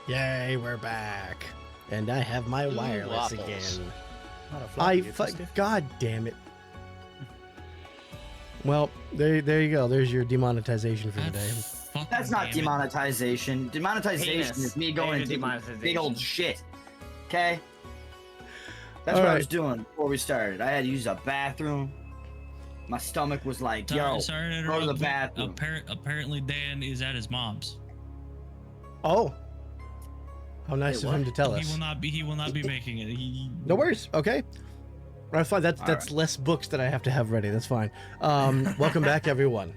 Yay, we're back. And I have my wireless waffles. again. Not a floppy, it's a stiff. God damn it. Well, there you go. There's your demonetization for today. That's not demonetization. Demonetization is me going and taking big old shit. Okay? That's what I was doing before we started. I had to use a bathroom. My stomach was like, yo, go to the bathroom. Apparently Dan is at his mom's. Oh. How nice of him to tell us. He will not be making it. No worries. Okay. That's fine. That's right. less books that I have to have ready. That's fine. Welcome back, everyone,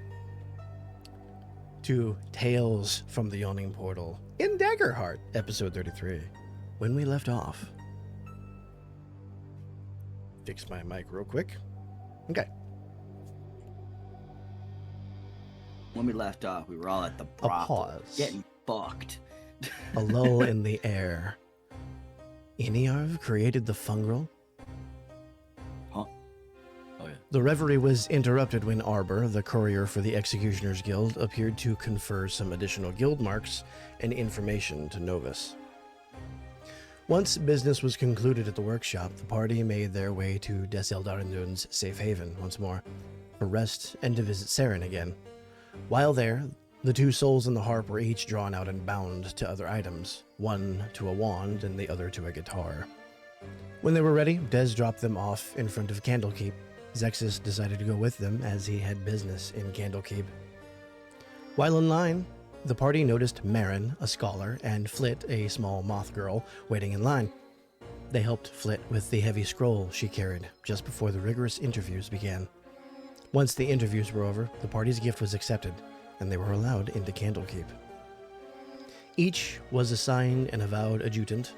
to Tales from the Yawning Portal in Daggerheart, episode 33. When we left off. Fix my mic real quick. Okay. When we left off, we were all at the A brothel, pause. getting fucked. A lull in the air. Iniarv created the fungrel. Huh? Oh, yeah. The reverie was interrupted when Arbor, the courier for the Executioners Guild, appeared to confer some additional guild marks and information to Novus. Once business was concluded at the workshop, the party made their way to Des Eldarindun's safe haven once more, for rest and to visit Saren again. While there, the two souls and the harp were each drawn out and bound to other items, one to a wand and the other to a guitar. When they were ready, Des dropped them off in front of Candlekeep. Zexus decided to go with them as he had business in Candlekeep. While in line, the party noticed Marin, a scholar, and Flit, a small moth girl, waiting in line. They helped Flit with the heavy scroll she carried just before the rigorous interviews began. Once the interviews were over, the party's gift was accepted, and they were allowed into Candlekeep. Each was assigned an avowed adjutant,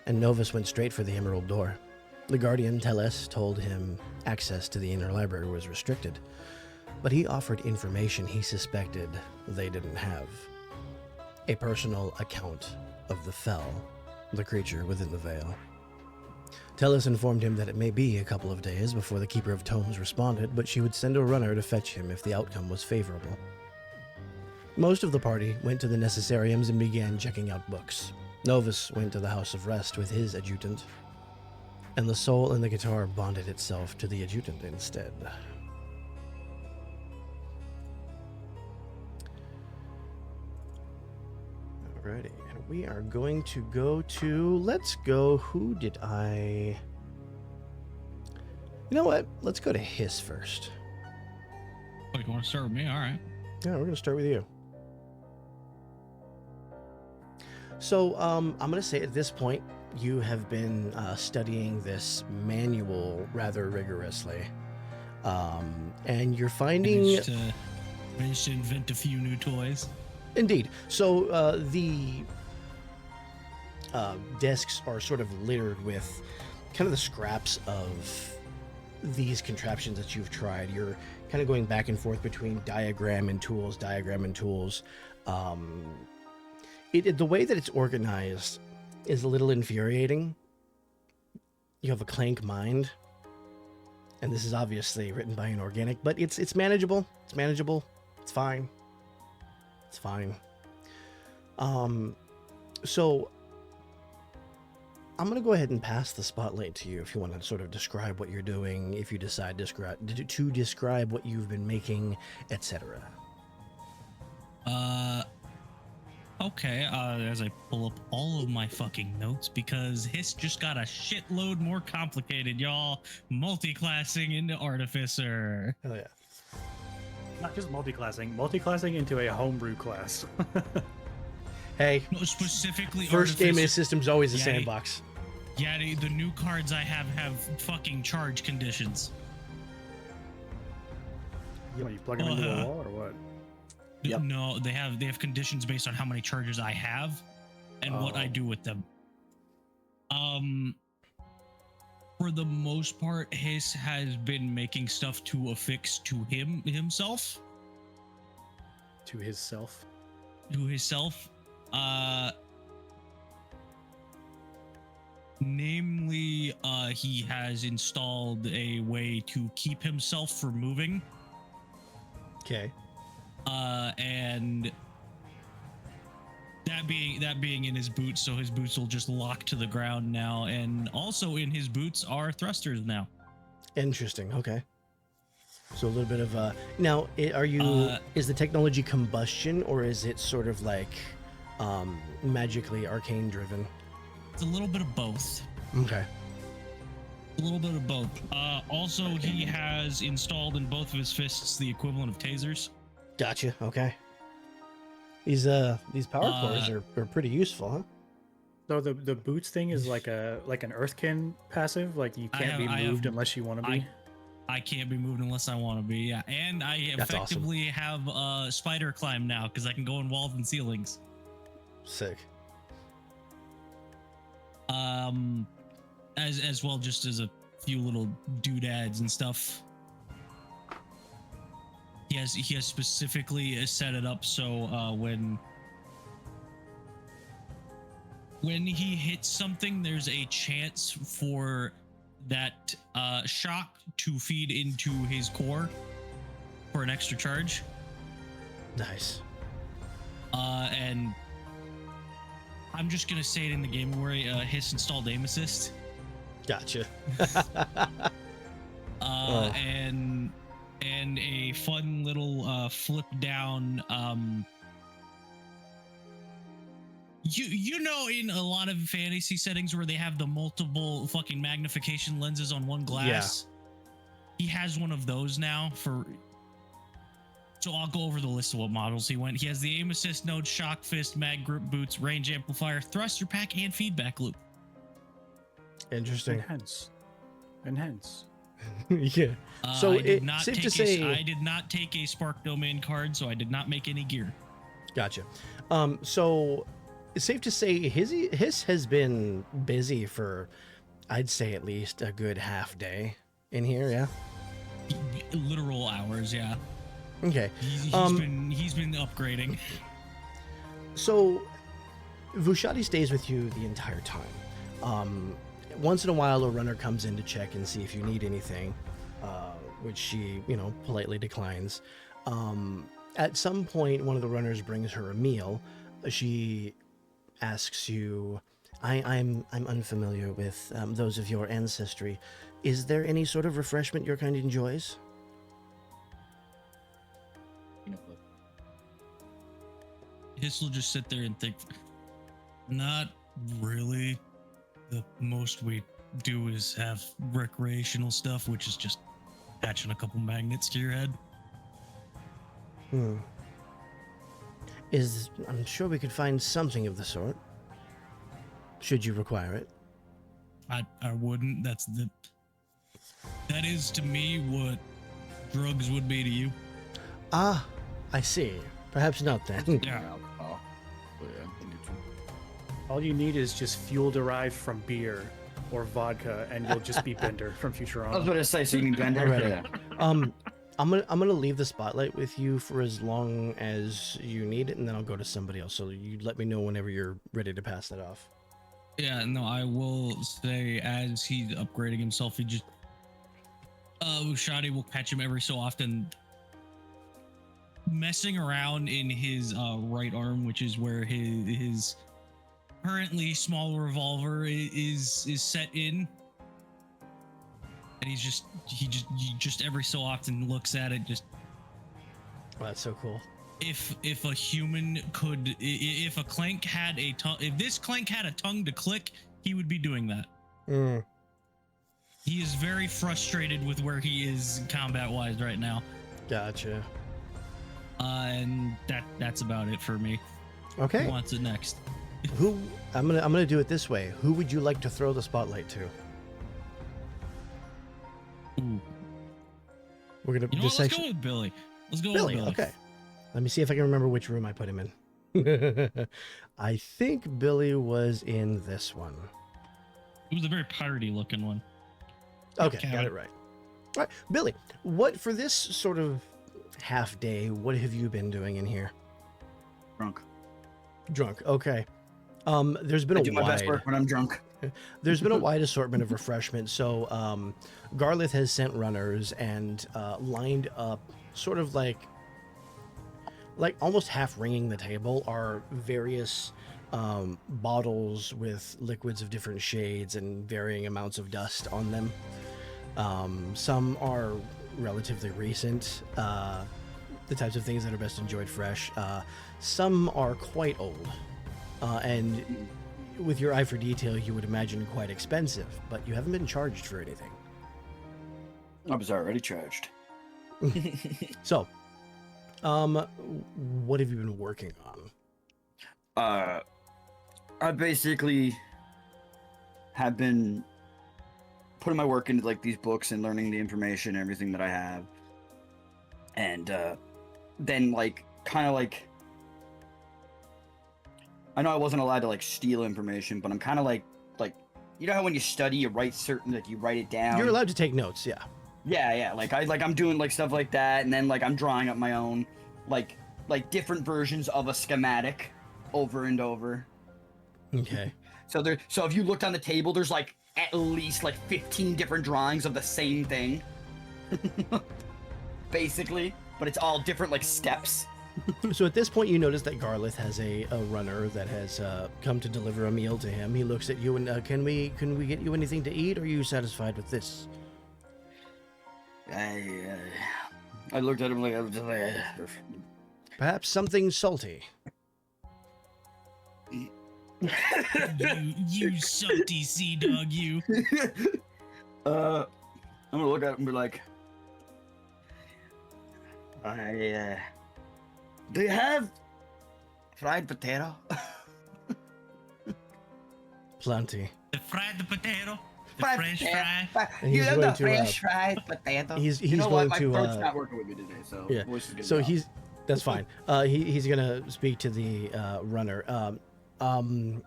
and Novus went straight for the Emerald Door. The guardian, Teles, told him access to the inner library was restricted, but he offered information he suspected they didn't have. A personal account of the Fell, the creature within the veil. Teles informed him that it may be a couple of days before the Keeper of Tomes responded, but she would send a runner to fetch him if the outcome was favorable. Most of the party went to the necessariums and began checking out books. Novus went to the House of Rest with his adjutant, and the soul in the guitar bonded itself to the adjutant instead. Alrighty, and we are going to go to, let's go, who did I... You know what? Let's go to Hiss first. Oh, you want to start with me? All right. Yeah, we're going to start with you. So, I'm going to say at this point, you have been studying this manual rather rigorously. And you're finding... Managed to invent a few new toys. Indeed. So, the desks are sort of littered with kind of the scraps of these contraptions that you've tried. You're kind of going back and forth between diagram and tools. The way that it's organized is a little infuriating. You have a clank mind, and this is obviously written by an organic, but it's manageable. It's manageable. It's fine. It's fine. So I'm going to go ahead and pass the spotlight to you if you want to sort of describe what you're doing, if you decide to describe what you've been making, etc. Okay, as I pull up all of my fucking notes, because Hiss just got a shitload more complicated, y'all. Multi-classing into Artificer. Oh yeah. Not just multi-classing into a homebrew class. Hey, No, specifically first game in Artificer. a system's always a Yeah, sandbox. Yeah, the new cards I have fucking charge conditions. What, you plug them into the wall or what? Yep. No, they have conditions based on how many charges I have and what I do with them. For the most part, Hiss has been making stuff to affix to himself. To his self. To himself. Namely, he has installed a way to keep himself from moving. Okay. And That being in his boots, so his boots will just lock to the ground now, and also in his boots are thrusters now. Interesting. Okay. So a little bit of now, is the technology combustion, or is it sort of like magically arcane driven? It's a little bit of both. Okay. A little bit of both. Also, he has installed in both of his fists the equivalent of tasers. Gotcha. Okay. These power cores are pretty useful, huh? So the boots thing is like an Earthkin passive. Like you can't be moved unless you want to be. I can't be moved unless I want to be. Yeah, and I effectively have spider climb now because I can go in walls and ceilings. Sick. As well, just as a few little doodads and stuff. He has specifically set it up so when he hits something, there's a chance for that shock to feed into his core for an extra charge. Nice. And I'm just gonna say it in the game where Hiss installed aim assist. Gotcha. And a fun little flip down. You know, in a lot of fantasy settings where they have the multiple fucking magnification lenses on one glass, he has one of those now for. So I'll go over the list of what models he went. He has the aim assist node, shock fist, mag grip boots, range amplifier, thruster pack, and feedback loop. Interesting. Enhance. Yeah. So I did not safe take to say I did not take a Spark Domain card, so I did not make any gear. Gotcha. So it's safe to say his has been busy for, I'd say, at least a good half day in here. Yeah. Literal hours. Yeah. Okay. He's been upgrading. So Vushati stays with you the entire time. Once in a while, a runner comes in to check and see if you need anything, which she, politely declines. At some point, one of the runners brings her a meal. She asks you, I'm unfamiliar with those of your ancestry. Is there any sort of refreshment your kind enjoys? Hiss will just sit there and think, not really. The most we do is have recreational stuff, which is just attaching a couple magnets to your head. I'm sure we could find something of the sort, should you require it. I wouldn't. That is to me what drugs would be to you. Ah, I see. Perhaps not then. Yeah. All you need is just fuel derived from beer or vodka, and you'll just be Bender from Futurama. I was about to say, so you can Bender. Right. Yeah. I'm gonna leave the spotlight with you for as long as you need it, and then I'll go to somebody else. So you let me know whenever you're ready to pass that off. Yeah, no, I will say as he's upgrading himself, he just Ushadi will catch him every so often messing around in his right arm, which is where his currently small revolver is set in, and he just every so often looks at it. Just Oh, that's so cool. If a human could, if a clank had a tongue, if this clank had a tongue to click, he would be doing that. He is very frustrated with where he is combat wise right now. Gotcha. And that's about it for me. Okay. Who wants it next? I'm gonna do it this way. Who would you like to throw the spotlight to? Ooh. We're gonna Let's go with Billy. Let's go with Billy. Okay. Let me see if I can remember which room I put him in. I think Billy was in this one. It was a very piratey looking one. Okay, got it right. All right, Billy, what for this sort of half day, what have you been doing in here? Drunk. Okay. There's been I do my best work when I'm drunk. There's been a wide assortment of refreshment. So Garlith has sent runners and lined up sort of like like almost half ringing the table are various bottles with liquids of different shades and varying amounts of dust on them. Some are relatively recent, the types of things that are best enjoyed fresh. Some are quite old, and with your eye for detail, you would imagine quite expensive, but you haven't been charged for anything. I was already charged. So, what have you been working on? I basically have been putting my work into like these books and learning the information and everything that I have. And then like kind of like I know I wasn't allowed to like steal information, but I'm kind of like you know how when you study you write certain like you write it down. You're allowed to take notes, yeah. Yeah, I'm doing like stuff like that, and then like I'm drawing up my own like different versions of a schematic over and over. Okay. So if you looked on the table, there's like at least like 15 different drawings of the same thing. Basically, but it's all different like steps. So at this point, you notice that Garlith has a runner that has come to deliver a meal to him. He looks at you and can we get you anything to eat? Or are you satisfied with this? I looked at him like I was just like. Perhaps something salty. you salty sea dog, you. I'm gonna look at him and be like, do you have fried potato? Plenty. The fried potato. The Fried French potato. fry. And You he's have going the to, French fried potato. He's you know going what? to My throat's not working with me today, so yeah. voice is gonna So be off. that's fine. He's gonna speak to the runner. And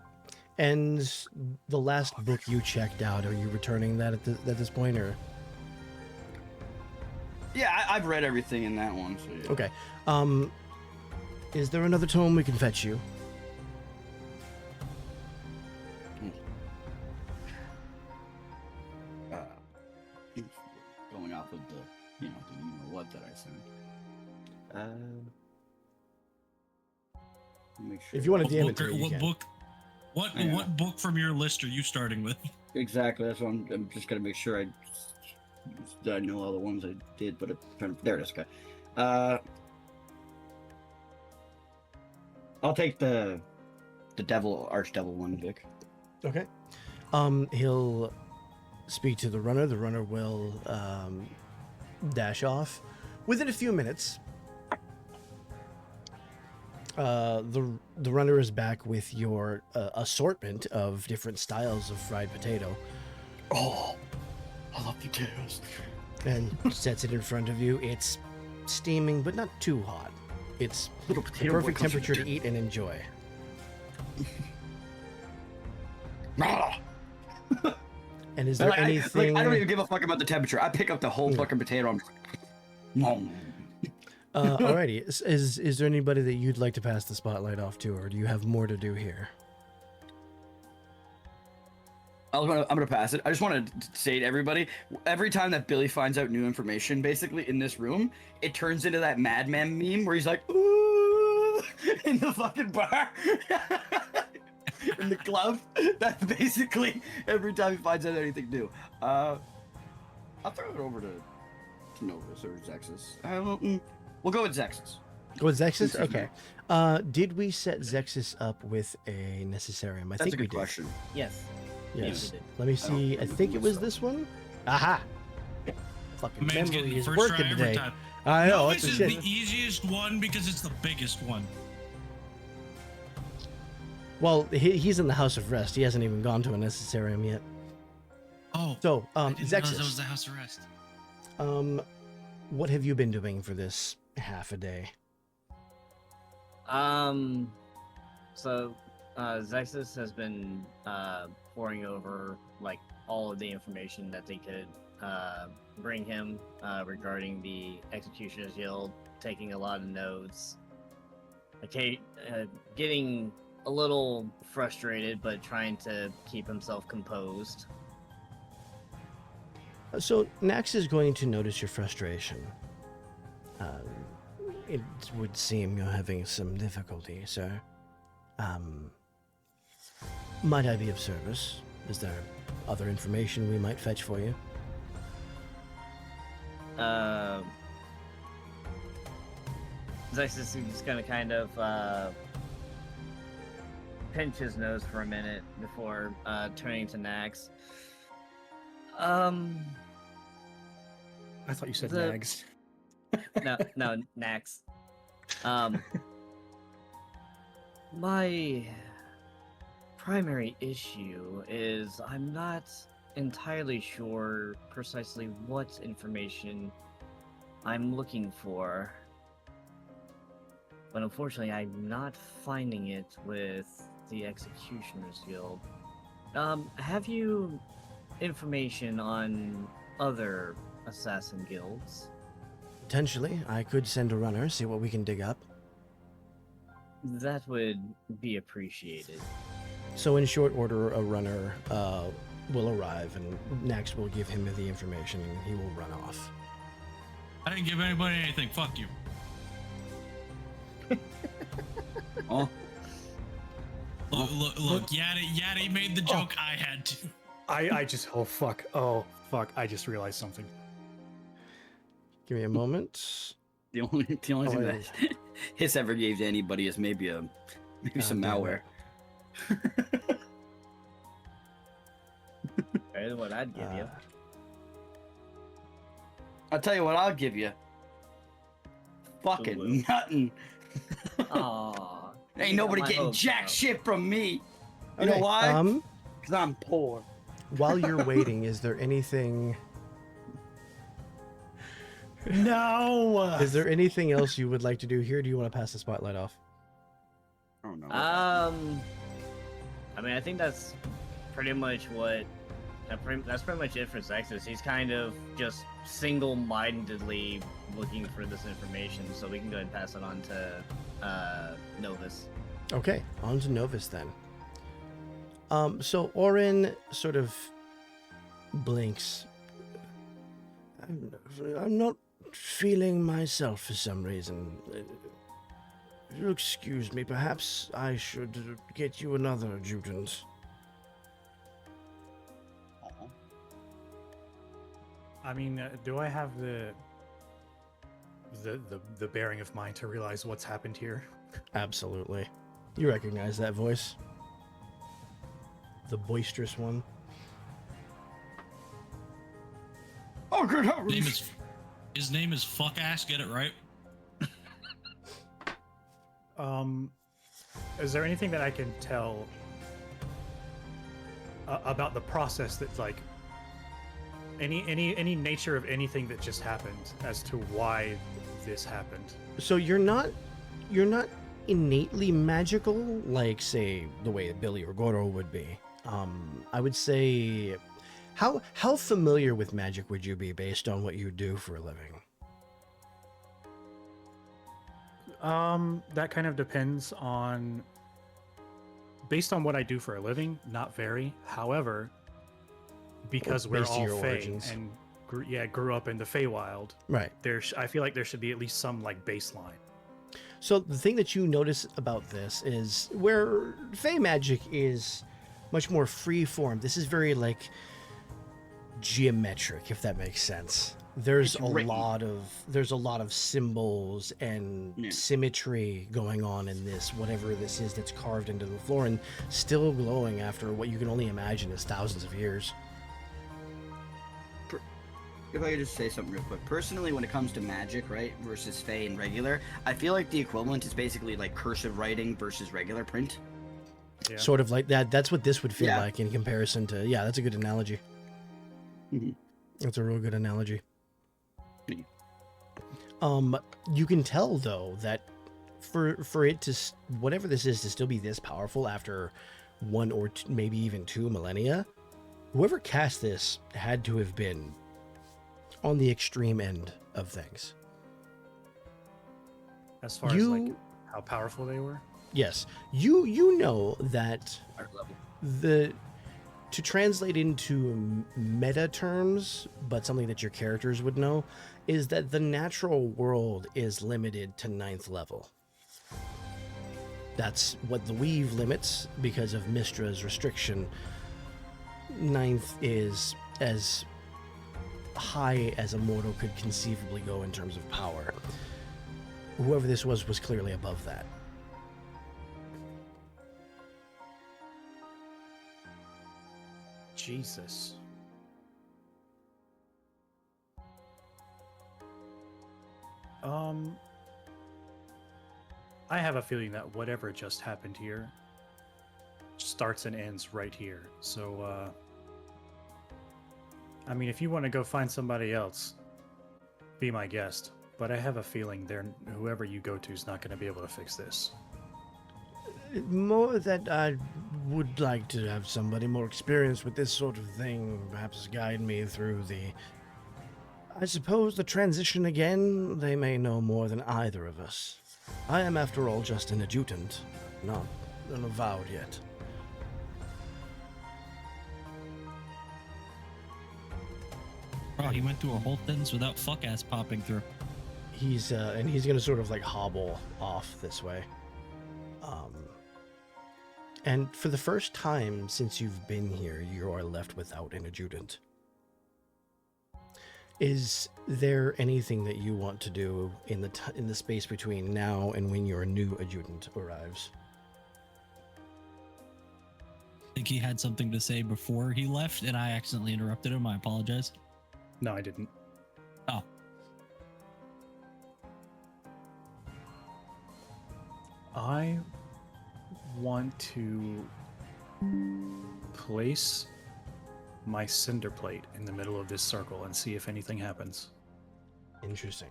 the last book you checked out, are you returning that at this point, or? Yeah, I've read everything in that one. So yeah. Okay. Is there another tome we can fetch you? Going off of the what that I sent. Make sure. If you want to DM it What to me, you can. book? What book from your list are you starting with? Exactly. That's what I'm just gonna make sure I know all the ones I did, but there it is. Okay. I'll take the archdevil one, Vic. Okay. He'll speak to the runner. The runner will dash off. Within a few minutes, the runner is back with your assortment of different styles of fried potato. Oh, I love potatoes. And sets it in front of you. It's steaming, but not too hot. It's the perfect temperature to eat and enjoy. And is there anything? I don't even give a fuck about the temperature. I pick up the whole fucking potato. I'm alrighty. Is there anybody that you'd like to pass the spotlight off to, or do you have more to do here? I'm gonna pass it. I just want to say to everybody, every time that Billy finds out new information, basically in this room, it turns into that Madman meme where he's like, "Ooh," in the fucking bar, in the club. That's basically every time he finds out anything new. I'll throw it over to Novus or Zexus. We'll go with Zexus. Go with Zexus? Okay. Did we set Zexus up with a necessarium? I That's think a good we did. question. Yes. Yes. we did. Let me see. I think it was this one. Aha! Fucking Man's memory getting is first working try every today. time. I know. This It's is a the shit. easiest one because it's the biggest one. Well, he's in the House of Rest. He hasn't even gone to a necessarium yet. Oh. So, I didn't realize that was Zexus, the house arrest. what have you been doing for this half a day? So Zexus has been poring over like all of the information that they could bring him regarding the Executioner's Guild, taking a lot of notes. Okay, getting a little frustrated, but trying to keep himself composed. So Nax is going to notice your frustration. It would seem you're having some difficulty, sir. Might I be of service? Is there other information we might fetch for you? Zexus is just gonna kind of pinch his nose for a minute before turning to Nax. I thought you said nags. No, Nax. My primary issue is I'm not entirely sure precisely what information I'm looking for. But unfortunately, I'm not finding it with the Executioner's Guild. Have you information on other assassin guilds? Potentially. I could send a runner, see what we can dig up. That would be appreciated. So in short order, a runner will arrive, and Nax will give him the information, and he will run off. I didn't give anybody anything. Fuck you. Oh. Look, Yaddy made the joke. I had to. I just, oh fuck, I just realized something. Give me a moment. The only thing that Hiss ever gave to anybody is maybe some malware. Better than what I'd give you. I'll tell you what I'll give you. Fucking nothing. Aww. Ain't nobody getting jack shit from me. You Okay, know why? Because I'm poor. While you're waiting, is there anything... No! Is there anything else you would like to do here? Do you want to pass the spotlight off? I don't know. I mean, I think that's pretty much what... That's pretty much it for Zexus. He's kind of just single-mindedly looking for this information, so we can go ahead and pass it on to Novus. Okay, on to Novus then. So Orin sort of blinks. I'm not feeling myself for some reason. You'll excuse me, perhaps I should get you another adjutant. I mean, do I have the bearing of mind to realize what's happened here? Absolutely. You recognize that voice? The boisterous one? Oh, good heavens! His name is fuck ass. Get it right. Is there anything that I can tell about the process that's like any nature of anything that just happened as to why this happened? So you're not innately magical, like say the way Billy or Goro would be. I would say, how familiar with magic would you be based on what you do for a living? That kind of depends on, based on what I do for a living, not very. However, because we're all Fae and grew up in the Feywild, right? I feel like there should be at least some like baseline. So the thing that you notice about this is where Fey magic is much more free form. This is very like geometric, if that makes sense. There's a lot of symbols and symmetry going on in this, whatever this is that's carved into the floor and still glowing after what you can only imagine is thousands of years. If I could just say something real quick. Personally, when it comes to magic, right, versus Fey and regular, I feel like the equivalent is basically like cursive writing versus regular print. Yeah. Sort of like that. That's what this would feel like in comparison to, that's a good analogy. Mm-hmm. That's a real good analogy. Mm-hmm. You can tell though that for it to, whatever this is, to still be this powerful after one or maybe even 2 millennia, whoever cast this had to have been on the extreme end of things. As far as like how powerful they were? Yes. You know that to translate into meta terms, but something that your characters would know, is that the natural world is limited to 9th level. That's what the weave limits because of Mystra's restriction. 9th is as high as a mortal could conceivably go in terms of power. Whoever this was clearly above that. Jesus. I have a feeling that whatever just happened here starts and ends right here. So, I mean, if you want to go find somebody else, be my guest. But I have a feeling whoever you go to is not going to be able to fix this. More that I would like to have somebody more experienced with this sort of thing perhaps guide me through I suppose the transition again. They may know more than either of us. I am, after all, just an adjutant, not an avowed yet. Oh, he went through a whole sentence without fuck ass popping through. He's gonna sort of like hobble off this way. And for the first time since you've been here, you are left without an adjutant. Is there anything that you want to do in the space between now and when your new adjutant arrives? I think he had something to say before he left, and I accidentally interrupted him. I apologize. No, I didn't. Oh. I want to place my cinder plate in the middle of this circle and see if anything happens. Interesting.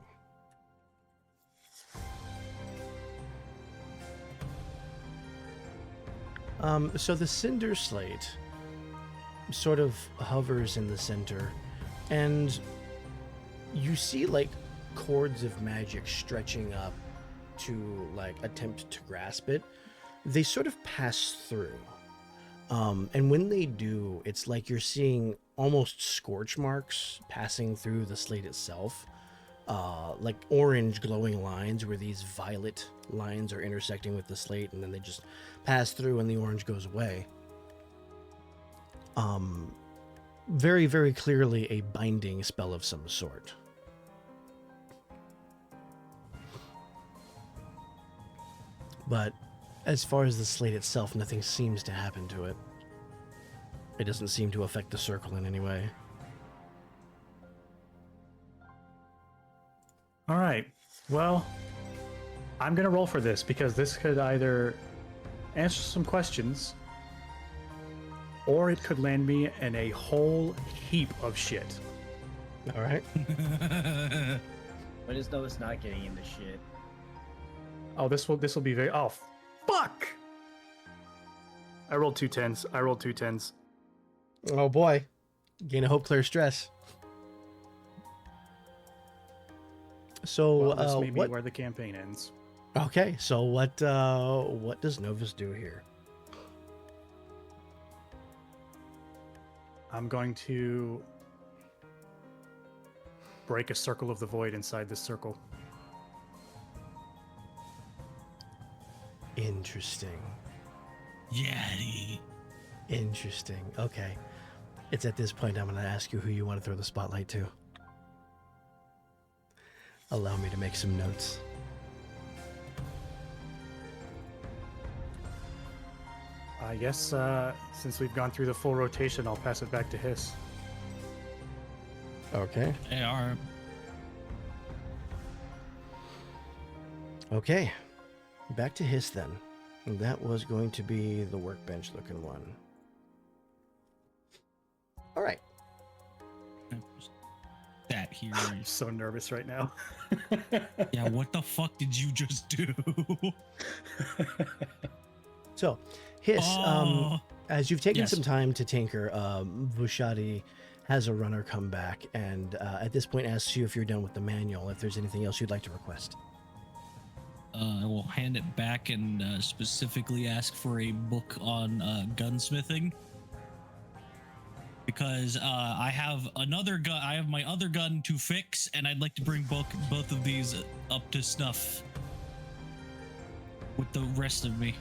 So the cinder slate sort of hovers in the center, and you see like cords of magic stretching up to like attempt to grasp it. They sort of pass through. And when they do, it's like you're seeing almost scorch marks passing through the slate itself. Like orange glowing lines where these violet lines are intersecting with the slate, and then they just pass through and the orange goes away. Very, very clearly a binding spell of some sort. But as far as the slate itself, nothing seems to happen to it. It doesn't seem to affect the circle in any way. All right. Well, I'm going to roll for this because this could either answer some questions or it could land me in a whole heap of shit. All right. But it's Nova's not getting into shit. Oh, this will be very... Oh, fuck! I rolled 2 10s. Oh boy. Gain a hope, clear stress. So, well, this may be where the campaign ends. Okay, so what does Novus do here? I'm going to break a circle of the void inside this circle. Interesting. Yeti. Interesting. Okay. It's at this point I'm going to ask you who you want to throw the spotlight to. Allow me to make some notes. I guess since we've gone through the full rotation, I'll pass it back to Hiss. Okay. They are. Okay. Back to Hiss then. That was going to be the workbench looking one. All right. That here. I'm so nervous right now. Yeah, what the fuck did you just do? So, Hiss, as you've taken some time to tinker, Vushadi has a runner come back and at this point asks you if you're done with the manual, if there's anything else you'd like to request. I will hand it back and specifically ask for a book on gunsmithing. because I have another gun. I have my other gun to fix, and I'd like to bring both of these up to snuff with the rest of me.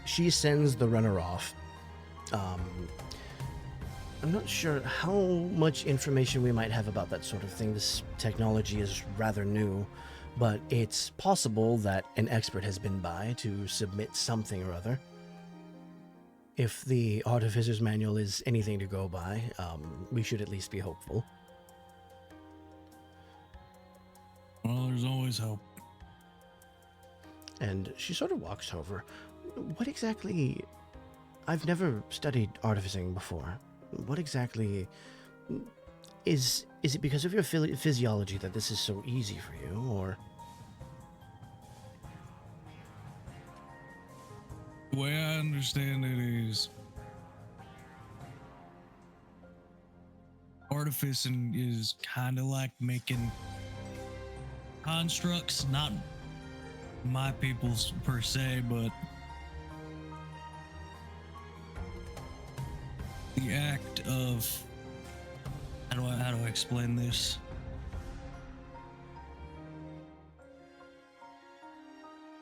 She sends the runner off. I'm not sure how much information we might have about that sort of thing. This technology is rather new, but it's possible that an expert has been by to submit something or other. If the Artificer's Manual is anything to go by, we should at least be hopeful. Well, there's always hope. And she sort of walks over. What exactly... I've never studied artificing before. What exactly... Is it because of your physiology that this is so easy for you, or... The way I understand it is artificing is kind of like making constructs, not my people's per se, but the act of how do I explain this?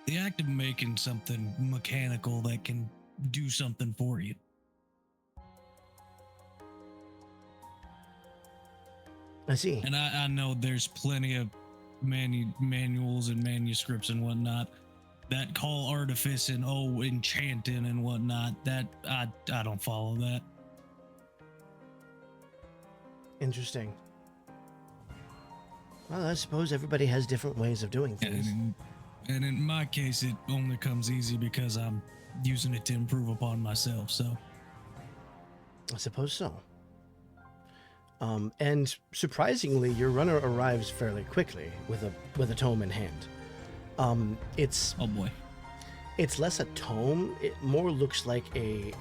The act of making something mechanical that can do something for you. I see. And I know there's plenty of manuals and manuscripts and whatnot that call artifice and enchanting and whatnot. That I don't follow that. Interesting. Well, I suppose everybody has different ways of doing things. And in my case, it only comes easy because I'm using it to improve upon myself, so. I suppose so. And surprisingly, your runner arrives fairly quickly with a tome in hand. It's... Oh boy. It's less a tome. It more looks like a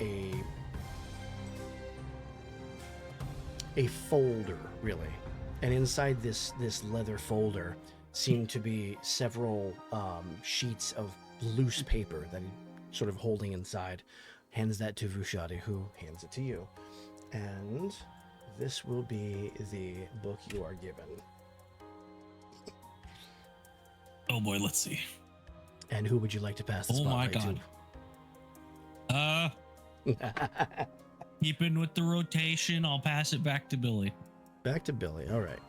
folder, really. And inside this leather folder seem to be several sheets of loose paper that he's sort of holding inside. Hands that to Vushadi, who hands it to you. And this will be the book you are given. Oh boy, let's see. And who would you like to pass the Oh my spotlight god. to? Keeping with the rotation, I'll pass it back to Billy. Back to Billy, all right.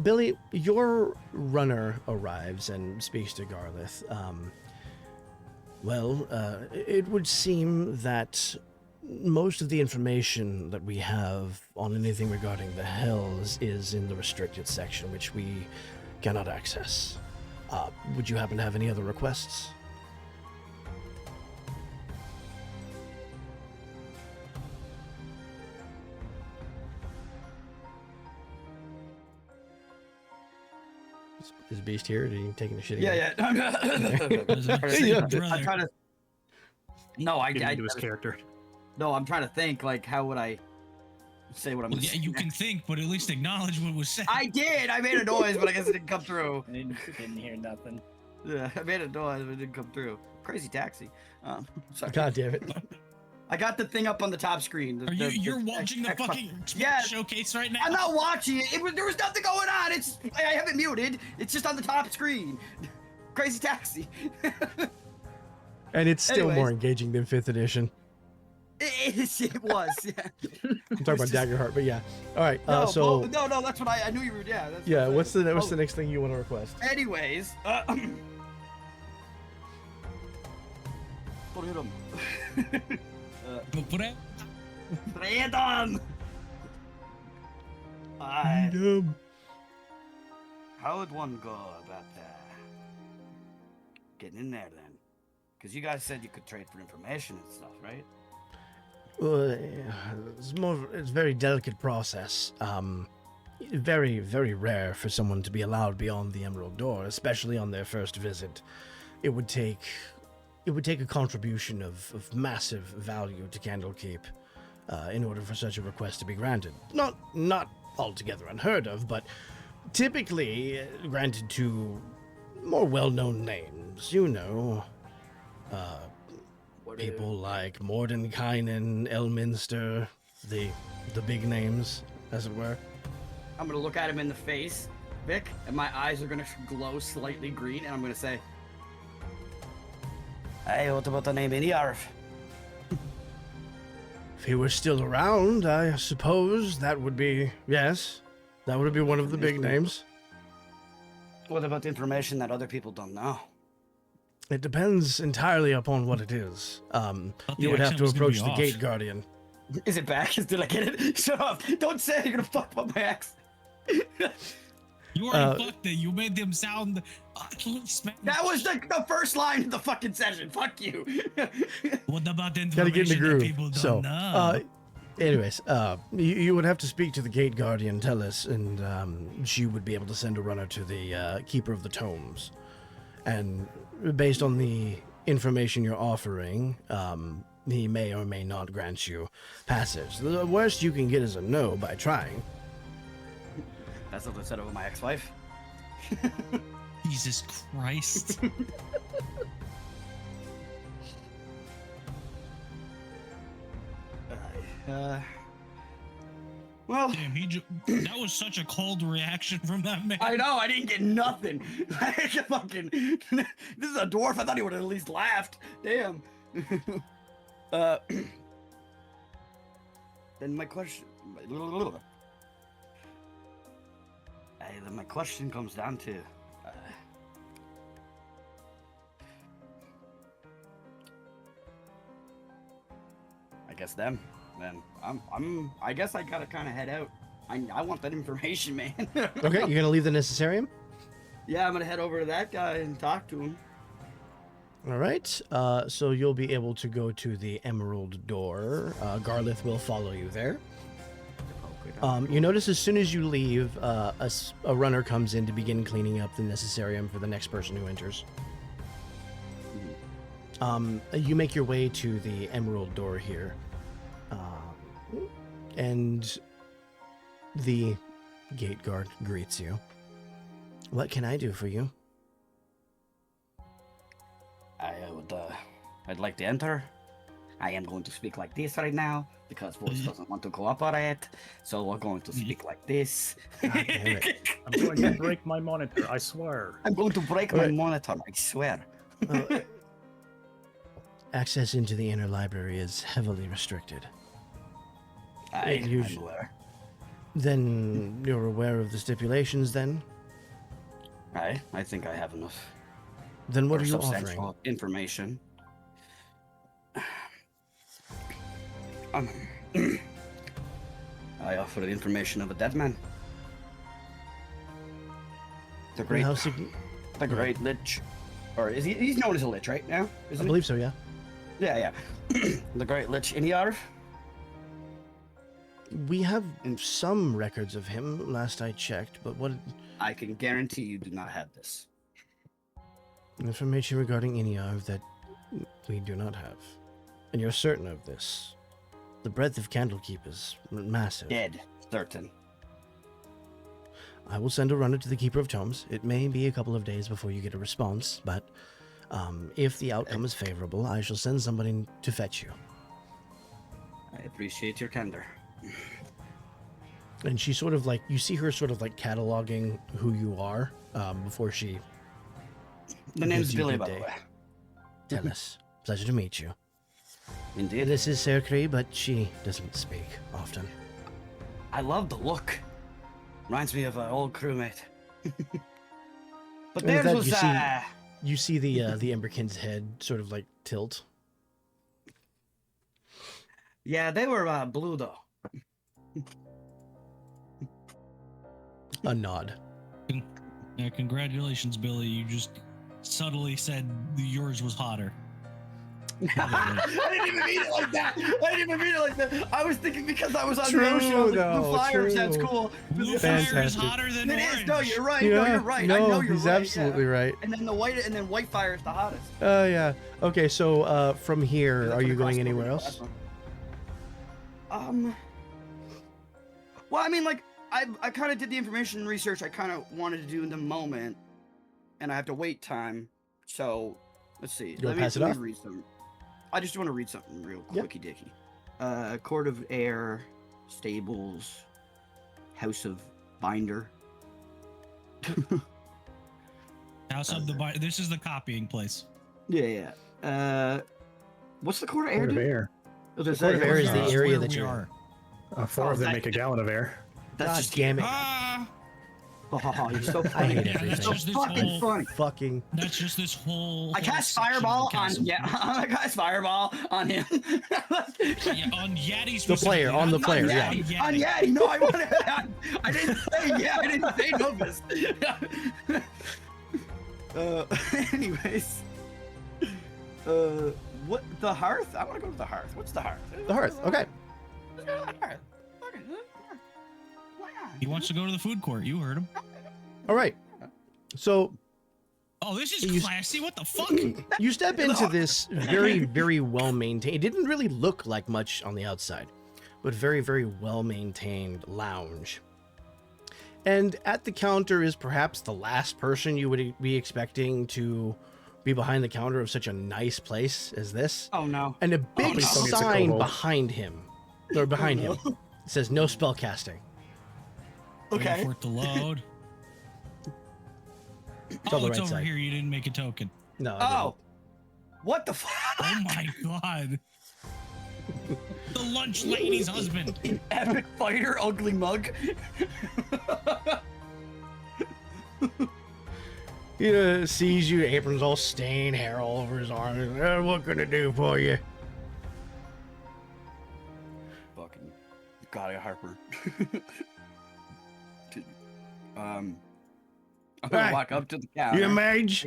Billy, your runner arrives and speaks to Garlith. It would seem that most of the information that we have on anything regarding the Hells is in the restricted section, which we cannot access. Would you happen to have any other requests? Is Beast here? Or are you taking a shit again? I'm trying to. No, Get into his character. No, I'm trying to think. Like, how would I say what I'm? Yeah, you can think, but at least acknowledge what was said. I did. I made a noise, but I guess it didn't come through. I didn't hear nothing. Yeah, I made a noise, but it didn't come through. Crazy taxi. Sorry. God damn it. I got the thing up on the top screen. You're watching the fucking showcase right now? I'm not watching it. There was nothing going on. I have it muted. It's just on the top screen. Crazy taxi. And it's still more engaging than 5th edition. It was, yeah. I'm talking about Daggerheart, but yeah. All right. No, so no, that's what I knew you were. Yeah. That's yeah. What's the next thing you want to request? Anyways, put him. Freedom. How would one go about getting in there then? Because you guys said you could trade for information and stuff, right? Well, it's a very delicate process. Very, very rare for someone to be allowed beyond the Emerald Door, especially on their first visit. It would take a contribution of massive value to Candlekeep in order for such a request to be granted. Not altogether unheard of, but typically granted to more well-known names. You know, People like Mordenkainen, Elminster, the big names, as it were. I'm gonna look at him in the face, Vic, and my eyes are gonna glow slightly green, and I'm gonna say, "Hey, what about the name Iniarv?" If he were still around, I suppose that would be, yes, that would be one of the big names. What about the information that other people don't know? It depends entirely upon what it is. You would have to approach the Gate Guardian. Is it back? Did I get it? Shut up! Don't say it. You're gonna fuck up my accent. You already fucked it. You made them sound. That was the first line of the fucking session. Fuck you. What about the Gotta get in the information groove. that people don't know? Anyways, you would have to speak to the Gate Guardian, Tellus, and she would be able to send a runner to the Keeper of the Tomes. And based on the information you're offering, he may or may not grant you passage. The worst you can get is a no by trying. That's what I said about my ex-wife. Jesus Christ. Well, Damn, that was such a cold reaction from that man. I know, I didn't get nothing. Fucking, this is a dwarf. I thought he would have at least laughed. Damn. Then my question. Then my question comes down to. I guess them. Then I guess I gotta kind of head out. I want that information, man. Okay, you're gonna leave the Necessarium? Yeah, I'm gonna head over to that guy and talk to him. All right, so you'll be able to go to the Emerald Door. Garlith will follow you there. You notice as soon as you leave, a runner comes in to begin cleaning up the Necessarium for the next person who enters. You make your way to the Emerald Door here. And the gate guard greets you. What can I do for you? I'd like to enter. I am going to speak like this right now because voice doesn't want to cooperate. So we're going to speak like this. God damn it. I'm going to break my monitor, I swear. I'm going to break my monitor, I swear. Access into the inner library is heavily restricted. I'm aware. Then you're aware of the stipulations, then? I think I have enough. Then what are you substantial offering? Information. I offer the information of a dead man. The great, the great lich, or is he's known as a lich right now? I believe so. Yeah. Yeah. The great lich Iniarv. We have some records of him. Last I checked, but what? I can guarantee you do not have this. Information regarding Iniarv that we do not have. And you're certain of this. The breadth of Candlekeep is massive. Dead. Certain. I will send a runner to the Keeper of Tomes. It may be a couple of days before you get a response, but if the outcome is favorable, I shall send somebody to fetch you. I appreciate your candor. And she sort of like, you see her sort of like cataloging who you are before she... The name's Billy, by the way. Tell us. Pleasure to meet you. Indeed. This is Serkri, but she doesn't speak often. I love the look. Reminds me of an old crewmate. But theirs was... You see the Emberkin's head sort of like tilt. Yeah, they were blue though. A nod. Yeah, congratulations, Billy. You just subtly said yours was hotter. I didn't even mean it like that. I was thinking because I was on True, the ocean. I was like, though, blue fires, that's true. cool. Blue fire is Fantastic. hotter than It orange. is. No, you're right. Yeah, No, you're right. no, I know you're he's right. absolutely yeah. right. And then white fire is the hottest. Oh, yeah. Okay, so from here, That's are what you the going crossover anywhere is. else? Well, I mean, like, I kind of did the information research I kind of wanted to do in the moment, and I have to wait time. So, let's see. You want to pass it off? Read some. I just want to read something real Yep. quicky dicky. Court of Air, Stables, House of Binder. House of the This is the copying place. Yeah. What's the Court of Air? Quart of dude? air. I was gonna Court say, of Air is the That's area where that we you're in. are. 4 of them that- make a gallon of air. That's God just damn it. Ah, Oh, you're so I funny. hate yeah, everything. that's just this fucking whole. funny. Fucking. That's just this whole. I whole cast section of the Fireball on castle. I cast Fireball on him. Yeah, on Yeti. The player, on the player, yeah. On Yeti. No, I want to. I didn't say yeah. I didn't say Novus. Anyways. What the hearth? I want to go to the hearth. What's the hearth? The hearth. Okay. Let's go to the hearth. Why not? He wants to go to the food court. You heard him. All right. So Oh, this You- is classy. What the fuck? you step into this very, very well maintained. It didn't really look like much on the outside, but very, very well maintained lounge. And at the counter is perhaps the last person you would be expecting to be behind the counter of such a nice place as this. Oh no. And a big please tell me it's a sign kobold. behind him, or behind him, it says no spell casting. Okay. Waiting for it to load. It's on Oh, the it's right over side. here. You didn't make a token. No. I Oh. What the fuck? Oh my god. The lunch lady's husband. Epic fighter, ugly mug. He sees you, apron's all stained, hair all over his arm. What can I do for you? Fucking got it, Harper. I'm gonna Hey, walk up to the counter. You a mage?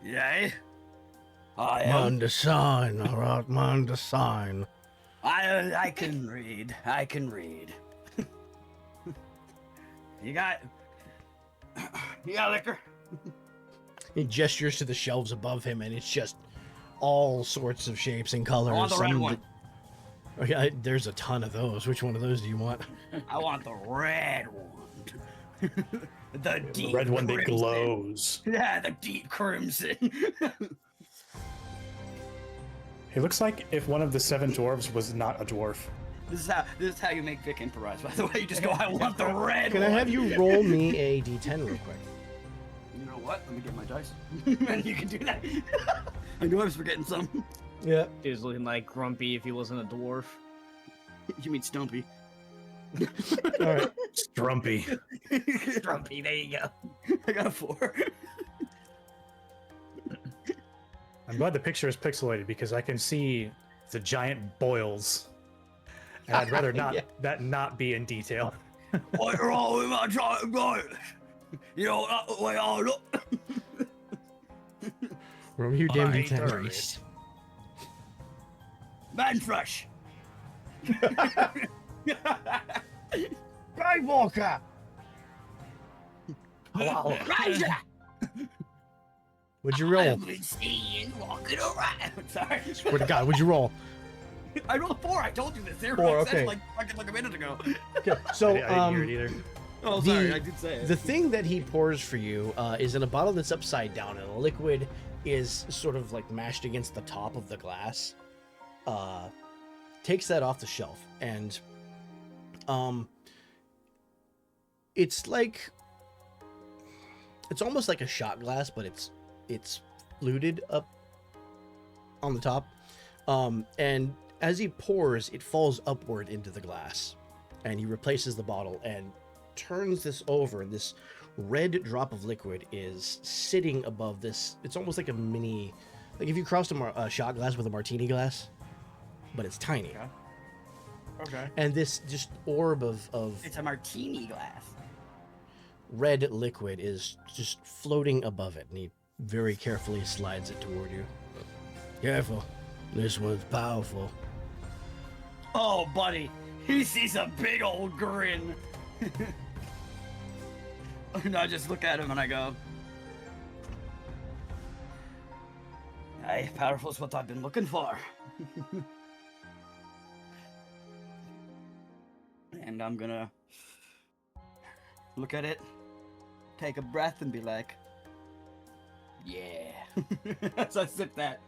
Yay. I am. Mind the sign, all right, mind the sign. I can read. I can read. You got liquor? He gestures to the shelves above him, and it's just all sorts of shapes and colors. I want the red Some- one. Okay, there's a ton of those. Which one of those do you want? I want the red one. The deep The red one that crimson. glows. Yeah, the deep crimson. He looks like if one of the 7 dwarves was not a dwarf. This is how you make Vic improvise. By the way, you just go, I want the red Can one. I have you roll me a d10 real quick? You know what? Let me get my dice. And you can do that. I knew I was forgetting some. Yeah. He was looking like grumpy if he wasn't a dwarf. You mean Stumpy. All right. Strumpy. Grumpy, there you go. I got a 4. I'm glad the picture is pixelated because I can see the giant boils. And I'd rather not Yeah. that not be in detail. What's wrong with my giant boys? You know, that's the way I look. Roll me your damn I d10. thirst. Man fresh. Skywalker! Ranger. What'd you roll? I've been seeing walking around. Sorry. Swear to God, what'd you roll? I rolled a 4. I told you this. Zero 4, I said it okay. like fucking a minute ago. Okay, I so, didn't hear it either. Oh, The- sorry. I did say it. the thing that he pours for you is in a bottle that's upside down, and the liquid is sort of like mashed against the top of the glass. Takes that off the shelf, and it's like it's almost like a shot glass, but it's fluted up on the top. And as he pours, it falls upward into the glass, and he replaces the bottle and turns this over, and this red drop of liquid is sitting above this. It's almost like a mini, like if you crossed a shot glass with a martini glass, but it's tiny. Okay. And this just orb of It's a martini glass. red liquid is just floating above it, and he very carefully slides it toward you. Careful, this one's powerful. Oh, buddy. He sees a big old grin. And I just look at him and I go, "Aye, powerful is what I've been looking for." And I'm gonna look at it, take a breath, and be like, Yeah. So I sip that.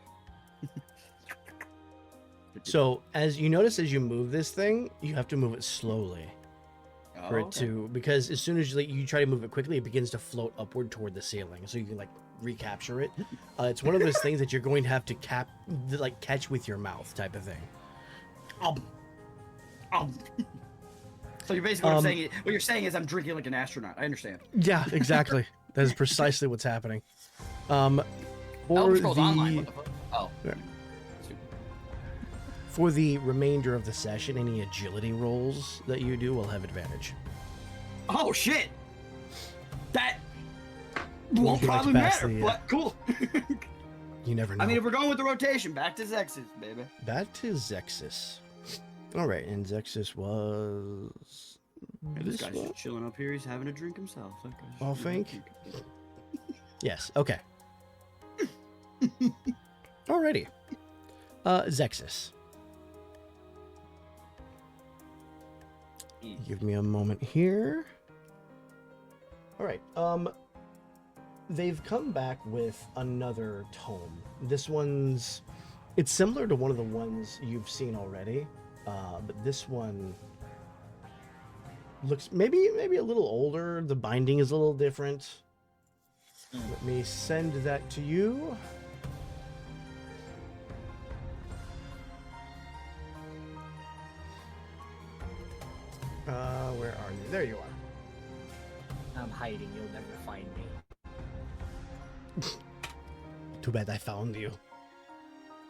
So as you notice, as you move this thing, you have to move it slowly for it to, because as soon as you try to move it quickly, it begins to float upward toward the ceiling. So you can like recapture it. It's one of those things that you're going to have to catch with your mouth type of thing. So you're basically what you're saying is I'm drinking like an astronaut. I understand. Yeah, exactly. That is precisely what's happening. Elder Scrolls Online. What the fuck? Oh. Yeah. For the remainder of the session, any agility rolls that you do will have advantage. Oh shit! That won't probably matter, but cool. You never know. I mean, if we're going with the rotation, back to Zexus, baby. Back to Zexus. All right, and Zexus was. This guy's just chilling up here. He's having a drink himself. I'll think. Yes. Okay. Alrighty. Zexus. Give me a moment here. All right. They've come back with another tome. This one's, it's similar to one of the ones you've seen already, but this one looks maybe a little older. The binding is a little different. Let me send that to you. Where are you? There you are. I'm hiding. You'll never find me. Too bad I found you.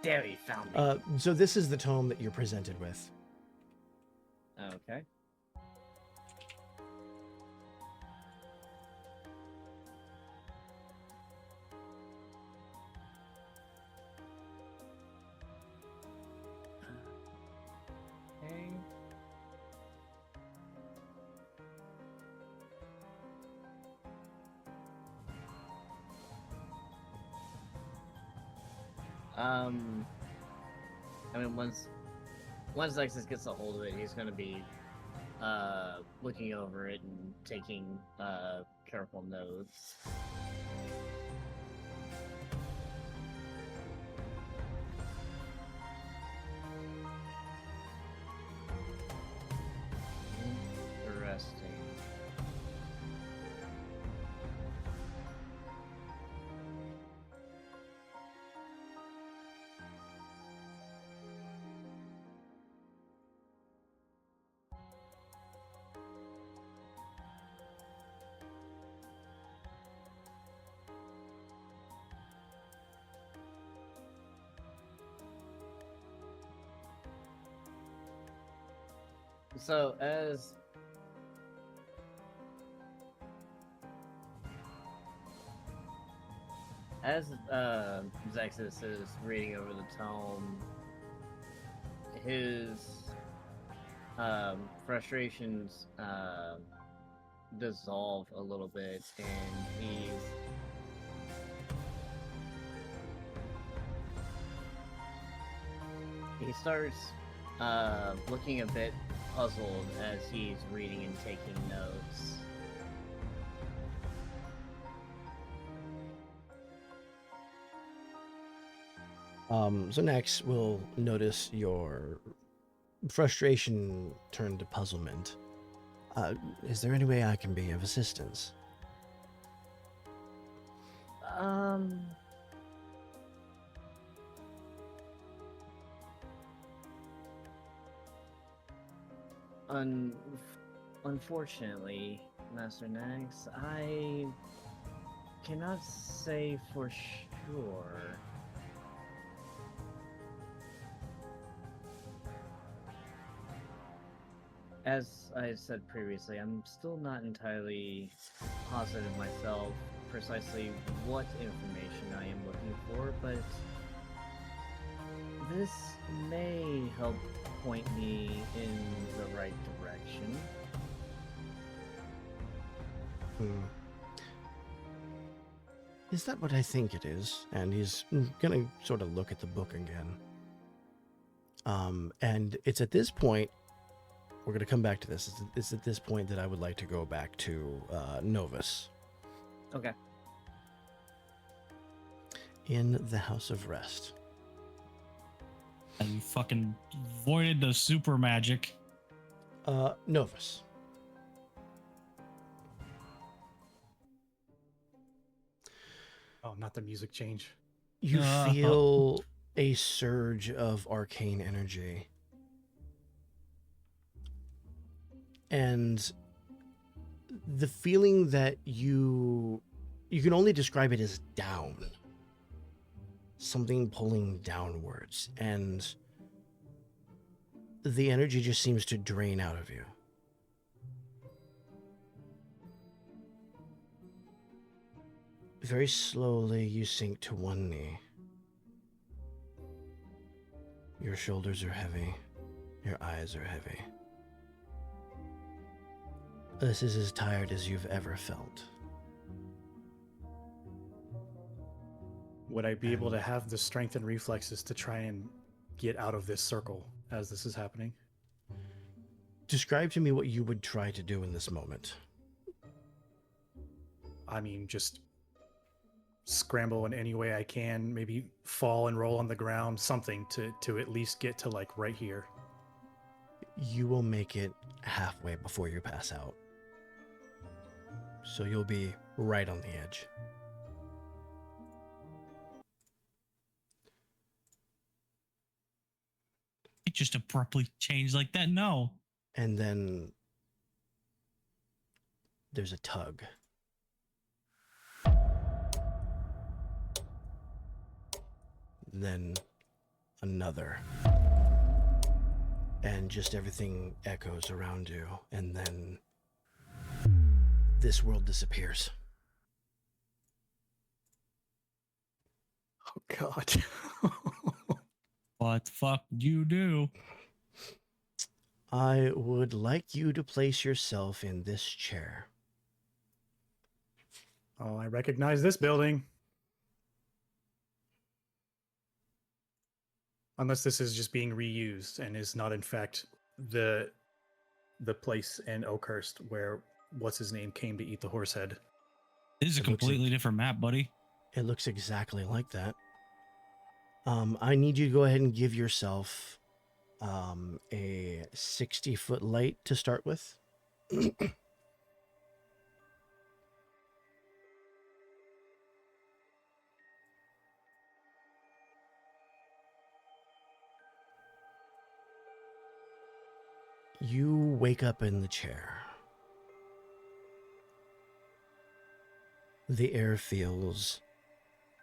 There you found me. So this is the tome that you're presented with. Okay. Okay. I mean, once Lexus gets a hold of it, he's gonna be looking over it and taking careful notes. Interesting. So as Zexus is reading over the tome, his frustrations dissolve a little bit, and he starts looking a bit puzzled as he's reading and taking notes. So next we'll notice your frustration turned to puzzlement. Is there any way I can be of assistance? Unfortunately, Master Nax, I cannot say for sure. As I said previously, I'm still not entirely positive myself precisely what information I am looking for, but this may help point me in the right direction. Is that what I think it is? And he's gonna sort of look at the book again. And it's at this point, we're gonna come back to this. It's at this point that I would like to go back to Novus. Okay. in the House of Rest. And you fucking voided the super magic. Novus. Oh, not the music change. You feel a surge of arcane energy. And the feeling that you can only describe it as down. Something pulling downwards. And the energy just seems to drain out of you. Very slowly, you sink to one knee. Your shoulders are heavy. Your eyes are heavy. This is as tired as you've ever felt. Would I be able to have the strength and reflexes to try and get out of this circle as this is happening? Describe to me what you would try to do in this moment. I mean, just scramble in any way I can, maybe fall and roll on the ground, something to at least get to like right here. You will make it halfway before you pass out. So you'll be right on the edge. It just abruptly changed like that. No. And then there's a tug. Then another. And just everything echoes around you. And then this world disappears. Oh, God. What the fuck do you do? I would like you to place yourself in this chair. Oh, I recognize this building. Unless this is just being reused and is not, in fact, the place in Oakhurst where what's-his-name came to eat the horse head. This is a completely different map, buddy. It looks exactly like that. I need you to go ahead and give yourself a 60-foot light to start with. You wake up in the chair. The air feels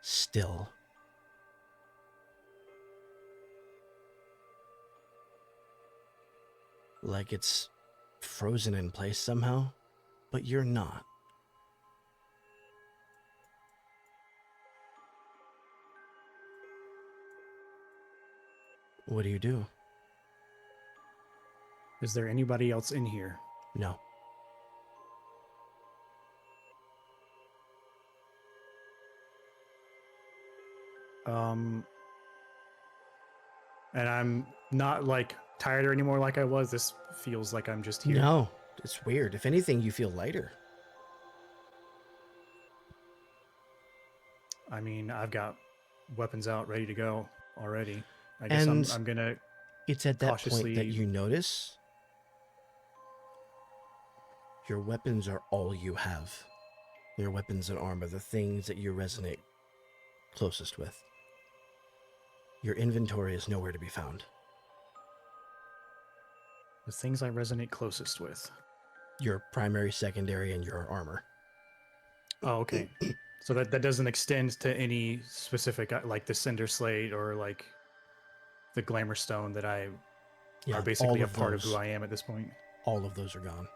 still. Like it's frozen in place somehow, but you're not. What do you do? Is there anybody else in here? No. And I'm not like tired or anymore like I was. This feels like I'm just here. No, it's weird. If anything, you feel lighter. I mean, I've got weapons out ready to go already. I guess I'm gonna. It's at that cautiously... point that you notice your weapons are all you have. Your weapons and armor, the things that you resonate closest with. Your inventory is nowhere to be found. The things I resonate closest with. Your primary, secondary, and your armor. Oh, okay. So that doesn't extend to any specific, like the Cinder Slate or like the Glamour Stone that are basically a part of who I am at this point. All of those are gone.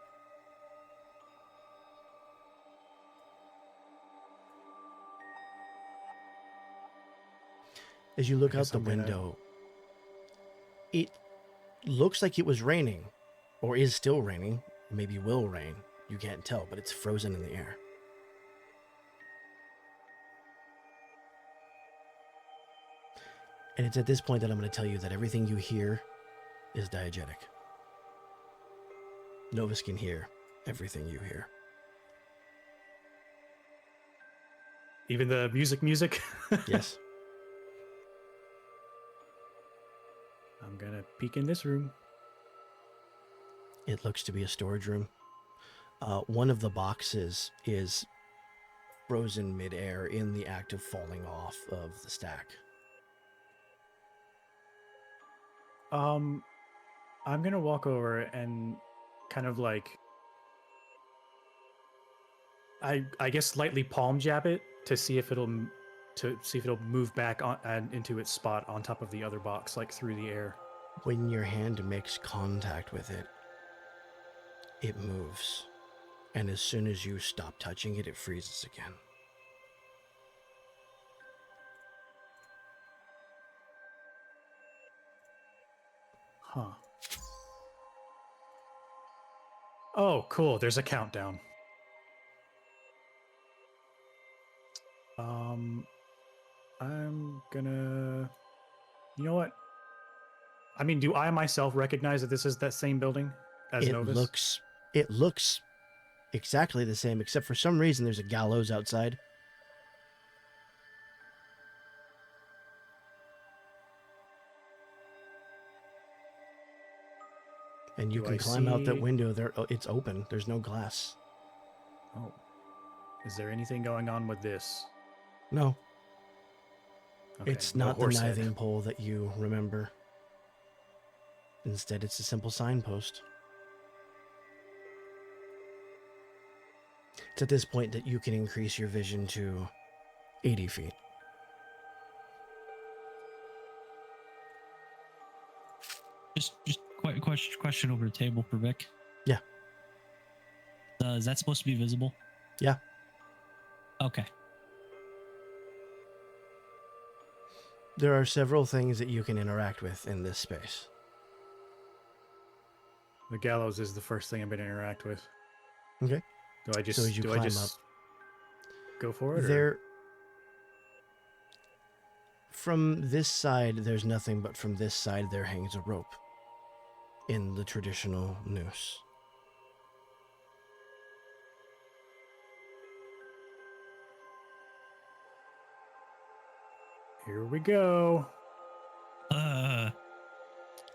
As you look out the window, it looks like it was raining, or is still raining, maybe will rain. You can't tell, but it's frozen in the air. And it's at this point that I'm going to tell you that everything you hear is diegetic. Novus can hear everything you hear. Even the music. Yes. I'm gonna peek in this room. It looks to be a storage room. One of the boxes is frozen midair in the act of falling off of the stack. I'm gonna walk over and kind of like, I guess lightly palm jab it to see if it'll move back on and into its spot on top of the other box, like through the air. When your hand makes contact with it, it moves. And as soon as you stop touching it, it freezes again. Huh. Oh, cool. There's a countdown. I'm gonna... You know what? I mean, do I myself recognize that this is that same building as Novus? It looks exactly the same, except for some reason there's a gallows outside. And you can climb out that window there. Oh, it's open. There's no glass. Oh. Is there anything going on with this? No. Okay, It's no not the horse head. nithing pole that you remember. Instead, it's a simple signpost. It's at this point that you can increase your vision to 80 feet. Just question over the table for Vic. Yeah. Is that supposed to be visible? Yeah. Okay. There are several things that you can interact with in this space. The gallows is the first thing I'm going to interact with. Okay. Do I just, So as you climb up, go for it? There, from this side, there's nothing, but from this side, there hangs a rope in the traditional noose. Here we go.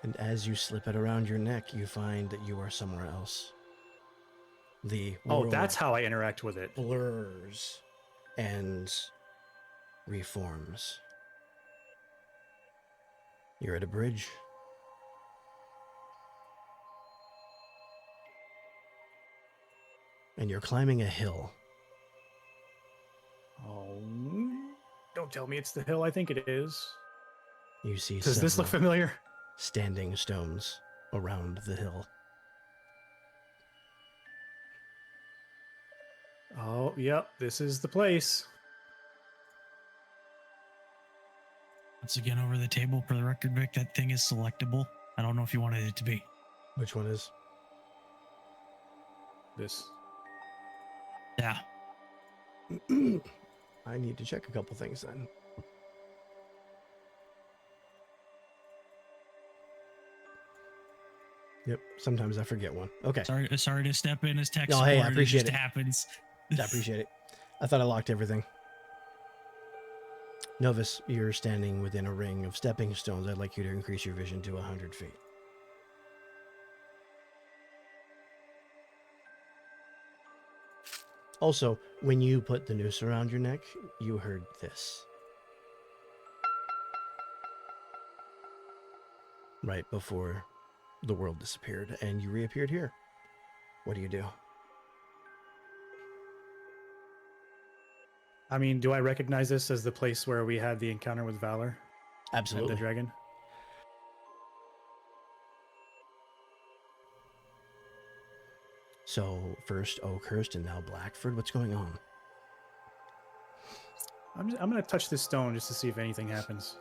And as you slip it around your neck, you find that you are somewhere else. The world that's how I interact with it. blurs and reforms. You're at a bridge. And you're climbing a hill. Oh, don't tell me it's the hill I think it is. You see Does this look several familiar? standing stones around the hill. Oh, yep, this is the place. Once again, over the table for the record, Vic, that thing is selectable. I don't know if you wanted it to be. Which one is? This. Yeah. I need to check a couple things then. Yep, sometimes I forget one. Okay. Sorry to step in as tech No, support. hey, I appreciate it. Just it. happens. I appreciate it. I thought I locked everything. Novus, you're standing within a ring of stepping stones. I'd like you to increase your vision to 100 feet. Also, when you put the noose around your neck, you heard this. Right before the world disappeared, and you reappeared here. What do you do? I mean, do I recognize this as the place where we had the encounter with Valor? Absolutely. And the dragon? So, first Oakhurst and now Blackford. What's going on? I'm going to touch this stone just to see if anything happens.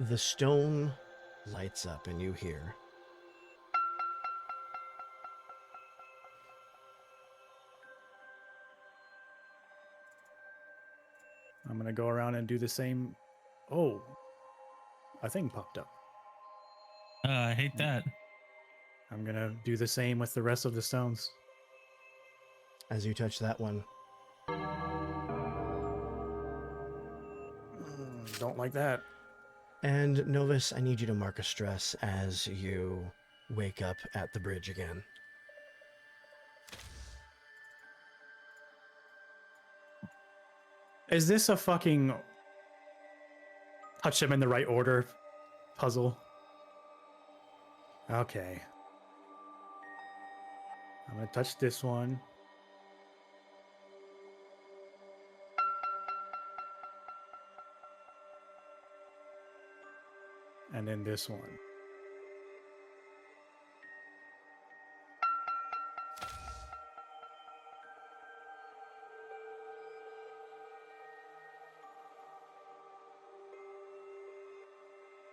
The stone lights up and you hear. I'm going to go around and do the same. Oh, a thing popped up. I hate that. I'm going to do the same with the rest of the stones. As you touch that one, don't like that. And Novus, I need you to mark a stress as you wake up at the bridge again. Is this a fucking touch them in the right order puzzle? Okay. I'm gonna touch this one. And then this one.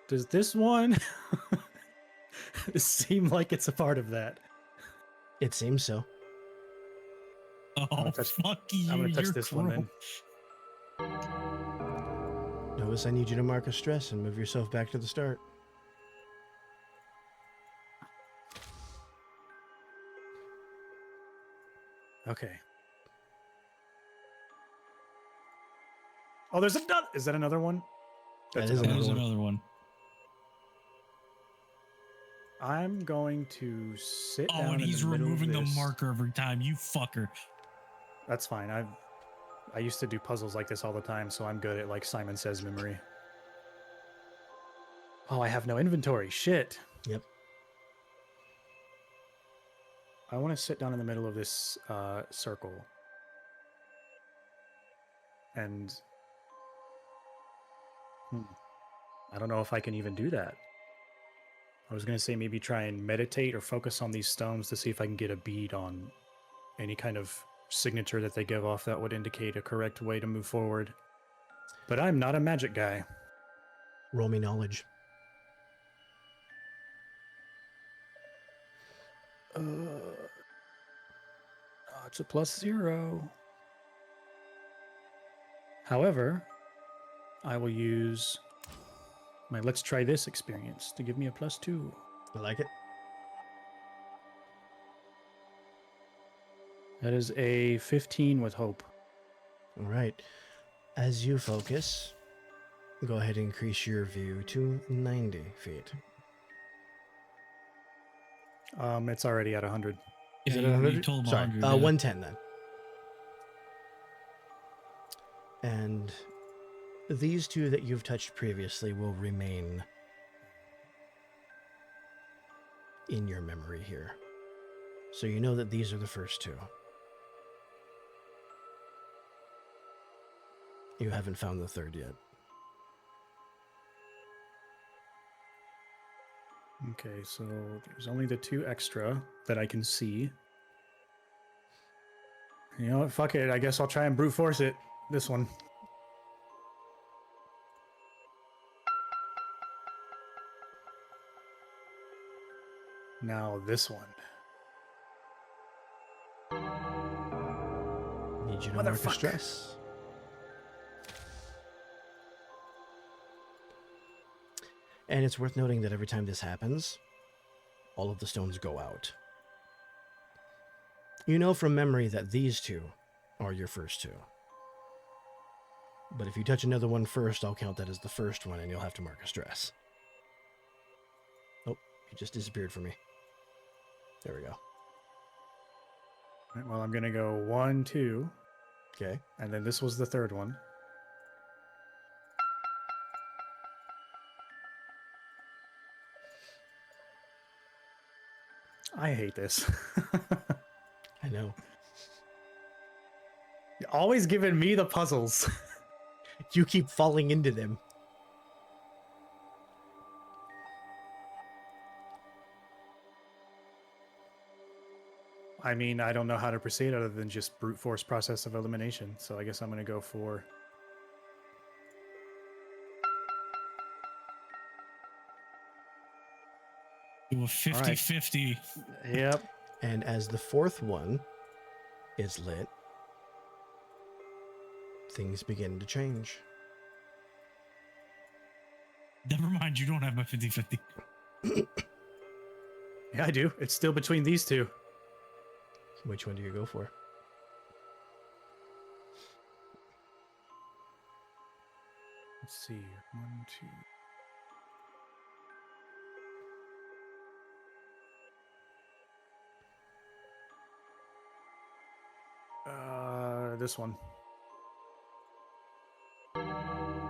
Does this one seem like it's a part of that? It seems so. Oh, fuck you. I'm gonna touch you're this cruel. one then. Novus, I need you to mark a stress and move yourself back to the start. Okay. Oh, there's another. Is that another one? That is That another was one. another one. I'm going to sit Oh, down and in he's the middle of removing the this. marker every time. You fucker. That's fine. I used to do puzzles like this all the time, so I'm good at, like Simon Says, memory. Oh, I have no inventory. Shit. Yep. I want to sit down in the middle of this circle. And I don't know if I can even do that. I was going to say maybe try and meditate or focus on these stones to see if I can get a bead on any kind of signature that they give off that would indicate a correct way to move forward. But I'm not a magic guy. Roll me knowledge. It's a +0. However, I will use my Let's Try This experience to give me a +2. I like it. That is a 15 with hope. All right. As you focus, go ahead and increase your view to 90 feet. It's already at 100. Is Yeah, it you 100? told him Sorry, 100, yeah. 110 then. And these two that you've touched previously will remain in your memory here. So you know that these are the first two. You haven't found the third yet. Okay, so there's only the 2 extra that I can see. You know what? Fuck it. I guess I'll try and brute force it. This one. Now this one. Need you to mark a Motherfucker. stress. And it's worth noting that every time this happens, all of the stones go out. You know from memory that these two are your first two. But if you touch another one first, I'll count that as the first one, and you'll have to mark a stress. Oh, he just disappeared from me. There we go. Right, well, I'm going to go 1, 2, Okay. and then this was the third one. I hate this. I know. You're always giving me the puzzles. You keep falling into them. I mean, I don't know how to proceed other than just brute force process of elimination. So I guess I'm going to go for... Do a 50-50. Yep. And as the fourth one is lit, things begin to change. Never mind, you don't have my 50-50. Yeah, I do. It's still between these two. Which one do you go for? Let's see. 1, 2. This one.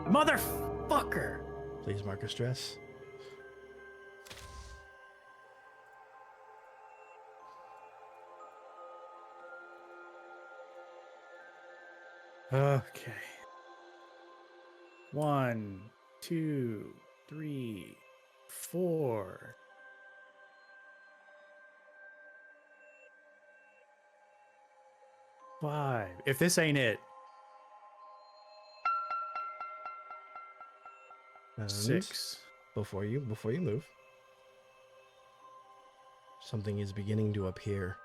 Motherfucker! Please mark a stress. Okay. 1, 2, 3, 4. Five. If this ain't it. And 6. Before you move, something is beginning to appear.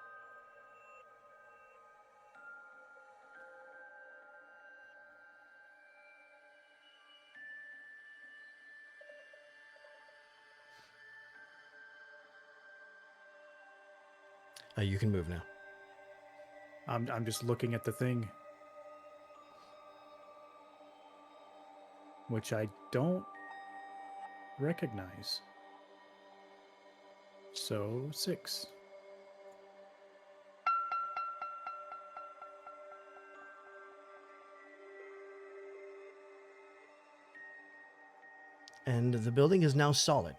You can move now. I'm just looking at the thing, which I don't recognize. So 6. And the building is now solid.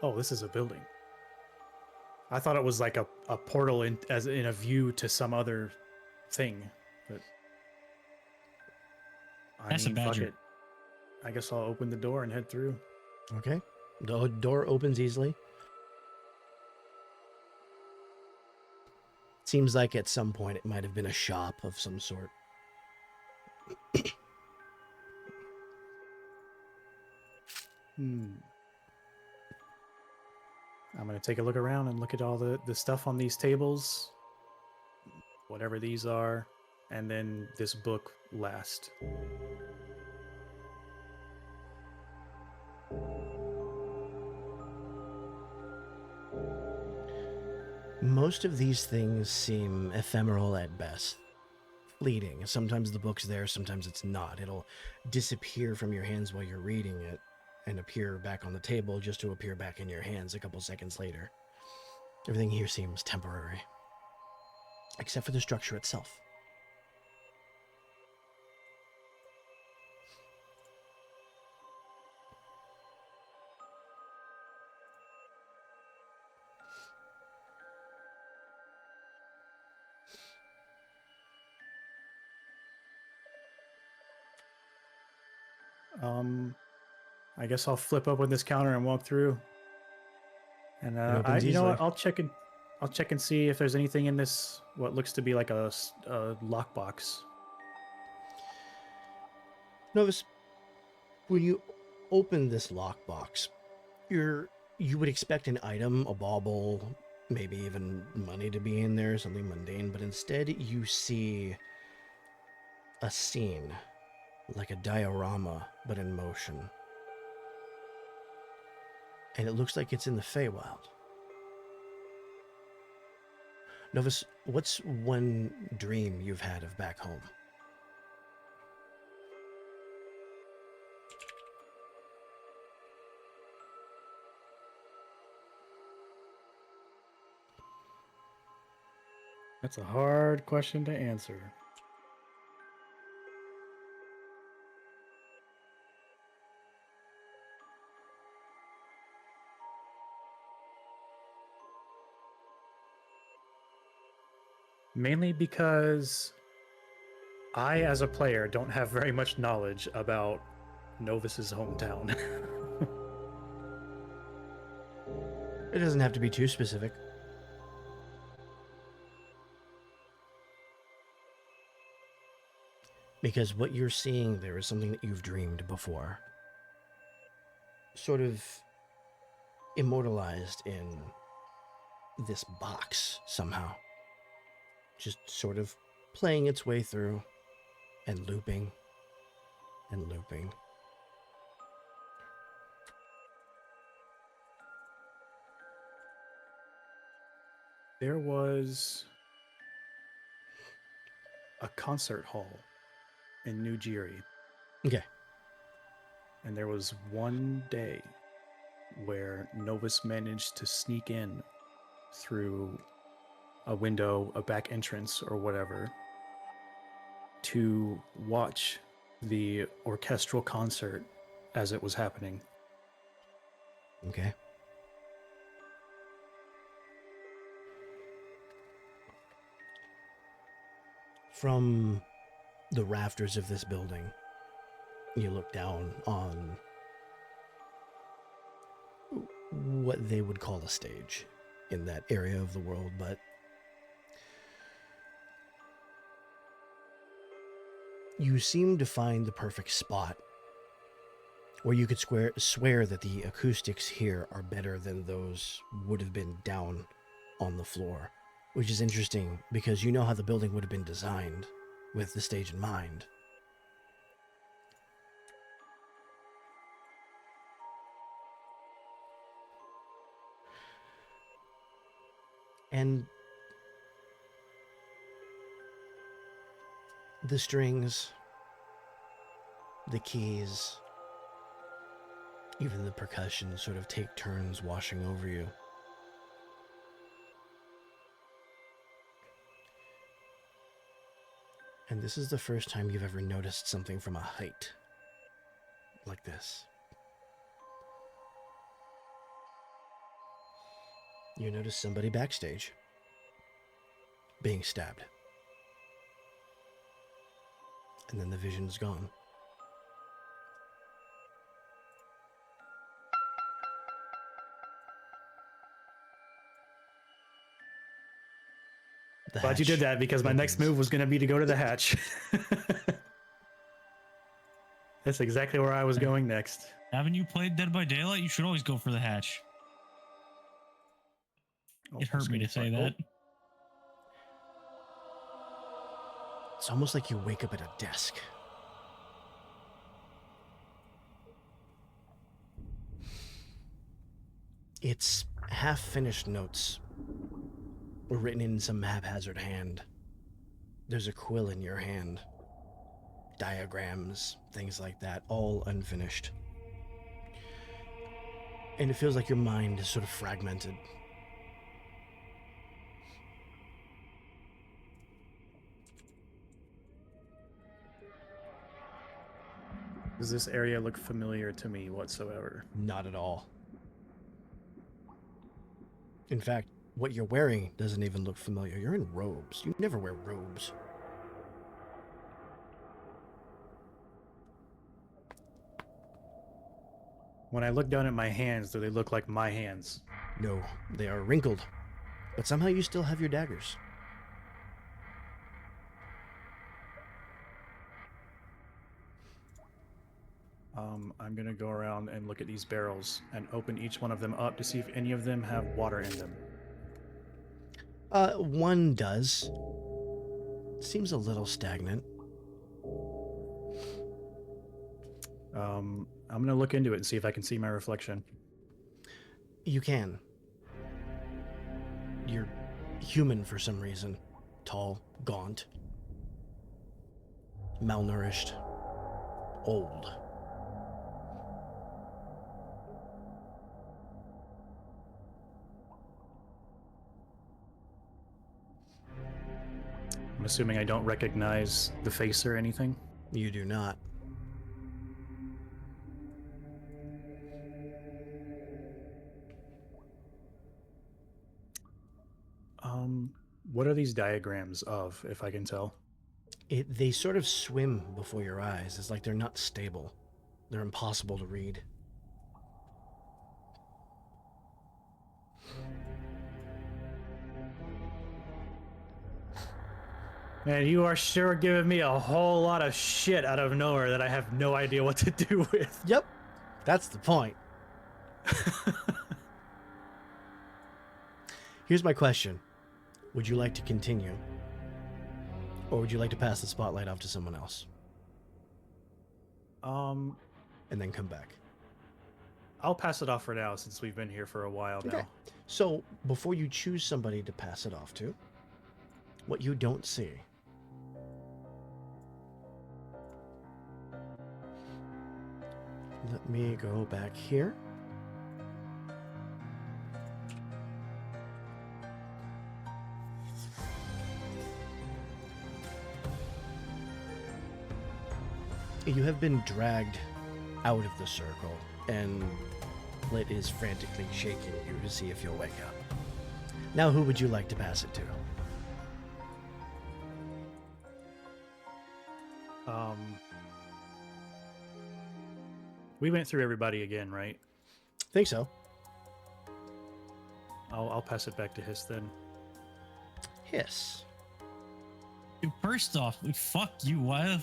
Oh, this is a building. I thought it was like a portal in a view to some other thing, but That's a badger. fuck it. I guess I'll open the door and head through. Okay. The door opens easily. Seems like at some point it might have been a shop of some sort. I'm going to take a look around and look at all the stuff on these tables, whatever these are, and then this book last. Most of these things seem ephemeral at best. Fleeting. Sometimes the book's there, sometimes it's not. It'll disappear from your hands while you're reading it and appear back on the table just to appear back in your hands a couple seconds later. Everything here seems temporary, except for the structure itself. I guess I'll flip open this counter and walk through. And you know what? I'll check and see if there's anything in this what looks to be like a lockbox. Notice when you open this lockbox, you would expect an item, a bauble, maybe even money to be in there, something mundane, but instead you see a scene, like a diorama, but in motion. And it looks like it's in the Feywild. Novus, what's one dream you've had of back home? That's a hard question to answer. Mainly because I, as a player, don't have very much knowledge about Novus's hometown. It doesn't have to be too specific. Because what you're seeing there is something that you've dreamed before. Sort of immortalized in this box somehow. Just sort of playing its way through and looping and looping. There was a concert hall in New Jiri. Okay. And there was one day where Novus managed to sneak in through a window, a back entrance, or whatever, to watch the orchestral concert as it was happening. Okay. From the rafters of this building, you look down on what they would call a stage in that area of the world, but you seem to find the perfect spot where you could swear that the acoustics here are better than those would have been down on the floor, which is interesting because you know how the building would have been designed with the stage in mind. And the strings, the keys, even the percussion sort of take turns washing over you. And this is the first time you've ever noticed something from a height like this. You notice somebody backstage being stabbed. And then the vision's gone. Glad you did that, because my next move was going to be to go to the hatch. That's exactly where I was going next. Haven't you played Dead by Daylight? You should always go for the hatch. Oh, It hurt me to say that. It's almost like you wake up at a desk. It's half-finished notes written in some haphazard hand. There's a quill in your hand. Diagrams, things like that, all unfinished. And it feels like your mind is sort of fragmented. Does this area look familiar to me whatsoever? Not at all. In fact, what you're wearing doesn't even look familiar. You're in robes. You never wear robes. When I look down at my hands, do they look like my hands? No, they are wrinkled. But somehow you still have your daggers. I'm going to go around and look at these barrels and open each one of them up to see if any of them have water in them. One does. Seems a little stagnant. I'm going to look into it and see if I can see my reflection. You can. You're human for some reason. Tall, gaunt, malnourished, old. I'm assuming I don't recognize the face or anything. You do not. What are these diagrams of, if I can tell? They sort of swim before your eyes. It's like they're not stable. They're impossible to read. Man, you are sure giving me a whole lot of shit out of nowhere that I have no idea what to do with. Yep. That's the point. Here's my question. Would you like to continue? Or would you like to pass the spotlight off to someone else? And then come back. I'll pass it off for now, since we've been here for a while now. So, before you choose somebody to pass it off to, what you don't see Let me go back here. You have been dragged out of the circle, and Lit is frantically shaking you to see if you'll wake up. Now, who would you like to pass it to? We went through everybody again, right? Think so. I'll pass it back to Hiss then. Hiss. First off, fuck you. Why?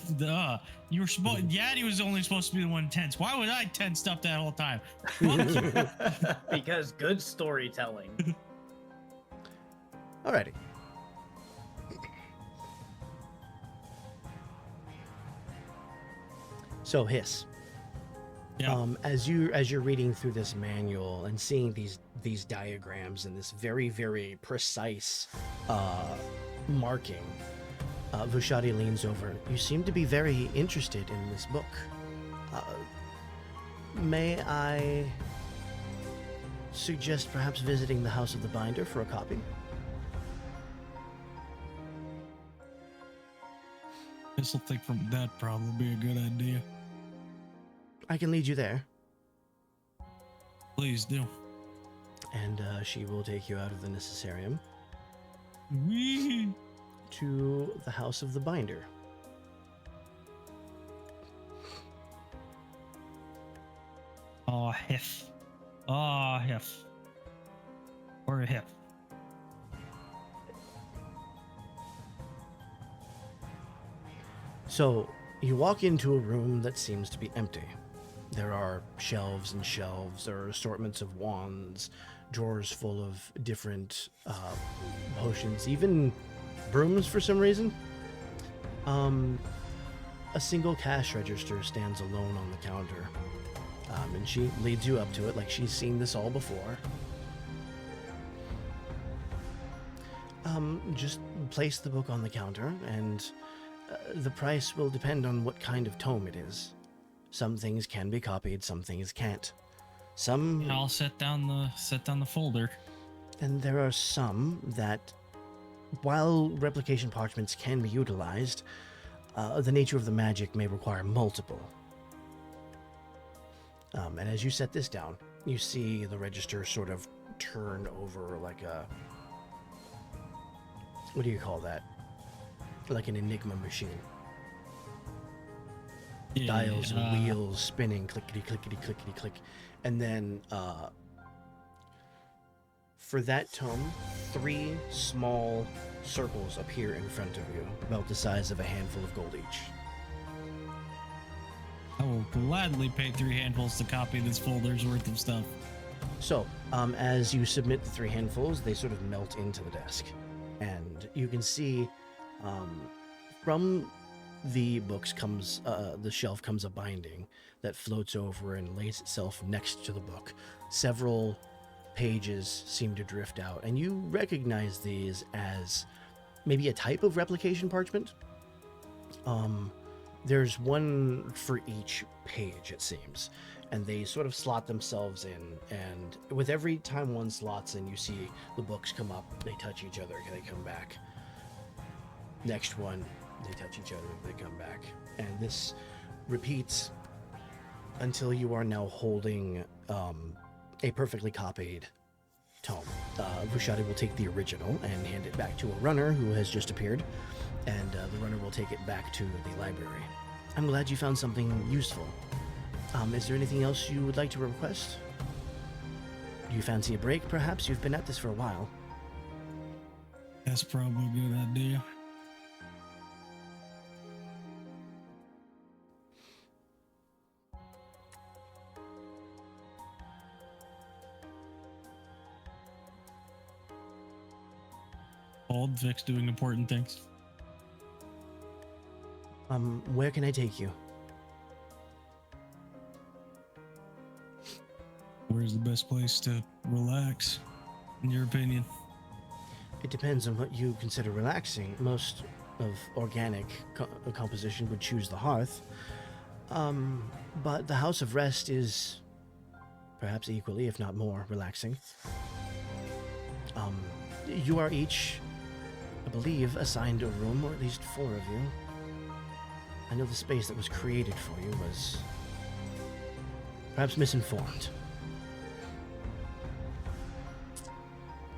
You were supposed. Yaddy was only supposed to be the one tense. Why was I tensed up that whole time? Fuck you. Because good storytelling. Alrighty. So Hiss. Yeah. As you're reading through this manual and seeing these diagrams and this very, very precise marking, Vushadi leans over. You seem to be very interested in this book. May I suggest perhaps visiting the House of the Binder for a copy? This'll think from that probably be a good idea. I can lead you there. Please do. And she will take you out of the Necessarium Wee. to the House of the Binder. Oh, Hef. Oh, Hef. Or a Hef. So, you walk into a room that seems to be empty. There are shelves and shelves, there are assortments of wands, drawers full of different potions, even brooms for some reason. A single cash register stands alone on the counter, and she leads you up to it like she's seen this all before. Just place the book on the counter, and the price will depend on what kind of tome it is. Some things can be copied, some things can't. Some... And I'll set down the folder. And there are some that, while replication parchments can be utilized, the nature of the magic may require multiple. And as you set this down, you see the register sort of turn over like a... What do you call that? Like an Enigma machine. Yeah, Dials and wheels spinning, clickety, clickety, clickety, click. And then, for that tome, 3 small circles appear in front of you, about the size of a handful of gold each. I will gladly pay 3 handfuls to copy this folder's worth of stuff. So, as you submit the 3 handfuls, they sort of melt into the desk. And you can see, from the books comes, the shelf comes a binding that floats over and lays itself next to the book. Several pages seem to drift out, and you recognize these as maybe a type of replication parchment. There's one for each page, it seems, and they sort of slot themselves in, and with every time one slots in, you see the books come up, they touch each other, they come back. Next one, they touch each other, they come back. And this repeats until you are now holding a perfectly copied tome. Vushadi will take the original and hand it back to a runner who has just appeared, and the runner will take it back to the library. I'm glad you found something useful. Is there anything else you would like to request? Do you fancy a break, perhaps? You've been at this for a while. That's probably a good idea. Old Vic's doing important things. Where can I take you? Where's the best place to relax, in your opinion? It depends on what you consider relaxing. Most of organic composition would choose the hearth. But the House of Rest is perhaps equally, if not more, relaxing. You are each, I believe, assigned a room, or at least 4 of you. I know the space that was created for you was perhaps misinformed.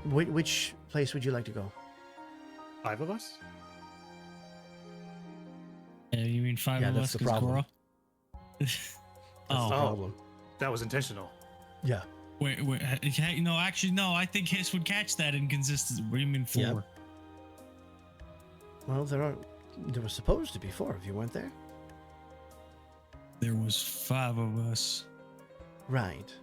Which place would you like to go? 5 of us? You mean 5 Yeah, of that's us? the problem. That's the Oh, problem. That was intentional. Yeah. wait. No, actually, no. I think Hiss would catch that inconsistency. What do you mean 4? Yep. Well, there were supposed to be 4 of you, weren't there? There was 5 of us. Right.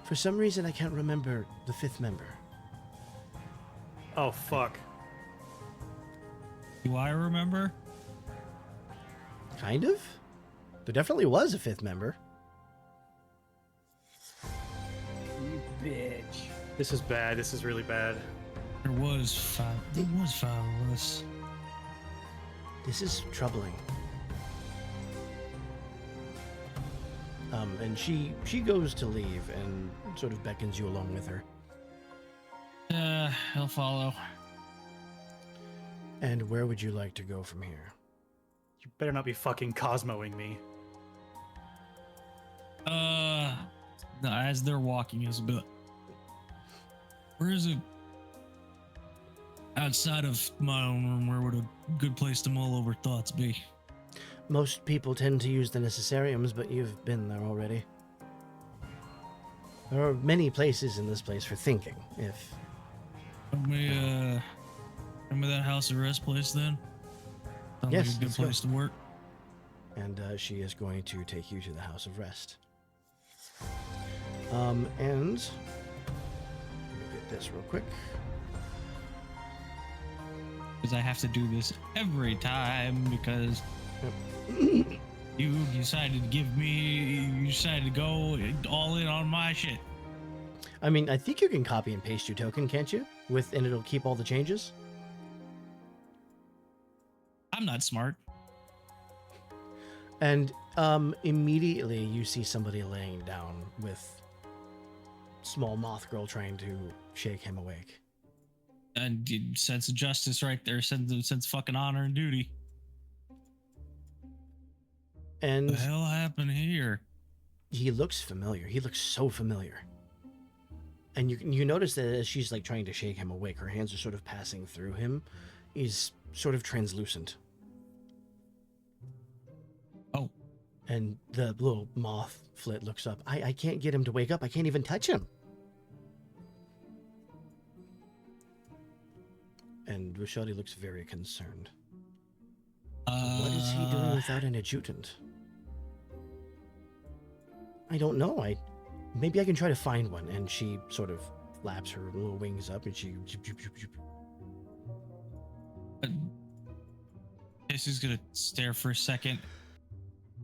For some reason, I can't remember the 5th member. Oh, fuck. Do I remember? Kind of? There definitely was a 5th member. You bitch. This is bad. This is really bad. There was 5. There was 5 of us. This is troubling. And she goes to leave and sort of beckons you along with her. I'll follow. And where would you like to go from here? You better not be fucking Cosmoing me. No, as they're walking, is a bit. Where is it? Outside of my own room, where would a good place to mull over thoughts be? Most people tend to use the necessariums, but you've been there already. There are many places in this place for thinking, if... Remember that House of Rest place then? Sounds Yes, like a good let's go. place to work. And she is going to take you to the House of Rest. And... Let me get this real quick. Because I have to do this every time because you decided to you decided to go all in on my shit. I mean, I think you can copy and paste your token, can't you? And it'll keep all the changes? I'm not smart. And immediately you see somebody laying down with small moth girl trying to shake him awake. And sense of justice right there, sense of fucking honor and duty. And What the hell happened here? he looks familiar. He looks so familiar. And you notice that as she's like trying to shake him awake, her hands are sort of passing through him. He's sort of translucent. Oh. And the little moth flit looks up. I can't get him to wake up. I can't even touch him. And Rashadi looks very concerned. What is he doing without an adjutant? I don't know. Maybe I can try to find one. And she sort of flaps her little wings up and she... This is gonna stare for a second.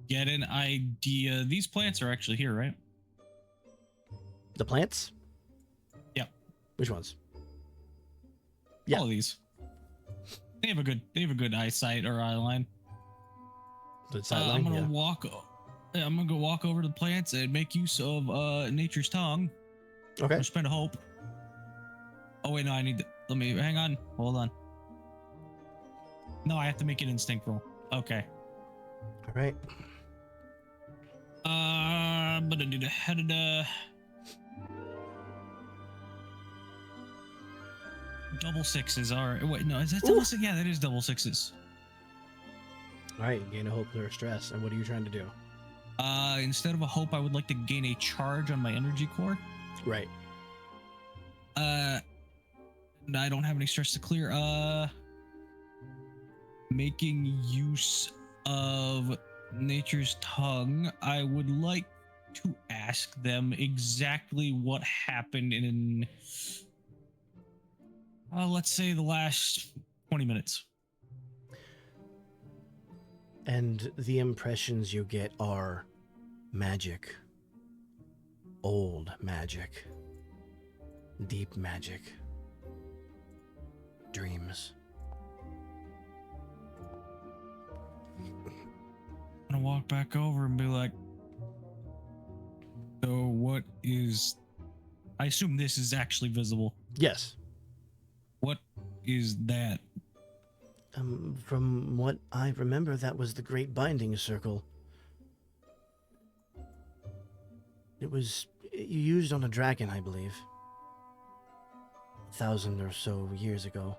Get an idea. These plants are actually here, right? The plants? Yep. Which ones? Yeah. All of these. They have a good eyesight or eye line. The sideline, I'm gonna go walk over to the plants and make use of nature's tongue. Okay. Or spend a hope. Oh wait, no, let me hang on. Hold on. No, I have to make an instinct roll. Okay. All right. But I need a double sixes. All right. Wait, no, is that double six? Yeah, that is double sixes. All right. Gain a hope, clear stress. And what are you trying to do? Instead of a hope, I would like to gain a charge on my energy core. Right. And I don't have any stress to clear. Making use of nature's tongue, I would like to ask them exactly what happened in, let's say, the last 20 minutes. And the impressions you get are magic. Old magic. Deep magic. Dreams. gonna walk back over and be like, so what is, I assume this is actually visible. Yes. What is that? From what I remember, that was the Great Binding Circle. It was used on a dragon, I believe. 1,000 or so years ago.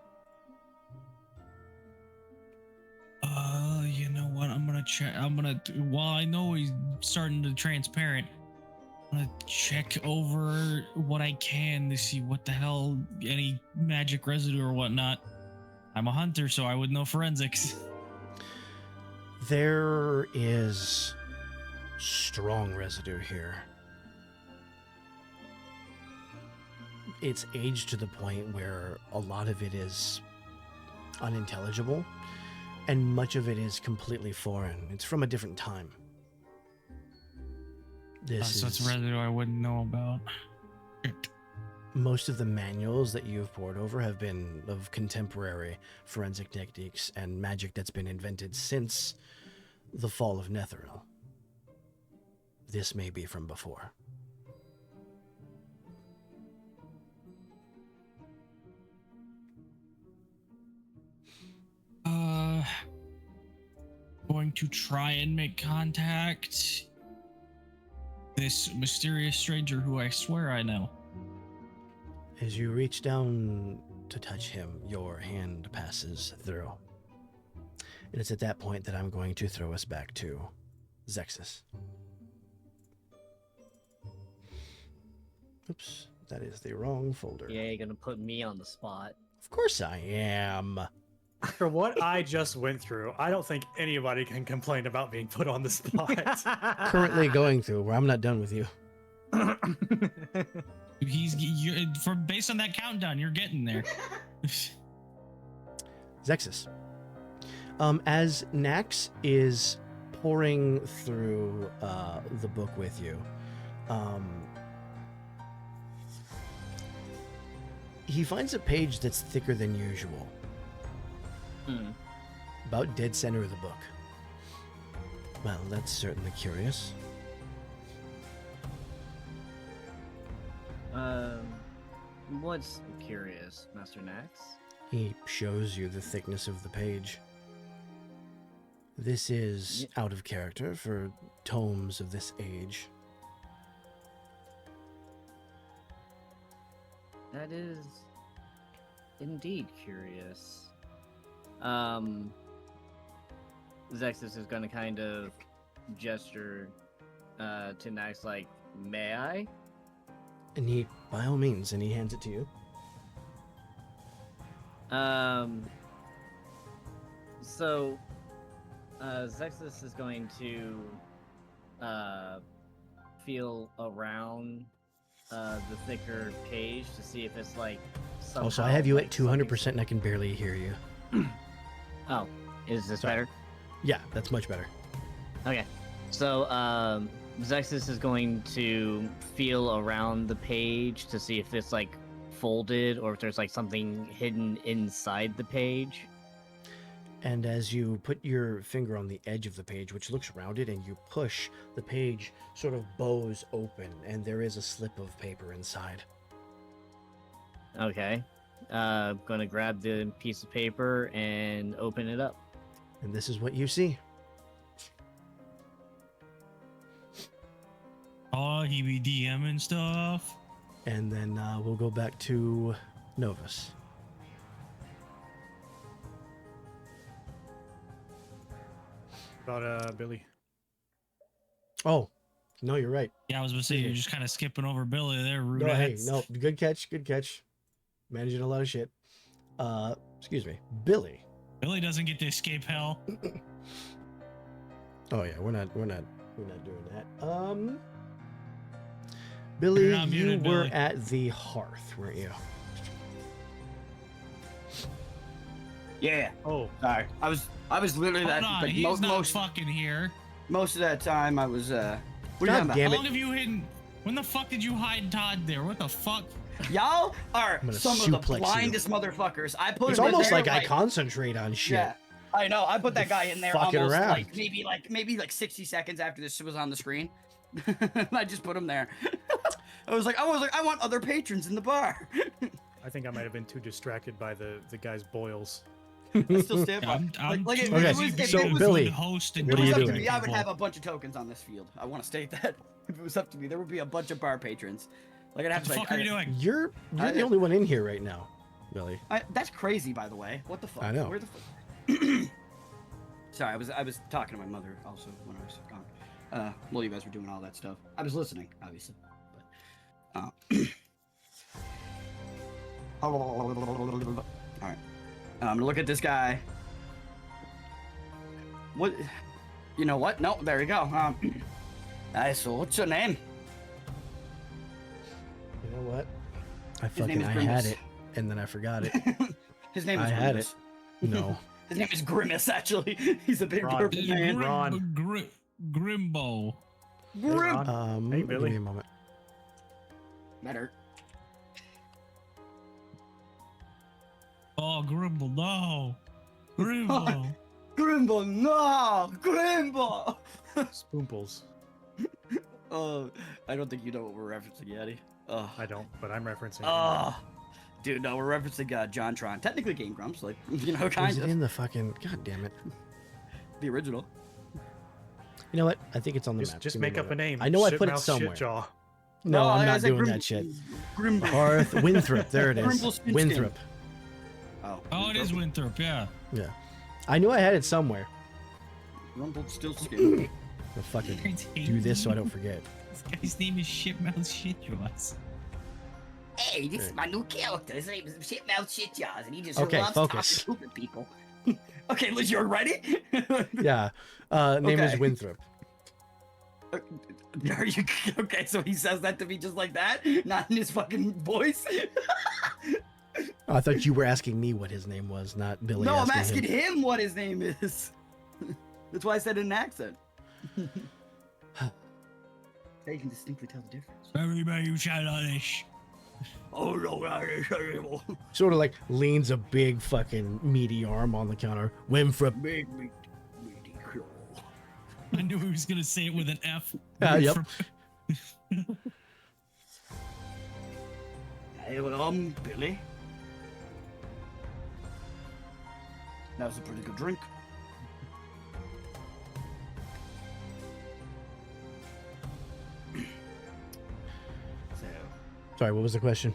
You know what? I'm gonna check. While I know he's starting to transparent, I'm gonna check over what I can to see what the hell, any magic residue or whatnot. I'm a hunter, so I would know forensics. There is strong residue here. It's aged to the point where a lot of it is unintelligible, and much of it is completely foreign. It's from a different time. That's residue I wouldn't know about. Most of the manuals that you've pored over have been of contemporary forensic techniques and magic that's been invented since the fall of Netheril. This may be from before. Going to try and make contact. This mysterious stranger who I swear I know. As you reach down to touch him, your hand passes through. And it's at that point that I'm going to throw us back to Zexus. Oops, that is the wrong folder. Yeah, you're gonna put me on the spot. Of course I am. For what I just went through, I don't think anybody can complain about being put on the spot. Currently going through where I'm not done with you. Based on that countdown, you're getting there. Zexus. As Nax is pouring through the book with you, he finds a page that's thicker than usual. About dead center of the book. Well, that's certainly curious. What's curious, Master Nax? He shows you the thickness of the page. This is out of character for tomes of this age. That is indeed curious. Zexus is gonna kind of gesture to Nax like, may I? And he, by all means, and he hands it to you. So Zexus is going to feel around the thicker page to see if it's like somehow, Also, I have you like, at 200% and I can barely hear you. Oh, is this Sorry. better? Yeah, that's much better. Okay. So Zexus is going to feel around the page to see if it's like folded or if there's like something hidden inside the page. And as you put your finger on the edge of the page, which looks rounded, and you push, the page sort of bows open, and there is a slip of paper inside. Okay. Gonna grab the piece of paper and open it up. And this is what you see. Oh, he be DMing stuff. And then we'll go back to Novus. About Billy. Oh, no, you're right. Yeah, I was gonna say you're just kind of skipping over Billy there, rude No, hey, ass. no, good catch, good catch. Managing a lot of shit. Excuse me, Billy. Billy doesn't get to escape hell. Oh yeah, we're not doing that. Billy, You're not you muted, were Billy. at the hearth, weren't you? Yeah. Oh, Sorry. I was literally Hold that. on, Like, he's not fucking here. most of that time I was. What are you God talking about? damn How it. long have you hidden? When the fuck did you hide Todd there? What the fuck? Y'all are I'm gonna some of the suplex you. blindest motherfuckers. I put It's him in almost there, like I concentrate on shit. Yeah. I know. I put that guy in there fucking almost around. maybe 60 seconds after this was on the screen. I just put him there. I was like, I want other patrons in the bar. I think I might have been too distracted by the guy's boils. I still stand by. I'm Like, too if Okay, it was- busy if so it being was- a Billy, host and what are you If it was doing? up to me, I would people. have a bunch of tokens on this field. I want to state that. If it was up to me, there would be a bunch of bar patrons. Like I'd have What the to. fuck are you doing? You're the only one in here right now, Billy. That's crazy, by the way. What the fuck? I know. Where the fuck? Sorry, I was talking to my mother also when I was gone. While you guys were doing all that stuff, I was listening, obviously. But, all right. I'm gonna look at this guy. What? You know what? No, there you go. So what's your name? You know what? His name is I Grimace. had it, and then I forgot it. His name is I had Grimace. No. His name is Grimace, actually. He's a big Ron. purple man. Ron. Grimbo. Grim. Hey, Give Billy. me a moment. Better. Oh, Grimble, no. Grimble. Grimble, no! Grimble! Spoomples. I don't think you know what we're referencing, Yeti. I don't, but I'm referencing. Dude, no, we're referencing JonTron. Technically Game Grumps, like, you know, Was kind it of. in the fucking? God damn it! The original. You know what? I think it's on the map. Just Give me make up a moment. name. I know I Shit put it mouth, somewhere. Shit jaw. No, I'm I not said doing Grim- that shit. Grimble. Hearth Winthrop. There it is. Grimble Spinskin. Winthrop. Oh, it is Winthrop, yeah. Yeah. I knew I had it somewhere. Rumbled still skin. I'll fucking do this so I don't forget. This guy's name is Shitmouth Shitjaws. Hey, this is my new character. His name is Shitmouth Shitjaws, and he just Okay, loves focus. talking to people. Okay, Liz, you're ready? Yeah. Name is Okay. Winthrop. Are you okay? So he says that to me just like that, not in his fucking voice. I thought you were asking me what his name was, not Billy. No, I'm asking him. him what his name is. That's why I said it in an accent. You can distinctly tell the difference. Everybody you shout on this. Oh no, Sort of like leans a big fucking meaty arm on the counter. Winthrop. big meaty claw. I knew he was gonna say it with an F. Yep. Hey, well, Billy. That was a pretty good drink. So, Sorry, what was the question?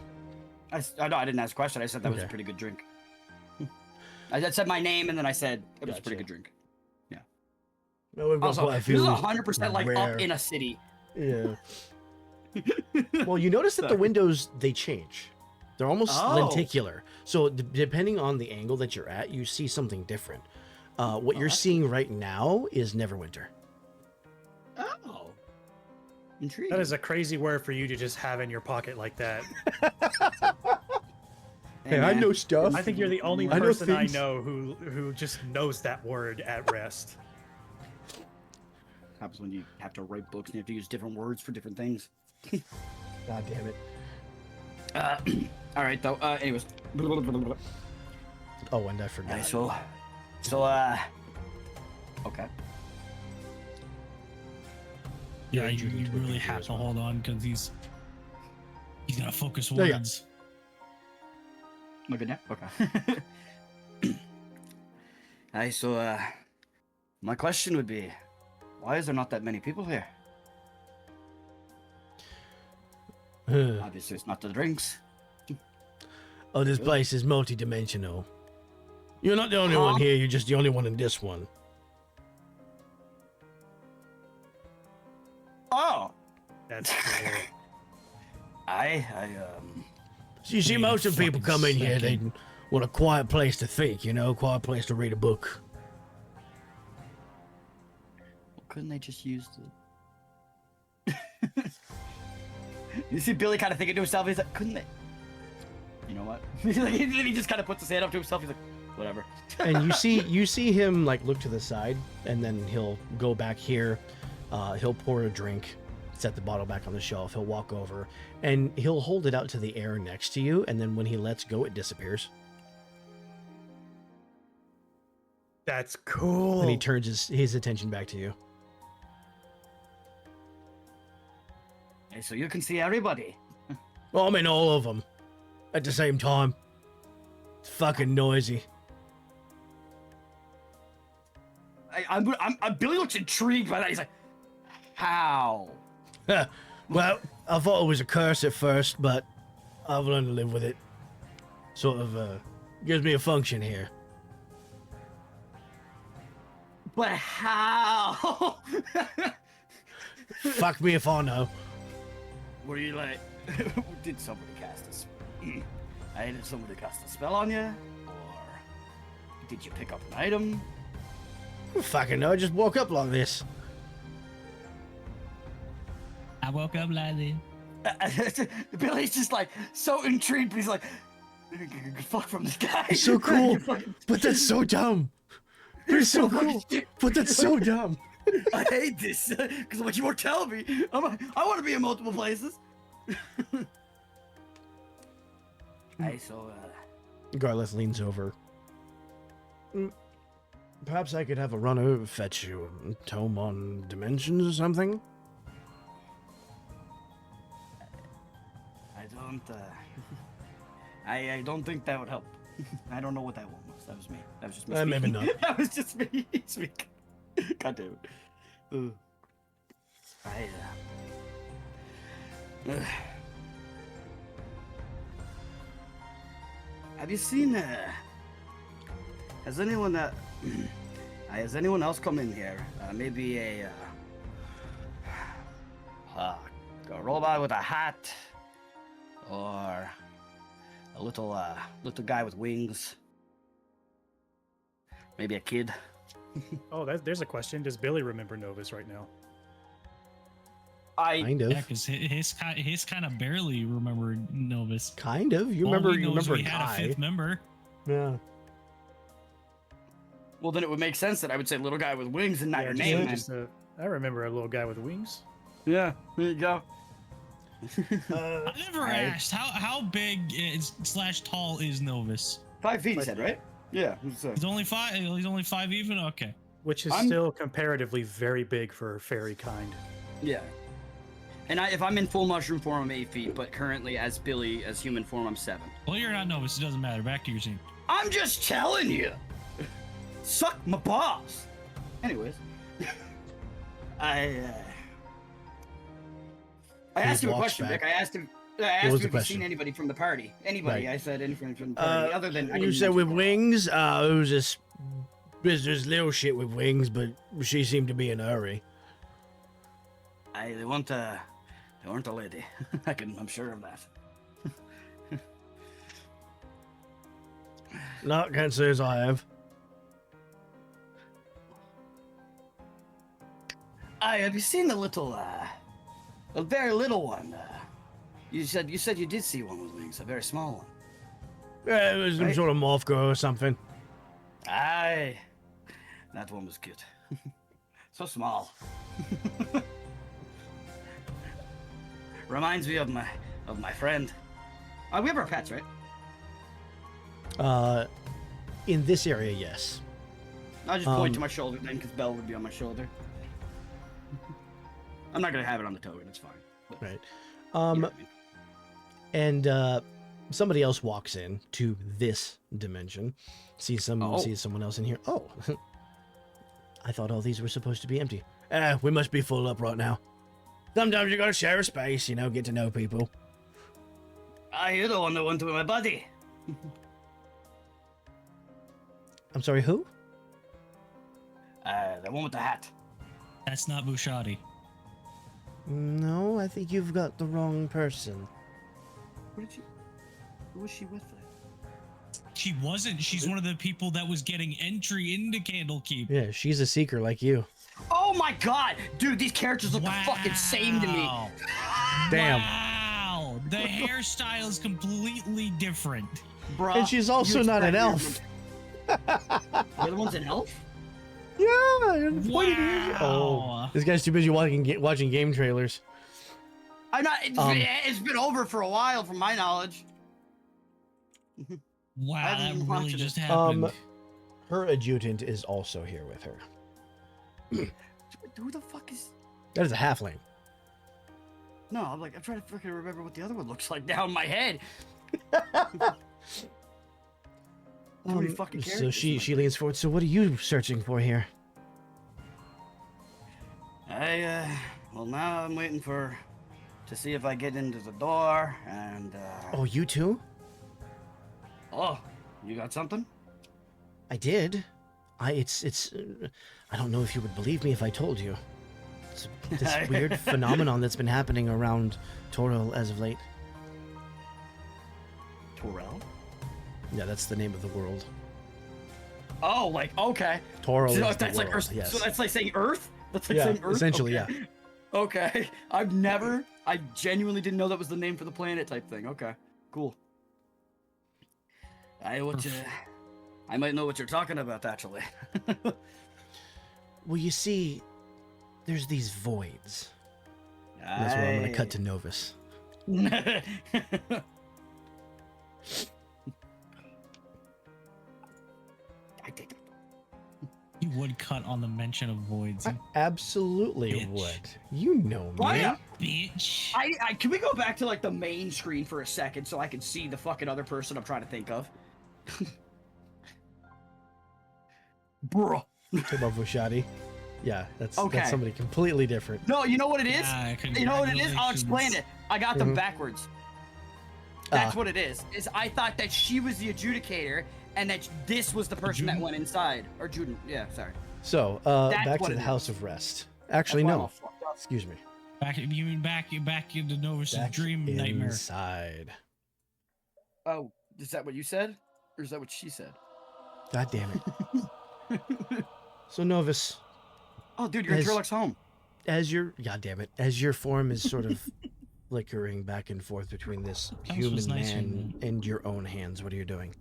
no, I didn't ask a question. I said that was a Okay. pretty good drink. I said my name and then I said it was a pretty Gotcha. good drink. Well, we've got Also, quite a this few is 100% like rare- up in a city. Yeah. Well, you notice that the Sorry. windows they change. They're almost Oh. lenticular. So depending on the angle that you're at, you see something different. What you're that's seeing right now is Neverwinter. Oh. Intriguing. That is a crazy word for you to just have in your pocket like that. Hey, I man. know stuff. I think you're the only I know person I things. know who just knows that word at rest. Happens when you have to write books and you have to use different words for different things. God damn it. All right, though. Anyways. Oh, and I forgot. Okay. Yeah, You're you introduced to a really picture have as to well. hold on because he's gonna focus There you go. words. Am I good now? Okay. Hey, so, my question would be, why is there not that many people here? Obviously, it's not the drinks. Oh, this place is multi-dimensional. You're not the only Huh? one here. You're just the only one in this one. Oh! That's cool. So you see, Wait a most of the people come in fucking here, they second. want a quiet place to think, quiet place to read a book. Couldn't they just use the... You see Billy kind of thinking to himself, he's like, couldn't they? You know what? He just kind of puts his hand up to himself, he's like, whatever. And you see him like look to the side, and then he'll go back here. He'll pour a drink, set the bottle back on the shelf. He'll walk over, and he'll hold it out to the air next to you. And then when he lets go, it disappears. That's cool. And he turns his attention back to you. Hey, so you can see everybody. Well, I mean, all of them at the same time. It's fucking noisy. Billy looks intrigued by that. He's like, how? Well, I thought it was a curse at first, but I've learned to live with it. Sort of gives me a function here. But how? Fuck me if I know. Were you like, did somebody cast a spell? Did somebody cast a spell on you? Or did you pick up an item? I fucking know. I just woke up like this. I woke up like this. Billy's just like so intrigued, but he's like, fuck from this guy. It's so cool, but that's so dumb. It's so cool, but that's so dumb. I hate this because what you were telling me, I want to be in multiple places. Hey, so Garleth leans over. Perhaps I could have a runner fetch you a tome on dimensions or something. I don't think that would help. I don't know what that one was. That was me. That was just me. Maybe not. That was just me. Speak. God damn it. Have you seen? Has anyone has anyone else come in here? Maybe a robot with a hat, or a little guy with wings. Maybe a kid. Oh, there's a question. Does Billy remember Novus right now? Kind of. Yeah, because his kind of barely remembered Novus. Kind of. You All remember? we You know is remember we had a Guy? fifth member. Yeah. Well, then it would make sense that I would say little guy with wings and not your name. Man. I remember a little guy with wings. Yeah, there you go. I never asked how big / tall is Novus. 5 feet, he said, right? Yeah. He's only 5. He's only 5 even. Okay. Which is still comparatively very big for fairy kind. Yeah. And if I'm in full mushroom form, I'm 8 feet, but currently as Billy, as human form, I'm 7. Well, you're not Novus. It doesn't matter. Back to your scene. I'm just telling you. Suck my balls. Anyways, I asked him a question, Vic. I asked him if he's seen anybody from the party. Anybody? Right. I said anything from the party other than. You said with wings. It was this little shit with wings, but she seemed to be in a hurry. They weren't a lady. I'm sure of that. Not can't say as I have. Have you seen the little, a very little one? You said you did see one with wings, a very small one. Yeah, it was some sort of moth girl or something. Aye, that one was cute. So small. Reminds me of my friend. We have our pets, right? In this area, yes. I'll just point to my shoulder then, because Belle would be on my shoulder. I'm not gonna have it on the token. It's fine. But, Right. you know what I mean. And somebody else walks in to this dimension. Sees someone else in here. Oh, I thought all these were supposed to be empty. We must be full up right now. Sometimes you gotta share a space, get to know people. You're the one that went with my buddy. I'm sorry, who? The one with the hat. That's not Bushati. No, I think you've got the wrong person. Who was she with? She wasn't. She's one of the people that was getting entry into Candlekeep. Yeah, she's a seeker like you. Oh my god! Dude, these characters look the fucking same to me. Damn. Wow. The hairstyle is completely different. Bruh, And she's also not an elf. The other one's an elf? Yeah. Wow. Oh, this guy's too busy watching game trailers. I'm not. It's been over for a while, from my knowledge. Wow, that haven't really watched just it. happened. Her adjutant is also here with her. Who the fuck is? That is a halfling. No, I'm trying to freaking remember what the other one looks like now in my head. Too many fucking So characters. she leans forward. So what are you searching for here? Well, now I'm waiting to see if I get into the door, and, Oh, you too? Oh, you got something? I did. I don't know if you would believe me if I told you. It's this weird phenomenon that's been happening around Toril as of late. Toril? Yeah, that's the name of the world. Oh, okay. Toril So is the that's world, Earth. yes. So that's like saying Earth? That's like saying Earth? Essentially, okay. yeah. Okay. I genuinely didn't know that was the name for the planet type thing. Okay. Cool. I might know what you're talking about, actually. Well, you see, there's these voids. And that's where I'm going to cut to Novus. You would cut on the mention of voids. I absolutely Bitch. would. You know me. Why? Bitch. I can we go back to like the main screen for a second so I can see the fucking other person I'm trying to think of? Bruh. Talk about Vushadi. Yeah, that's Okay. somebody completely different. No, you know what it is? Yeah, You know what it is? I'll explain congratulations. it. I got them Mhm. backwards. That's what it is. I thought that she was the adjudicator and that this was the person that Adjutant? went inside. Or Juden. Yeah, sorry. So, That's back what to the it House is. of Rest. Actually, That's why I'm no. all fucked up. Excuse me. You mean back into Novus's Back dream nightmare? inside. Oh, is that what you said? Or is that what she said? God damn it. So, Novus, Oh, dude, you're in As- Turlock's home. as your form is sort of flickering back and forth between this House human was nice man and your own hands, what are you doing?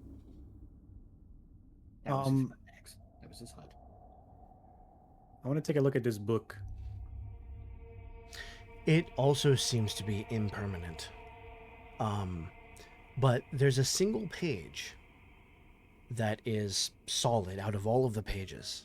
That was his hut, Max. That was his hut. I want to take a look at this book. It also seems to be impermanent. But there's a single page that is solid out of all of the pages.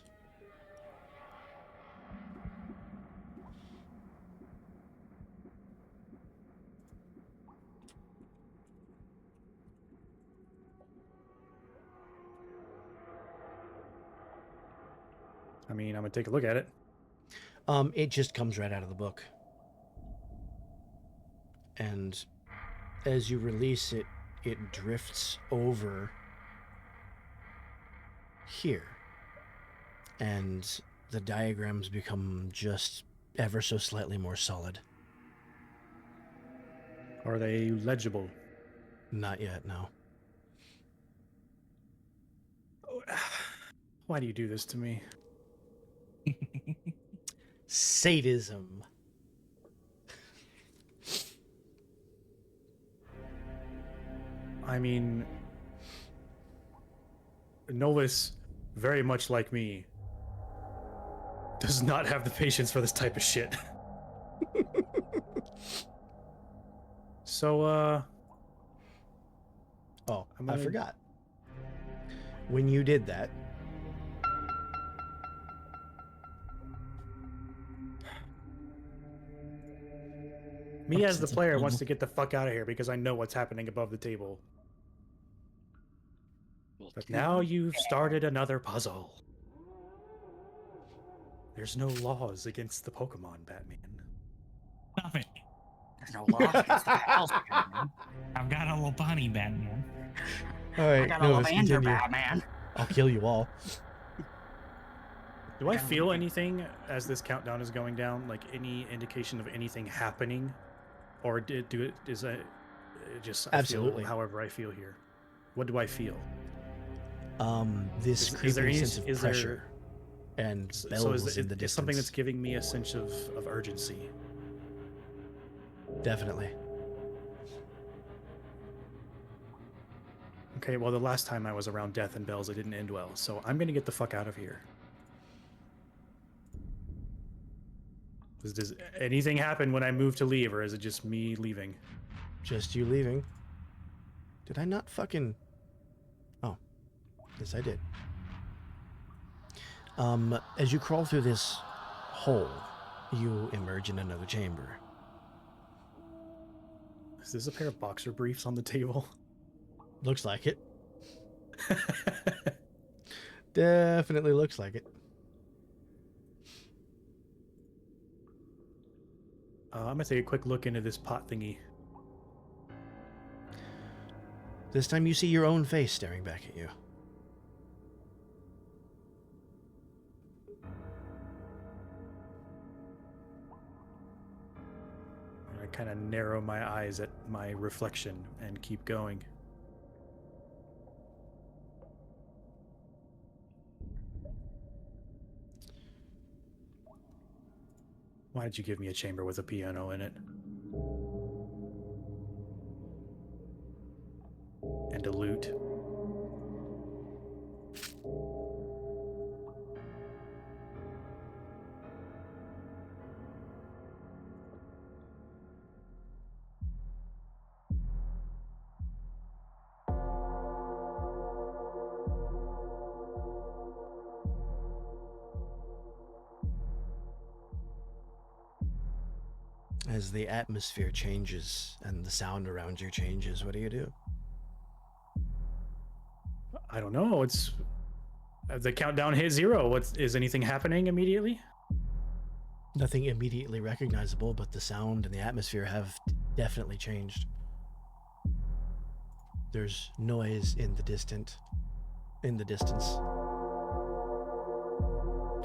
I mean, I'm gonna take a look at it. It just comes right out of the book. And as you release it, it drifts over here. And the diagrams become just ever so slightly more solid. Are they legible? Not yet, no. Why do you do this to me? Sadism. I mean, Novus, very much like me, does not have the patience for this type of shit. So, Oh, I'm I gonna- forgot. When you did that, me as the It's a player puzzle. wants to get the fuck out of here because I know what's happening above the table. But now you've started another puzzle. There's no laws against the Pokemon, Batman. Stop it. There's no law against the house, man. I've got a little bunny, Batman. all I right, got a Novus, Lavander, continue. Batman. I'll kill you all. Do I feel anything as this countdown is going down? Like any indication of anything happening? Or is it just I Absolutely. feel however I feel here? What do I feel? This Is there creeping any- sense of is there- pressure and So bells is in the it's distance. something that's giving me a sense of urgency. Definitely. Okay, well, the last time I was around death and bells, it didn't end well, so I'm gonna get the fuck out of here. Does anything happen when I move to leave, or is it just me leaving? Just you leaving. Did I not fucking... Oh. Yes, I did. As you crawl through this hole, you emerge in another chamber. Is this a pair of boxer briefs on the table? Looks like it. Definitely looks like it. I'm gonna take a quick look into this pot thingy. This time you see your own face staring back at you. I kind of narrow my eyes at my reflection and keep going. Why did you give me a chamber with a piano in it? And a lute. As the atmosphere changes and the sound around you changes, what do you do? I don't know. It's the countdown hit 0. Is anything happening immediately? Nothing immediately recognizable, but the sound and the atmosphere have definitely changed. There's noise in the distance.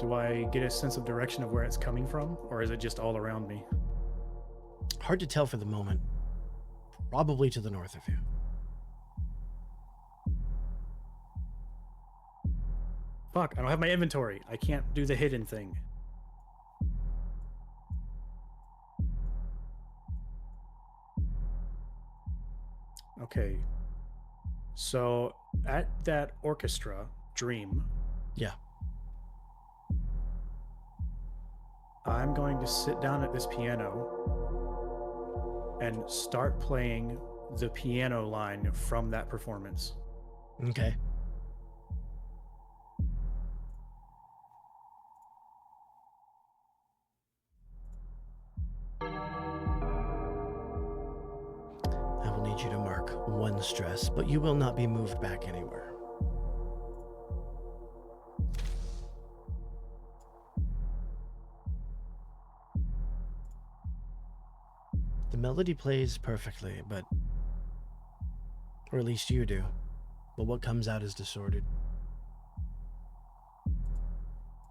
Do I get a sense of direction of where it's coming from, or is it just all around me? Hard to tell for the moment. Probably to the north of you. Fuck, I don't have my inventory. I can't do the hidden thing. Okay. So, at that orchestra, Dream. Yeah. I'm going to sit down at this piano and start playing the piano line from that performance. Okay. I will need you to mark 1 stress, but you will not be moved back anywhere. The melody plays perfectly, but... or at least you do. But what comes out is distorted.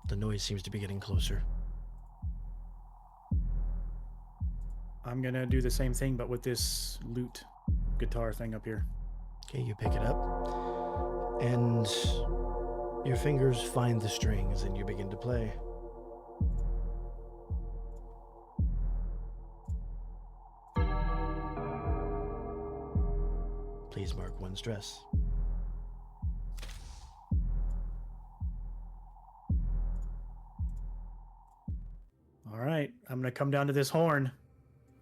The noise seems to be getting closer. I'm gonna do the same thing, but with this lute guitar thing up here. Okay, you pick it up, and your fingers find the strings, and you begin to play. Please mark 1 stress. All right, I'm gonna come down to this horn.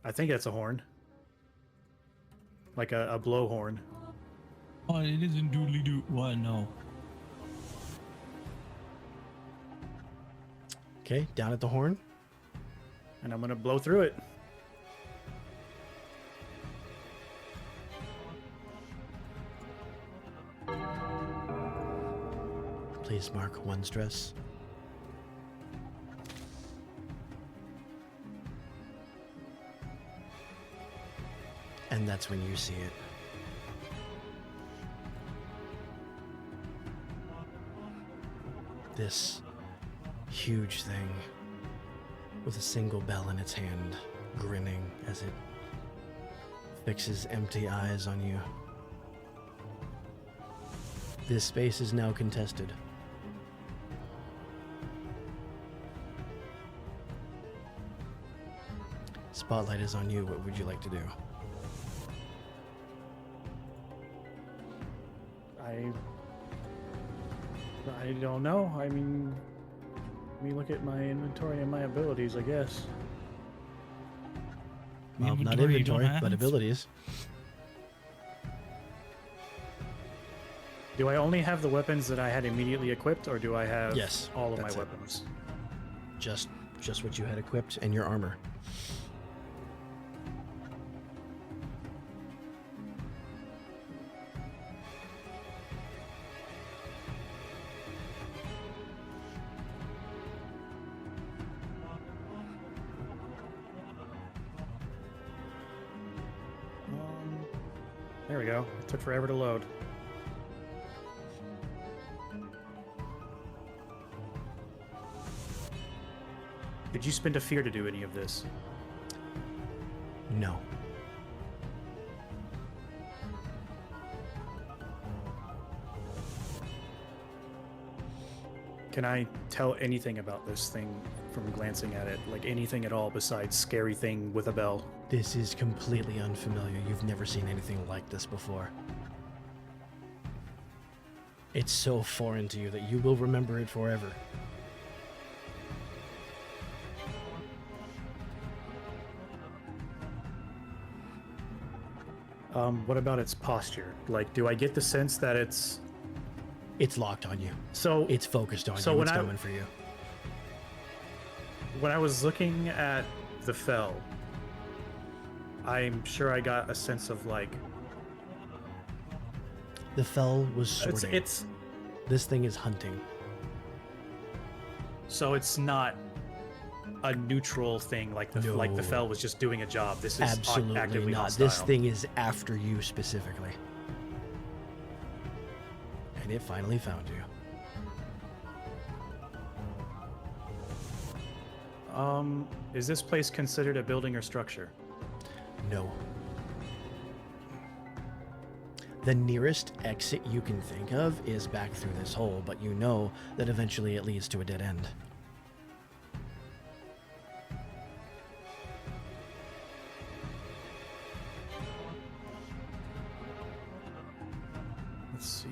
I think that's a horn. Like a blow horn. Oh, it isn't doodly doo. What? No. Okay, down at the horn. And I'm gonna blow through it. Please mark 1 stress. And that's when you see it. This huge thing with a single bell in its hand, grinning as it fixes empty eyes on you. This space is now contested. Spotlight is on you. What would you like to do? I don't know. I mean, let me look at my inventory and my abilities, I guess. Well, not Inventory you don't inventory, have? but abilities. Do I only have the weapons that I had immediately equipped, or do I have Yes, all of my that's it. weapons? Just what you had equipped and your armor. There we go. It took forever to load. Did you spend a fear to do any of this? No. Can I tell anything about this thing from glancing at it? Like anything at all besides scary thing with a bell? This is completely unfamiliar. You've never seen anything like this before. It's so foreign to you that you will remember it forever. What about its posture? Like, do I get the sense that it's locked on you. so? It's focused on So you. when It's I- coming for you. When I was looking at the fell, I'm sure I got a sense of like The fell was sorting. it's This thing is hunting. so it's not a neutral thing like the No. fell was just doing a job. This is Absolutely actively not. hostile. This thing is after you specifically. And it finally found you. Is this place considered a building or structure? No. The nearest exit you can think of is back through this hole, but you know that eventually it leads to a dead end. Let's see.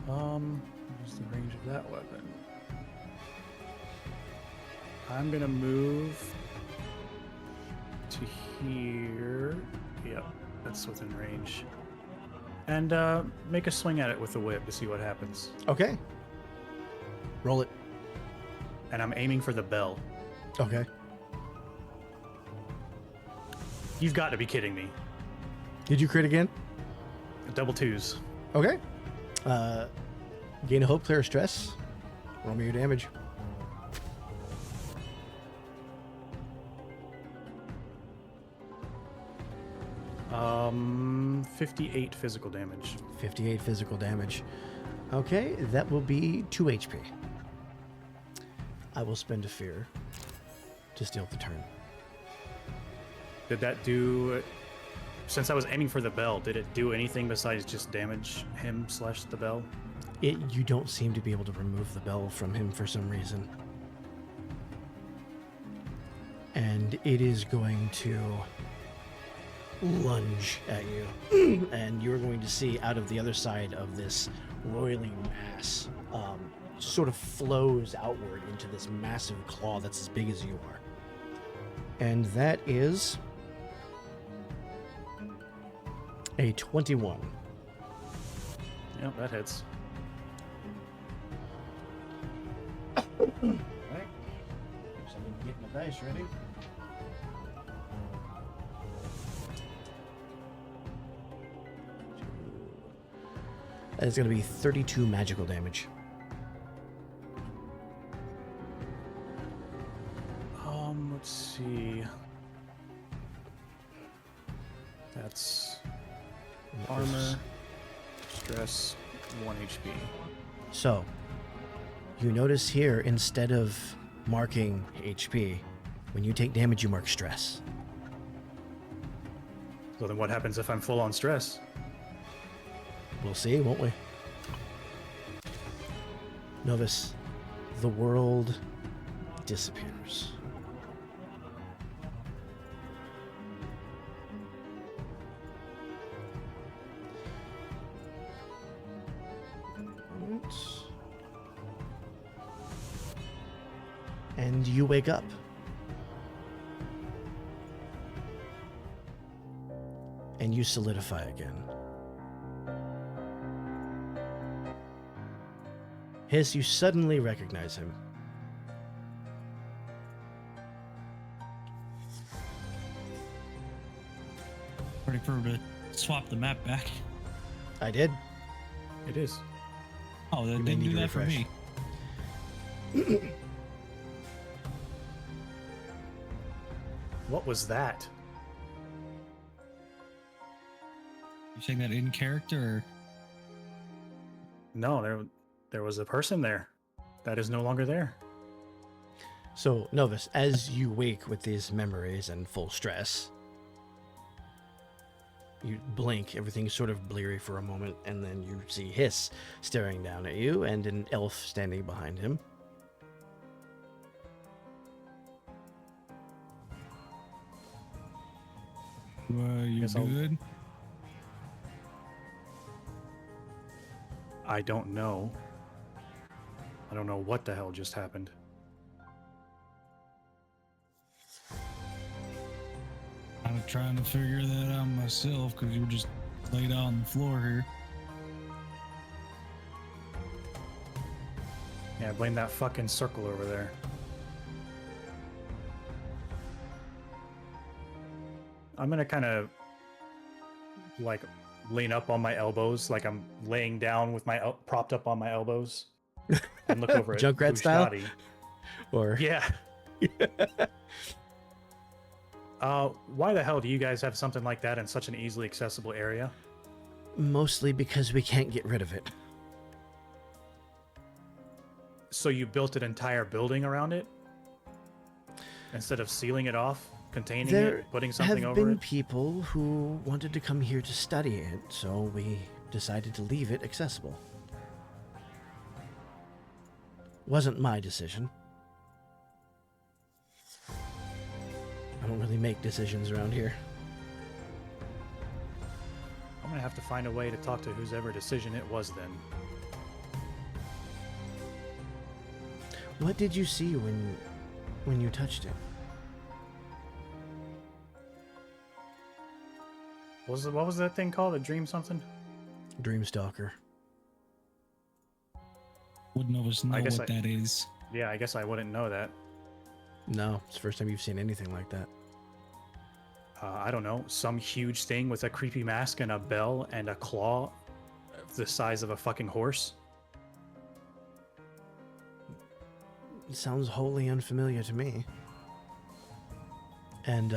What's the range of that weapon? I'm gonna move to here. Yep, that's within range. And make a swing at it with the whip to see what happens. Okay. Roll it. And I'm aiming for the bell. Okay. You've got to be kidding me. Did you crit again? Double twos. Okay. Gain a hope, clear a stress. Roll me your damage. Um, 58 physical damage. 58 physical damage. Okay, that will be 2 HP. I will spend a fear to steal the turn. Did that do... Since I was aiming for the bell, did it do anything besides just damage him / the bell? You don't seem to be able to remove the bell from him for some reason. And it is going to lunge at you. And you're going to see out of the other side of this roiling mass, sort of flows outward into this massive claw that's as big as you are. And that is a 21. Yep, that hits. Alright. So I'm getting the dice ready. That is going to be 32 magical damage. Let's see. That's armor, stress, 1 HP. So, you notice here, instead of marking HP, when you take damage, you mark stress. So then what happens if I'm full on stress? We'll see, won't we? Novus, the world disappears. And you wake up. and you solidify again. Hiss, you suddenly recognize him. Ready for her to swap the map back. I did. It is. Oh, they may didn't need do to that for refresh. me. What was that? You saying that in character? Or... No, there was a person there. That is no longer there. So, Novus, as you wake with these memories and full stress, you blink, everything's sort of bleary for a moment, and then you see Hiss staring down at you and an elf standing behind him. You Guess I'll- good? I don't know. I don't know what the hell just happened. I'm trying to figure that out myself because you were just laid out on the floor here. Yeah, blame that fucking circle over there. I'm gonna kind of like lean up on my elbows, like I'm laying down with my propped up on my elbows, and look over at Junkrat style? Bushnadi. Or Yeah. Why the hell do you guys have something like that in such an easily accessible area? mostly because we can't get rid of it. So you built an entire building around it? Instead of sealing it off, containing There it, putting something have over been it? people who wanted to come here to study it, so we decided to leave it accessible. Wasn't my decision. I don't really make decisions around here. I'm gonna have to find a way to talk to whosever decision it was then. What did you see when you touched it? What was that thing called? A dream something? Dreamstalker. Wouldn't of us know guess what that is. Yeah, I guess I wouldn't know that. No, it's the first time you've seen anything like that. I don't know, some huge thing with a creepy mask and a bell and a claw the size of a fucking horse. It sounds wholly unfamiliar to me. And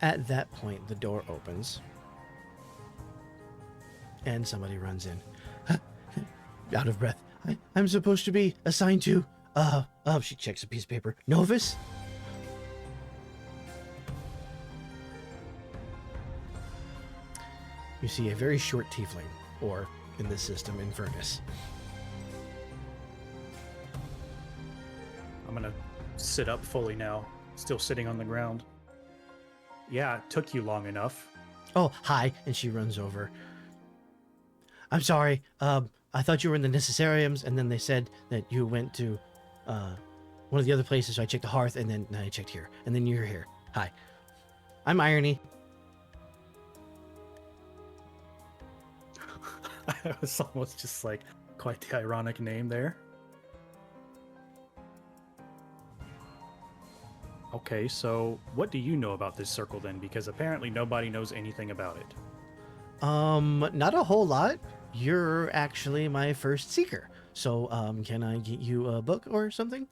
at that point, the door opens. And somebody runs in. Out of breath. I'm supposed to be assigned to... she checks a piece of paper. Novus? You see a very short tiefling, or, in this system, Infernus. I'm gonna sit up fully now, still sitting on the ground. Yeah, it took you long enough. Oh, hi. And she runs over. I'm sorry. I thought you were in the necessariums, and then they said that you went to one of the other places, so I checked the hearth, and then I checked here. And then you're here. Hi. I'm Irony. It was almost just like quite the ironic name there. Okay, so what do you know about this circle then? Because apparently nobody knows anything about it. Not a whole lot. You're actually my first seeker. So, can I get you a book or something?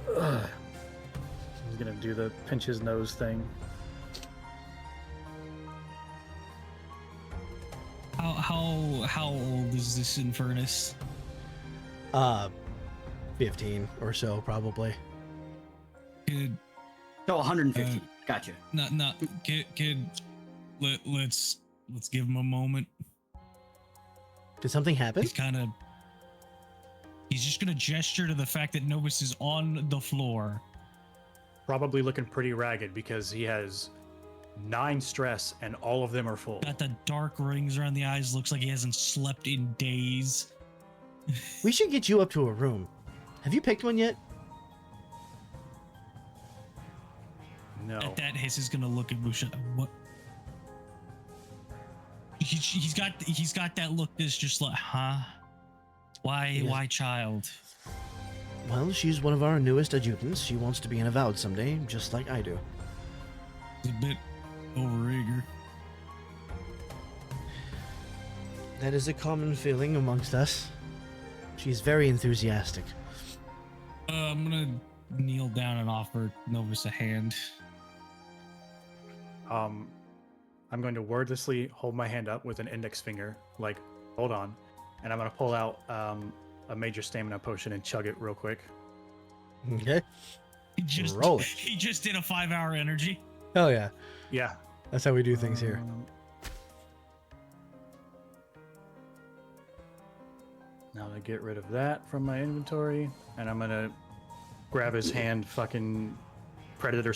He's gonna do the pinch his nose thing. How old is this Infernus? 15 or so, probably. Kid, So 150. Gotcha. kid. Let's give him a moment. Did something happen? He's just gonna gesture to the fact that Novus is on the floor. Probably looking pretty ragged because he has 9 stress and all of them are full. Got the dark rings around the eyes. Looks like he hasn't slept in days. We should get you up to a room. Have you picked one yet? No. At that, Hiss is gonna look at Busha. What? He's got that look that's just like, huh? Why child? Well, she's one of our newest adjutants. She wants to be an avowed someday, just like I do. It's a bit overeager. That is a common feeling amongst us. She's very enthusiastic. I'm gonna kneel down and offer Novus a hand. I'm going to wordlessly hold my hand up with an index finger, like, hold on, and I'm going to pull out a major stamina potion and chug it real quick. Okay. Roll it. He just did a 5-hour energy. Oh yeah. Yeah. That's how we do things here. Now to get rid of that from my inventory, and I'm going to grab his hand, fucking Predator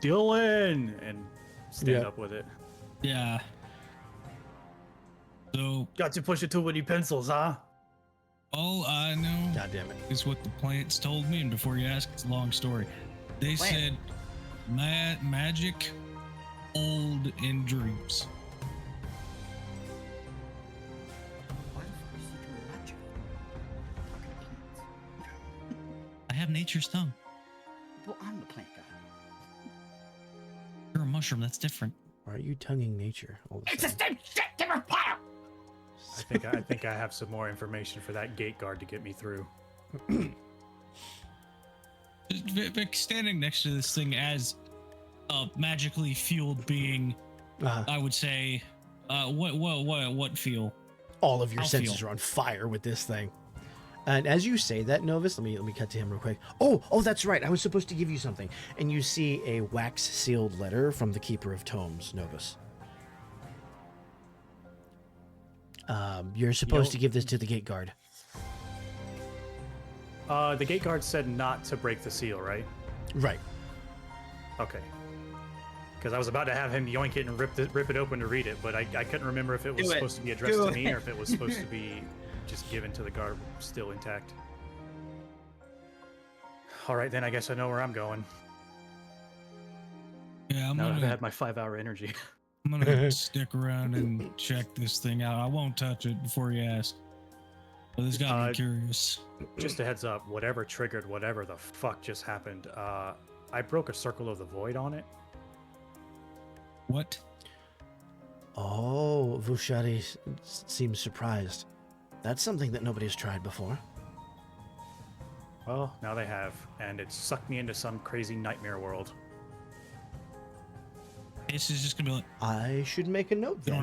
Dylan, and stand up with it. Yeah. So Got to push it too many pencils, huh? all I know God damn it. is what the plants told me, and before you ask, it's a long story. They said magic, old, and dreams. Why the fuck is he doing magic? Fucking plants. I have nature's tongue. Well, I'm the plant guy. You're a mushroom. That's different. Why are you tonguing nature all the It's the time? same shit, different pile. I think I have some more information for that gate guard to get me through. Vic standing next to this thing as a magically fueled being, I would say, what feel? All of your I'll senses feel. are on fire with this thing. And as you say that, Novus, let me cut to him real quick. Oh, that's right. I was supposed to give you something. And you see a wax-sealed letter from the Keeper of Tomes, Novus. You're supposed to give this to the gate guard. The gate guard said not to break the seal, right? Right. Okay. Because I was about to have him yoink it and rip it open to read it, but I couldn't remember if it was supposed to be addressed to me or if it was supposed to be just given to the guard still intact. All right, then I guess I know where I'm going. Yeah, Now that I've had my 5-hour energy. I'm gonna stick around and check this thing out. I won't touch it before you ask. But this got me curious. Just a heads up, whatever triggered whatever the fuck just happened, I broke a circle of the void on it. What? Oh, Vushari seems surprised. That's something that nobody's tried before. Well, now they have, and it sucked me into some crazy nightmare world. This is just gonna be like, I should make a note you then.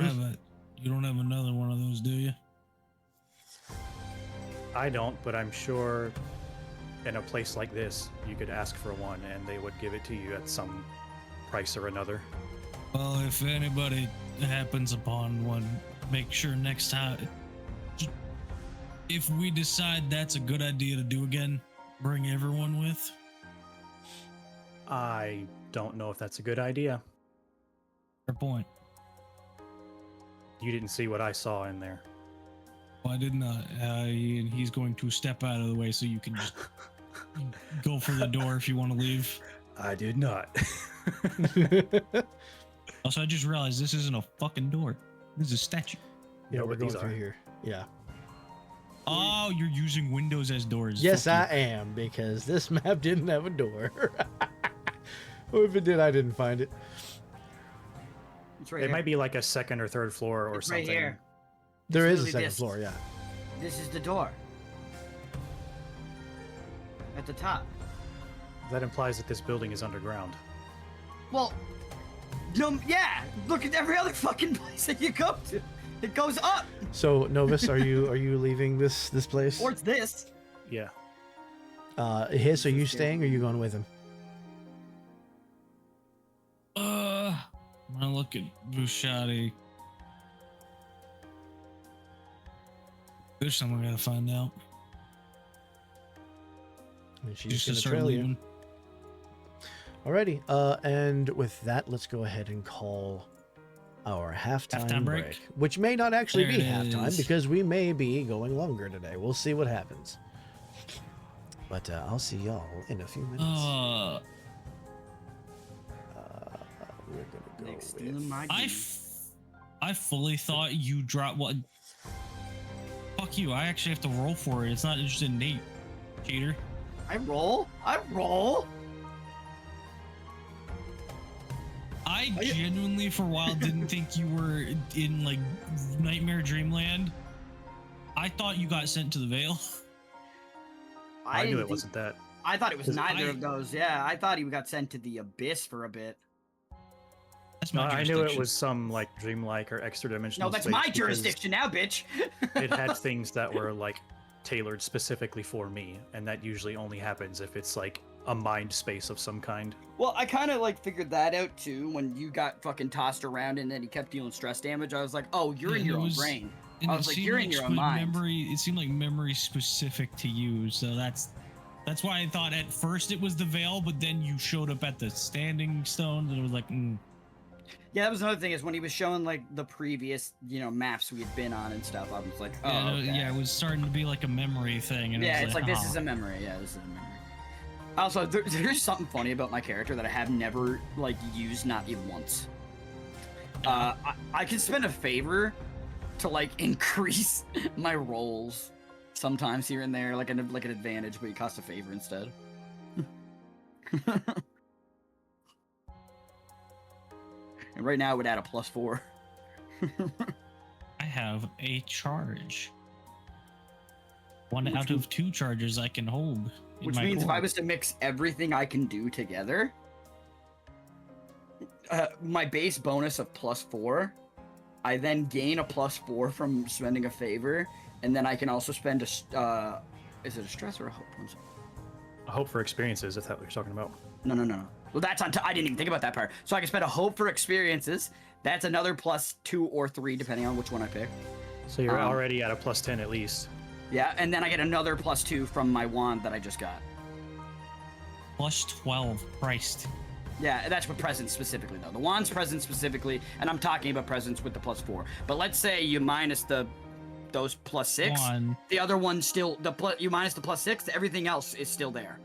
don't have another one of those, do you? I don't, but I'm sure in a place like this, you could ask for one and they would give it to you at some price or another. Well, if anybody happens upon one, make sure next time, if we decide that's a good idea to do again, bring everyone with. I don't know if that's a good idea. Fair point. You didn't see what I saw in there. Well, I did not. He's going to step out of the way so you can just go for the door if you want to leave. I did not. Also, I just realized this isn't a fucking door. This is a statue. Yeah, we're what going these through are. here. Yeah. Oh, you're using windows as doors. Yes, Fuck I am, because this map didn't have a door. Or if it did, I didn't find it. It's right It here. might be like a second or third floor or It's something. right here. There is a literally second this. floor, yeah. This is the door. At the top. That implies that this building is underground. Well, no, yeah. Look at every other fucking place that you go to. It goes up. So, Novus, are you leaving this place? Or it's this. Yeah. Hiss, are you staying or are you going with him? I'm gonna look at Bushati. There's something I gotta find out. And she's Just to gonna start trail you. leaving. Alrighty, and with that, let's go ahead and call our halftime Halftime break. break? Which may not actually There be it halftime is. because we may be going longer today. We'll see what happens. But I'll see y'all in a few minutes. gonna go Stealing with... my I fully thought you dropped what? Fuck you! I actually have to roll for it. It's not just innate, cheater. I roll. I genuinely, for a while, didn't think you were in like Nightmare Dreamland. I thought you got sent to the Veil. I knew it wasn't that. I thought it was neither of those. Yeah, I thought he got sent to the Abyss for a bit. That's No, my I knew it jurisdiction. was some like dreamlike or extra dimensional. No, that's space my because jurisdiction now, bitch. It had things that were like tailored specifically for me, and that usually only happens if it's like a mind space of some kind. Well, I kind of like figured that out too when you got fucking tossed around and then he kept dealing stress damage. I was like, oh, you're in your own brain. And I was it like, seemed you're in your own mind. It seemed like memory specific to you, so that's why I thought at first it was the Veil, but then you showed up at the Standing Stones and it was like, Yeah, that was another thing is when he was showing like the previous, maps we had been on and stuff. I was like, oh, okay. Yeah, it was starting to be like a memory thing. And Yeah, it was it's like this is a memory. Yeah, this is a memory. Also, there's something funny about my character that I have never like used, not even once. I can spend a favor to like increase my rolls sometimes here and there, like an advantage, but it costs a favor instead. And right now it would add a +4. I have a charge. One out of 2 charges I can hold. Which means if I was to mix everything I can do together, my base bonus of +4, I then gain a +4 from spending a favor, and then I can also spend is it a stress or a hope? A hope for experiences, if that's what you're talking about. No. Well, that's on. I didn't even think about that part. So I can spend a hope for experiences. That's another +2 or 3, depending on which one I pick. So you're already at a +10 at least. Yeah, and then I get another +2 from my wand that I just got. +12, Christ. Yeah, that's what presents specifically, though. The wand's present specifically, and I'm talking about presents with the +4. But let's say you minus those +6. The other one still, you minus the +6, everything else is still there.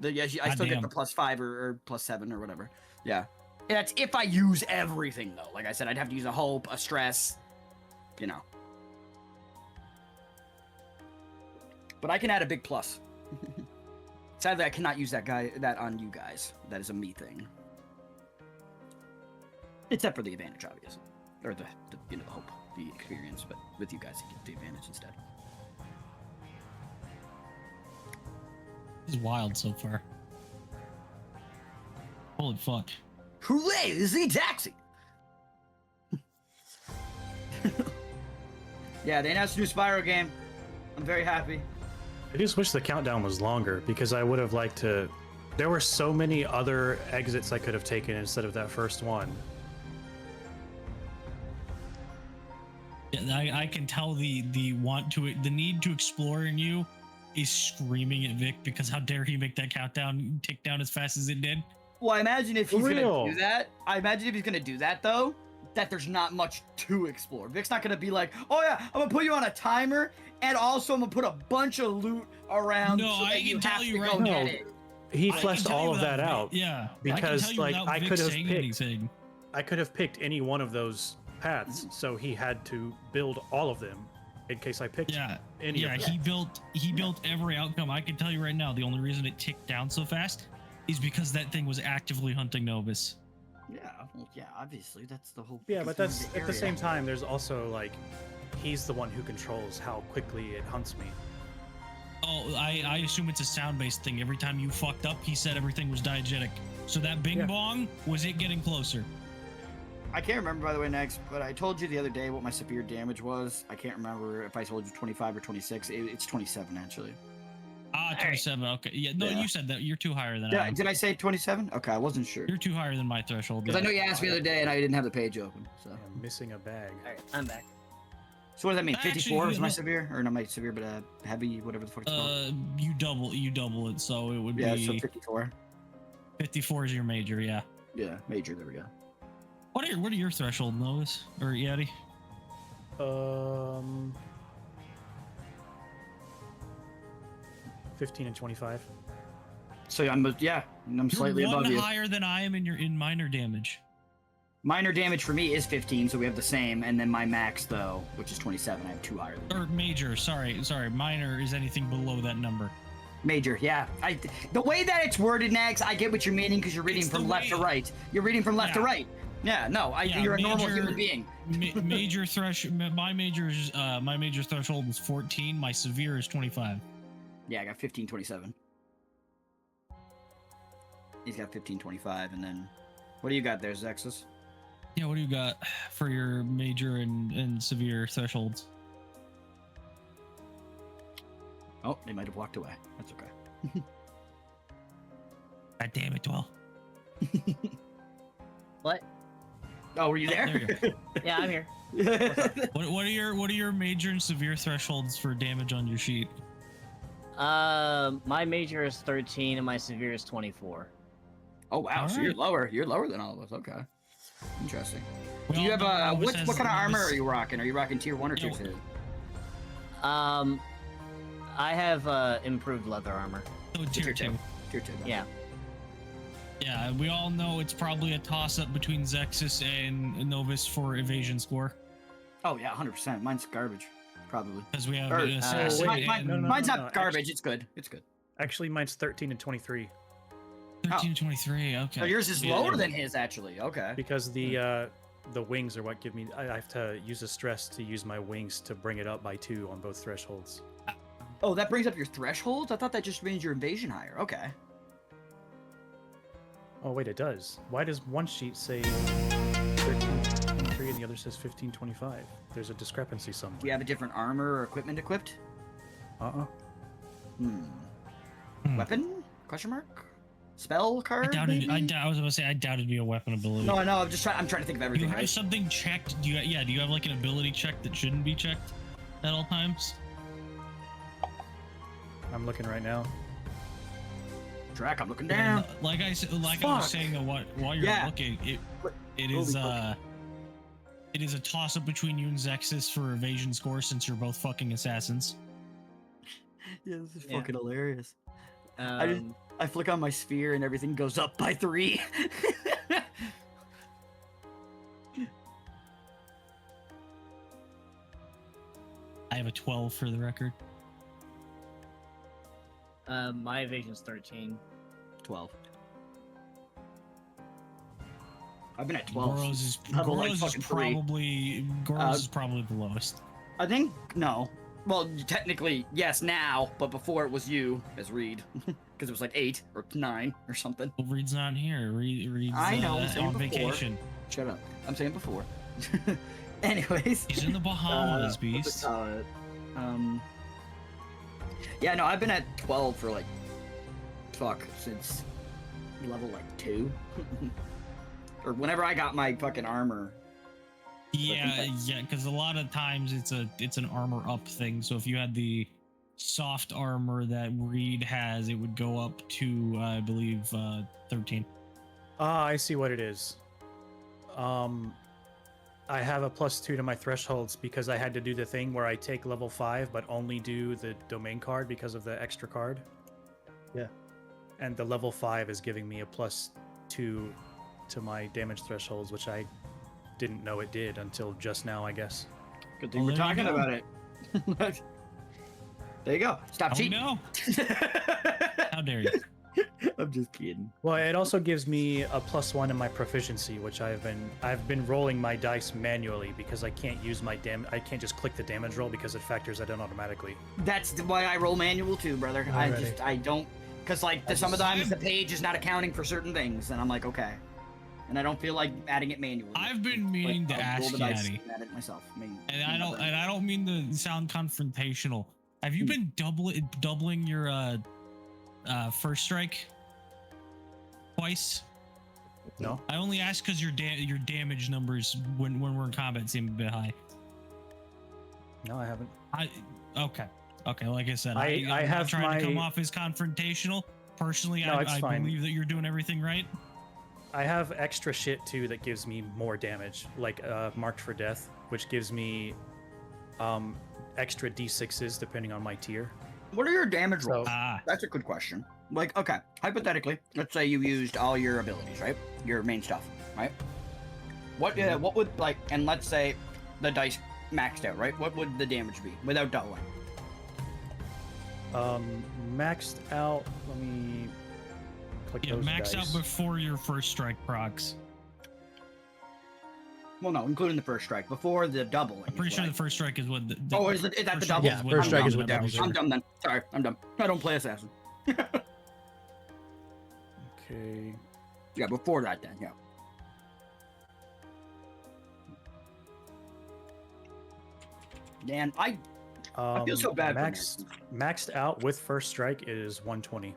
I still get the +5 or +7 or whatever. Yeah. That's if I use everything, though. Like I said, I'd have to use a hope, a stress, But I can add a big plus. Sadly, I cannot use that on you guys. That is a me thing. Except for the advantage, obviously. Or the hope, the experience, but with you guys, you get the advantage instead. This is wild so far. Holy fuck. Hooray, this is a taxi! Yeah, they announced a new Spyro game. I'm very happy. I just wish the countdown was longer, because I would have liked to... There were so many other exits I could have taken instead of that first one. Yeah, I can tell the need to explore in you is screaming at Vic, because how dare he make that countdown tick down as fast as it did. Well, I imagine if he's gonna do that. I imagine if he's gonna do that though, that there's not much to explore. Vic's not gonna be like, oh yeah, I'm gonna put you on a timer, and also I'm gonna put a bunch of loot around. No, so I can tell you right now. He fleshed all of that out. Yeah, because like I could have picked. Anything. I could have picked any one of those paths, so he had to build all of them in case I picked any of them. He built every outcome. I can tell you right now, the only reason it ticked down so fast is because that thing was actively hunting Novus. Yeah, well, yeah, obviously that's the whole. Yeah, but that's at the same time. There's also like, he's the one who controls how quickly it hunts me. Oh, I assume it's a sound-based thing. Every time you fucked up, he said everything was diegetic. So that bing bong was it getting closer. I can't remember, by the way, next, but I told you the other day what my severe damage was. I can't remember if I told you 25 or 26. It's 27, actually. 27. Okay. Yeah. No, you said that. You're too higher than I am. Did I say 27? Okay, I wasn't sure. You're too higher than my threshold. Because I know you asked me the other day and I didn't have the page open. So I'm missing a bag. All right, I'm back. So what does that mean? 54 is my severe, or not my severe, but heavy, whatever the fuck it's called. You double it, so it would be. Yeah, so 54. 54 is your major, yeah. Yeah, major. There we go. What are your threshold, Lois or Yeti? 15 and 25. So I'm slightly above you. You're higher than I am in minor damage. Minor damage for me is 15, so we have the same, and then my max though, which is 27, I have 2 higher than you. Or major, sorry. Minor is anything below that number. Major, yeah. The way that it's worded, Nags, I get what you're meaning because you're reading It's from the left way- to right. You're reading from left to Yeah. right. Yeah, no, you're a normal human being. Major my major threshold is 14. My severe is 25. Yeah, I got 1527. He's got 1525, and then what do you got there, Zexus? Yeah, what do you got for your major and severe thresholds? Oh, they might have walked away. That's okay. God damn it, Dwell. What? Oh, were you Oh, there? there you Yeah, I'm here. What are your major and severe thresholds for damage on your sheet? My major is 13 and my severe is 24. Oh wow, All so you're right. lower. You're lower than all of us. Okay, interesting. We Do you all have know Novus what has- kind of armor Novus- are you rocking? Are you rocking tier 1 or tier Yeah, 2? I have improved leather armor. Oh, tier 2. Tier 2. Yeah. Yeah, we all know it's probably a toss-up between Zexus and Novus for evasion score. Oh yeah, 100%. Mine's garbage, probably. Because we have Or, assassin mine- and no, mine's no, not no, garbage. It's good. It's good. Actually, mine's 13 and 23 13 to 23. Okay. So yours is Yeah. lower than his, actually. Okay. because the wings are what give me. I have to use a stress to use my wings to bring it up by 2 on both thresholds. Oh, that brings up your thresholds? I thought that just means your invasion higher. Okay. Oh wait, it does. Why does one sheet say 1323 and the other says 1525? There's a discrepancy somewhere. Do you have a different armor or equipment equipped? Uh-uh. Hmm. Hmm. Weapon? Question mark? Spell I card? doubted. maybe? I was about to say I doubted it'd be a weapon ability. No, no. I'm trying to think of Do you everything. have Right? something checked? Do you have like an ability check that shouldn't be checked at all times? I'm looking right now. Drac, I'm looking And, down. like I was Fuck. saying, while you're Yeah. looking, it Holy is fuck. it is a toss up between you and Zexus for evasion score since you're both fucking assassins. Yeah, this is Yeah. fucking hilarious. Um, I flick on my sphere and everything goes up by 3. I have a 12 for the record. my evasion's 13. 12. I've been at 12. Goros is Level, like, fucking 3. Goros is probably the lowest. I think no. Well, technically yes now, but before it was you as Reed, because it was like 8 or 9 or something. Well, Reed's not here. Reed's I know, I'm saying on before. vacation. Shut up. I'm saying before. Anyways. He's in the Bahamas, what's it beast. called? Yeah, no, I've been at 12 for like, since level like 2, or whenever I got my fucking armor. Yeah, because a lot of times it's an armor up thing. So if you had the soft armor that Reed has, it would go up to I believe 13. Ah, I see what it is. I have a +2 to my thresholds because I had to do the thing where I take level 5 but only do the domain card because of the extra card. Yeah. And the level 5 is giving me a +2 to my damage thresholds, which I didn't know it did until just now, I guess. Good thing Well, we're there you talking go. about it. There you go. Stop Oh cheating. no! How dare you? I'm just kidding. Well, it also gives me a +1 in my proficiency, which I've been rolling my dice manually because I can't use my I can't just click the damage roll because it factors that in automatically. That's why I roll manual too, brother. Alrighty. I don't, because like some of the times the page is not accounting for certain things, and I'm like, okay, and I don't feel like adding it manually. I've been meaning to I'll roll ask the you, dice Addy. and add it myself. And I don't mean to sound confrontational. Have you been doubling your first strike twice? No? I only ask because your damage numbers when we're in combat seem a bit high. No, I haven't. Okay. Like I said, I I'm have not trying to come my- off as confrontational. Personally, No, it's I fine. believe that you're doing everything right. I have extra shit too that gives me more damage, like marked for death, which gives me extra d6s depending on my tier. What are your damage So- rolls? Ah, That's a good question. Like, okay, hypothetically, let's say you used all your abilities, right? Your main stuff, right? What would like? And let's say the dice maxed out, right? What would the damage be without doubling? Maxed out. Let me click those max dice. out before your first strike procs. Well, no, including the first strike before the doubling. I'm pretty sure the first strike is what. Is that the double? Yeah, first strike is what doubles it. I'm dumb then. Sorry, I'm dumb. I don't play assassin. Okay. Yeah, before that then. Yeah. Man, I feel so bad. Maxed out with first strike is 120.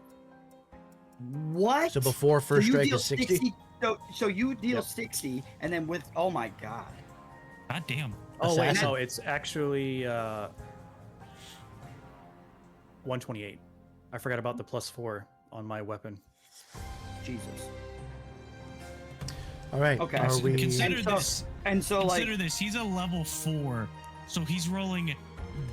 What? So before first you strike deal is 60? So you deal 60, and then with oh my god. God damn. Oh wait, Assassin. no, it's actually 128. I forgot about the +4 on my weapon. Jesus. All right. Okay. Are we? Consider this. He's a level 4, so he's rolling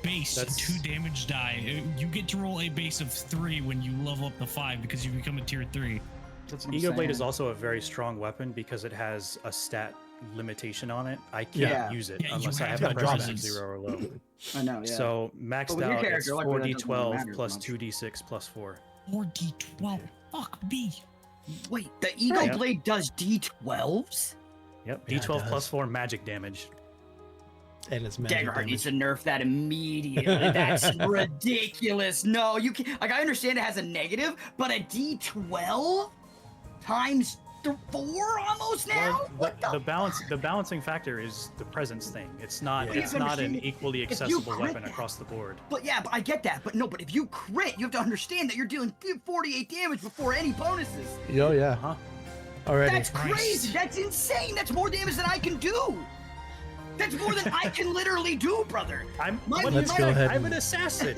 base That's- 2 damage die. You get to roll a base of 3 when you level up to 5 because you become a tier 3. That's what I'm Ego Blade saying. is also a very strong weapon because it has a stat limitation on it. I can't Yeah. use it Yeah, you unless I have have to a draw presence that. 0 or low. I know. Yeah. So But maxed with your out, it's character, like, that doesn't really 4d12 matter plus much. 2d6 plus 4. 4d12. Fuck me. wait, the Ego Right. Blade does D12s? Yep, Yeah, it d12 does. plus 4 magic damage. And it's magic Daggerheart damage. needs to nerf that immediately. That's ridiculous. No, you can't. Like, I understand it has a negative, but a D12 times 4 almost now. Well, the balancing factor is the presence thing. It's not Yeah. it's not an Understand, equally if you accessible crit weapon that- across the board. But yeah, but I get that. But no, but if you crit, you have to understand that you're dealing 48 damage before any bonuses. Oh, yeah. Huh? Alrighty. That's crazy. That's insane. That's more damage than I can do. That's more than I can literally do, brother. Let's go ahead I'm and- an assassin.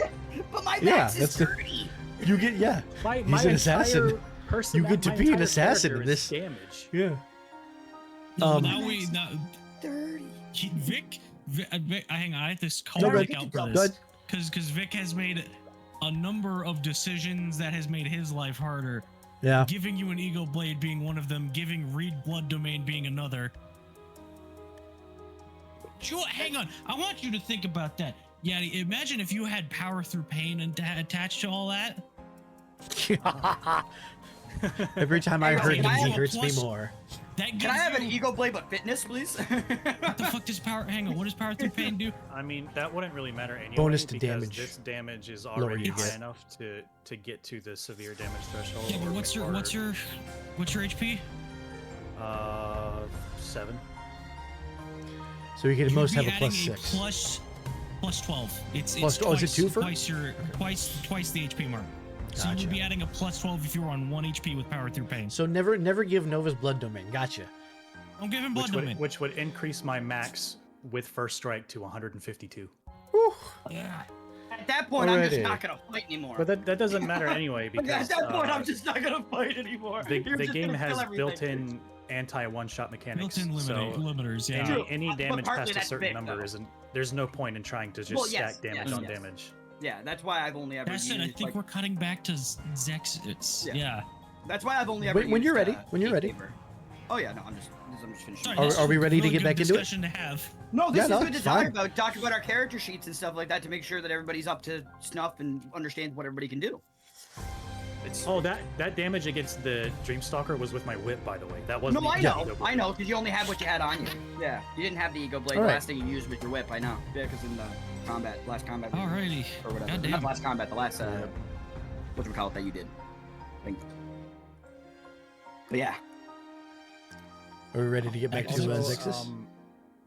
But my Yeah, max is that's the- 30. You get, yeah. My He's an assassin. entire person- You get to my be an entire assassin character in is this. damage. Yeah. No, Um, now 30. Vic, hang on, I have to call No, Vic go out ahead. for Go this. ahead. Because Vic has made a number of decisions that has made his life harder. Yeah. Giving you an Ego Blade being one of them, giving Reed Blood Domain being another. Sure, hang on. I want you to think about that. Yeah, imagine if you had power through pain and attached to all that. Every time I Hey, hurt can him, I he have a hurts me plus- more. That gives Can I have you, an Ego Blade but fitness, please? What the fuck does power? Hang on, what does power through pain do? I mean, that wouldn't really matter anyway. Bonus to because damage. This damage is Lower already you high get. enough to get to the severe damage threshold. Yeah, but or- what's your or, what's your HP? 7? So you can at You'd most be have a plus adding 6. plus 12. It's Plus- it's oh, is it twice, 2 for? twice the HP mark. So you Gotcha. would be adding a plus 12 if you were on 1 HP with power through pain. So never give Nova's blood domain. Gotcha. Don't give him blood domain. Which would increase my max with first strike to 152. Whew. Yeah. At that point, I'm just Alrighty. not gonna fight anymore. But that doesn't matter anyway because At that point, I'm just not gonna fight anymore. the You're just game gonna has kill everything. built-in anti-one-shot mechanics. Built-in So limiters, yeah. True. any But damage partly past a that's certain Vic, number though. isn't. There's no point in trying to just Well, yes, stack damage yes, on yes. damage. Yeah, that's why I've only ever That said, I used, think like, we're cutting back to Zex's. Yeah. Yeah. That's why I've only ever When you're used, ready, when you're ready. Gatekeeper. Oh yeah, no, I'm just finishing. Sorry, Are- this are we is a ready to really get good back into it? discussion to have. No, this Yeah, is no, good to it's talk fine. about. Talk about our character sheets and stuff like that to make sure that everybody's up to snuff and understands what everybody can do. It's, Oh, that damage against the Dreamstalker was with my whip, by the way. That wasn't. no, I even know, Ego I Blade. know, because you only had what you had on you. Yeah, you didn't have the Ego Blade. All The right. last thing you used was your whip. I know. Yeah, because in the last combat. Alrighty. Or whatever. Goddamn. Not last combat. The last what do we call it that you did? I think. But yeah. Are we ready to get back to Also, Zexus?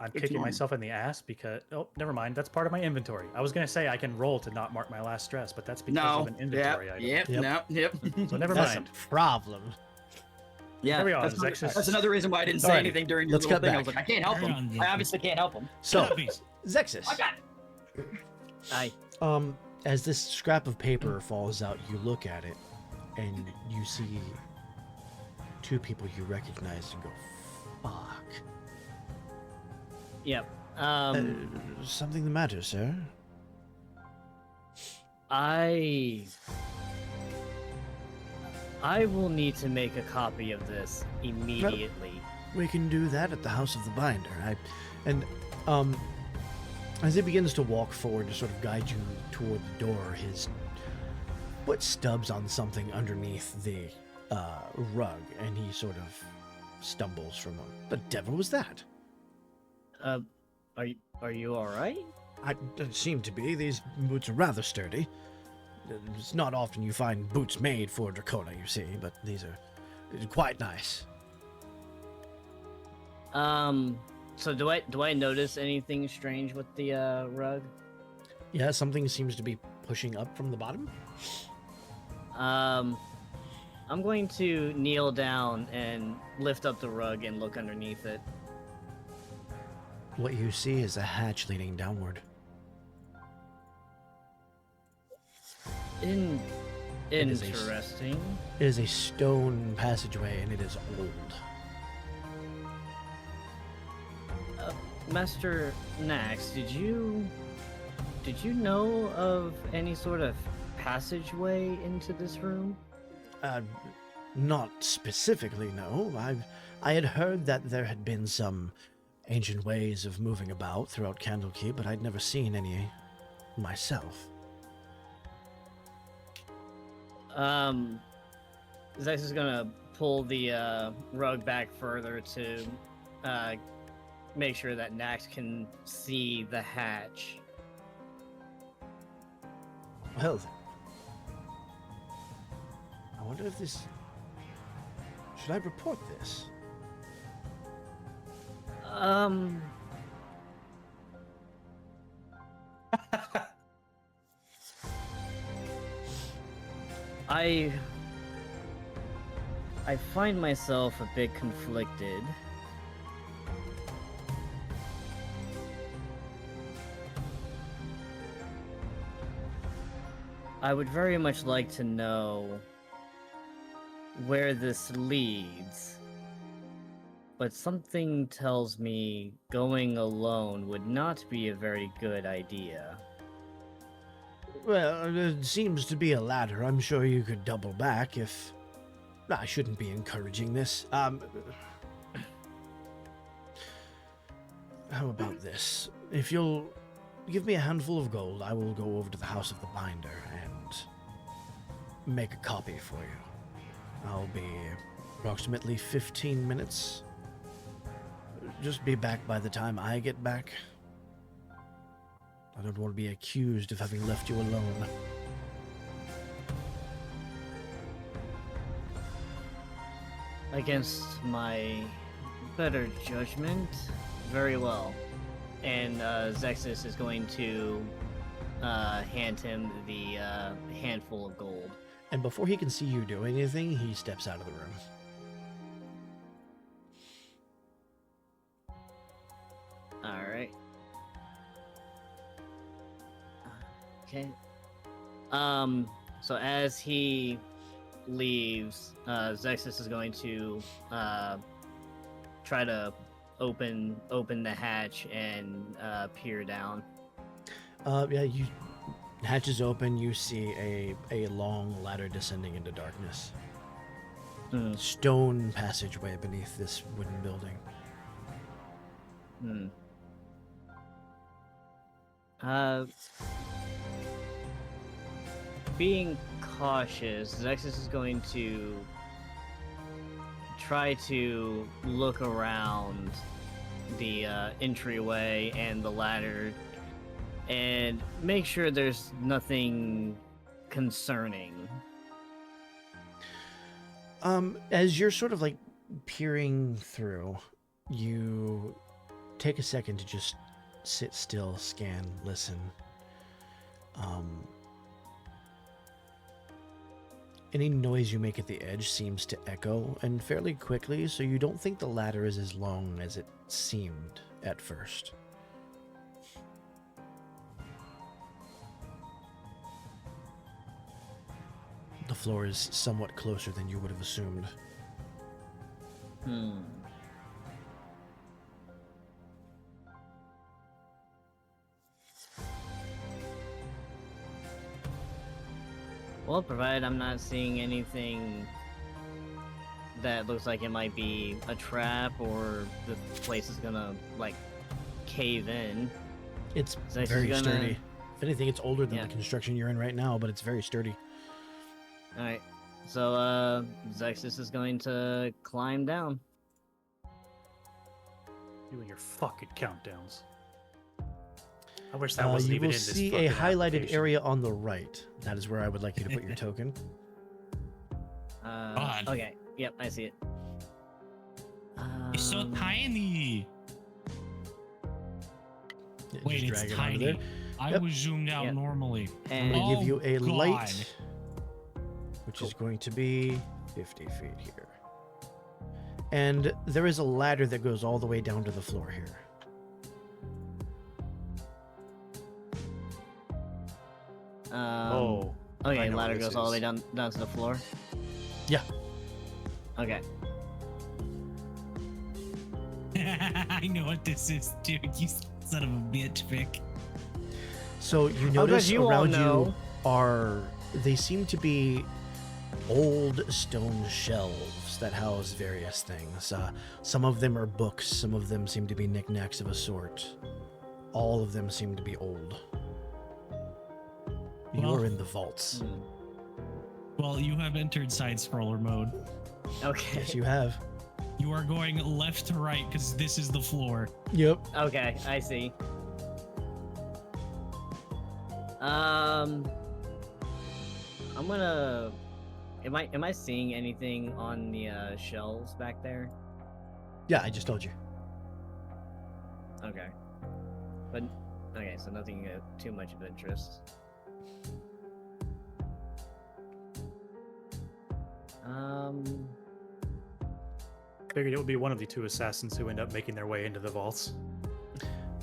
I'm It's kicking normal. myself in the ass because never mind. That's part of my inventory. I was gonna say I can roll to not mark my last stress, but that's because No. of an inventory Yep. item. Yep. Yep. No. Yep. So never That's mind. a problem. Yeah. There we are, That's, Zexus. that's another reason why I didn't say Alrighty, anything during your let's little cut thing. I was back. like, I can't help Carry him. on, I obviously can't help him. So, Puppies. Zexus. I got it. Aye. As this scrap of paper falls out, you look at it, and you see 2 people you recognize and go, "Fuck." Yep. Something the matter, sir? I will need to make a copy of this immediately. We can do that at the House of the Binder. As he begins to walk forward to sort of guide you toward the door, his foot stubs on something underneath the rug, and he sort of stumbles from them. The devil was that? Are you all right? I seem to be. These boots are rather sturdy. It's not often you find boots made for Dracona, you see, but these are quite nice. So do I notice anything strange with the rug? Yeah, something seems to be pushing up from the bottom. I'm going to kneel down and lift up the rug and look underneath it. What you see is a hatch leading downward. Interesting. It is a stone passageway, and it is old. Master Nax, did you know of any sort of passageway into this room? Not specifically, no. I had heard that there had been some ancient ways of moving about throughout Candlekeep, but I'd never seen any myself. Zex is gonna pull the rug back further to make sure that Nax can see the hatch. Well, I wonder if this... Should I report this? I find myself a bit conflicted. I would very much like to know where this leads, but something tells me going alone would not be a very good idea. Well, it seems to be a ladder. I'm sure you could double back if... I shouldn't be encouraging this. How about this? If you'll give me a handful of gold, I will go over to the House of the Binder and make a copy for you. I'll be approximately 15 minutes. Just be back by the time I get back. I don't want to be accused of having left you alone. Against my better judgment, very well. And Zexus is going to hand him the handful of gold. And before he can see you do anything, he steps out of the room. Alright. Okay. So as he leaves, Zexus is going to try to open the hatch and peer down. Yeah, hatch is open. You see a long ladder descending into darkness. Stone passageway beneath this wooden building. Being cautious, Zexus is going to try to look around the entryway and the ladder and make sure there's nothing concerning. As you're sort of like peering through, you take a second to just sit still, scan, listen. Any noise you make at the edge seems to echo, and fairly quickly, so you don't think the ladder is as long as it seemed at first. The floor is somewhat closer than you would have assumed. Well, provided I'm not seeing anything that looks like it might be a trap or the place is gonna like cave in. It's Zex very is gonna- sturdy. If anything, it's older than Yeah. the construction you're in right now, but it's very sturdy. All right. So Zexus is going to climb down. You and your fucking countdowns. I wish that wasn't You even will in this see a fucking highlighted application. area on the right. That is where I would like you to put your token. God. Okay. Yep, I see it. It's so tiny. Yeah, Wait, just it's drag it onto tiny. there. I Yep. was zoomed out Yep. normally. I'm And going to give you a Oh, light, God. which is going to be 50 feet here. And there is a ladder that goes all the way down to the floor here. Oh. I Okay, know ladder what this goes all the way is. down to the floor. Yeah. Okay. I know what this is, dude. You son of a bitch, Vic. So you How notice does you all around know? you are, they seem to be old stone shelves that house various things. Some of them are books, some of them seem to be knickknacks of a sort. All of them seem to be old. You Well- are in the vaults. Hmm. Well, you have entered side scroller mode. Okay. Yes, you have. You are going left to right because this is the floor. Yep. Okay, I see. I'm gonna. Am I seeing anything on the shelves back there? Yeah, I just told you. Okay. But okay, so nothing too much of interest. Figured it would be one of the two assassins who end up making their way into the vaults.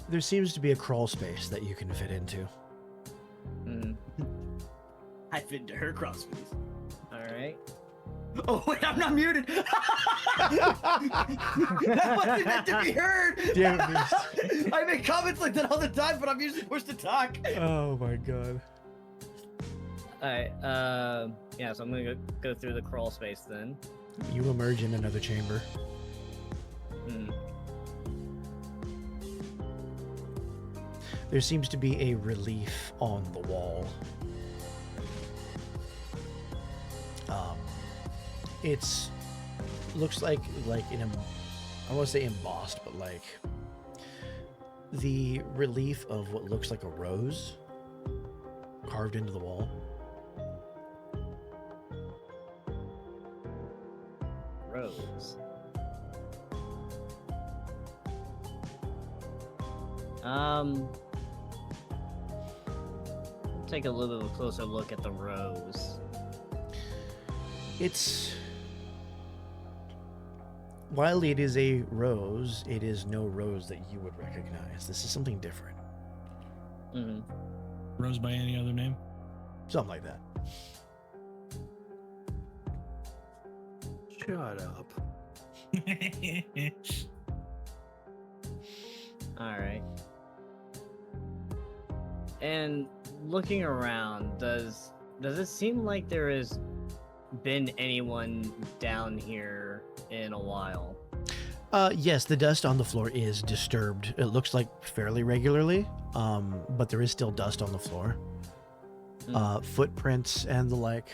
There seems to be a crawl space that you can fit into. Mm, I fit into her cross space. all right. Oh wait, I'm not muted. That wasn't meant to be heard. Damn it, I make comments like that all the time, but I'm usually forced to talk. Oh my god. All right. Yeah. So I'm gonna go through the crawl space then. You emerge in another chamber. Hmm. There seems to be a relief on the wall. It's looks like in a, I won't say embossed, but like the relief of what looks like a rose carved into the wall. Rose. Take a little bit of a closer look at the rose. It's, while it is a rose, it is no rose that you would recognize. This is something different. Hmm. Rose by any other name? Something like that. Shut up. All right. And looking around, does it seem like there has been anyone down here in a while? Yes, the dust on the floor is disturbed. It looks like fairly regularly, but there is still dust on the floor. Footprints and the like.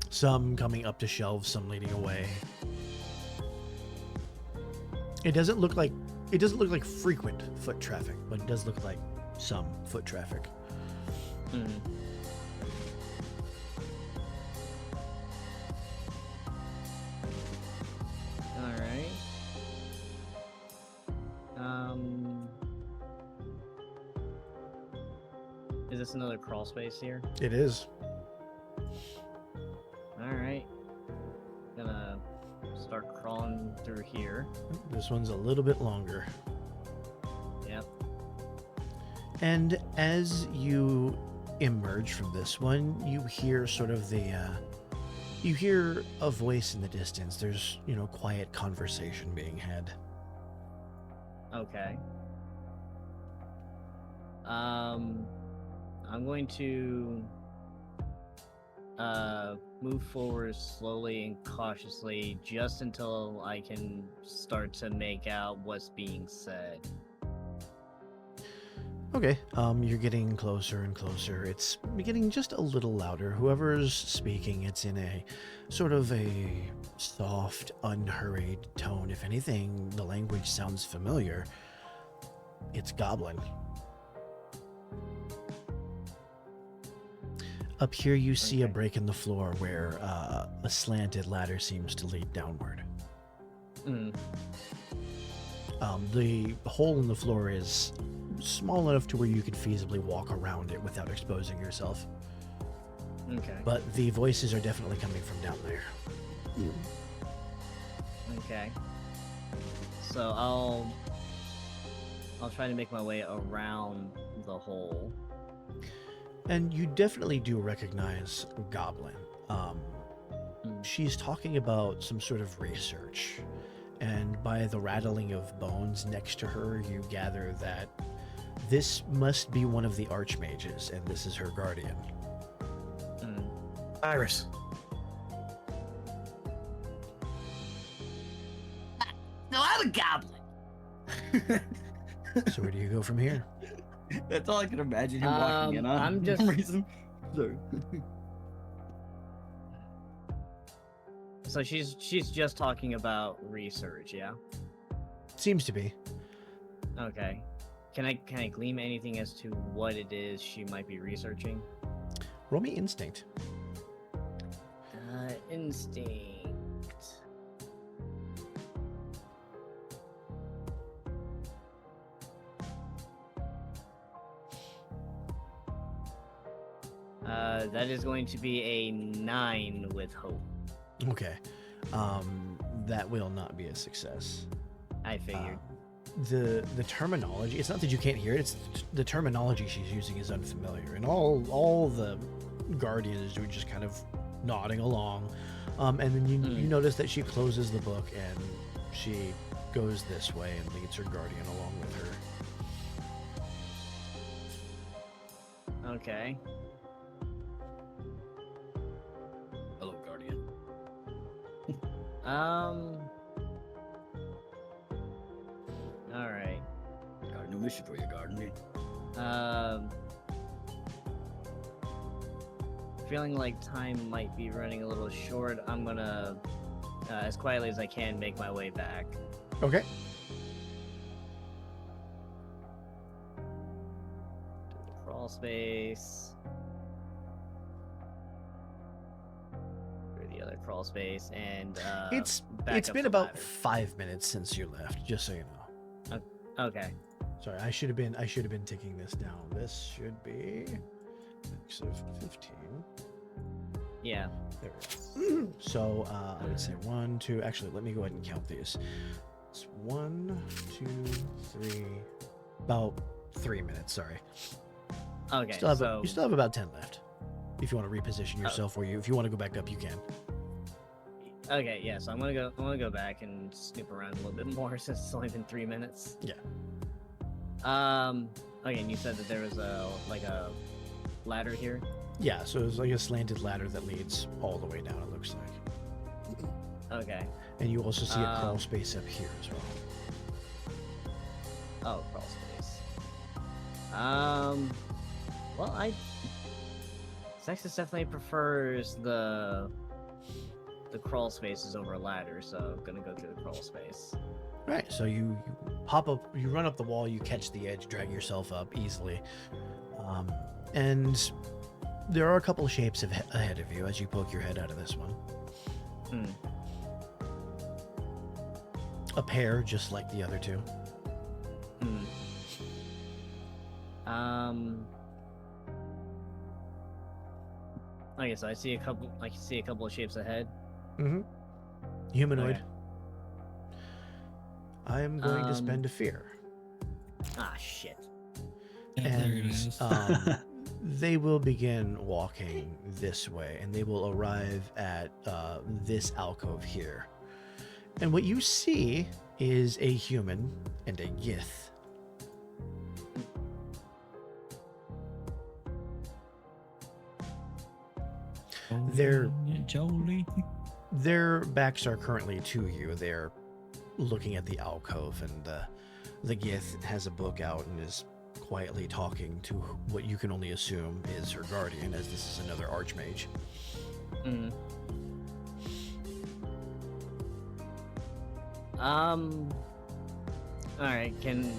Some coming up to shelves, some leading away. It doesn't look like frequent foot traffic, but it does look like some foot traffic. Hmm. All right. Is this another crawl space here? It is. All right. Gonna start crawling through here. This one's a little bit longer. Yep. And as you emerge from this one, you hear sort of you hear a voice in the distance. There's, quiet conversation being had. Okay. I'm going to move forward slowly and cautiously just until I can start to make out what's being said. Okay, you're getting closer and closer. It's getting just a little louder. Whoever's speaking, it's in a sort of a soft, unhurried tone. If anything, the language sounds familiar. It's Goblin. Up here, you see a break in the floor where a slanted ladder seems to lead downward. The hole in the floor is small enough to where you could feasibly walk around it without exposing yourself. Okay. But the voices are definitely coming from down there. Okay. So I'll try to make my way around the hole. And you definitely do recognize Goblin. She's talking about some sort of research. And by the rattling of bones next to her, you gather that this must be one of the archmages, and this is her guardian. Iris. No, I'm a goblin. So where do you go from here? That's all I can imagine him walking in on. I'm for just- some reason. Sorry. So she's just talking about research, yeah? Seems to be. Okay. Can I glean anything as to what it is she might be researching? Roll me instinct. Instinct. That is going to be a 9 with hope. Okay. That will not be a success. I figured. The terminology, it's not that you can't hear it, it's the terminology she's using is unfamiliar. And all the guardians are just kind of nodding along. And then you notice that she closes the book and she goes this way and leads her guardian along with her. Okay. Hello, guardian. All right. Got a new mission for you, guardian. Feeling like time might be running a little short. I'm gonna, as quietly as I can, make my way back. Okay. To the crawl space. Through the other crawl space, and It's back up been the about ladder. 5 minutes since you left, just so you know. Okay. Sorry, I should have been taking this down. This should be max of 15. Yeah. There we go. So I would say 1, 2. Actually, let me go ahead and count these. It's 1, 2, 3. About 3 minutes. Sorry. Okay. You still have about 10 left. If you want to reposition yourself, or if you want to go back up, you can. Okay, yeah, so I'm gonna go back and snoop around a little bit more since it's only been 3 minutes. Yeah. Okay, and you said that there was a ladder here? Yeah, so it's like a slanted ladder that leads all the way down, it looks like. Okay. And you also see a crawl space up here as well. Oh, crawl space. Well, Sexus definitely prefers the crawl spaces over a ladder, so I'm gonna go through the crawl space. Right, so you hop up, you run up the wall, you catch the edge, drag yourself up easily. And there are a couple shapes ahead of you as you poke your head out of this one. A pair, just like the other two. Okay, so I see a couple of shapes ahead. Mm-hmm. Humanoid. Okay. I am going to spend a fear. Ah, shit. Yeah, there it And is. they will begin walking this way, and they will arrive at this alcove here. And what you see is a human and a Yith. Jolie. Their backs are currently to you. They're looking at the alcove, and the Gith has a book out and is quietly talking to what you can only assume is her guardian, as this is another archmage. Mm. All right. Can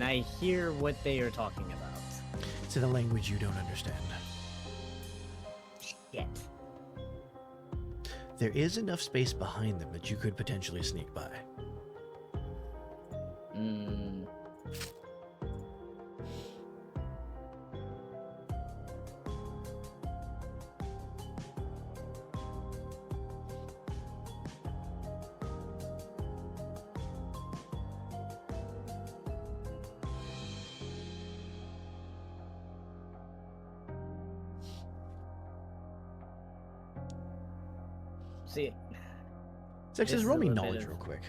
I hear what they are talking about? It's in a language you don't understand. Shit. There is enough space behind them that you could potentially sneak by. Mm. See, It's actually This roll is me a bit knowledge of- real quick.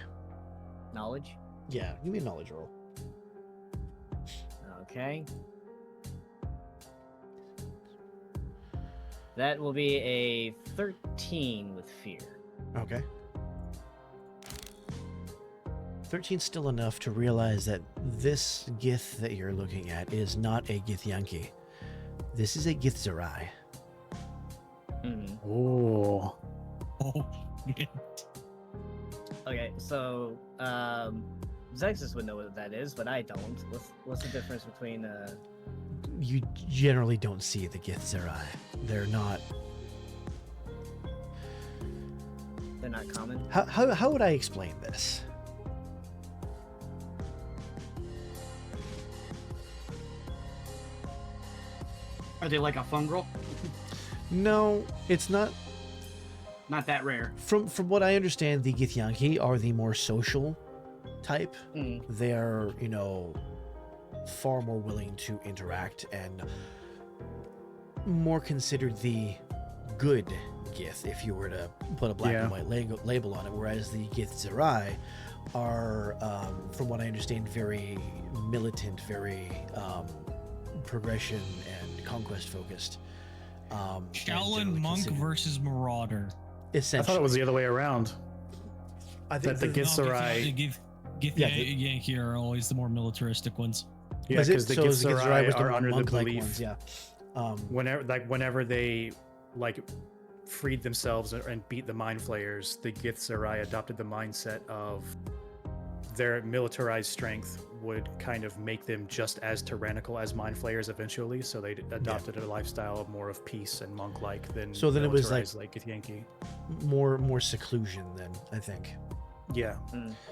knowledge. Yeah, give me a knowledge roll. Okay. That will be a 13 with fear. Okay. 13's still enough to realize that this Gith that you're looking at is not a Githyanki. This is a Githzerai. Mhm. Oh. Oh, shit. Okay, so Zexus would know what that is, but I don't. What's the difference between You generally don't see the Githzerai. They're not. they're not common? How would I explain this? Are they like a fungal? No, it's not. Not that rare. From what I understand, the Githyanki are the more social type. Mm. They are, far more willing to interact and more considered the good Gith, if you were to put a black and white label on it. Whereas the Githzerai are, from what I understand, very militant, very progression and conquest focused. Shaolin monk versus marauder. I Essentially, thought it was the other way around. I think that the Githzerai. Yankee are always the more militaristic ones. Yeah, Was it- because the so the Githzerai was Githzerai the are more under the monk-like belief ones, yeah. whenever they freed themselves and beat the mind flayers, the Githzerai adopted the mindset of their militarized strength would kind of make them just as tyrannical as mind flayers eventually. So they adopted a lifestyle of more of peace and monk-like than So then it was like Githyanki. more seclusion then, I think. Yeah.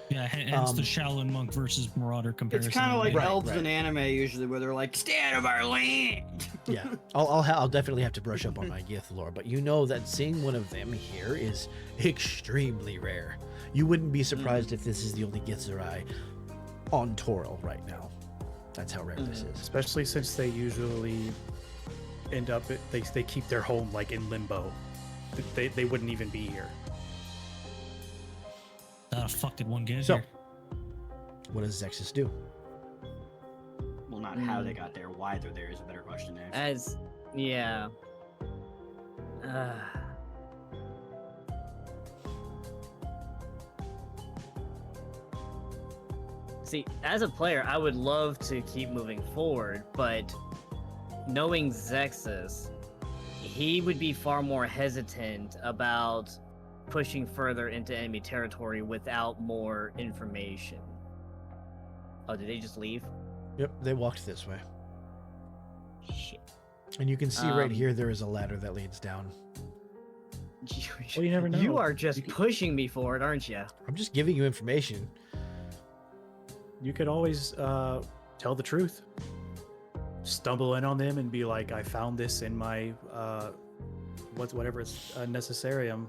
Yeah, hence the Shaolin monk versus marauder comparison. It's kind of like Right, elves right. in anime usually, where they're like, "Stay out of our land." Yeah, I'll definitely have to brush up on my Gith lore, but you know that seeing one of them here is extremely rare. You wouldn't be surprised if this is the only Githzerai on Toril right now. That's how rare this is. Especially since they usually end up, they keep their home like in limbo. They wouldn't even be here. How the fuck did one get So, here? what does Zexus do? Well, not how they got there. Why they're there is a better question. Yeah. See, as a player, I would love to keep moving forward, but knowing Zexus, he would be far more hesitant about pushing further into enemy territory without more information. Oh, did they just leave? Yep, they walked this way. Shit. And you can see right Um, here there is a ladder that leads down. Well, you never know. You are just pushing me forward, aren't you? I'm just giving you information. You could always tell the truth. Stumble in on them and be like, I found this in my whatever it's necessarium.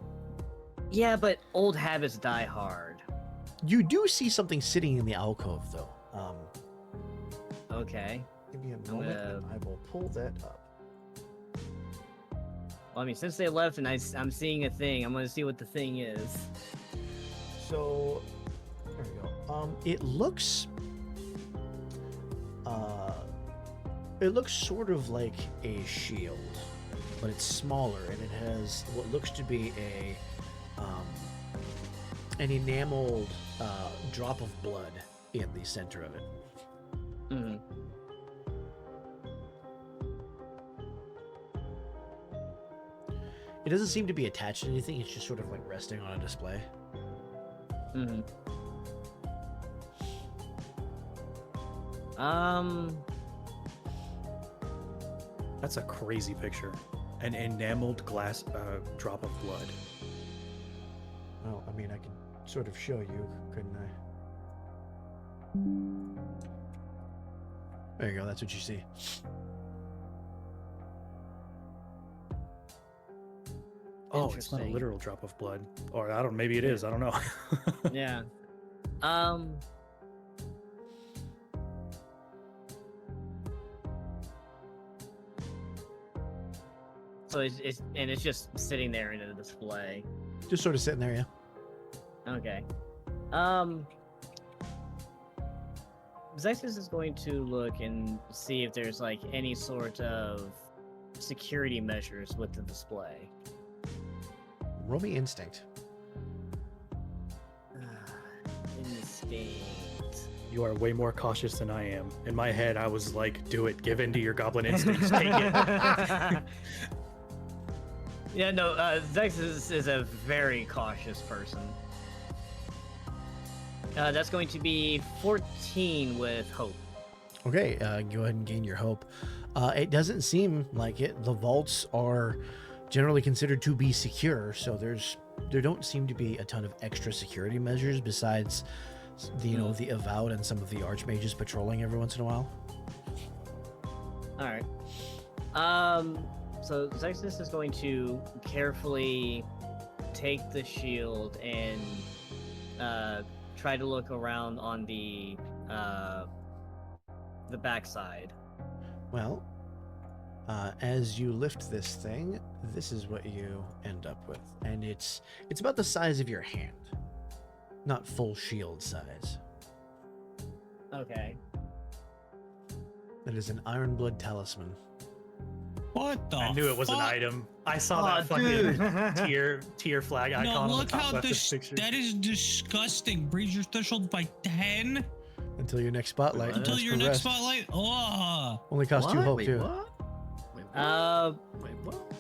Yeah, but old habits die hard. You do see something sitting in the alcove, though. Okay. Give me a moment, and I will pull that up. Well, I mean, since they left and I'm seeing a thing, I'm gonna see what the thing is. So, there we go. It looks It looks sort of like a shield, but it's smaller, and it has what looks to be an enameled drop of blood in the center of it. Mm-hmm. It doesn't seem to be attached to anything. It's just sort of like resting on a display. Mm-hmm. That's a crazy picture. An enameled glass drop of blood. Well, I mean, I can sort of show you, couldn't I? There you go. That's what you see. Oh, it's not a Interesting. literal drop of blood. Or I don't, maybe it is. I don't know. Yeah. So it's just sitting there in a display. Just sort of sitting there, yeah. Okay. Zexus is going to look and see if there's like any sort of security measures with the display. Roll me instinct. Instinct. You are way more cautious than I am. In my head, I was like, do it. Give in to your goblin instincts. Take it. Yeah, no, Zexus is a very cautious person. That's going to be 14 with hope. Okay, go ahead and gain your hope. It doesn't seem like it. The vaults are generally considered to be secure, so there don't seem to be a ton of extra security measures besides the the avowed and some of the archmages patrolling every once in a while. All right. So Zexus is going to carefully take the shield and try to look around on the backside. Well, as you lift this thing, this is what you end up with, and it's about the size of your hand, not full shield size. Okay. It is an Ironblood talisman. What the? I knew it was an fuck? item. I saw that dude. fucking tier flag icon No, on the look top how left of the picture. that is disgusting. Brings your threshold by 10 Until your next spotlight. until That's your the next rest. spotlight. Oh, Only costs 2 hope Wait, too. what? Wait, what? Wait, what?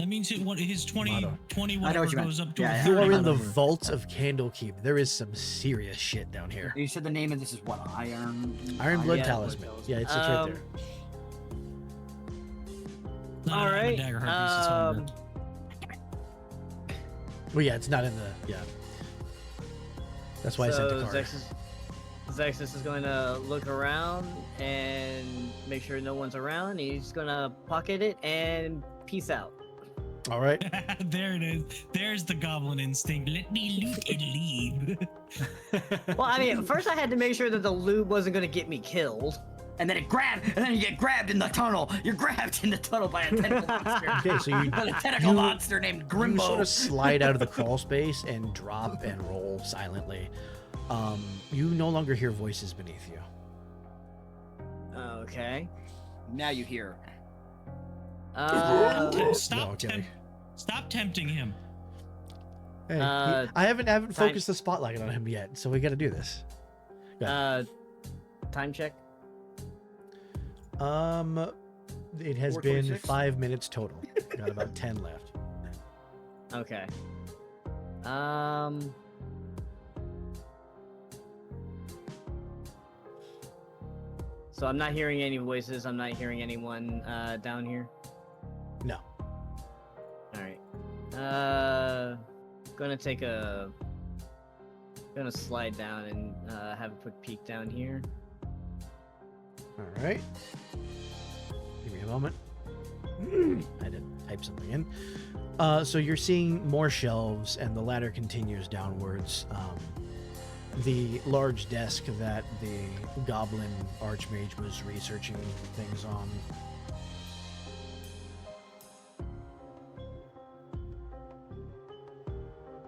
that means his 20 Motto. what I know what you meant. goes up to. Yeah, You yeah. are in the Motto. vaults of Candlekeep. There is some serious shit down here. You said the name of this is what? Ironblood Yeah, talisman. Yeah, it's right there. All right. Well, yeah, it's not in the That's why I sent the card. Zexus is going to look around and make sure no one's around. He's going to pocket it and peace out. All right. There it is. There's the goblin instinct. Let me loot and leave. Well, I mean, first I had to make sure that the loot wasn't going to get me killed. And then you get grabbed in the tunnel. You're grabbed in the tunnel by a tentacle monster. Okay, so you By a tentacle monster named you Grimbo. sort of slide out of the crawl space and drop and roll silently. You no longer hear voices beneath you. Okay. Now you hear. Stop tempting him. Hey, I haven't focused the spotlight on him yet, so we got to do this. Time check. It has been 4:26? 5 minutes total. Got about 10 left. Okay. So I'm not hearing any voices. I'm not hearing anyone down here. No. All right. Gonna slide down and have a quick peek down here. All right. Give me a moment. I had to type something in. So you're seeing more shelves, and the ladder continues downwards. The large desk that the goblin archmage was researching things on.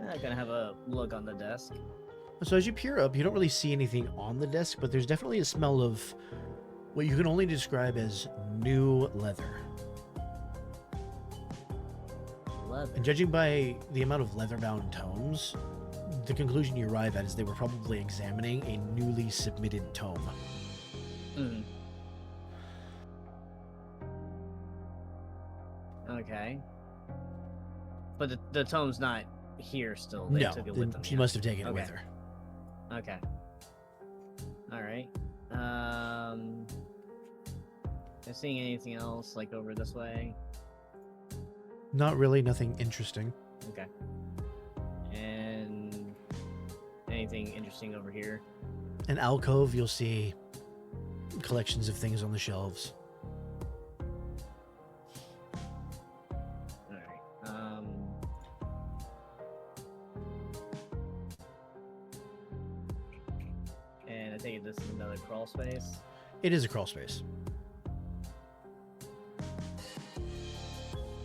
I'm gonna have a look on the desk. So as you peer up, you don't really see anything on the desk, but there's definitely a smell of what you can only describe as new leather. Leather. And judging by the amount of leather-bound tomes, the conclusion you arrive at is they were probably examining a newly submitted tome. Mm. Okay. But the tome's not here still. They No, took it with them. she yeah. must have taken it Okay. with her. Okay. All right. Are seeing anything else like over this way? Not really, nothing interesting. Okay. And anything interesting over here? An alcove, you'll see collections of things on the shelves. All right. And I take it this is another crawl space. It is a crawl space.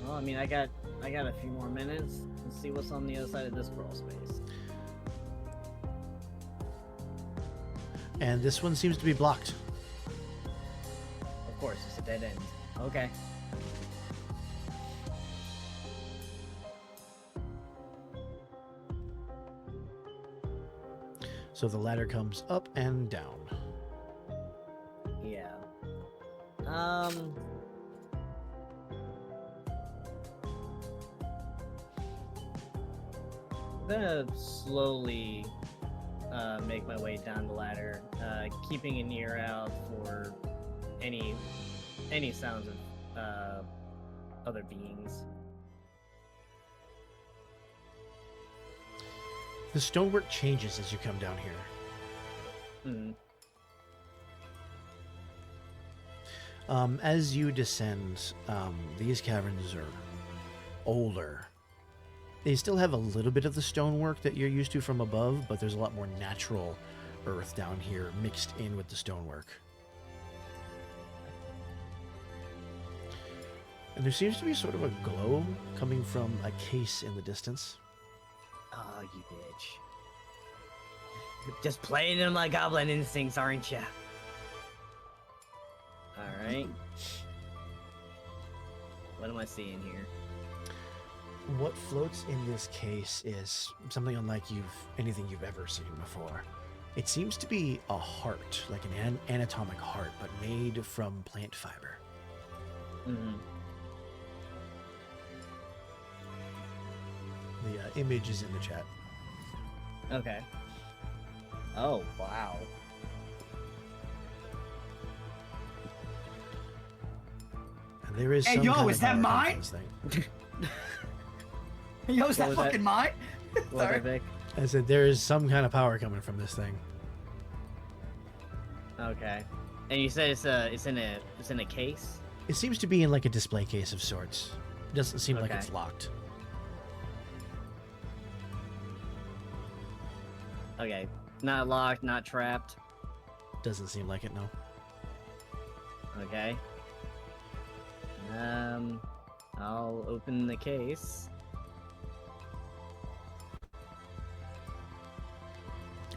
Well, I mean, I got a few more minutes. Let's see what's on the other side of this crawl space. And this one seems to be blocked. Of course, it's a dead end. Okay. So the ladder comes up and down. Yeah. I'm gonna slowly make my way down the ladder, keeping an ear out for any sounds of other beings. The stonework changes as you come down here. Hmm. As you descend, these caverns are older. They still have a little bit of the stonework that you're used to from above, but there's a lot more natural earth down here mixed in with the stonework. And there seems to be sort of a glow coming from a case in the distance. Oh, you bitch. Just playing in my goblin instincts, aren't ya? Alright. What am I seeing here? What floats in this case is something unlike anything you've ever seen before. It seems to be a heart, like an anatomic heart, but made from plant fiber. Mm-hmm. The image is in the chat. Okay. Oh, wow. And there is Hey, some yo, kind is of that power coming mine? from this thing. Yo, is What that was that? fucking mine? What, Sorry. Vic? I said there is some kind of power coming from this thing. Okay. And you said it's in a case? It seems to be in like a display case of sorts. It doesn't seem like Okay. it's locked. Okay. Not locked, not trapped. Doesn't seem like it, no. Okay. I'll open the case.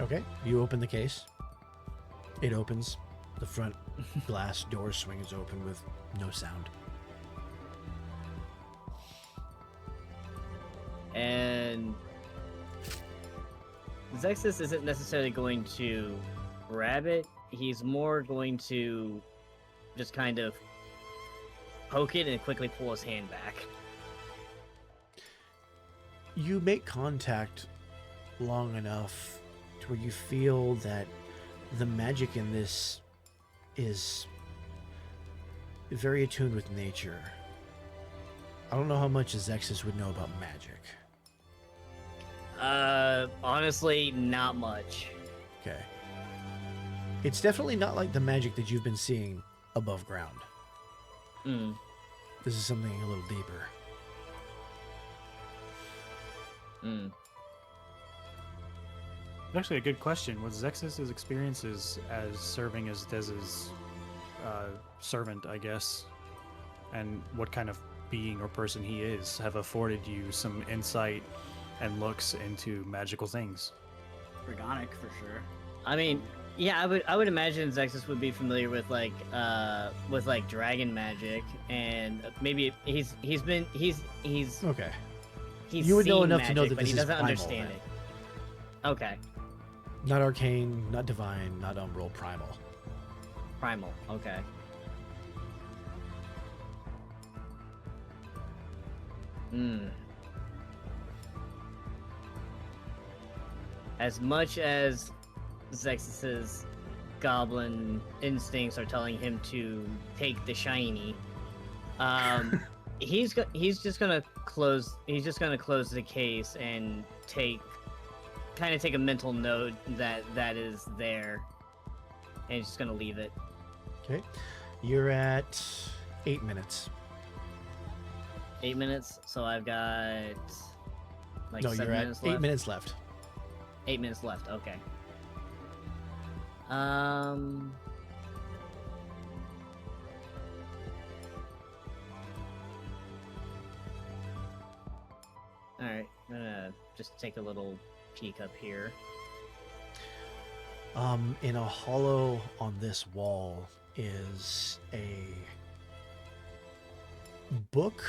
Okay, you open the case. It opens. The front glass door swings open with no sound. And Zexus isn't necessarily going to grab it. He's more going to just kind of poke it and quickly pull his hand back. You make contact long enough to where you feel that the magic in this is very attuned with nature. I don't know how much Zexus would know about magic. Honestly, not much. Okay. It's definitely not like the magic that you've been seeing above ground. Hmm. This is something a little deeper. Hmm. Actually, a good question. Was Zexus's experiences as serving as Dez's servant, I guess, and what kind of being or person he is, have afforded you some insight and looks into magical things? Organic, for sure. I mean, Yeah, I would imagine Zexus would be familiar with like dragon magic, and maybe he's Okay. he's You would know seen enough magic, to know that but this he is doesn't primal, understand then. it. Okay, Not arcane, not divine, not umbral, primal. primal. Okay. Hmm. As much as Zexus's goblin instincts are telling him to take the shiny, he's just gonna close the case and take a mental note that is there, and he's just gonna leave it. Okay. You're at 8 minutes. 8 minutes, so I've got like No, 7 you're at minutes 8 left. minutes left. 8 minutes left. Okay. All right, I'm gonna just take a little peek up here. In a hollow on this wall is a book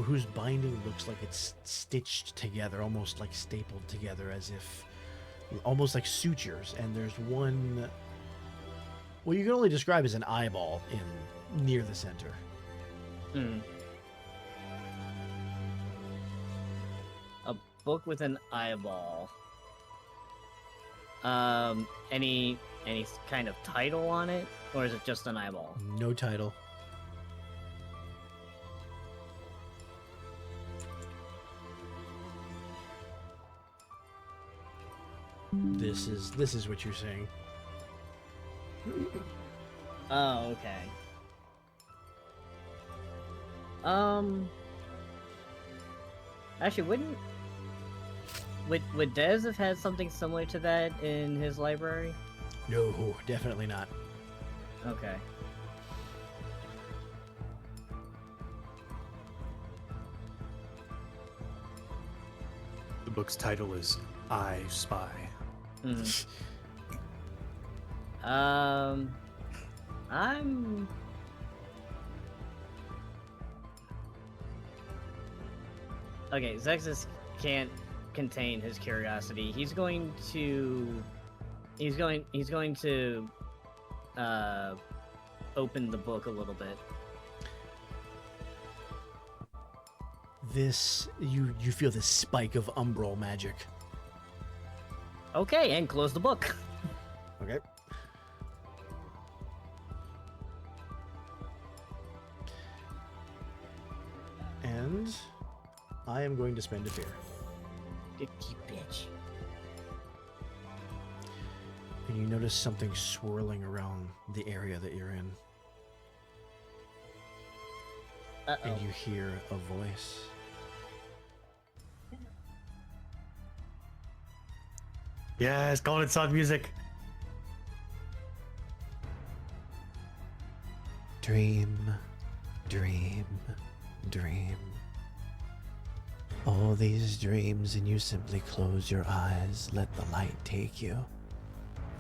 whose binding looks like it's stitched together, almost like stapled together, as if almost like sutures. And there's one, well, you can only describe as an eyeball near the center. A book with an eyeball. Any kind of title on it, or is it just an eyeball? No title. This is what you're saying. Oh, okay. Actually, would Dez have had something similar to that in his library? No, definitely not. Okay. The book's title is I Spy. Mhm. I'm. Okay, Zexus can't contain his curiosity. He's going to open the book a little bit. You feel this spike of umbral magic. Okay, and close the book. Okay. And I am going to spend a fear. Dicky bitch. And you notice something swirling around the area that you're in. Uh-oh. And you hear a voice. Yes, Golden Song music. Dream, dream, dream. All these dreams, and you simply close your eyes, let the light take you,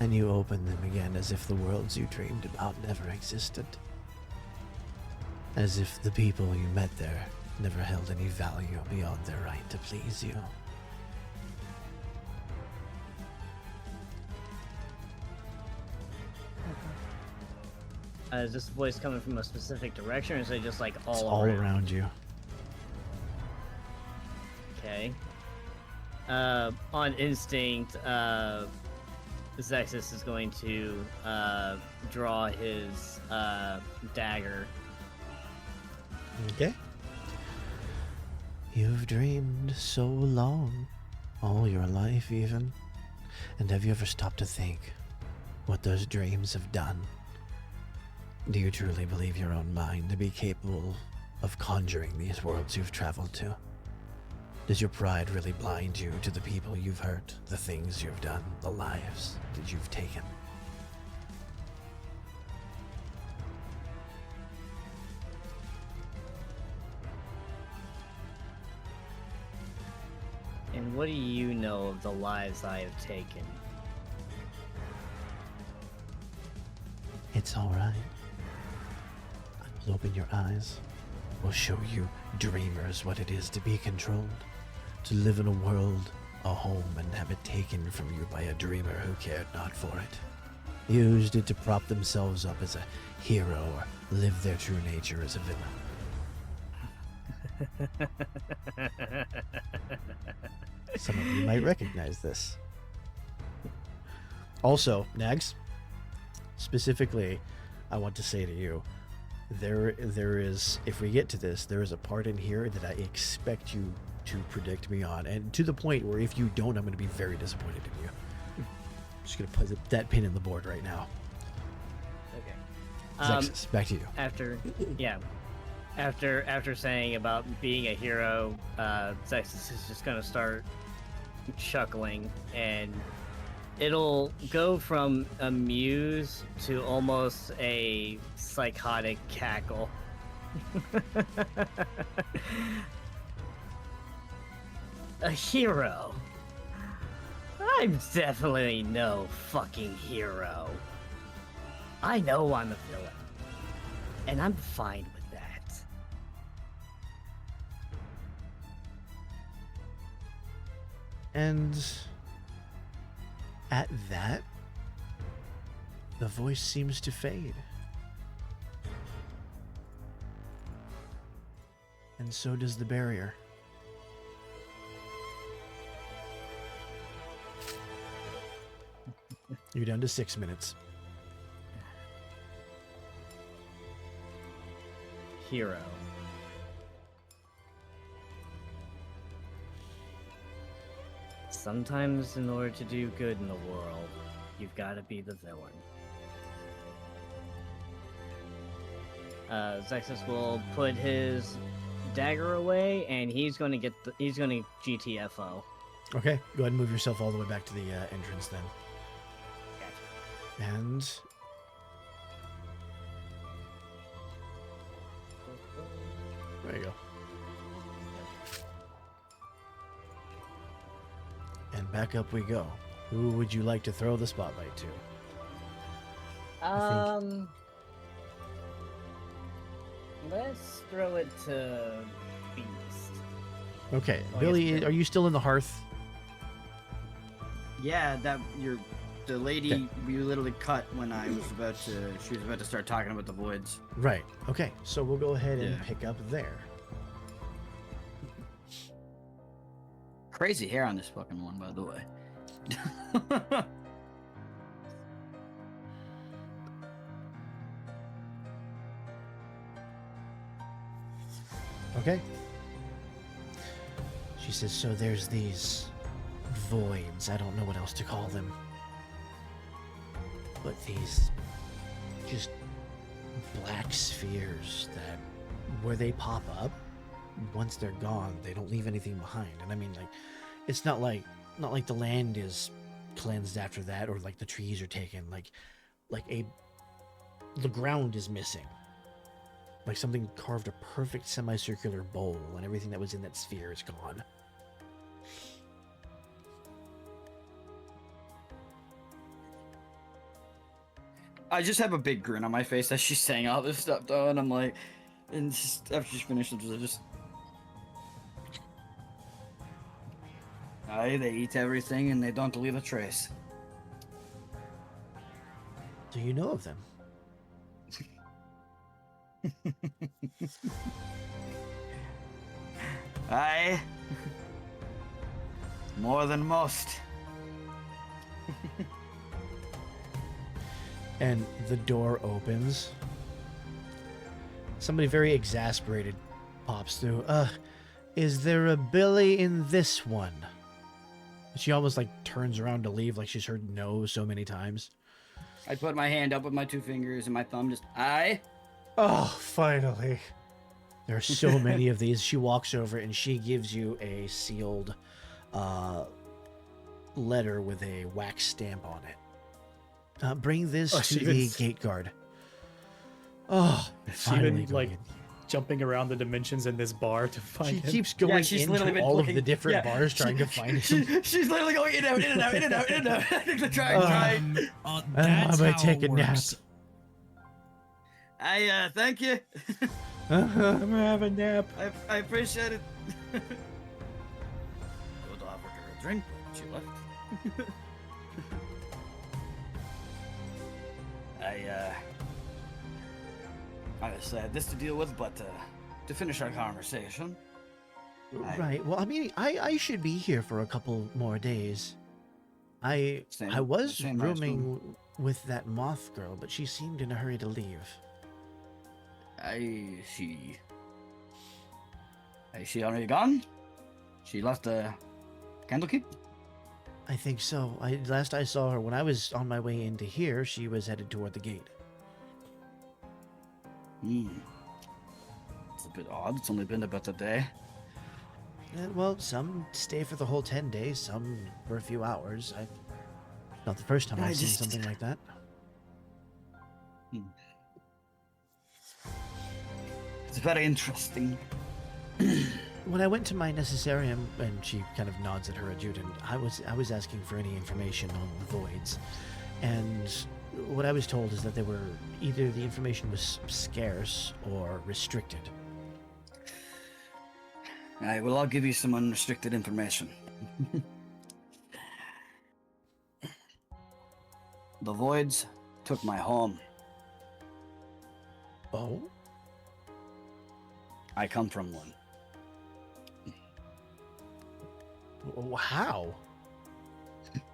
and you open them again as if the worlds you dreamed about never existed. As if the people you met there never held any value beyond their right to please you. Is this voice coming from a specific direction, or is it just like all It's around? all around you. Okay. On instinct, Zexus is going to draw his dagger. Okay. You've dreamed so long, all your life even. And have you ever stopped to think what those dreams have done? Do you truly believe your own mind to be capable of conjuring these worlds you've traveled to? Does your pride really blind you to the people you've hurt, the things you've done, the lives that you've taken? And what do you know of the lives I have taken? It's all right. I'll open your eyes. We'll show you dreamers what it is to be controlled, to live in a world, a home, and have it taken from you by a dreamer who cared not for it, used it to prop themselves up as a hero or live their true nature as a villain. Some of you might recognize this. Also, Nags, specifically, I want to say to you, there is, if we get to this, there is a part in here that I expect you to predict me on, and to the point where if you don't, I'm going to be very disappointed in you. I'm just going to put that pin in the board right now. Okay. Zexus, back to you. After saying about being a hero, Zexus is just gonna start chuckling, and it'll go from amuse to almost a psychotic cackle. A hero? I'm definitely no fucking hero. I know I'm a villain, and I'm fine with that. And at that, the voice seems to fade. And so does the barrier. You're down to 6 minutes. Hero. Sometimes in order to do good in the world, you've got to be the villain. Zexus will put his dagger away, and he's going to GTFO. Okay, go ahead and move yourself all the way back to the entrance then. Gotcha. And there you go. And back up we go. Who would you like to throw the spotlight to? Let's throw it to Beast. Okay, Oh, Billy, yes, are you still in the hearth? Yeah, the lady we literally cut when she was about to start talking about the voids. Right. Okay, so we'll go ahead and Yeah. pick up there. Crazy hair on this fucking one, by the way. Okay. She says, so there's these voids. I don't know what else to call them. But these just black spheres that where they pop up, once they're gone, they don't leave anything behind. And I mean, like, it's not like the land is cleansed after that, or like the trees are taken. The ground is missing. Like something carved a perfect semicircular bowl, and everything that was in that sphere is gone. I just have a big grin on my face as she's saying all this stuff, though, and I'm like, and just, after she's finished, I just. Aye, they eat everything and they don't leave a trace. Do you know of them? Aye. More than most. And the door opens. Somebody very exasperated pops through. Is there a Billy in this one? She almost like turns around to leave, like she's heard no so many times. I put my hand up with my two fingers and my thumb just, aye. Oh, finally. There are so many of these. She walks over and she gives you a sealed letter with a wax stamp on it. Bring this to the gate guard. Oh, finally even like jumping around the dimensions in this bar to find him. She keeps going into all of the different bars trying to find him. She's literally going in and out, in and out, in and out, in and out. To try. That's I'm gonna how take it a nap. works. I thank you. I'm gonna have a nap. I appreciate it. Would offer her a drink, but she left. I just had this to deal with, but to finish our conversation. Right. Well, I mean, I should be here for a couple more days. I was same rooming with that moth girl, but she seemed in a hurry to leave. I see. Is she already gone? She left the Candlekeep? I think so. Last I saw her, when I was on my way into here, she was headed toward the gate. It's a bit odd. It's only been about a day. Well, some stay for the whole 10 days, some for a few hours. Not the first time I've seen something like that. It's very interesting. When I went to my necessarium, and she kind of nods at her adjutant, I was asking for any information on the voids, and what I was told is that they were either the information was scarce or restricted. Well, I'll give you some unrestricted information. The voids took my home. Oh? I come from one. How?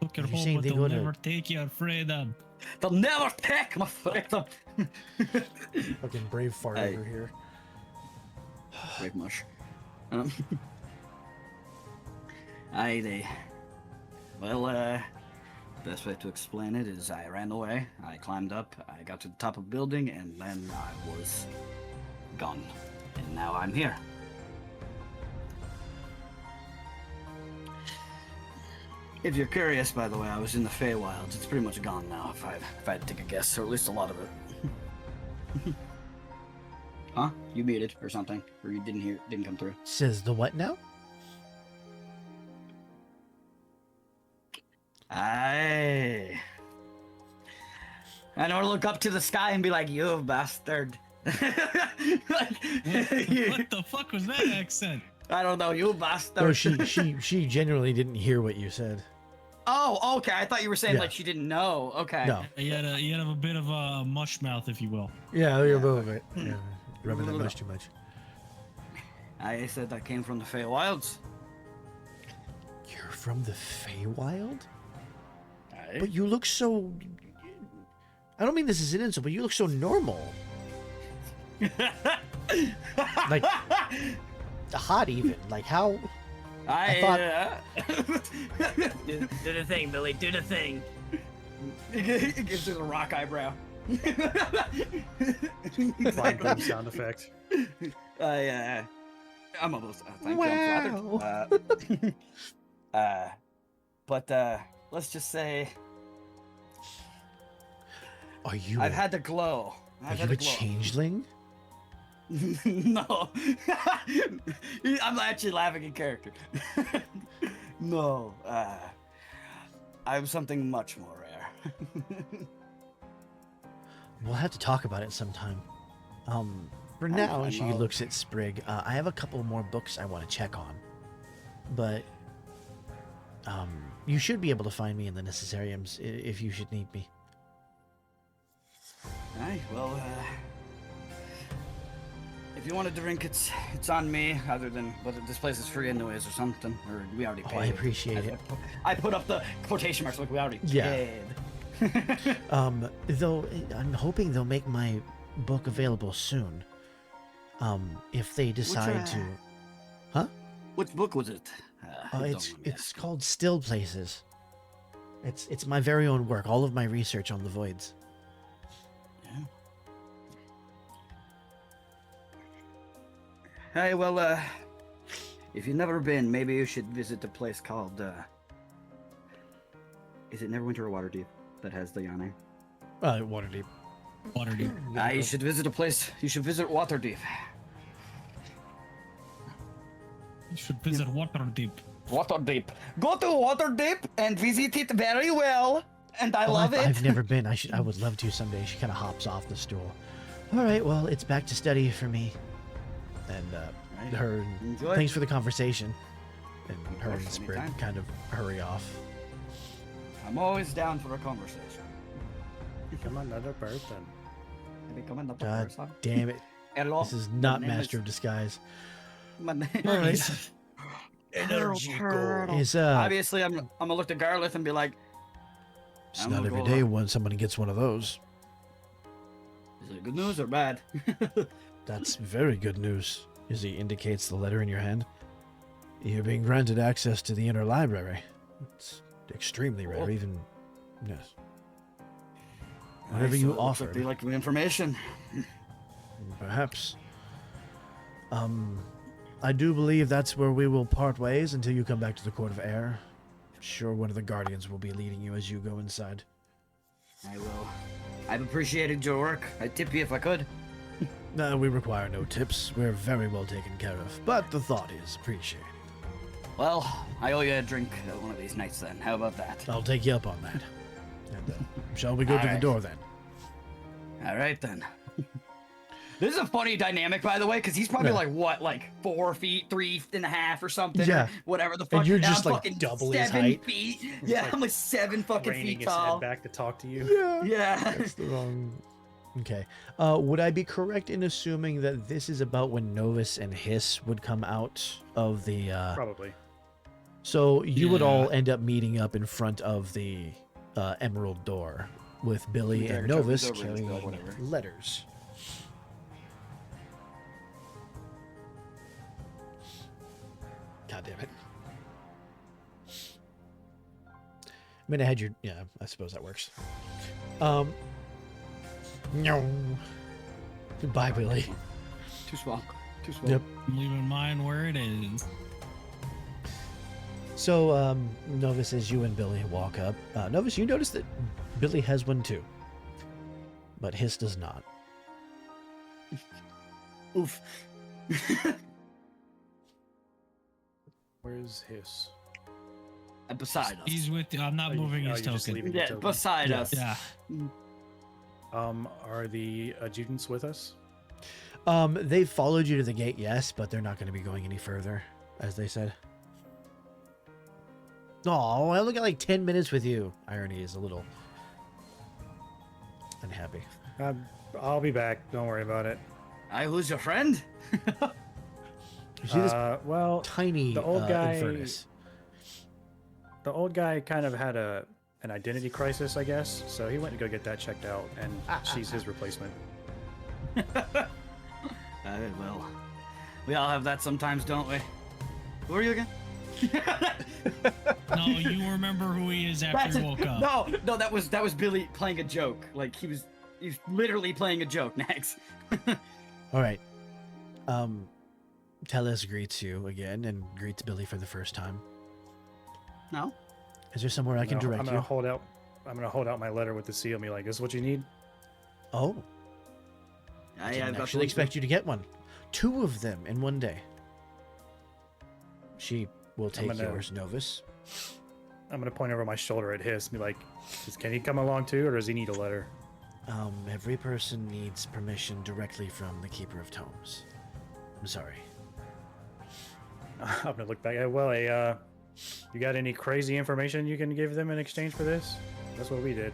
Took your You're home, saying but they they'll go to- never take your freedom. They'll never take my freedom. Fucking brave fart Hey. over here. Brave mush. Best way to explain it is I ran away, I climbed up, I got to the top of the building, and then I was gone. And now I'm here. If you're curious, by the way, I was in the Feywilds. It's pretty much gone now, if I had to take a guess, or at least a lot of it. Huh? You muted or something, or you didn't come through. Says the what now? I know to look up to the sky and be like, you bastard. What the fuck was that accent? I don't know, you bastard. Or she genuinely didn't hear what you said. Oh, okay. I thought you were saying Yeah. like she didn't know. Okay. No. You had a bit of a mush mouth, if you will. Yeah, a little bit. Yeah, rubbing that much too much. I said I came from the Feywilds. You're from the Feywild? Aye. But you look so... I don't mean this as an insult, but you look so normal. Like, hot even. Like, how... Do the thing, Billy. Do the thing. It gives it a rock eyebrow. Flying thing sound effect. I'm almost. Thank you. I'm flattered. But let's just say Are you I've had the glow. Are you a changeling? No. I'm actually laughing in character. No. I'm something much more rare. We'll have to talk about it sometime. For now, I she know. looks at Sprig. I have a couple more books I want to check on. But, you should be able to find me in the necessariums if you should need me. Aye, well, if you want a drink, it's on me. Other than, but this place is free anyways, or something. Or we already paid. Oh, I appreciate it. I put up the quotation marks like we already Yeah. paid. Though I'm hoping they'll make my book available soon. If they decide to. Huh? Which book was it? It's called Still Places. It's my very own work. All of my research on the voids. Yeah. Hey, well, if you've never been, maybe you should visit a place called, is it Neverwinter or Waterdeep that has the Yawning? Waterdeep. Waterdeep. You should visit a place, you should visit Waterdeep. You should visit Waterdeep. Waterdeep. Go to Waterdeep and visit it very well, and I love it. I've never been. I would love to someday. She kind of hops off the stool. All right, well, it's back to study for me. And Right. her, Enjoy. thanks for the conversation. And her and course, Sprig anytime. kind of hurry off. I'm always down for a conversation. Become another person. Become another God person. damn it. Hello. This is not My name Master of Disguise. My name All right. is Turtle. Is Obviously, I'm gonna look to Garlith and be like, it's I'm not gonna every go day up. when somebody gets one of those. is it good news or bad? That's very good news, as he indicates the letter in your hand. You're being granted access to the inner library. It's extremely rare, Cool. even yes. Whatever Nice, you so it looks like offered, they like the information. perhaps. I do believe that's where we will part ways until you come back to the Court of Air. I'm sure one of the Guardians will be leading you as you go inside. I will. I've appreciated your work. I'd tip you if I could. No, we require no tips. We're very well taken care of, but the thought is appreciated. Well, I owe you a drink one of these nights then. How about that? I'll take you up on that. And shall we go to the Alright. door then? All right then. This is a funny dynamic, by the way, because he's probably Yeah. like what, like 4 feet, 3.5 or something. Yeah. Or whatever the fuck. And you're I'm just, like, fucking double his 7 height. feet. Yeah, like I'm like 7 fucking Reining feet his tall. head back to talk to you. Yeah. Yeah. That's the wrong. Okay. Would I be correct in assuming that this is about when Novus and Hiss would come out of the? Probably. So you would Yeah. all end up meeting up in front of the Emerald Door with Billy and Novus carrying letters. God damn it. I mean, I had your... Yeah, I suppose that works. No. Goodbye, Billy. Too small. Too small. Yep. I'm leaving mine where it is. So, Novus, as you and Billy walk up, Novus, you notice that Billy has one too. But Hiss does not. Oof. Where's his? Beside us. He's with. I'm not moving his you're just token. leaving the Yeah, token. beside Yeah. us. Yeah. Are the adjutants with us? They've followed you to the gate, yes, but they're not going to be going any further, as they said. Oh, I only got like 10 minutes with you. Irony is a little unhappy. I'll be back. Don't worry about it. I lose your friend? You see this Well, tiny the old guy- Infernus. the old guy kind of had an identity crisis, I guess. So he went to go get that checked out, and she's his replacement. Well, we all have that sometimes, don't we? Who are you again? No, you remember who he is after he woke up. No, that was Billy playing a joke. Like he was literally playing a joke. Next. All right. Tellus greets you again and greets Billy for the first time. No. Is there somewhere I can direct I'm you? gonna hold out my letter with the seal and be like, "This is what you need." Oh, I didn't actually expect you to get one. 2 of them in one day. She will take gonna- yours, Novus. I'm gonna point over my shoulder at his and be like, "Can he come along too, or does he need a letter?" Every person needs permission directly from the Keeper of Tomes. I'm sorry. I'm gonna look back. Well, you got any crazy information you can give them in exchange for this? That's what we did.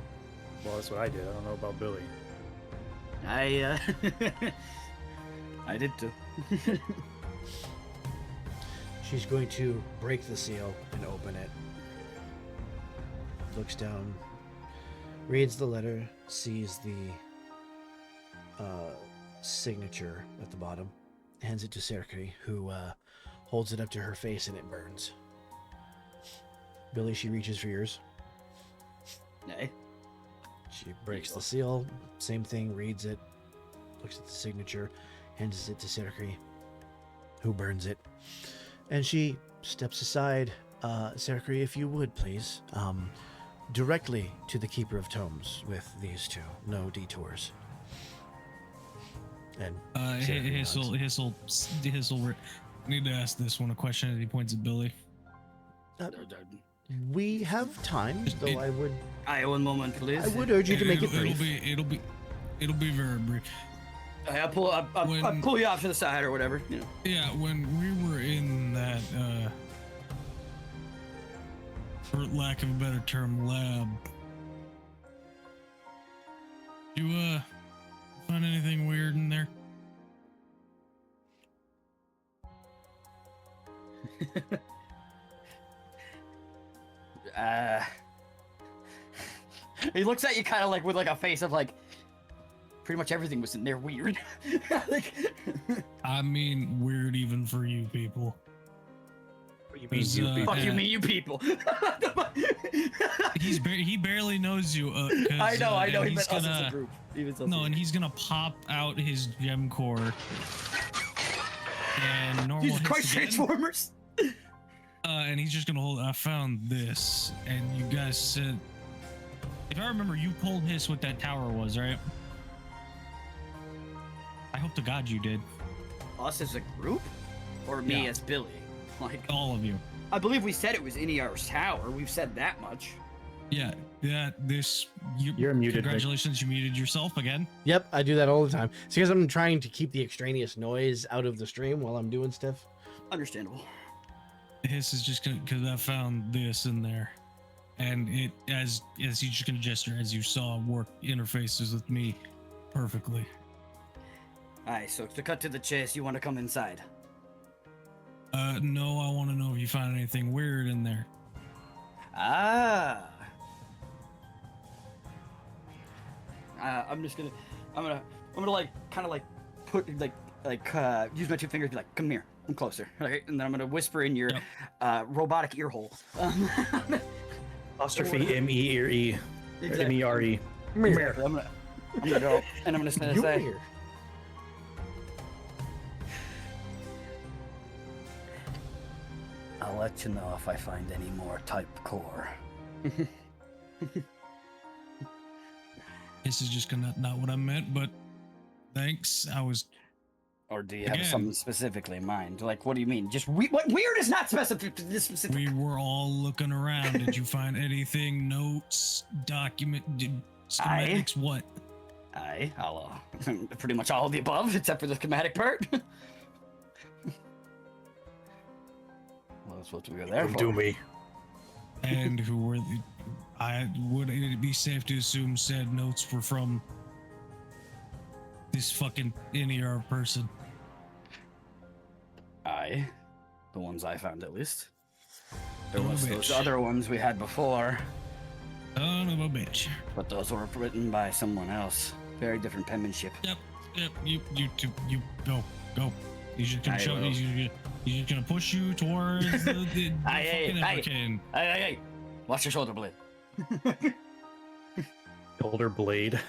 Well, that's what I did. I don't know about Billy. I did too. She's going to break the seal and open it. Looks down, reads the letter, sees the signature at the bottom, hands it to Serkri, who holds it up to her face and it burns. Billy, she reaches for yours. Nay. She breaks the seal, same thing, reads it, looks at the signature, hands it to Serkri, who burns it. And she steps aside. Serkri, if you would, please. Directly to the Keeper of Tomes with these 2. No detours. And Serkri nods. Hissel. Need to ask this one a question as he points at Billy. We have time, though I would I one moment, please. urge you to make it brief. It'll be very brief. I'll pull you off to the side or whatever. You know. Yeah, when we were in that, for lack of a better term, lab, you find anything weird in there? He looks at you kind of like with like a face of like, pretty much everything was in there weird. Like, I mean, weird even for you people. What do you mean, you people? Fuck you, mean you people. He barely knows you. I know. He meant gonna, us as a group. And he's gonna pop out his gem core. And normal. Jesus Christ, Transformers. And he's just gonna hold. I found this, and you guys said, if I remember, you pulled Hiss what that tower was, right? I hope to God you did. Us as a group, or me as Billy? Like all of you. I believe we said it was Iniar's tower. We've said that much. Yeah. You're muted. Congratulations, you muted yourself again. Yep, I do that all the time. It's because I'm trying to keep the extraneous noise out of the stream while I'm doing stuff. Understandable. Hiss is just gonna, because I found this in there, and it as he's just gonna gesture as you saw work interfaces with me perfectly. All right, so to cut to the chase, you want to come inside? No, I want to know if you found anything weird in there. I'm gonna like kind of like put use my two fingers, be like, come here, I'm closer, okay? And then I'm gonna whisper in your robotic ear hole. Apostrophe M-E-R-E. Exactly. M-E-R-E. I'm gonna go, and I'm gonna say, Here. I'll let you know if I find any more type core. This is just gonna not what I meant, but thanks. I was. Or do you have something specifically in mind? Like, what do you mean? Just what weird is not specific to this specific. We were all looking around. Did you find anything? Notes, schematics? What? I'll pretty much all of the above, except for the schematic part. Well, that's what we were there for. Do me. And who were the? Would it be safe to assume said notes were from this fucking NER person? The ones I found at least. There was those other ones we had before. Son of a bitch. But those were written by someone else. Very different penmanship. Yep. You go. He's just gonna show. He's just gonna push you towards the fucking African. Hey! Watch your shoulder blade. Shoulder blade.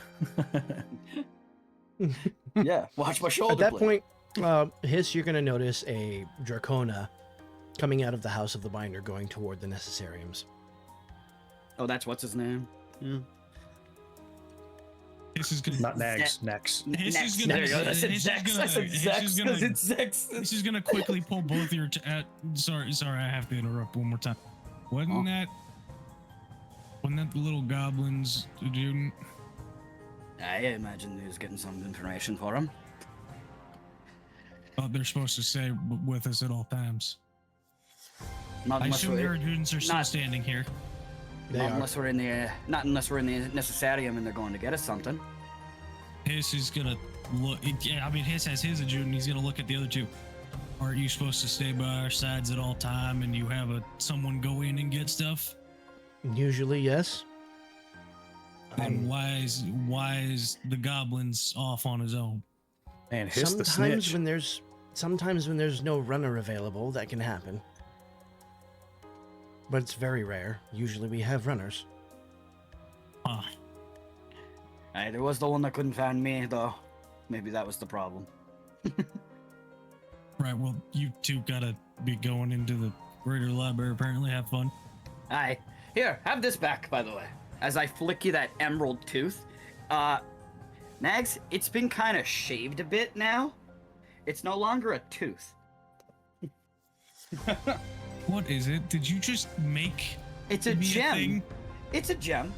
Yeah, watch my shoulder At that blade. point, Hiss, you're going to notice a Dracona coming out of the House of the Binder going toward the Necessariums. Oh, that's what's his name? Yeah. This is gonna Not Nags. Next. This is There you go. I said Zex. I said Zex because it's Zex. This is gonna quickly pull both your. Sorry, I have to interrupt one more time. Wasn't that the little goblins dude? I imagine he was getting some information for him. Oh, they're supposed to stay with us at all times. Not I unless assume we're their students are still standing here. not unless we're in the Necessarium and they're going to get us something. Hiss is gonna look. Yeah, I mean, Hiss has his adjutant. He's gonna look at the other two. Aren't you supposed to stay by our sides at all time, and you have someone go in and get stuff? Usually, yes. And why is the goblins off on his own? And Hiss the snitch. Sometimes when there's no runner available, that can happen. But it's very rare. Usually we have runners. Huh. Hey, there was the one that couldn't find me, though. Maybe that was the problem. Right, well, you two gotta be going into the greater library, apparently. Have fun. Aye. Here, have this back, by the way. As I flick you that emerald tooth. Nags, it's been kind of shaved a bit now. It's no longer a tooth. What is it? Did you just make It's a gem. thing? It's a gem.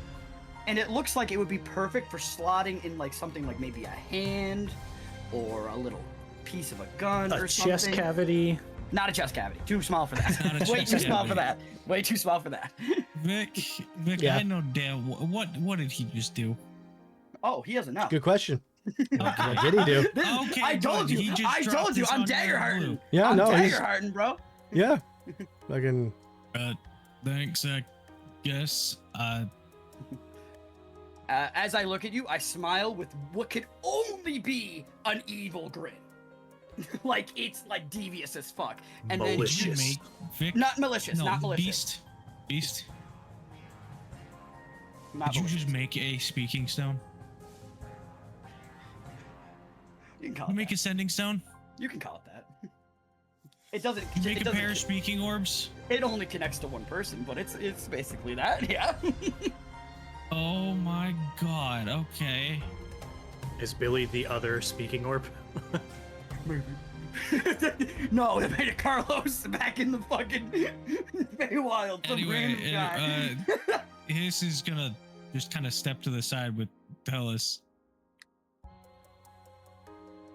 And it looks like it would be perfect for slotting in like something like maybe a hand or a little piece of a gun A or something. chest cavity. Not a chest cavity. Too small for that. Not a Way chest too small cavity. for that. Way too small for that. Vic, Yeah. I know damn what did he just do? Oh, he doesn't know. Good question. Okay. What did he do? Okay, I told good. you. He just I dropped told you. this I'm on you out of the Daggerhearting. blue. Yeah, I'm no, he's Daggerhearting, bro. yeah. Fucking Thanks, I guess. As I look at you, I smile with what could only be an evil grin. Like it's like devious as fuck. And Malicious. Did you make Vic? then not malicious, No, not malicious. Beast. Not Did you malicious. just make a speaking stone? You can call You it make that. a sending stone? You can call it that. It doesn't. You make it a doesn't- pair of speaking orbs? It only connects to one person, but it's basically that. Yeah. Oh my god, okay. Is Billy the other speaking orb? No, they made it Carlos back in the fucking Feywild. Some Anyway, random guy. Hiss is gonna just kind of step to the side with Tellis.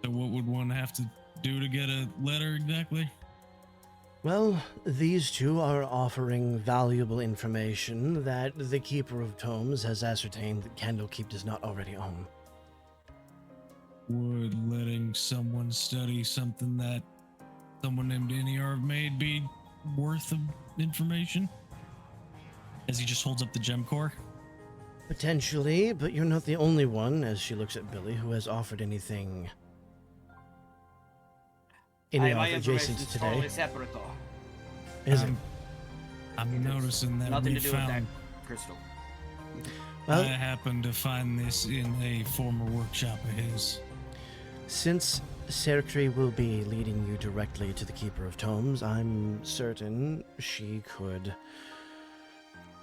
So what would one have to do to get a letter exactly? Well, these two are offering valuable information that the Keeper of Tomes has ascertained that Candlekeep does not already own. Would letting someone study something that someone named Iniarv made be worth the information? As he just holds up the gem core. Potentially, but you're not the only one, as she looks at Billy, who has offered anything My adjacent information's to totally today. separate though. Is it? I'm noticing that Nothing we to do with that found. crystal. I Well, happened to find this in a former workshop of his. since Serkri will be leading you directly to the Keeper of Tomes, I'm certain she could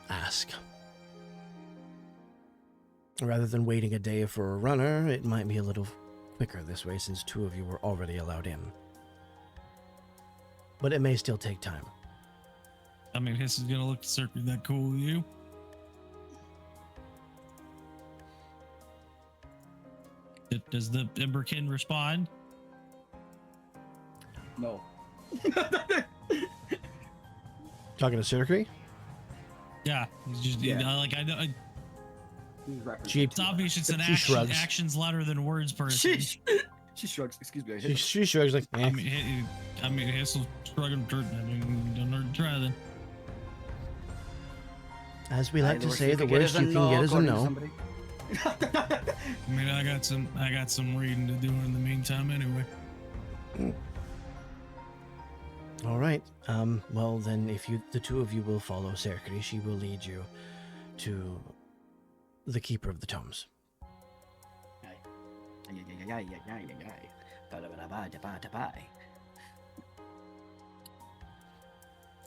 ask. Rather than waiting a day for a runner, it might be a little quicker this way since two of you were already allowed in. But it may still take time. I mean, Hiss is gonna look to Circuit that cool with you. Does the Emberkin respond? No. Talking to Serkri? Yeah, he's just Yeah. like I know. She, It's obvious it's an She action, shrugs. actions louder than words person. She shrugs. Excuse me. she shrugs like, eh. I mean, Hiss will shrug him. Don't try then. As we like to say, the worst you can get is a no. I mean, I got some reading to do in the meantime anyway. All right. Well, then, if the two of you will follow Serkri, she will lead you to the Keeper of the Tomes.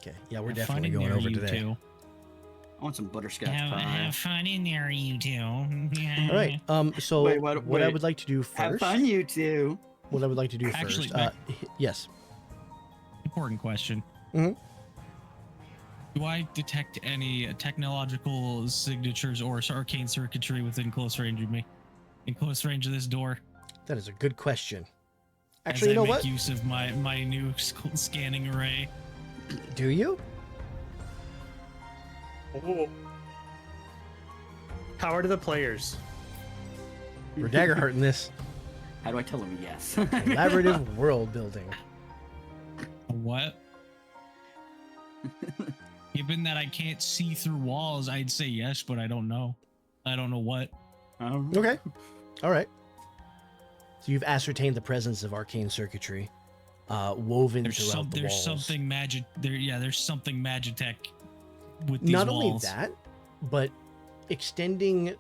Okay. Yeah, we're Have definitely fun in going there, over you today. two. I want some butterscotch Have pie. fun in there, you two. All right. So Wait, what I wait. would like to do Have first. fun, you two. What I would like to do Actually, first. Yes. Important question. Mhm. Do I detect any technological signatures or arcane circuitry within close range of me? In close range of this door? That is a good question. As Actually, you know I make what? use of my new scanning array. Do you? Power to the players. We're Daggerheart in this How do I tell him yes? collaborative world building. What? Given that I can't see through walls, I'd say yes, but I don't know. I don't know what. Okay. All right. So you've ascertained the presence of arcane circuitry woven throughout the There's walls. something magic there. Yeah, there's something magitech with these Not walls. only that, but extending.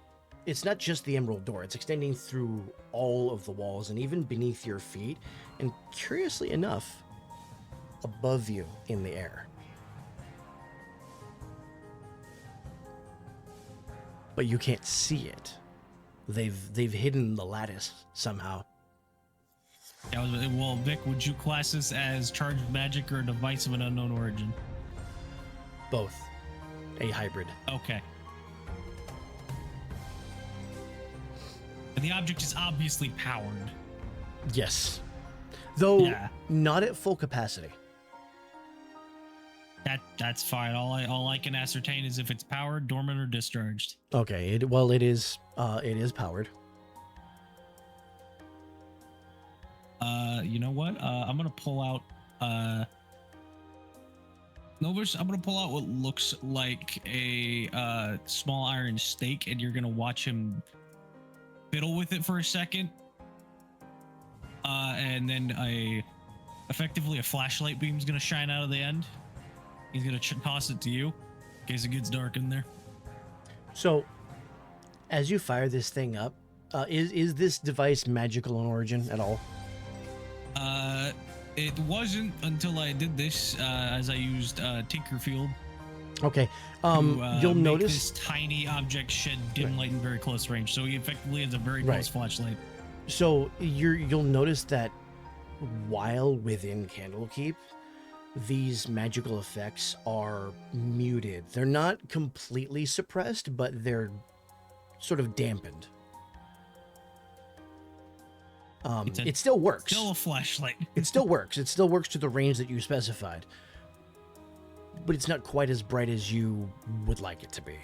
It's not just the emerald door. It's extending through all of the walls and even beneath your feet, and curiously enough, above you in the air. But you can't see it. They've hidden the lattice somehow. Yeah, well, Vic, would you class this as charged magic or a device of an unknown origin? Both. A hybrid. Okay. And the object is obviously powered. Yes. Though Yeah. not at full capacity. That's fine. All I can ascertain is if it's powered, dormant, or discharged. Okay. It is powered. You know what? I'm gonna pull out Novus, I'm gonna pull out what looks like a small iron stake, and you're gonna watch him fiddle with it for a second. And then effectively a flashlight beam's gonna shine out of the end. He's gonna toss it to you in case it gets dark in there. So, as you fire this thing up, is this device magical in origin at all? It wasn't until I did this, as I used Tinkerfield. Okay. To, You'll make notice this tiny object shed dim light in very close range. So he effectively has a very close flashlight. So you'll notice that while within Candlekeep, these magical effects are muted. They're not completely suppressed, but they're sort of dampened. It still works. Still a flashlight. It still works. It still works to the range that you specified. But it's not quite as bright as you would like it to be,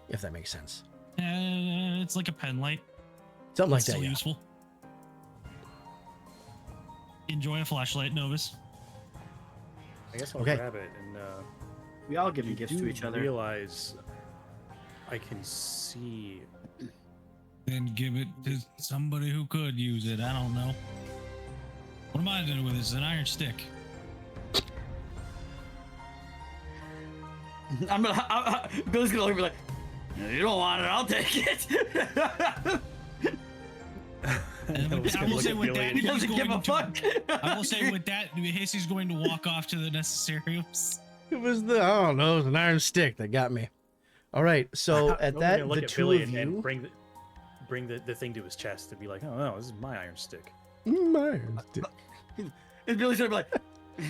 if that makes sense. It's like a pen light. Something like It's that, still yeah. useful. Enjoy a flashlight, Novus. I guess I'll Okay. grab it and We all give you gifts do to each other. realize I can see. Then give it to somebody who could use it. I don't know. What am I doing with this? An iron stick. Billy's gonna look at me like, you don't want it, I'll take it. I will say with that, He doesn't give a fuck. I will say with that, Hasey's going to walk off to the necessariums. It was I don't know, it was an iron stick that got me. All right, so at I'm that, gonna look the at two Billy of and you... bring the thing to his chest and be like, oh no, this is my iron stick. My iron stick. And Billy's gonna be like,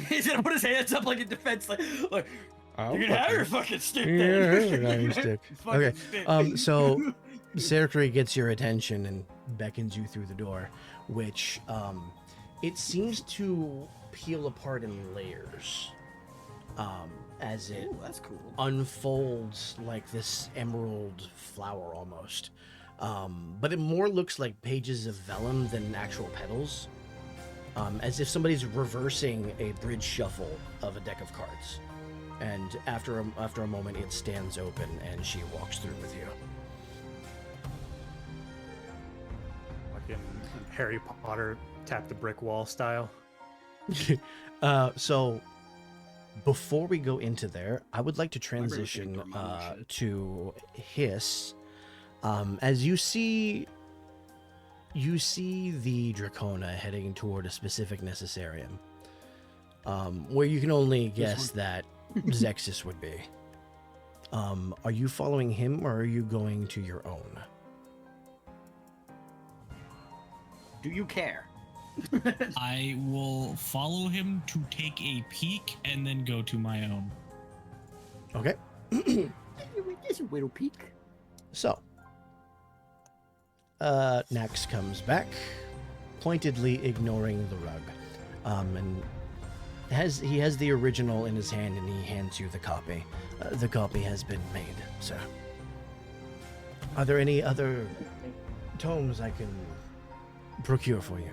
he's gonna put his hands up like in defense, like you can have your fucking stick Yeah, then. an iron stick. Fucking Okay, stick. so Serkri gets your attention and beckons you through the door, which it seems to peel apart in layers as it Ooh, that's cool. unfolds like this emerald flower almost. But it more looks like pages of vellum than actual petals, as if somebody's reversing a bridge shuffle of a deck of cards. And after a moment, it stands open and she walks through with you. Like in Harry Potter, tap the brick wall style. So before we go into there, I would like to transition Dormammu shit. to Hiss. As you see the Dracona heading toward a specific necessarium, where you can only guess that Zexus would be. Are you following him or are you going to your own? Do you care? I will follow him to take a peek and then go to my own. Okay. Just a little peek. So, Nax comes back, pointedly ignoring the rug, and he has the original in his hand, and he hands you the copy. The copy has been made, sir. Are there any other tomes I can procure for you?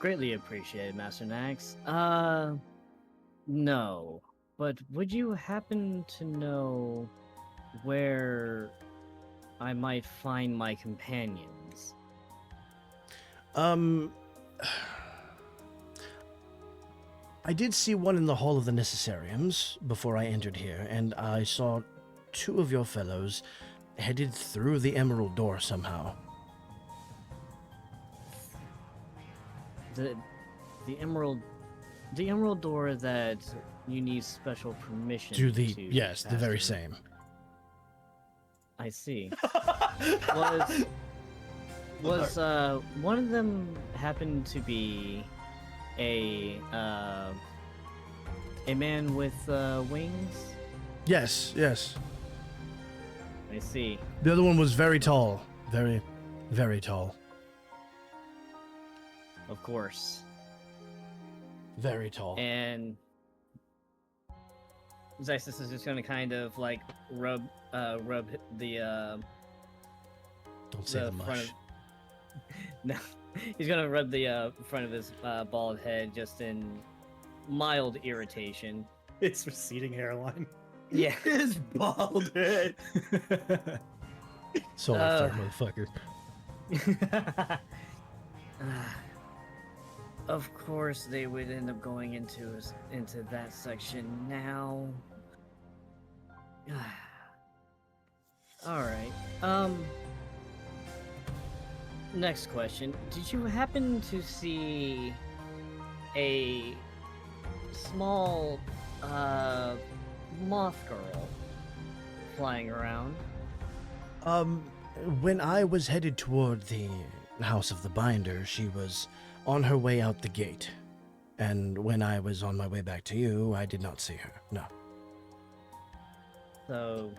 Greatly appreciated, Master Nax. No. But would you happen to know where I might find my companions? I did see one in the Hall of the Necessariums before I entered here, and I saw two of your fellows headed through the Emerald Door somehow. The emerald door that you need special permission Yes, the pass very through. same. I see. Was one of them happened to be a man with wings? Yes. I see. The other one was very tall. Very, very tall. of course. Very tall. And Xysis is just gonna kind of like rub the Don't say the front mush. of, no, he's gonna rub the front of his bald head just in mild irritation. It's receding hairline. Yeah. His bald head. So third motherfucker. Of course, they would end up going into that section now. All right. Next question. Did you happen to see a small moth girl flying around? When I was headed toward the House of the Binder, she was on her way out the gate. And when I was on my way back to you, I did not see her. No. So,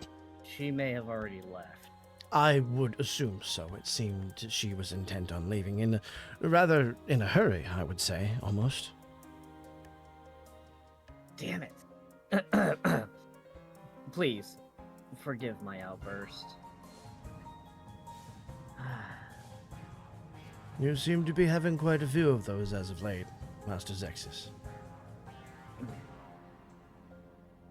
she may have already left. I would assume so. It seemed she was intent on leaving rather in a hurry, I would say, almost. Damn it. Please, forgive my outburst. You seem to be having quite a few of those as of late, Master Zexus.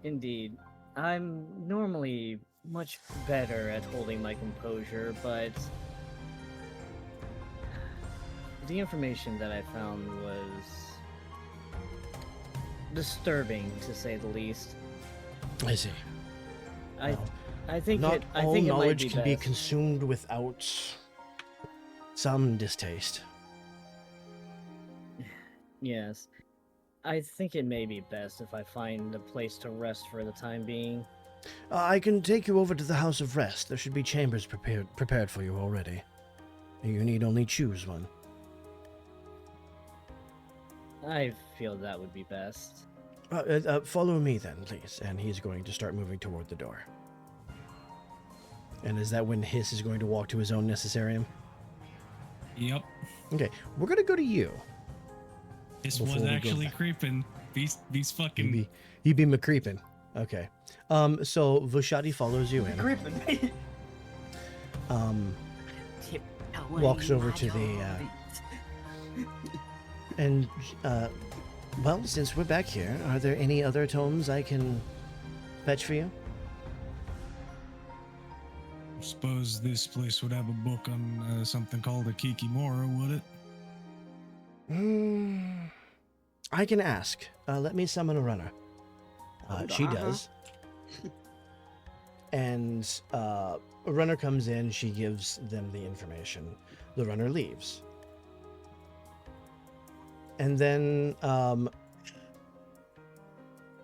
Indeed. I'm normally much better at holding my composure, but the information that I found was disturbing, to say the least. I see. I Well, think not it. I all think it might knowledge be can be best. consumed without some distaste. Yes. I think it may be best if I find a place to rest for the time being. I can take you over to the House of Rest. There should be chambers prepared for you already. You need only choose one. I feel that would be best. Follow me then, please. And he's going to start moving toward the door. And is that when Hiss is going to walk to his own necessarium? Yep. Okay, we're going to go to you. This Before was we go actually back. creeping. These fucking. He be McCreepin'. Okay. So Vushati follows you in. Gripping. Walks over to and well, since we're back here, are there any other tomes I can fetch for you? I suppose this place would have a book on something called a Kikimora, would it? I can ask. Let me summon a runner. She does. And a runner comes in, she gives them the information. The runner leaves. And then,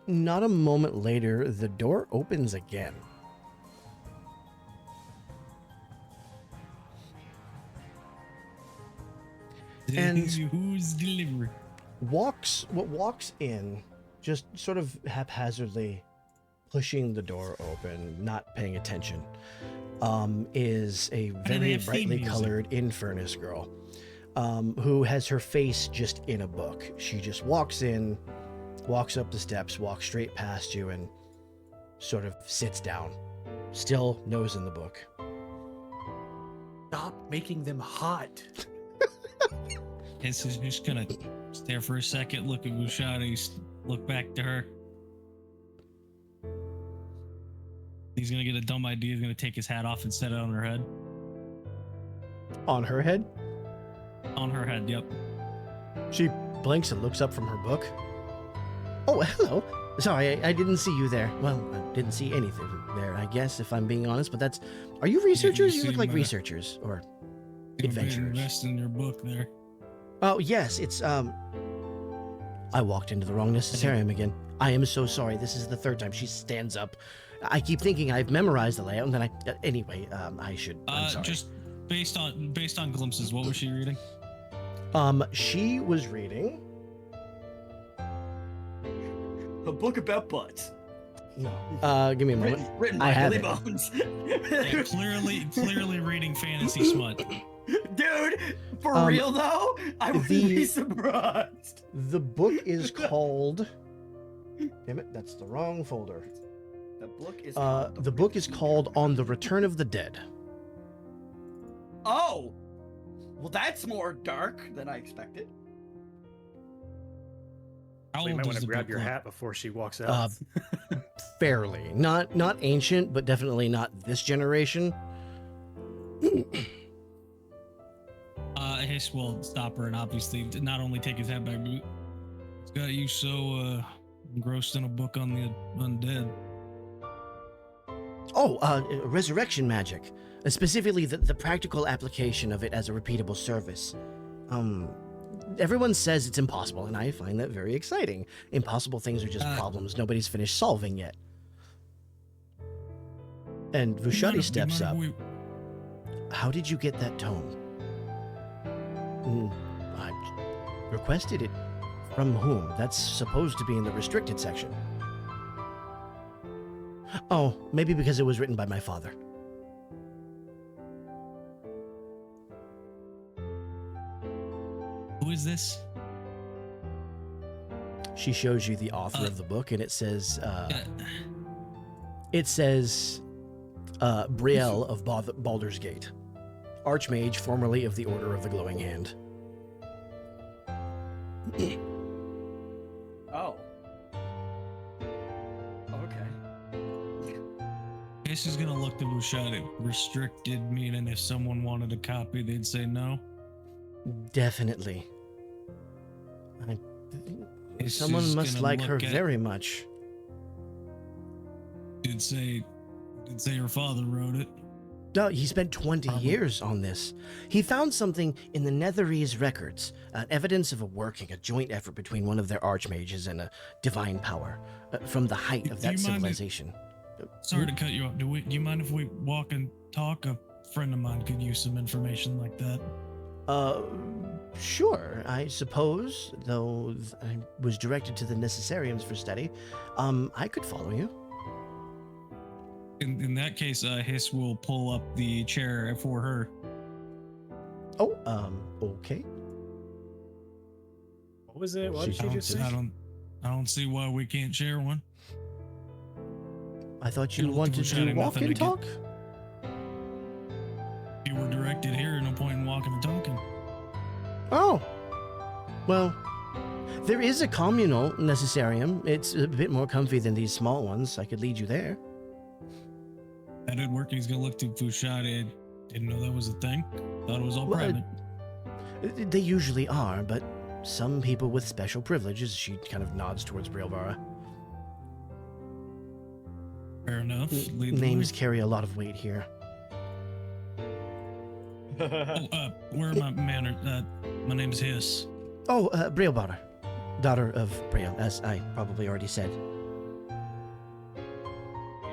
not a moment later, the door opens again. And who's delivery? walks in, just sort of haphazardly pushing the door open, not paying attention, is a do they very have theme brightly music? colored Infernus girl, who has her face just in a book. She just walks in, walks up the steps, walks straight past you, and sort of sits down, still nose in the book. Stop making them hot. Hiss is just gonna stare for a second, look at Vushati, look back to her. He's gonna get a dumb idea. He's gonna take his hat off and set it on her head. On her head, On her head, yep. she blinks and looks up from her book. Oh, hello. Sorry, I didn't see you there. Well, I didn't see anything there, I guess, if I'm being honest, but that's... Are you researchers? You look seem, like researchers, or adventurers. Invest in your book there. Oh, yes, it's, I walked into the wrong necessarium again. I am so sorry. This is the third time. She stands up. I keep thinking I've memorized the layout, and then anyway, I should... I'm sorry. Just based on glimpses, what was she reading? She was reading... A book about butts. No. Give me a moment. Written I by have Billy it. Bones. Yeah, clearly reading fantasy smut. Dude, for real though, I wouldn't be surprised. The book is called. Damn it, that's the wrong folder. The book is. The book is called "On the Return of the Dead." Oh, well, that's more dark than I expected. How So you old might want does to the grab book your look? hat before she walks out. Fairly, not ancient, but definitely not this generation. Hiss will stop her and obviously not only take his hat back, but it's got you so engrossed in a book on the undead. Oh, resurrection magic, specifically the practical application of it as a repeatable service. Everyone says it's impossible, and I find that very exciting. Impossible things are just problems nobody's finished solving yet. And Vushati steps up. How did you get that tome? I requested it. From whom? That's supposed to be in the restricted section. Oh, maybe because it was written by my father. Who is this? She shows you the author of the book, and it says, Brielle of Baldur's Gate, Archmage, formerly of the Order of the Glowing Hand. Oh. Okay. This is gonna look to Vushati. Restricted, meaning if someone wanted a copy, they'd say no. Definitely. Someone must like her very much. Did say her father wrote it. No, he spent 20 years on this. He found something in the Netherese records, evidence of a joint effort between one of their archmages and a divine power, from the height of that civilization. Sorry to cut you off. Do you mind if we walk and talk? A friend of mine could use some information like that. Sure, I suppose, though I was directed to the necessariums for study. I could follow you. In that case, Hiss will pull up the chair for her. Oh, okay. What was it? What did she just say? I don't see why we can't share one. I thought you wanted to walk and talk. You were directed here, no point in walking and talking. Oh, well, there is a communal necessarium. It's a bit more comfy than these small ones. I could lead you there. That didn't work. He's gonna look to Vushati. Didn't know that was a thing. Thought it was all private. They usually are, but some people with special privileges. She kind of nods towards Brielvara. Fair enough. Names carry a lot of weight here. Where are my manners? My name's Hiss. Oh, Brielvara, daughter of Briel, as I probably already said.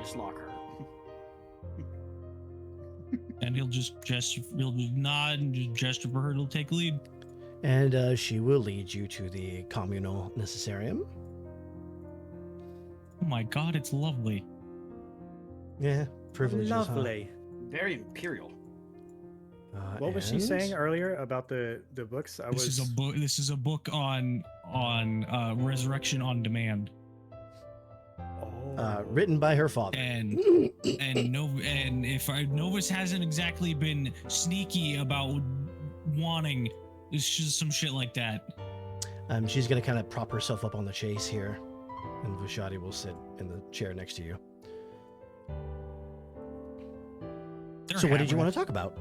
Just lock her. And he'll just nod and just gesture for her to take lead. And she will lead you to the communal necessarium. Oh my god, it's lovely. Yeah, privileges. Lovely. Very imperial. What was she saying earlier about the books? This is a book on resurrection on demand. Written by her father. And if Novus hasn't exactly been sneaky about wanting, it's just some shit like that. She's gonna kind of prop herself up on the chase here, and Vushati will sit in the chair next to you. So what did you want to talk about?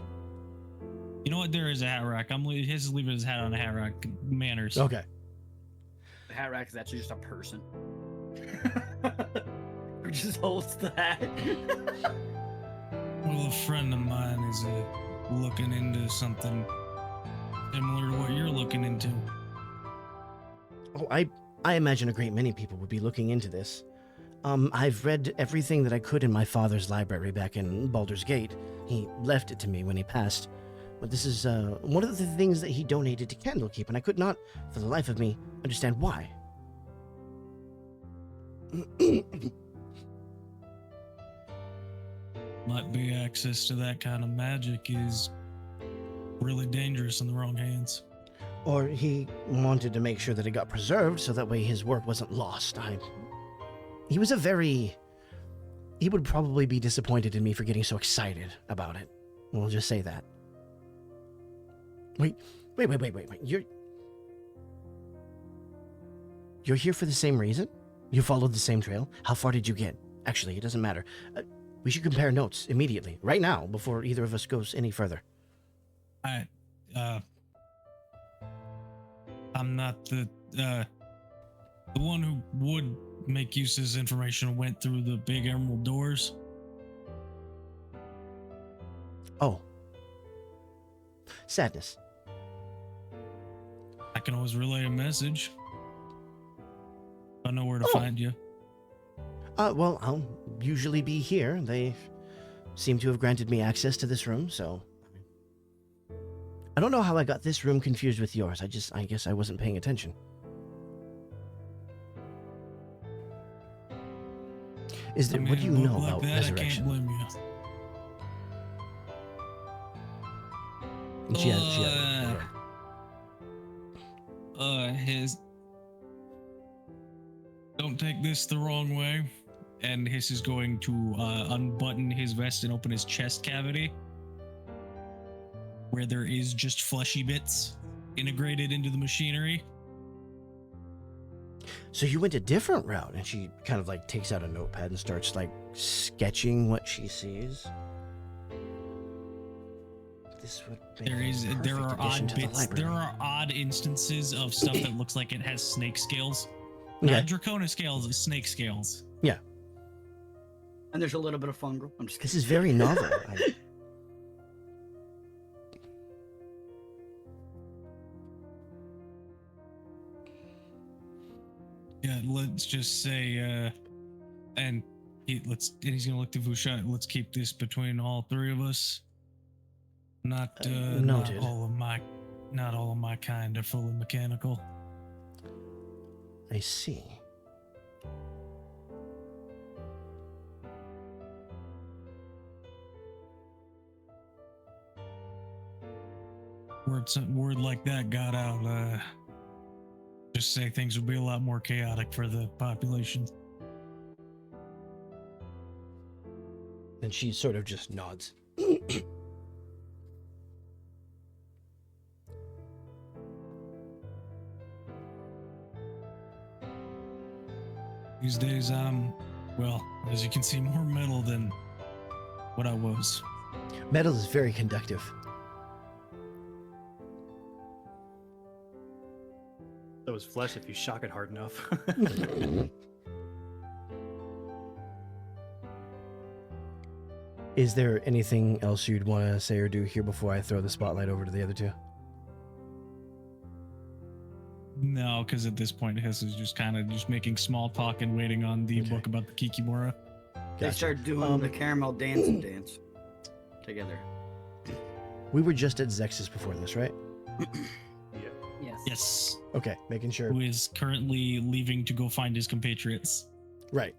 You know what? There is a hat rack. His is leaving his hat on a hat rack. Manners. Okay. The hat rack is actually just a person. Who just holds the hat. Well, a friend of mine is looking into something similar to what you're looking into. Oh, I imagine a great many people would be looking into this. I've read everything that I could in my father's library back in Baldur's Gate. He left it to me when he passed. But this is one of the things that he donated to Candlekeep, and I could not, for the life of me, understand why. Might be access to that kind of magic is really dangerous in the wrong hands. Or he wanted to make sure that it got preserved so that way his work wasn't lost. He would probably be disappointed in me for getting so excited about it. We'll just say that. Wait. You're here for the same reason? You followed the same trail? How far did you get? Actually, it doesn't matter. We should compare notes immediately, right now, before either of us goes any further. I'm not the one who would make use of this information went through the big emerald doors. Oh. Sadness. I can always relay a message. I know where to find you. Well, I'll usually be here. They seem to have granted me access to this room, so... I don't know how I got this room confused with yours. I guess I wasn't paying attention. What do you know about resurrection? I can't blame you. And she has don't take this the wrong way. And Hiss is going to unbutton his vest and open his chest cavity, where there is just fleshy bits integrated into the machinery. So you went a different route, and she kind of like takes out a notepad and starts like sketching what she sees. This would make there are odd bits. There are odd instances of stuff that looks like it has snake scales. Not Dracona scales, it's snake scales. Yeah. And there's a little bit of fungal. I'm just kidding. This is very novel. Yeah, let's just say, and he's gonna look to Vushat. Let's keep this between all three of us. Not all of my kind are fully mechanical. I see. Word like that got out. Just say things would be a lot more chaotic for the population. And she sort of just nods. These days, well, as you can see, more metal than what I was. Metal is very conductive. So is flesh if you shock it hard enough. Is there anything else you'd want to say or do here before I throw the spotlight over to the other two? No, because at this point, Hiss is just kind of just making small talk and waiting on the book about the Kikimora. They start doing the caramel dance together. We were just at Zexus before this, right? Yes. Okay, making sure. Who is currently leaving to go find his compatriots. Right.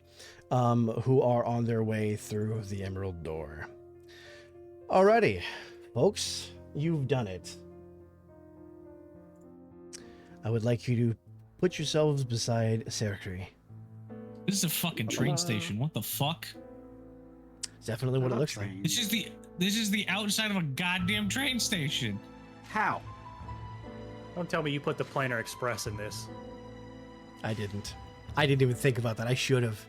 Who are on their way through the Emerald Door. Alrighty, folks, you've done it. I would like you to put yourselves beside Serkri. This is a fucking train station. What the fuck? It's definitely what it looks like. This is the outside of a goddamn train station. How? Don't tell me you put the Planar Express in this. I didn't even think about that. I should have.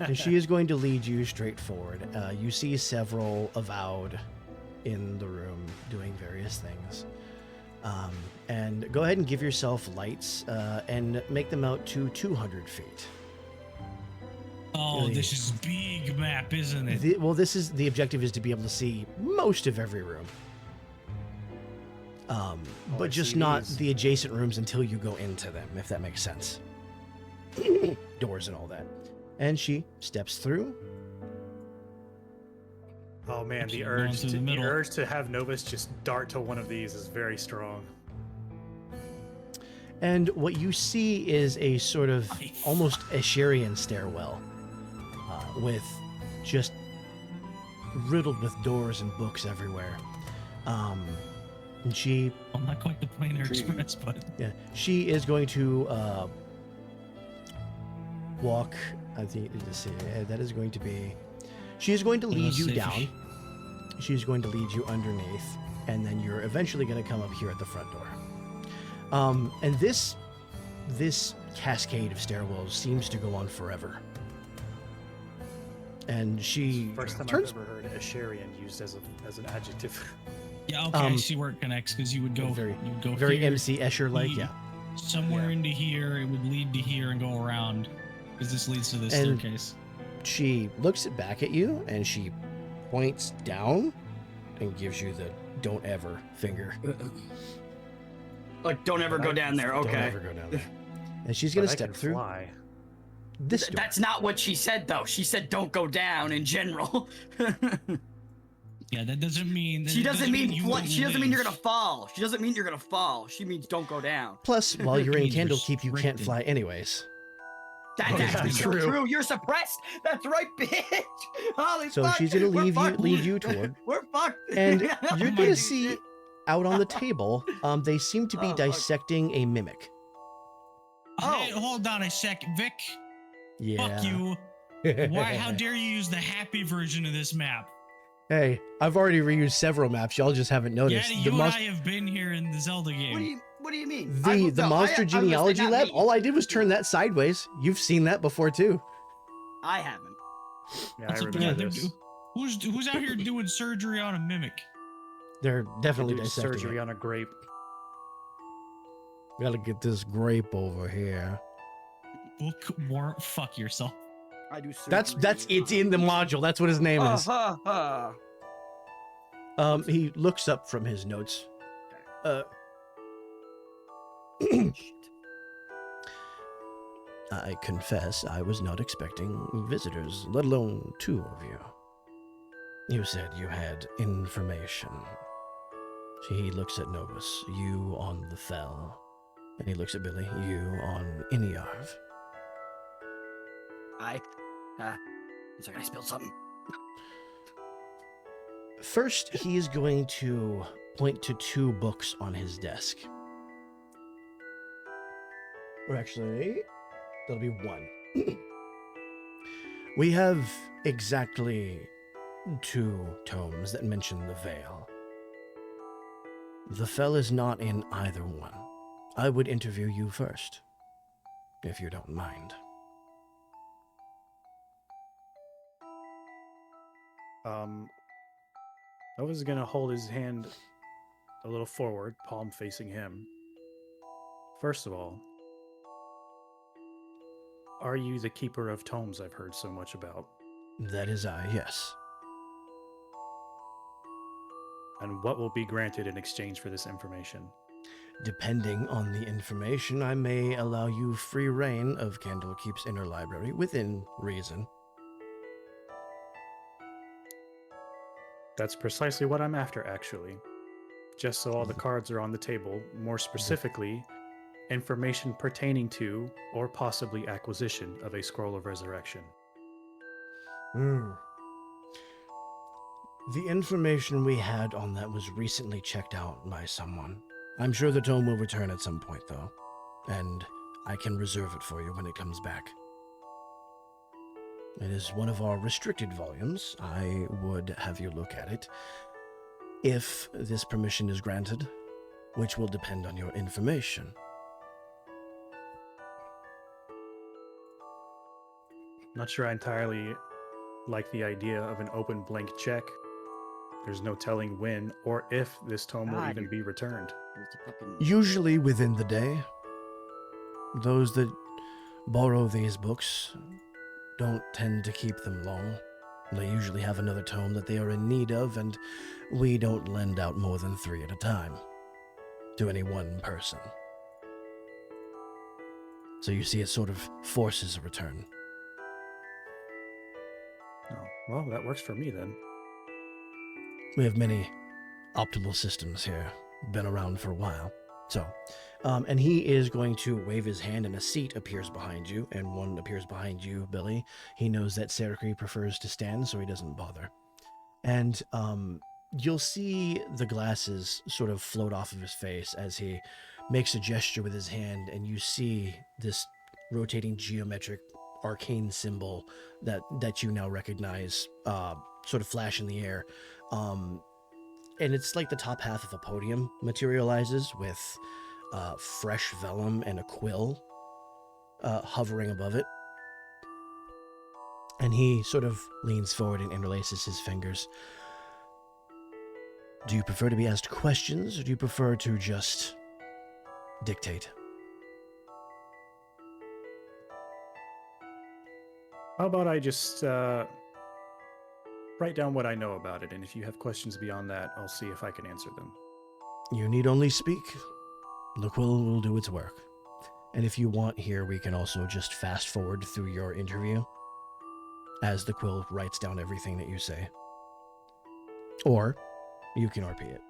And she is going to lead you straight forward. You see several avowed in the room doing various things. And go ahead and give yourself lights and make them out to 200 feet. Oh, really? This is big map, isn't it? The objective is to be able to see most of every room. But just not the adjacent rooms until you go into them, if that makes sense. Doors and all that. And she steps through. Oh man, the urge to have Novus just dart to one of these is very strong. And what you see is a sort of almost Asherian stairwell with just riddled with doors and books everywhere. And she, well, not quite the Planar Express, but yeah, she is going to walk. I think let's see, that is going to be. She is going to lead you down. She's going to lead you underneath, and then you're eventually going to come up here at the front door. And this cascade of stairwells seems to go on forever. And she First time turns. I've ever heard Asherian used as an adjective. yeah, okay, I see where it connects because you would go Very, you would go very here, MC Escher like, he- yeah. somewhere into here. It would lead to here and go around because this leads to this And- staircase. She looks back at you and she points down and gives you the don't ever finger. Like, don't ever go down there. Don't Okay. ever go down there. And she's gonna But I step can through fly. this door. That's not what she said, though. She said don't go down in general. Yeah, that doesn't mean. She doesn't mean you what? won't She doesn't mean you're live. gonna fall. She doesn't mean you're gonna fall. She means don't go down. Plus, while you're in Means Candlekeep, you can't restricted. fly anyways. That's Oh, actually that's so true. true. You're suppressed. That's right, bitch. Holy So fuck. she's gonna We're fucked. lead you toward, We're fucked. and you're Oh my gonna dude, see shit. out on the table. They seem to be Oh, fuck. dissecting a mimic. Hey, hold on a sec, Vic. Yeah. Fuck you. Why? How dare you use the happy version of this map? Hey, I've already reused several maps. Y'all just haven't noticed. Yeah, you and I have been here in the Zelda game. What do you mean? The monster genealogy lab. All I did was turn that sideways. You've seen that before too. I haven't. Yeah, I It's like, remember they're this. Who's out here doing surgery on a mimic? They're definitely Do dissecting surgery it. on a grape. Gotta get this grape over here. More fuck yourself. I do. That's it's in the module. That's what his name is. He looks up from his notes. I confess I was not expecting visitors, let alone two of you. You said you had information. He looks at Novus, you on the Fell. And he looks at Billy, you on Iniarv. It's like I spilled something. First, he is going to point to two books on his desk. Or actually, that'll be one. We have exactly two tomes that mention the Veil. The Fell is not in either one. I would interview you first, if you don't mind. I was gonna hold his hand a little forward, palm facing him. First of all, are you the keeper of tomes I've heard so much about? That is I, yes. And what will be granted in exchange for this information? Depending on the information, I may allow you free reign of Candlekeep's inner library within reason. That's precisely what I'm after, actually. Just so all the cards are on the table, more specifically, information pertaining to or possibly acquisition of a Scroll of Resurrection. The information we had on that was recently checked out by someone. I'm sure the tome will return at some point, though, and I can reserve it for you when it comes back. It is one of our restricted volumes. I would have you look at it if this permission is granted, which will depend on your information. Not sure I entirely like the idea of an open blank check. There's no telling when or if this tome will God. even be returned. Usually within the day. Those that borrow these books don't tend to keep them long. They usually have another tome that they are in need of, and we don't lend out more than 3 at a time to any one person. So you see, it sort of forces a return. Oh, well, that works for me then. We have many optimal systems here, been around for a while. So, and he is going to wave his hand and a seat appears behind you, and one appears behind you, Billy. He knows that Serikri prefers to stand, so he doesn't bother. And you'll see the glasses sort of float off of his face as he makes a gesture with his hand, and you see this rotating geometric arcane symbol that you now recognize sort of flash in the air. And it's like the top half of a podium materializes with fresh vellum and a quill hovering above it. And he sort of leans forward and interlaces his fingers. Do you prefer to be asked questions, or do you prefer to just dictate? How about I just write down what I know about it, and if you have questions beyond that, I'll see if I can answer them. You need only speak. The quill will do its work. And if you want here, we can also just fast forward through your interview as the quill writes down everything that you say. Or you can RP it.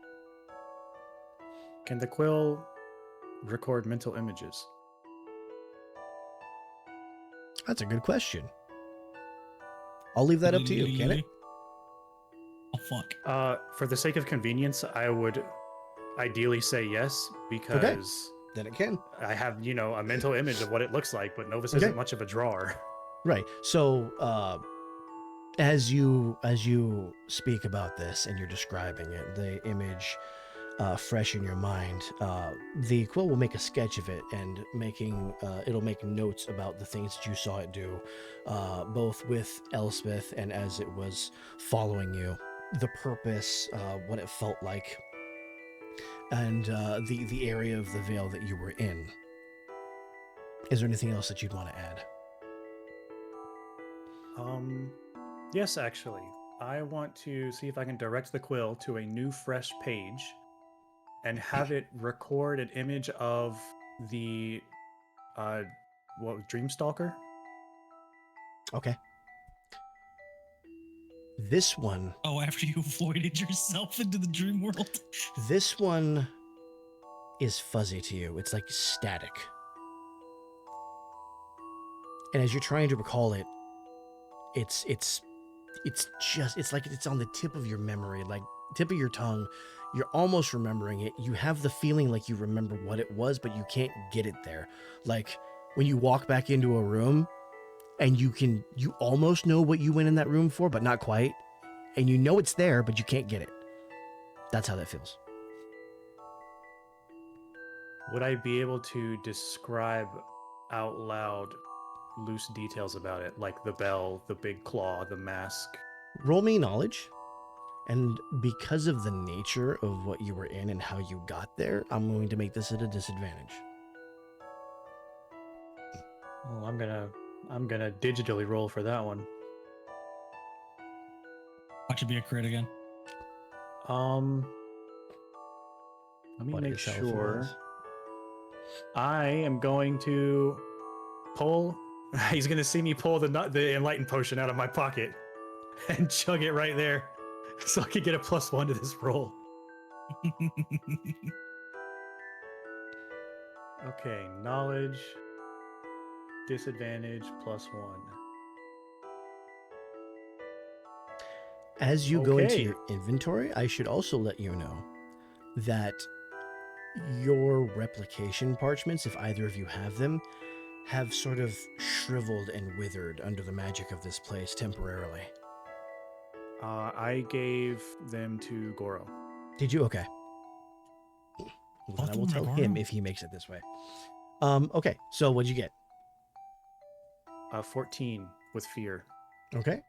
Can the quill record mental images? That's a good question. I'll leave that up to you, can it? Oh, fuck. For the sake of convenience, I would ideally say yes, because Then it can. I have, a mental image of what it looks like, but Novus isn't much of a drawer. Right. So, as you speak about this and you're describing it, the image fresh in your mind, the quill will make a sketch of it, and it'll make notes about the things that you saw it do, both with Elspeth and as it was following you, the purpose, what it felt like, and the area of the veil that you were in. Is there anything else that you'd want to add? Yes, actually. I want to see if I can direct the quill to a new, fresh page and have it record an image of the, Dreamstalker? Okay. This one. Oh, after you voided yourself into the dream world. This one is fuzzy to you. It's like static. And as you're trying to recall it, it's like it's on the tip of your memory, like tip of your tongue. You're almost remembering it. You have the feeling like you remember what it was, but you can't get it there. Like when you walk back into a room and you almost know what you went in that room for, but not quite. And you know it's there, but you can't get it. That's how that feels. Would I be able to describe out loud loose details about it, like the bell, the big claw, the mask? Roll me knowledge. And because of the nature of what you were in and how you got there, I'm going to make this at a disadvantage. Well, I'm gonna digitally roll for that one. Watch it be a crit again. Let me make sure. I am going to pull. He's gonna see me pull the enlighten potion out of my pocket and chug it right there, so I could get a +1 to this roll. Okay, knowledge, disadvantage, +1. As you go into your inventory, I should also let you know that your replication parchments, if either of you have them, have sort of shriveled and withered under the magic of this place temporarily. I gave them to Goro. Did you? Okay. Well, I will tell him if he makes it this way. Okay, so what'd you get? 14 with fear. Okay.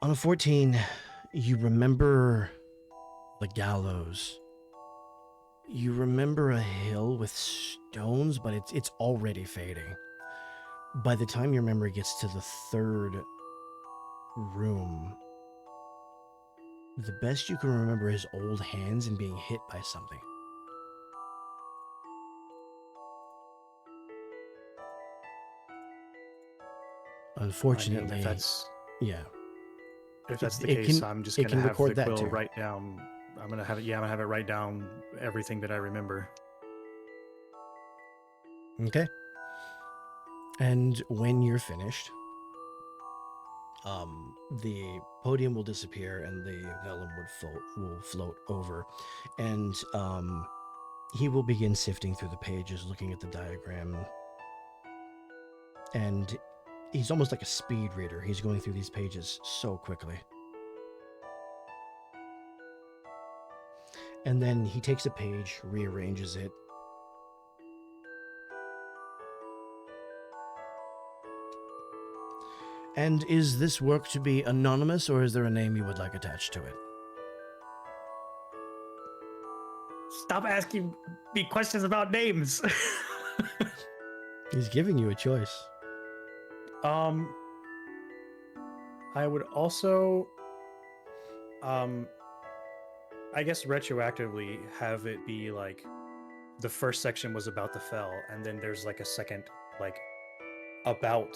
On a 14, you remember the gallows. You remember a hill with stones, but it's already fading. By the time your memory gets to the third room, the best you can remember is old hands and being hit by something. Unfortunately, if that's the case, I'm just gonna have the quill write down. I'm gonna have it write down everything that I remember. Okay. And when you're finished, the podium will disappear and the vellum will float over, and he will begin sifting through the pages, looking at the diagram, and he's almost like a speed reader. He's going through these pages so quickly. And then he takes a page, rearranges it. And is this work to be anonymous, or is there a name you would like attached to it? Stop asking me questions about names. He's giving you a choice. I would also, I guess retroactively have it be like the first section was about the fell, and then there's like a second, like about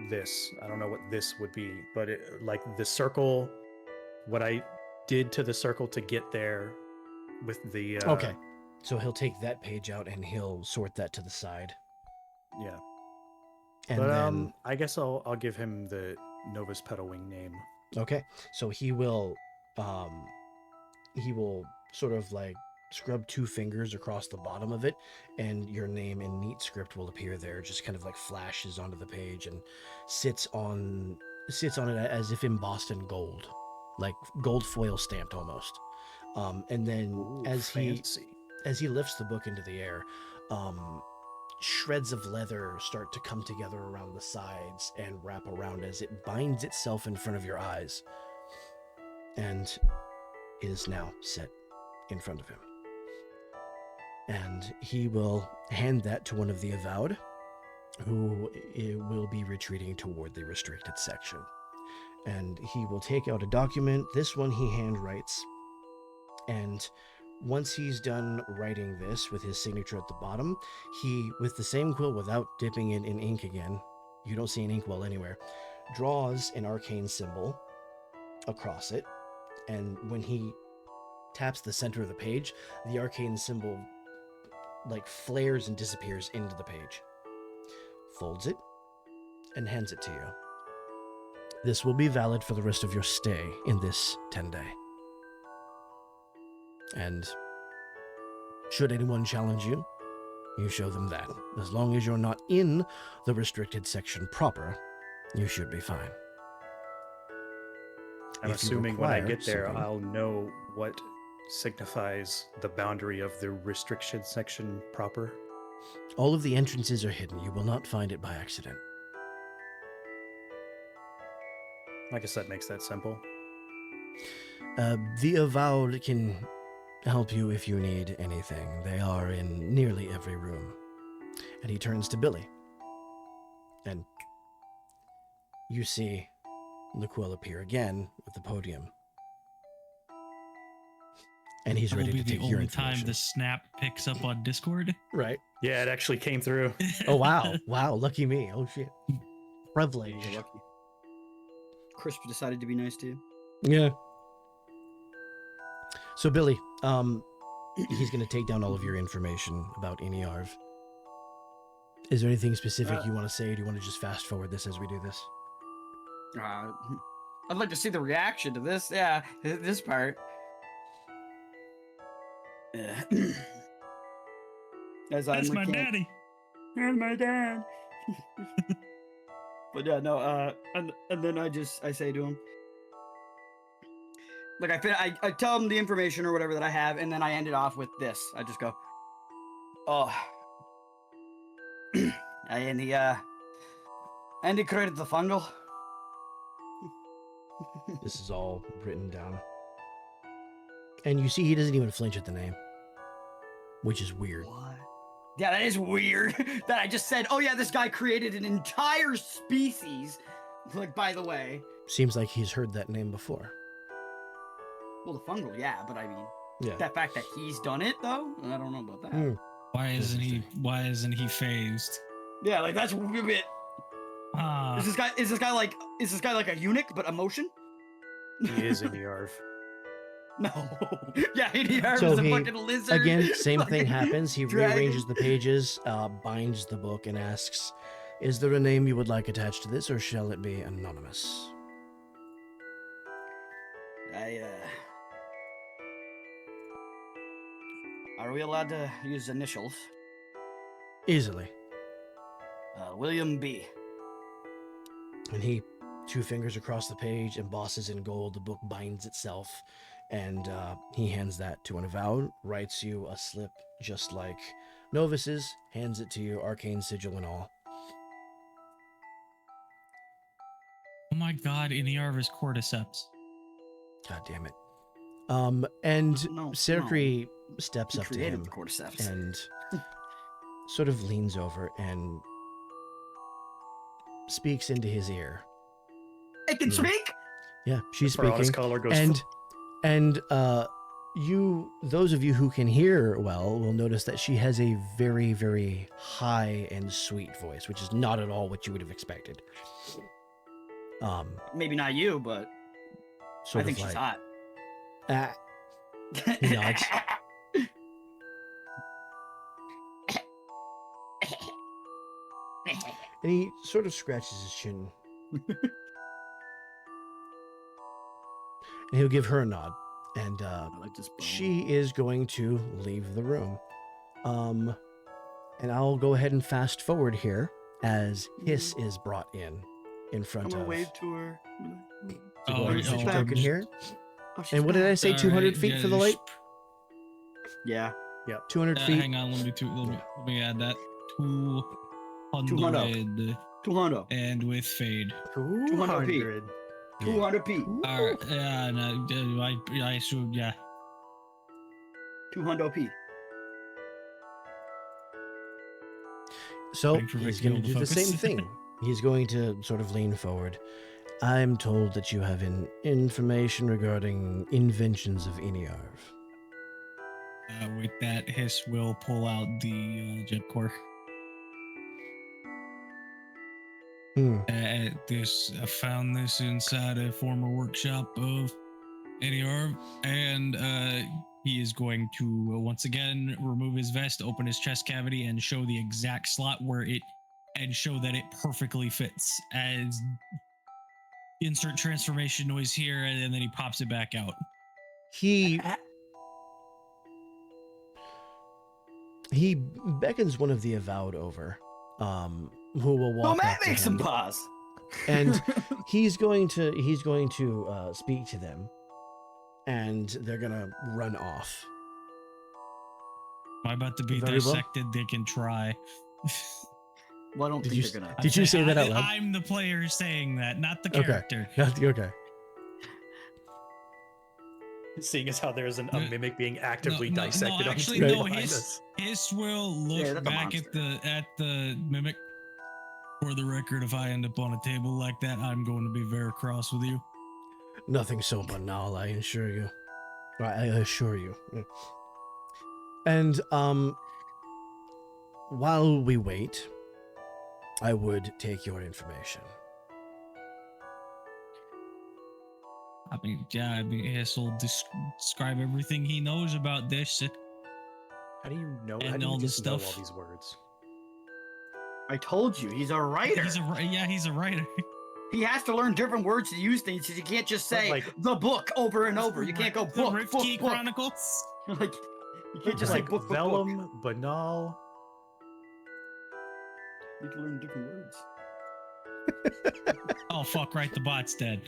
this. I don't know what this would be, but like the circle, what I did to the circle to get there with the. Okay. So he'll take that page out and he'll sort that to the side. Yeah. And But then, I guess I'll give him the Novus Pedalwing name. okay. So he will sort of like scrub 2 fingers across the bottom of it, and your name in neat script will appear there, just kind of like flashes onto the page and sits on it as if embossed in gold, like gold foil stamped almost. And then Ooh, as fancy. he lifts the book into the air, shreds of leather start to come together around the sides and wrap around as it binds itself in front of your eyes, and is now set in front of him. And he will hand that to one of the avowed, who will be retreating toward the restricted section. And he will take out a document. This one he handwrites. And once he's done writing this with his signature at the bottom, he, with the same quill without dipping it in ink again, you don't see an inkwell anywhere, draws an arcane symbol across it. And when he taps the center of the page, the arcane symbol like flares and disappears into the page, folds it, and hands it to you. This will be valid for the rest of your stay in this 10-day. And should anyone challenge you, you show them that. As long as you're not in the restricted section proper, you should be fine. I'm If you assuming when I require get there, something- I'll know what signifies the boundary of the restriction section proper. All of the entrances are hidden. You will not find it by accident. I guess that makes that simple. The Avowed can help you if you need anything. They are in nearly every room. And he turns to Billy. And you see the quill appear again with the podium. And he's That will ready be to take the your only time information. the snap picks up on Discord. Right. Yeah, it actually came through. Oh, wow. Wow. Lucky me. Oh, shit. Privilege. You're lucky. Chris decided to be nice to you. Yeah. So, Billy, he's going to take down all of your information about Iniarv. Is there anything specific you want to say? Or do you want to just fast forward this as we do this? I'd like to see the reaction to this. Yeah, this part. As That's I'm my looking at- daddy. And my dad. But yeah, no. And then I say to him, like I tell him the information or whatever that I have, and then I end it off with this. I just go, oh, and he created the fungal. This is all written down. And you see he doesn't even flinch at the name, which is weird. What? Yeah, that is weird. That I just said, oh yeah, this guy created an entire species. Like, by the way. Seems like he's heard that name before. Well, the fungal, yeah, but I mean, Yeah. that fact that he's done it though, I don't know about that. Hmm. Why isn't he phased? Yeah, like that's a bit. Ah, Is this guy like a eunuch but emotion? He is in Yarv. No. Yeah, he So is a he- fucking lizard. Again, same thing fucking happens. He dragon. rearranges the pages, binds the book, and asks, Is there a name you would like attached to this, or shall it be anonymous? Are we allowed to use initials? Easily. William B. And he, 2 fingers across the page, embosses in gold, the book binds itself, and he hands that to an avowed, writes you a slip just like Novus's, hands it to you, arcane sigil and all. Oh my god, Iniarva's cordyceps. God damn it. And Serkri steps up to him and sort of leans over and speaks into his ear. I can speak? Yeah, she's For honest speaking. color goes And you, those of you who can hear well, will notice that she has a very, very high and sweet voice, which is not at all what you would have expected. Maybe not you, but I think she's hot. He nods. And he sort of scratches his chin. And he'll give her a nod. And I like this bone. she is going to leave the room. And I'll go ahead and fast forward here as Hiss is brought in front I'm gonna of. wave to her. So go ahead and set your oh, token here. Oh, she's And what did I back. say? 200 feet for the light? Yeah. 200 feet. Hang on, let me add that. 200. 200. And with fade. 200. 200 P. Alright, yeah, no, I assume, yeah. 200 P. So Waiting for he's Vicky going to to do the focus. same thing. He's going to sort of lean forward. I'm told that you have information regarding inventions of Iniarv. With that, Hiss will pull out the jet core. I found this inside a former workshop of NER, and he is going to once again remove his vest, open his chest cavity, and show the exact slot where it, and show that it perfectly fits. As insert transformation noise here, and then he pops it back out. He beckons one of the avowed over, who will walk. Oh, up Matt to makes him. him pause. And he's going to speak to them, and they're gonna run off. Am I about to be Very well. dissected? They can try. Well, I don't Did think you- they're gonna. Did you say that out loud? I'm the player saying that, not the Okay. character. Okay. Seeing as how there's a mimic being actively No, dissected on actually, the no, screen behind Hiss- us. Hiss will look Yeah, that's a back at the mimic. For the record, if I end up on a table like that, I'm going to be very cross with you. Nothing so banal, I assure you. I assure you. And while we wait, I would take your information. I mean, Hiss will describe everything he knows about this. How do you know? And How do all you this just know all stuff. these words? I told you, he's a writer. He's a writer. He has to learn different words to use things. You can't just say Like- the book over and over. You can't go The book, Rift book, Key book. Chronicles. Like you can't just like say book, book, book. vellum, banal. You can learn different words. Oh fuck! Right, the bot's dead.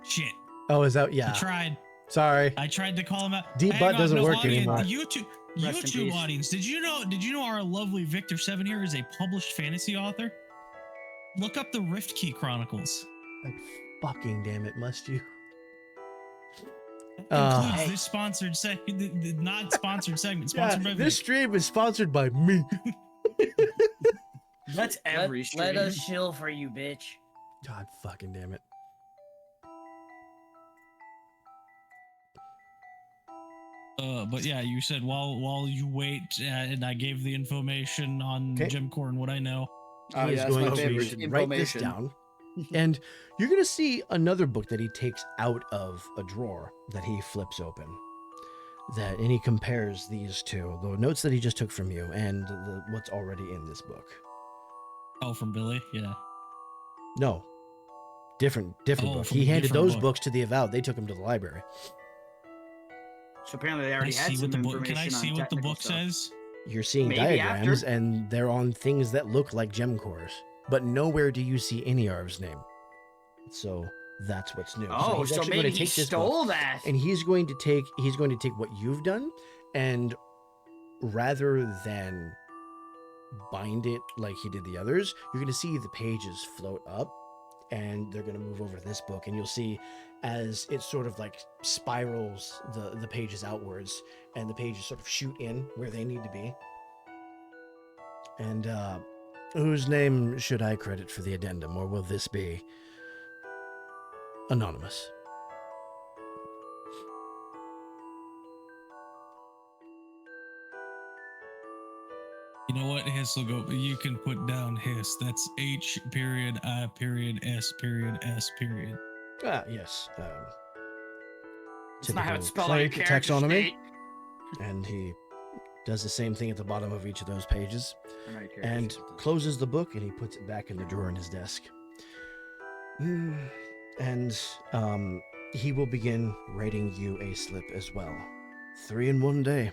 Shit. Oh, is that? I Yeah. tried. Sorry. I tried to call him out. Deep Hang butt on, doesn't work audience, anymore. Rest in YouTube peace. audience, did you know our lovely Victor 7 here is a published fantasy author? Look up the Rift Key Chronicles. Like, fucking damn it, must you? Includes this sponsored segment, the not sponsored segment, sponsored by this Vic. stream is sponsored by me. That's every stream. Let us chill for you, bitch. God fucking damn it. But yeah, you said while you wait, and I gave the information on Okay. Jim Core and what I know. Oh, He is yeah, that's going my to favorite write this information. down. And you're going to see another book that he takes out of a drawer that he flips open. And he compares these two, the notes that he just took from you and what's already in this book. Oh, from Billy? Yeah. No. Different book. from He a handed different those book. books to the Avowed. They took them to the library. So apparently they Can I already had see some what the book? information Can I see on what the technical book stuff. says? You're seeing Maybe diagrams, after. and they're on things that look like gem cores, but nowhere do you see Eniarv's name. So that's what's new. Oh, he's so actually maybe going to he take this stole book, that. and he's going to take what you've done, and rather than bind it like he did the others, you're going to see the pages float up, and they're going to move over this book, and you'll see as it sort of like spirals the pages outwards, and the pages sort of shoot in where they need to be. And whose name should I credit for the addendum, or will this be anonymous? You know what? Hiss will go. You can put down Hiss. That's H period I period S period S period. Ah, yes. It's not how it's typical spelled on your cleric character taxonomy. sheet. And he does the same thing at the bottom of each of those pages, On your character and sheet. closes the book, and he puts it back in the drawer in his desk. And he will begin writing you a slip as well. 3 in one day.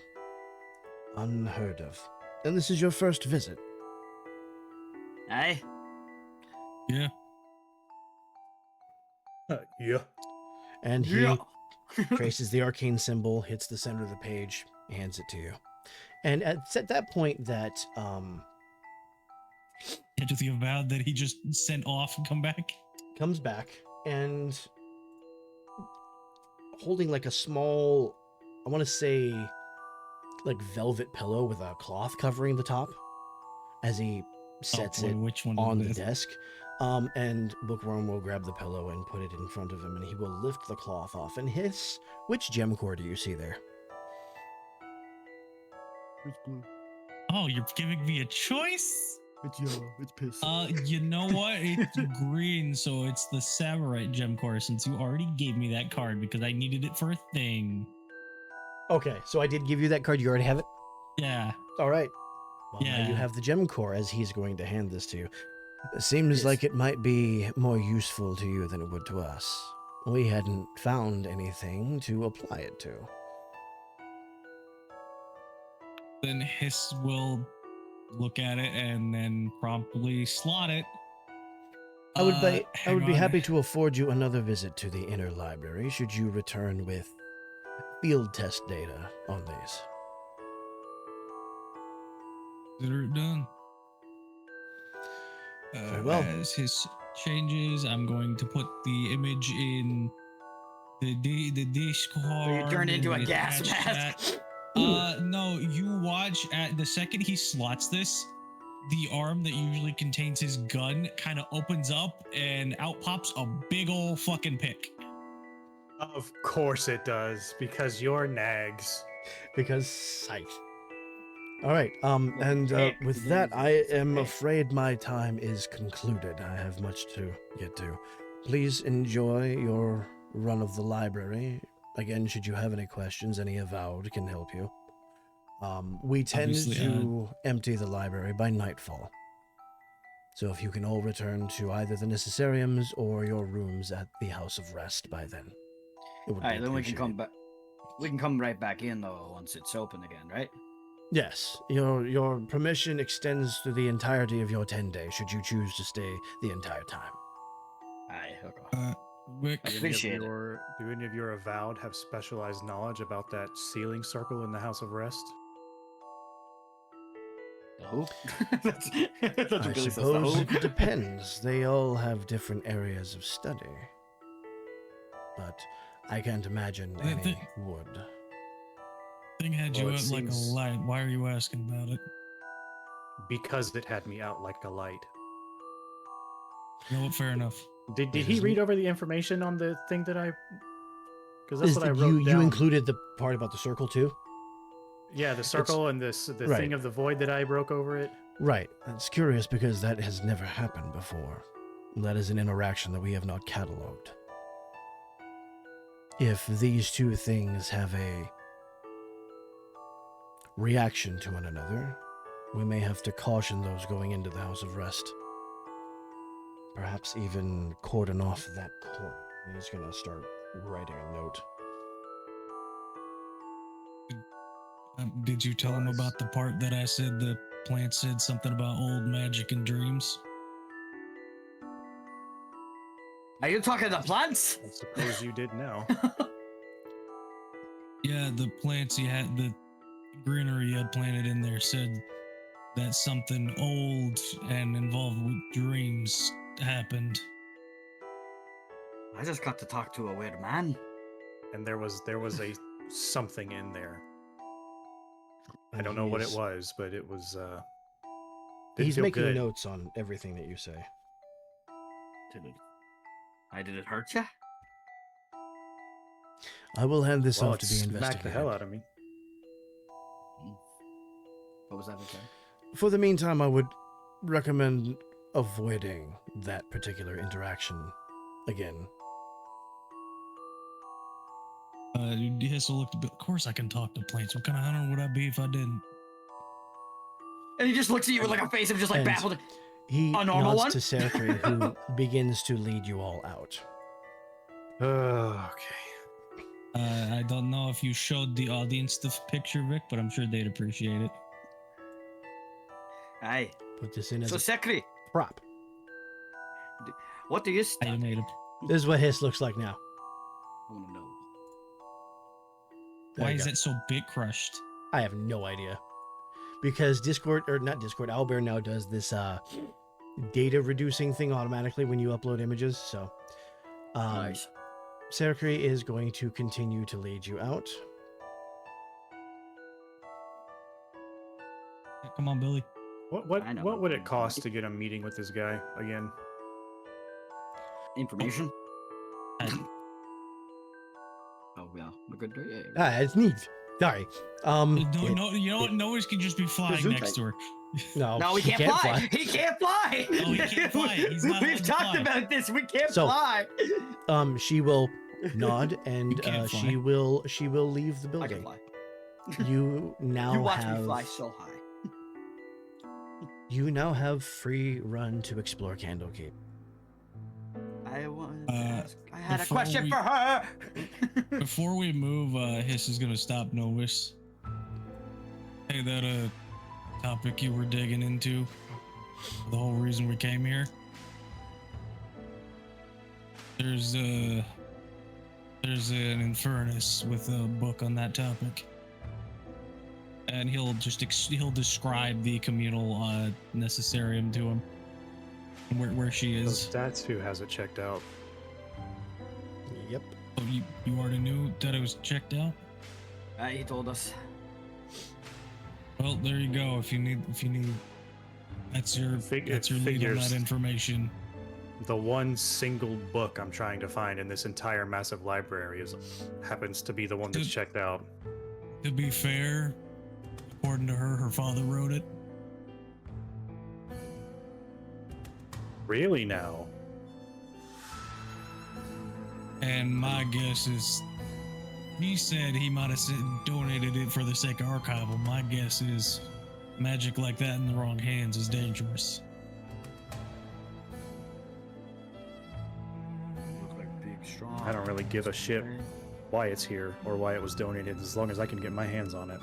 Unheard of. And this is your first visit. Aye. Yeah. Yeah. And he Yeah. traces the arcane symbol, hits the center of the page, hands it to you. And at that point that Into the Avowed that he just sent off and come back. comes back and holding like a small, I want to say like velvet pillow with a cloth covering the top as he sets boy, it which one on is the this? desk. And Bookworm will grab the pillow and put it in front of him, and he will lift the cloth off and hiss. Which gem core do you see there? It's blue. Oh, you're giving me a choice? It's yellow. It's piss. You know what? It's green, so it's the Samurai gem core, since you already gave me that card because I needed it for a thing. Okay, so I did give you that card. You already have it? Yeah. All right. Well, now you Yeah. have the gem core as he's going to hand this to you. It seems Yes. like it might be more useful to you than it would to us. We hadn't found anything to apply it to. Then Hiss will look at it and then promptly slot it. I would be hang on. happy to afford you another visit to the inner library should you return with field test data on these. Consider it done. Very well. As Hiss changes, I'm going to put the image in the Discord. You turned into a in the gas attached mask. chat. No, you watch at the second he slots this, the arm that usually contains his gun kind of opens up and out pops a big ol' fucking pick. Of course it does, because you're nags. Because sight. All right. And pick. with that, I am afraid my time is concluded. I have much to get to. Please enjoy your run of the library. Again, should you have any questions, any Avowed can help you. We tend Obviously, to empty the library by nightfall. So if you can all return to either the necessariums or your rooms at the House of Rest by then. It would All be right, then we can come appreciated. back. We can come right back in though once it's open again, right? Yes, your permission extends to the entirety of your 10 days, should you choose to stay the entire time. Aye, okay. Rick, I appreciate it. Do any of your Avowed have specialized knowledge about that ceiling circle in the House of Rest? Who? That's I really says the suppose who. it depends. They all have different areas of study. But I can't imagine I any think- would. thing had you Well, it out like a seems- light. Why are you asking about it? Because it had me out like a light. You know what? Fair enough. Did It he is- read over the information on the thing that I? Because that's Is what I that wrote you down. included the part about the circle too? Yeah, the circle and this the right. thing of the void that I broke over it. Right. It's curious because that has never happened before. That is an interaction that we have not cataloged. If these two things have a reaction to one another, we may have to caution those going into the House of Rest. Perhaps even cordon off that coin. He's gonna start writing a note. Did you tell him about the part that I said the plant said something about old magic and dreams? Are you talking to plants? I suppose you did now. Yeah, the plants you had, the greenery you had planted in there said that something old and involved with dreams happened. I just got to talk to a weird man. And there was a something in there. I don't know what it was, but it was didn't He's feel making good. notes on everything that you say. Did it hurt you? I will hand this Well, off it to be smacked investigated. the hell out of me. What was that again? For the meantime, I would recommend avoiding that particular interaction again. Hissel looked a bit. Of course, I can talk to plants. What kind of hunter would I be if I didn't? And he just looks at you with like a face of just like And baffled. He A normal nods one? to Serkri, who begins to lead you all out. Okay. I don't know if you showed the audience the picture, Vic, but I'm sure they'd appreciate it. Aye. Put this in as So a Sekri, prop. what do you I study? made it. This is what Hiss looks like now. I want to know. There Why you is go. it so bit crushed? I have no idea. Because Discord, or not Discord, Owlbear now does this data reducing thing automatically when you upload images. So, Nice. Serkri is going to continue to lead you out. Yeah, come on, Billy. I know. What would it cost to get a meeting with this guy again? Information. I- Oh yeah, we're good. Yeah. Ah, it's neat. Sorry. No, you know what? Noise can just be flying Gesundheit. next to her. No, No, we she can't fly. He can't fly. Oh, he can't fly. He's not allowed We've to talked fly. about this. We can't So- fly. She will nod and You can't fly. she will leave the I can building. fly. You now You watch have me fly so high. you now have free run to explore Candlekeep. I want to ask. I had a before question we- for her. Before we move, Hiss is gonna stop Novus. Hey, that topic you were digging into, the whole reason we came here. There's an Infernus with a book on that topic, and he'll describe the communal necessarium to him, and where she So is. that's who has it checked out. Yep. Oh, you already knew that it was checked out. He told us. Well, there you go. If you need, that's your lead on Figures. that information. The one single book I'm trying to find in this entire massive library happens to be the one that's Dude. checked out. To be fair, according to her father wrote it. Really now? And my guess is, he said he might have donated it for the sake of archival. My guess is, magic like that in the wrong hands is dangerous. Look like big, strong. I don't really give a shit why it's here or why it was donated, as long as I can get my hands on it.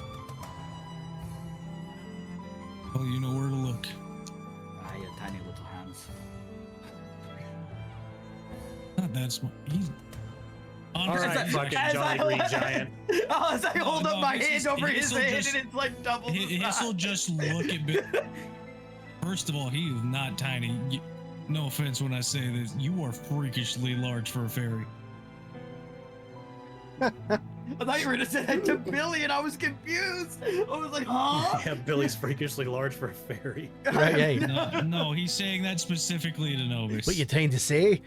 Well, you know where to look. Ah, your tiny little hands. Not that small. He's. All right, fucking Johnny Green Giant. Oh, as I hold up no, my it's hand just- over his this'll hand just- and it's like double the Hiss'll size. just look at Bill. First of all, he is not tiny. No offense when I say this. You are freakishly large for a fairy. I thought you were gonna say that to Billy and I was confused. I was like, huh? Yeah, Billy's freakishly large for a fairy. Right, hey. No, he's saying that specifically to Novus. What you trying to say?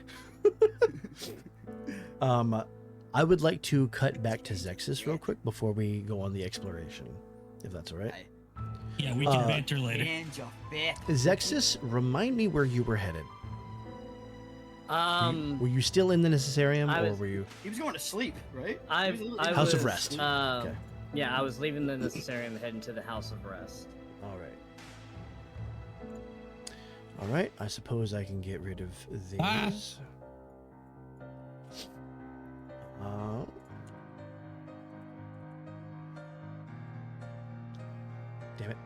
I would like to cut back to Zexus real quick before we go on the exploration, if that's all right. Yeah, we can banter later. And your fat. Zexus, remind me where you were headed. Were you still in the Necessarium, I or was- were you? He was going to sleep, right? I House of was, Rest. Okay. Yeah, I was leaving the Necessarium and heading to the House of Rest. All All right, I suppose I can get rid of these. Ah. Damn it.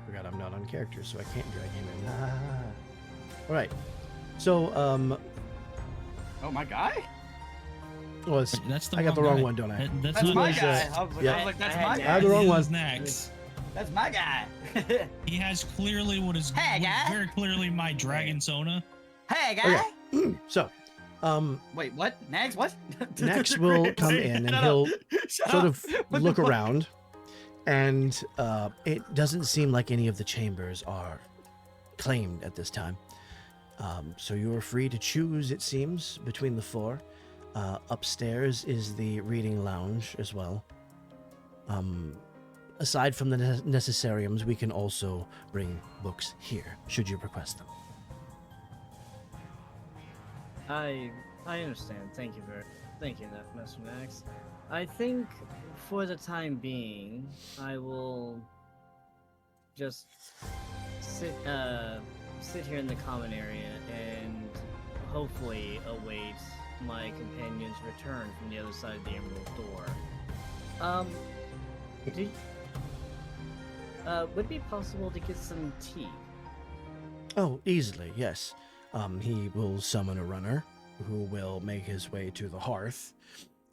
Forgot I'm not on character, so I can't drag him in. All right. So, Oh, my guy? well, it's, That's the I got the wrong wrong guy. one, don't I? That's That's not my was, guy. I was like, yeah. that's I my had I had guy. the wrong one. His Nax. That's my guy. He has clearly what is Hey, guy. very clearly my dragon sona. Hey, guy. Okay. So, Wait, what? Nags, what? Nex will come in and he'll sort of look around, and it doesn't seem like any of the chambers are claimed at this time. So you are free to choose, it seems, between the four. Upstairs is the reading lounge as well. Aside from the necessariums, we can also bring books here, should you request them. I understand. Thank you, Master Max. I think for the time being, I will just sit here in the common area and hopefully await my companion's return from the other side of the Emerald Door. Would it be possible to get some tea? Oh, easily, yes. He will summon a runner who will make his way to the hearth,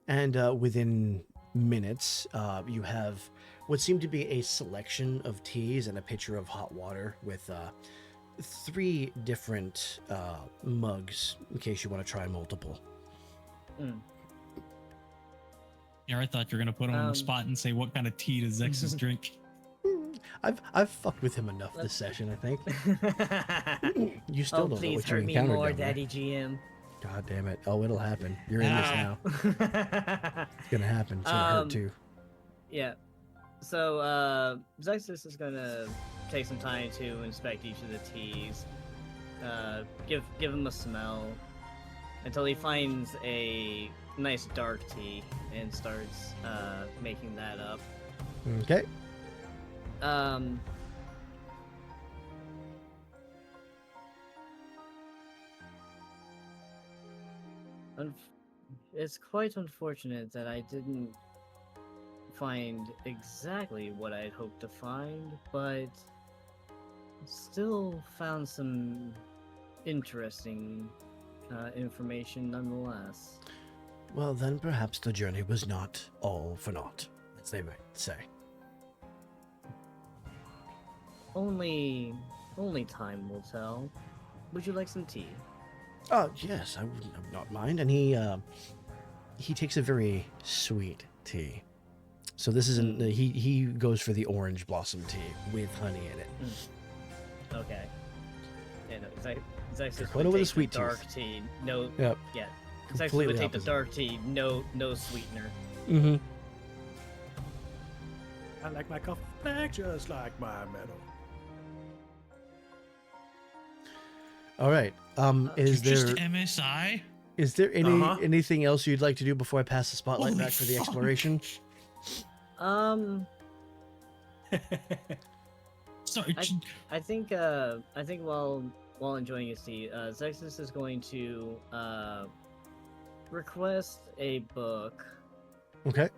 and within minutes, you have what seemed to be a selection of teas and a pitcher of hot water with 3 different mugs in case you want to try multiple. Yeah, I thought you were gonna put him on the spot and say, "What kind of tea does Zexus drink?" I've fucked with him enough this session, I think. You still don't know please what you hurt me encountered more, down there. Daddy GM. God damn it. Oh, it'll happen. You're in this now. It's gonna happen. It's gonna hurt too. Yeah. So, Zexus is gonna take some time to inspect each of the teas. Give him a smell until he finds a nice dark tea and starts making that up. Okay. It's quite unfortunate that I didn't find exactly what I'd hoped to find, but still found some interesting information nonetheless. Well, then perhaps the journey was not all for naught, as they might say. Only time will tell. Would you like some tea? Oh, yes, I would not mind. And he takes a very sweet tea. So this isn't he goes for the orange blossom tea with honey in it. Okay. Yeah, no, Zexus Dakota would with a take sweet the dark tea. No. Yep. Yeah. Zexus Completely would take the opposite. dark tea. No sweetener. Mm-hmm. I like my coffee black just like my metal. All right. Is Just there MSI? anything else you'd like to do before I pass the spotlight Holy back for the fuck. exploration? Sorry. I think while enjoying his tea, Zexus is going to request a book. Okay.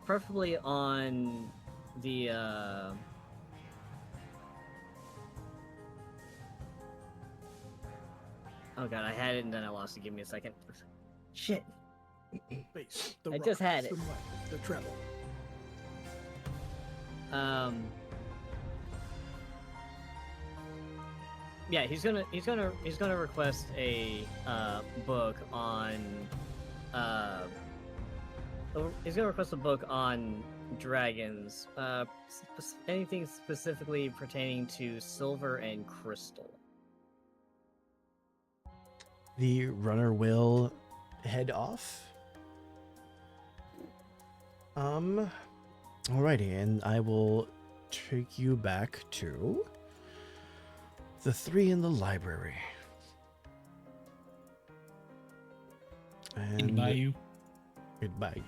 Preferably on the Oh god, I had it and then I lost it. Give me a second. Shit. Bass, the I just had the it. mic, the treble. Yeah, he's gonna request a book on he's gonna request a book on dragons. Anything specifically pertaining to silver and crystal. The runner will head off. Alrighty, and I will take you back to the 3 in the library. And Goodbye, you. Goodbye.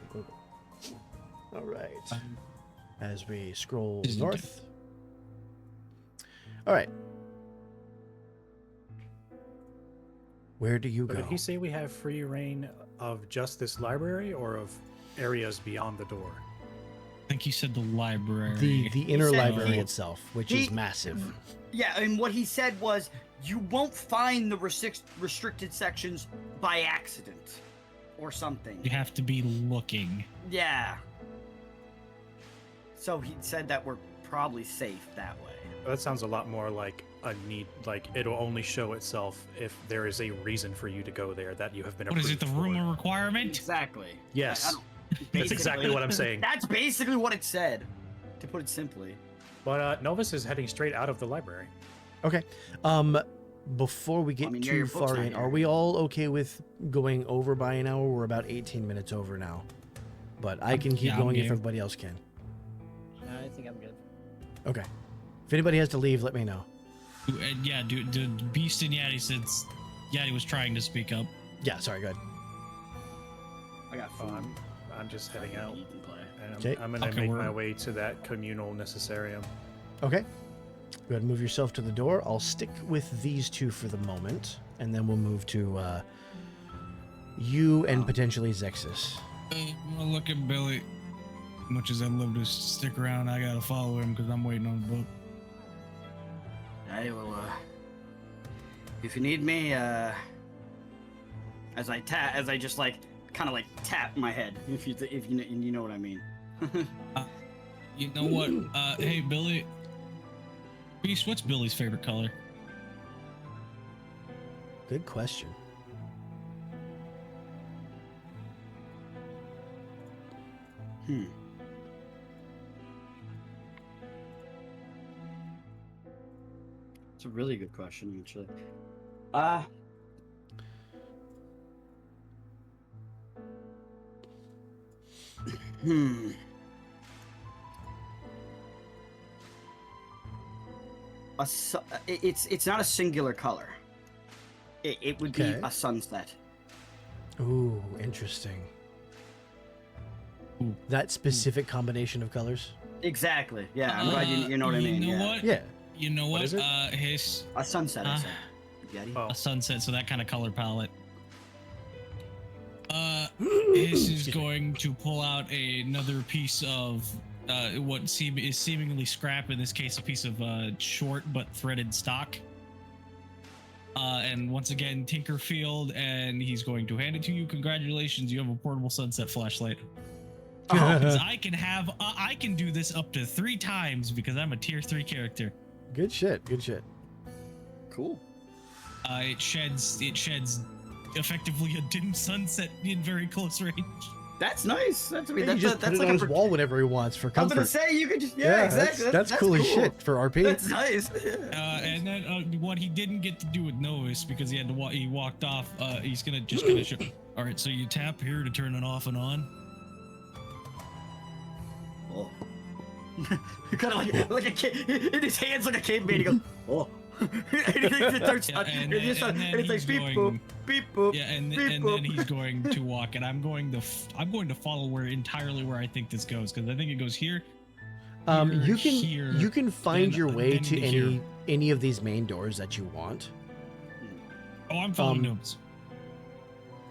All right. As we scroll Isn't north, All right. Where do you So go? did he say we have free reign of just this library or of areas beyond the door? I think he said the library. The inner said library he- itself, which he- is massive. Yeah, and what he said was, you won't find the restricted sections by accident, or something. You have to be looking. Yeah. So he said that we're probably safe that way. That sounds a lot more like a need, like it'll only show itself if there is a reason for you to go there that you have been What is it, the approved for. rumor requirement? Exactly. Yes. That's Basically. exactly what I'm saying. That's basically what it said, to put it simply. But Novus is heading straight out of the library. Okay. Before we get mean, yeah, too your book's far not in, here. are we all okay with going over by an hour? We're about 18 minutes over now. But I can keep Yeah, I'm going if game. everybody else can. I think I'm good. Okay. If anybody has to leave, let me know. Yeah, dude, Beast and Yati said Yati was trying to speak up. Yeah, sorry, go ahead. I got Oh, food. I'm just heading out. You can play. And Okay. I'm going to Okay, make we're- my way to that communal necessarium. Okay. Go ahead and move yourself to the door. I'll stick with these two for the moment, and then we'll move to you and potentially Zexus. Well, look at Billy. Much as I'd love to stick around, I gotta follow him because I'm waiting on the book. I will, if you need me, as I just like, kind of like tap my head, if you know what I mean. You know what? Hey, Billy. Beast, what's Billy's favorite color? Good question. It's a really good question, actually. It's not a singular color. It would be Okay. a sunset. Ooh, interesting. Ooh. That specific combination of colors? Exactly. Yeah, I'm glad you know what I mean. You know Yeah. what? Yeah. You know What what? is it? His A sunset, I Uh, said. Yeti? Oh, a sunset, so that kind of color palette. His is Excuse me. going to pull out another piece of what is seemingly scrap, in this case, a piece of short but threaded stock. And once again, Tinkerfield, and he's going to hand it to you. Congratulations, you have a portable sunset flashlight. Because I can do this up to 3 times because I'm a tier 3 character. Good shit. Good shit. Cool. It sheds effectively a dim sunset in very close range. That's nice. That's He just put it on his wall whenever he wants for I was comfort. gonna say you could just exactly. That's cool as shit for RP. That's nice. And then what he didn't get to do with Novus because he had to he walked off. He's gonna show. All right, so you tap here to turn it off and on. Oh. kind of like a kid in his hands, like a caveman. He goes, oh. and it turns Yeah, on, and it's then like he's beep going- boop, beep boop. Yeah, and beep, then boop. he's going to walk, and I'm going to follow entirely where I think this goes because I think it goes here. You can find then- your way then to to here. any of these main doors that you want. Oh, I'm following Um, Novus.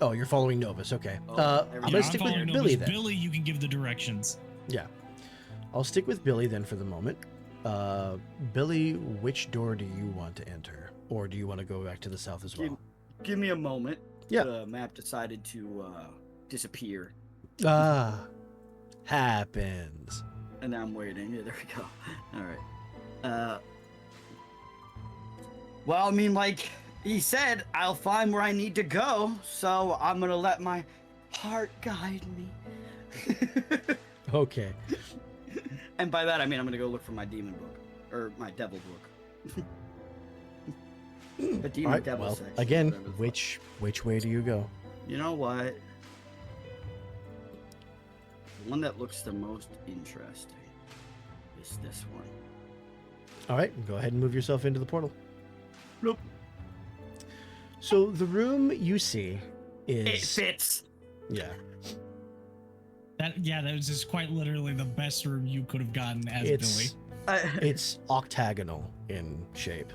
Oh, you're following Novus. Okay. Oh, I'm there we gonna go. I'm stick following with Novus. Billy then. Billy, you can give the directions. Yeah. I'll stick with Billy then for the moment. Billy, which door do you want to enter? Or do you want to go back to the south as well? Give me a moment. Yeah. The map decided to disappear, Ah. Happens. and now I'm waiting. Yeah, there we go. All right. Well, I mean, like he said, I'll find where I need to go, so I'm gonna let my heart guide me. Okay. And by that I mean I'm gonna go look for my demon book or my devil book. The demon All right. devil Well, section, again, whatever the fuck. which way do you go? You know what? The one that looks the most interesting is this one. All right. Go ahead and move yourself into the portal. Nope. So the room you see It is fits. yeah. That was just quite literally the best room you could have gotten as Billy. It's octagonal in shape.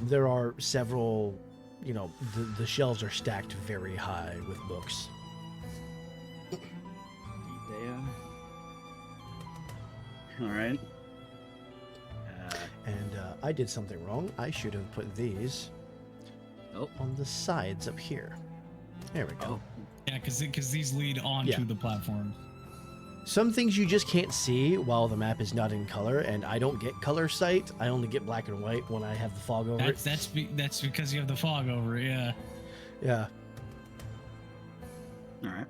There are several, the shelves are stacked very high with books. All right. And I did something wrong. I should have put these on the sides up here. There we go. Yeah, because these lead onto the platform. Some things you just can't see while the map is not in color, and I don't get color sight. I only get black and white when I have the fog over it. That's because you have the fog over it, yeah. Yeah. All right.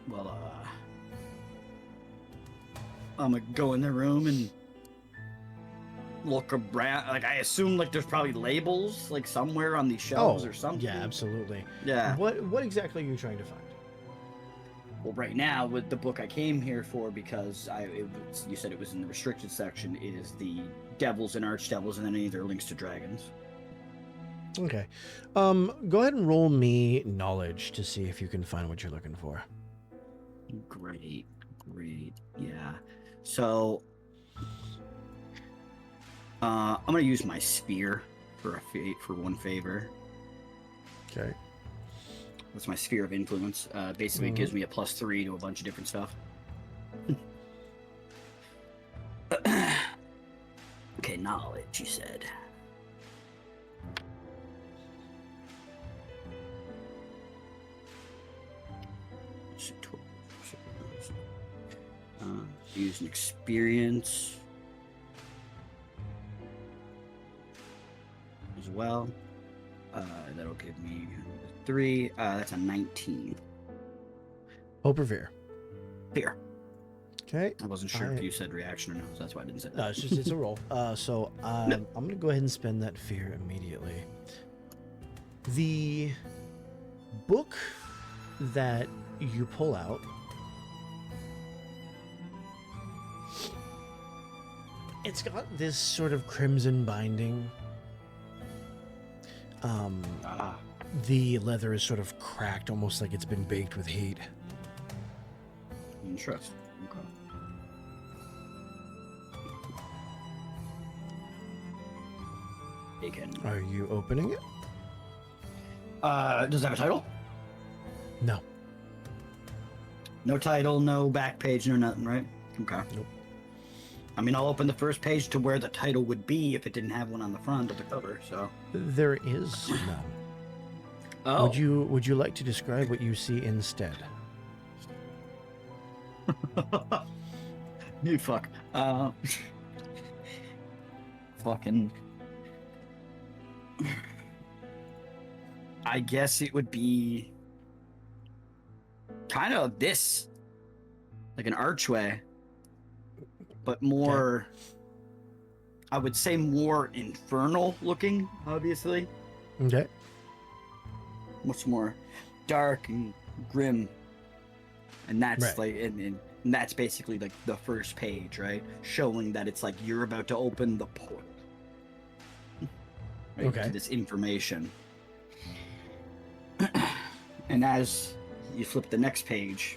Well, I'm gonna go in the room and look around. Like, I assume like there's probably labels like somewhere on these shelves or something. Yeah, absolutely. Yeah. What exactly are you trying to find? Well, right now, with the book I came here for, because you said it was in the restricted section, is the devils and archdevils, and then any of their links to dragons. Okay. Go ahead and roll me knowledge to see if you can find what you're looking for. Great. Yeah. So, I'm gonna use my spear for one favor. Okay. That's my sphere of influence. Basically, it gives me a +3 to a bunch of different stuff. Okay, knowledge, you said. Use an experience as well. That'll give me 3. That's a 19. Hope or fear? Fear. Okay. I wasn't sure if you said reaction or no, so that's why I didn't say that. No, it's a roll. So I'm going to go ahead and spend that fear immediately. The book that you pull out it's got this sort of crimson binding. The leather is sort of cracked, almost like it's been baked with heat. Interesting. Okay. Are you opening it? Does it have a title? No. No title, no back page, no nothing, right? Okay. Nope. I mean, I'll open the first page to where the title would be if it didn't have one on the front of the cover, so. There is none. Oh. Would you like to describe what you see instead? You fuck. Fucking. I guess it would be kind of this, like an archway, but more, I would say more infernal looking, obviously. Okay. Much more dark and grim. And that's right. like, and that's basically like the first page, right? Showing that it's like you're about to open the portal. Right, okay. To this information. And as you flip the next page,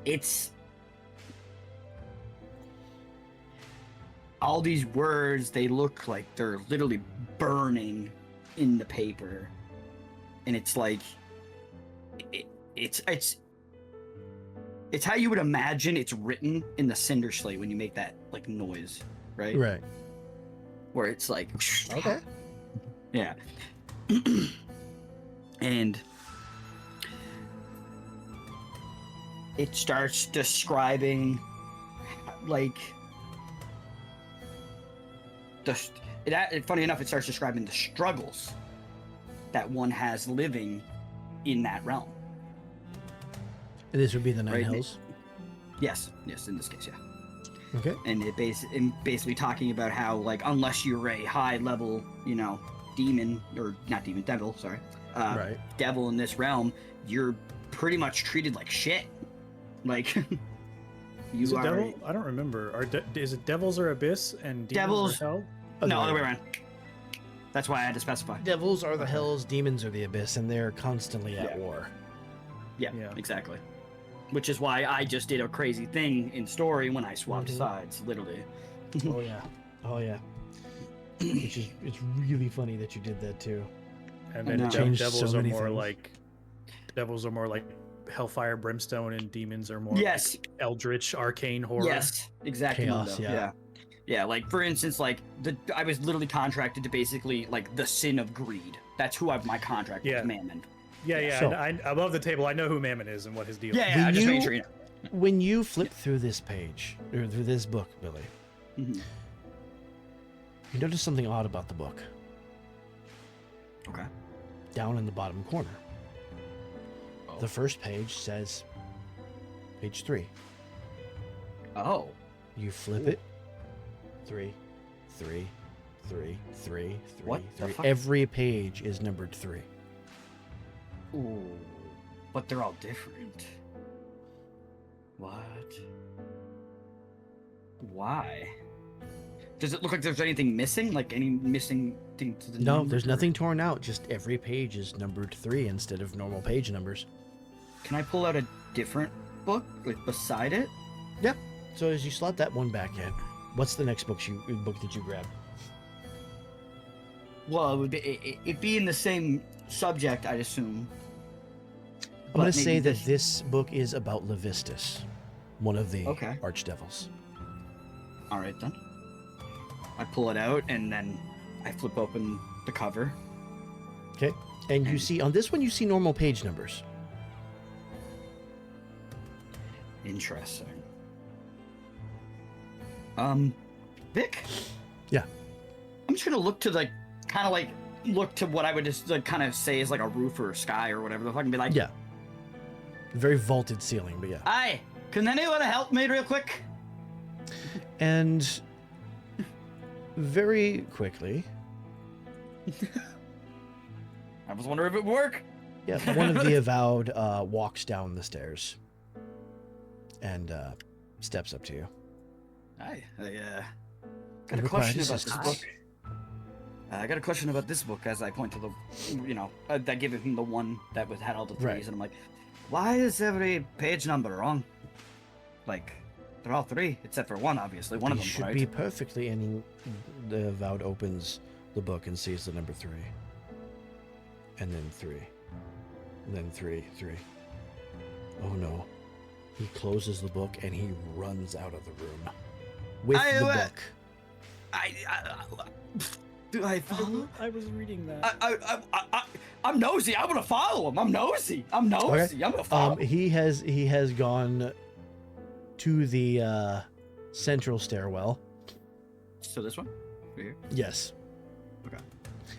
it's all these words, they look like they're literally burning in the paper. And it's like it's how you would imagine it's written in the cinder slate when you make that like noise, right? Right. Where it's like okay. Yeah. And it starts describing like funny enough, it starts describing the struggles that one has living in that realm. And this would be the Nine Right. Hells? Yes, in this case, yeah. Okay. And it basically talking about how, like, unless you're a high level, demon, or not demon, devil, sorry, right. devil in this realm, you're pretty much treated like shit. Like, you is it are. devil? I don't remember. Is it devils or abyss and demons Devils- or hell? No, other way around. That's why I had to specify. Devils are the hells, demons are the abyss, and they're constantly at war. Yeah, Yeah. exactly. which is why I just did a crazy thing in story when I swapped sides, literally. Oh yeah. Oh yeah. It's really funny that you did that too. And then Changed devils so are many more things. like hellfire, brimstone, and demons are more Yes. like eldritch, arcane horror. Yes, exactly. Chaos, yeah. Yeah, like for instance, like I was literally contracted to basically like the sin of greed. That's who my contract Yeah. with, Mammon. Yeah. So- I above the table, I know who Mammon is and what his deal is. Yeah, I just you- made sure you know. When you flip through this page, or through this book, Billy, Mhm. you notice something odd about the book. Okay. Down in the bottom corner. Oh. The first page says page 3. Oh. You flip it. 3, 3, 3, 3, 3, What the 3. fuck? Every page is numbered 3. Ooh. But they're all different. What? Why? Does it look like there's anything missing? Like any missing thing to the No, number? there's nothing torn out. Just every page is numbered 3 instead of normal page numbers. Can I pull out a different book, like beside it? Yep. So as you slot that one back in, what's the next book that you grab? Well, it would be it'd be in the same subject, I'd assume. I'm going But to say maybe that this book is about Levistus, one of the Okay. archdevils. All right then. I pull it out and then I flip open the cover. Okay. And you And- see, on this one, you see normal page numbers. Interesting. Vic? Yeah. I'm just gonna look to look to what I would just like kind of say is like a roof or a sky or whatever the fuck and be like, Yeah. Very vaulted ceiling, but yeah. Hi, can anyone help me real quick? And very quickly, I was wondering if it would work. yeah, one of the avowed walks down the stairs and steps up to you. Hi, got And a requires question about this assistance. book. I got a question about this book as I point to the, that gave him the one that had all the threes, Right. and I'm like, why is every page number wrong? Like, they're all 3, except for one, obviously. One of He them's should right. be perfectly, and the avowed opens the book and sees the number 3. And then 3. And then 3, 3. Oh no. He closes the book and he runs out of the room with the book. Do I follow? I was reading that. I'm nosy. I'm gonna follow him. I'm nosy. I'm gonna follow. He has gone to the central stairwell. So this one? Right here? Yes. Okay.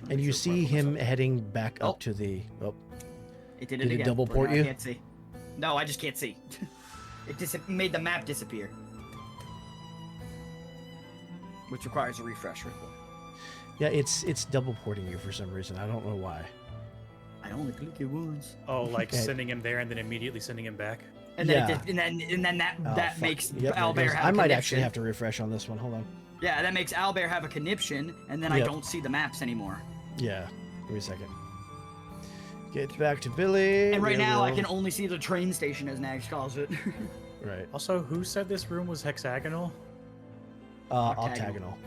And you see him heading back up to the. Oh, It did Did it again. double port I you? can't see. No, I just can't see. It made the map disappear. Which requires a refresh report. yeah, it's double porting you for some reason. I don't know why. I only click it once. Oh, like Okay. sending him there and then immediately sending him back. And then, Yeah. and then that Oh, that fuck. makes Yep, there it Owlbear goes. have I a might conniption. actually have to refresh on this one. Hold on. Yeah, that makes Owlbear have a conniption, and then I Yep. don't see the maps anymore. Yeah. Give me a second. Get back to Billy. And right now, I will- can only see the train station, as Nags calls it. Right. Also, who said this room was hexagonal? Octagonal.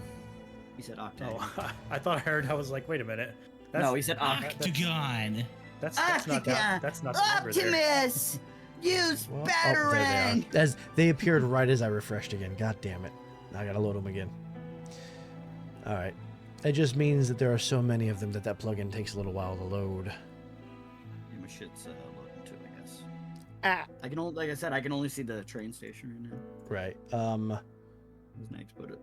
He said octagon. Oh, I thought I heard. I was like, wait a minute. No, he said Octagon. That's not that. That's not the number there. Optimus! Use Well, there they are. As they appeared right as I refreshed again. God damn it. Now I gotta load them again. All right. It just means that there are so many of them that plugin takes a little while to load. Yeah, my shit's loading too, I guess. Ah. I can only, like I said, I can only see the train station right now. Right. As Nags put it.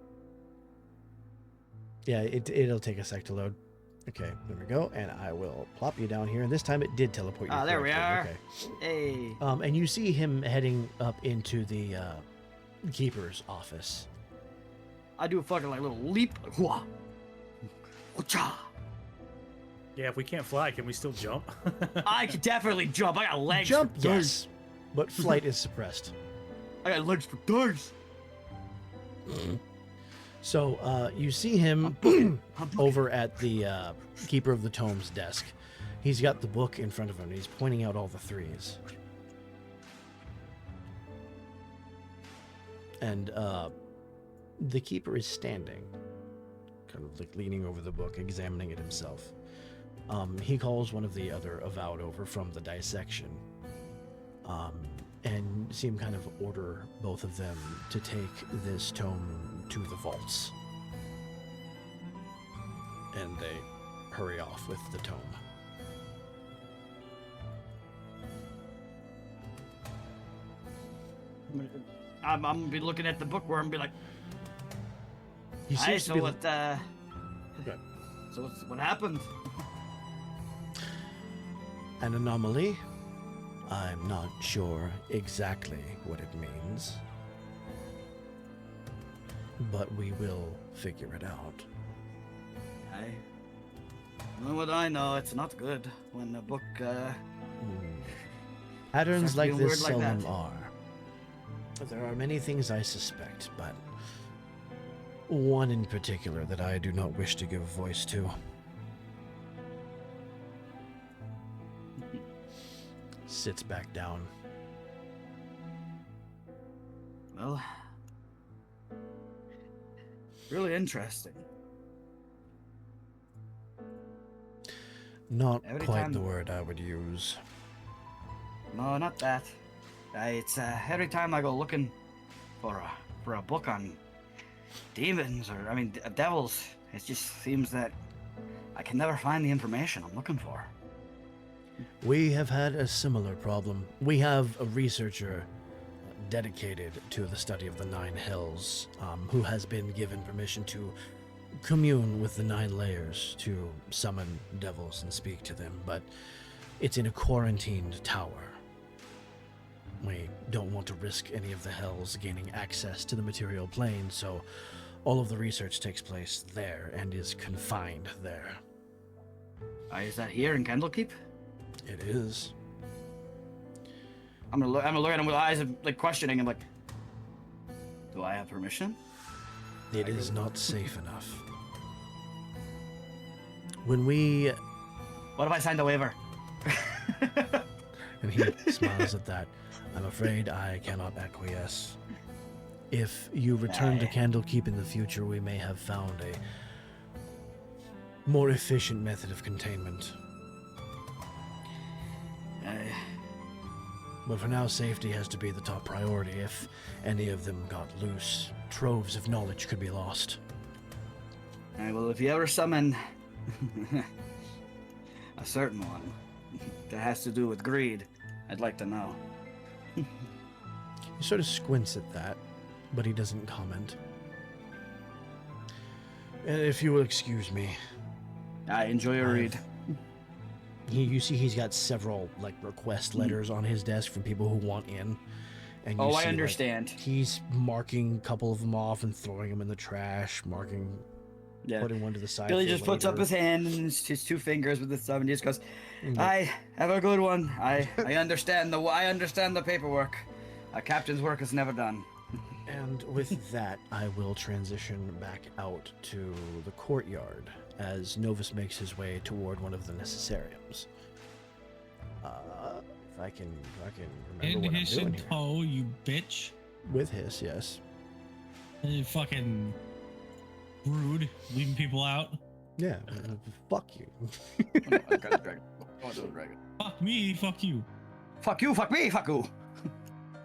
Yeah, it'll take a sec to load. Okay, there we go. And I will plop you down here. And this time it did teleport you. Ah, there we correctly. are. Hey. Okay. And you see him heading up into the keeper's office. I do a fucking like little leap. Hua. Wha-cha. Yeah, if we can't fly, can we still jump? I can definitely jump. I got legs. Jump, for days. yes, but flight is suppressed. I got legs for days. So you see him I'm booking. over at the keeper of the tome's desk. He's got the book in front of him. And he's pointing out all the threes. And the keeper is standing, kind of like leaning over the book, examining it himself. He calls one of the other avowed over from the dissection, and see him kind of order both of them to take this tome to the vaults. And they hurry off with the tome. I'm gonna be looking at the bookworm and be like, He "Aye, seems so to be what? Okay. So what happened?" An anomaly? I'm not sure exactly what it means, but we will figure it out. I know what I know. It's not good when a book. Patterns Starts like being this weird like seldom that. are. There are many things I suspect, but one in particular that I do not wish to give voice to. Sits back down. Well, really interesting. Not Every quite time- the word I would use. No, not that. It's every time I go looking for a book on demons or devils, it just seems that I can never find the information I'm looking for. We have had a similar problem. We have a researcher dedicated to the study of the Nine Hells, who has been given permission to commune with the Nine Layers to summon devils and speak to them, but it's in a quarantined tower. We don't want to risk any of the Hells gaining access to the material plane, so all of the research takes place there and is confined there. Is that here in Candlekeep? It is. I'm gonna look at him with eyes of like questioning him, like, do I have permission? It is not safe enough. When we... What if I signed a waiver? And he smiles at that. I'm afraid I cannot acquiesce. If you return to Aye. Candlekeep in the future, we may have found a more efficient method of containment. But for now, safety has to be the top priority. If any of them got loose, troves of knowledge could be lost. Well, if you ever summon a certain one that has to do with greed, I'd like to know. He sort of squints at that, but he doesn't comment. And if you will excuse me, I enjoy your read. you see he's got several like request letters on his desk from people who want in. And you Oh, see, I like, understand. he's marking a couple of them off and throwing them in the trash, Yeah. putting one to the side. Billy for just puts up later. his hand and his two fingers with his thumb and just goes, Mm. "I have a good one. I understand the paperwork. A captain's work is never done." And with that, I will transition back out to the courtyard as Novus makes his way toward one of the necessariums. If I can remember In what I'm his doing here. toe, you bitch. With his, yes. Fucking rude, leaving people out. Yeah, fuck you. Fuck me, fuck you. Fuck you, fuck me, fuck you.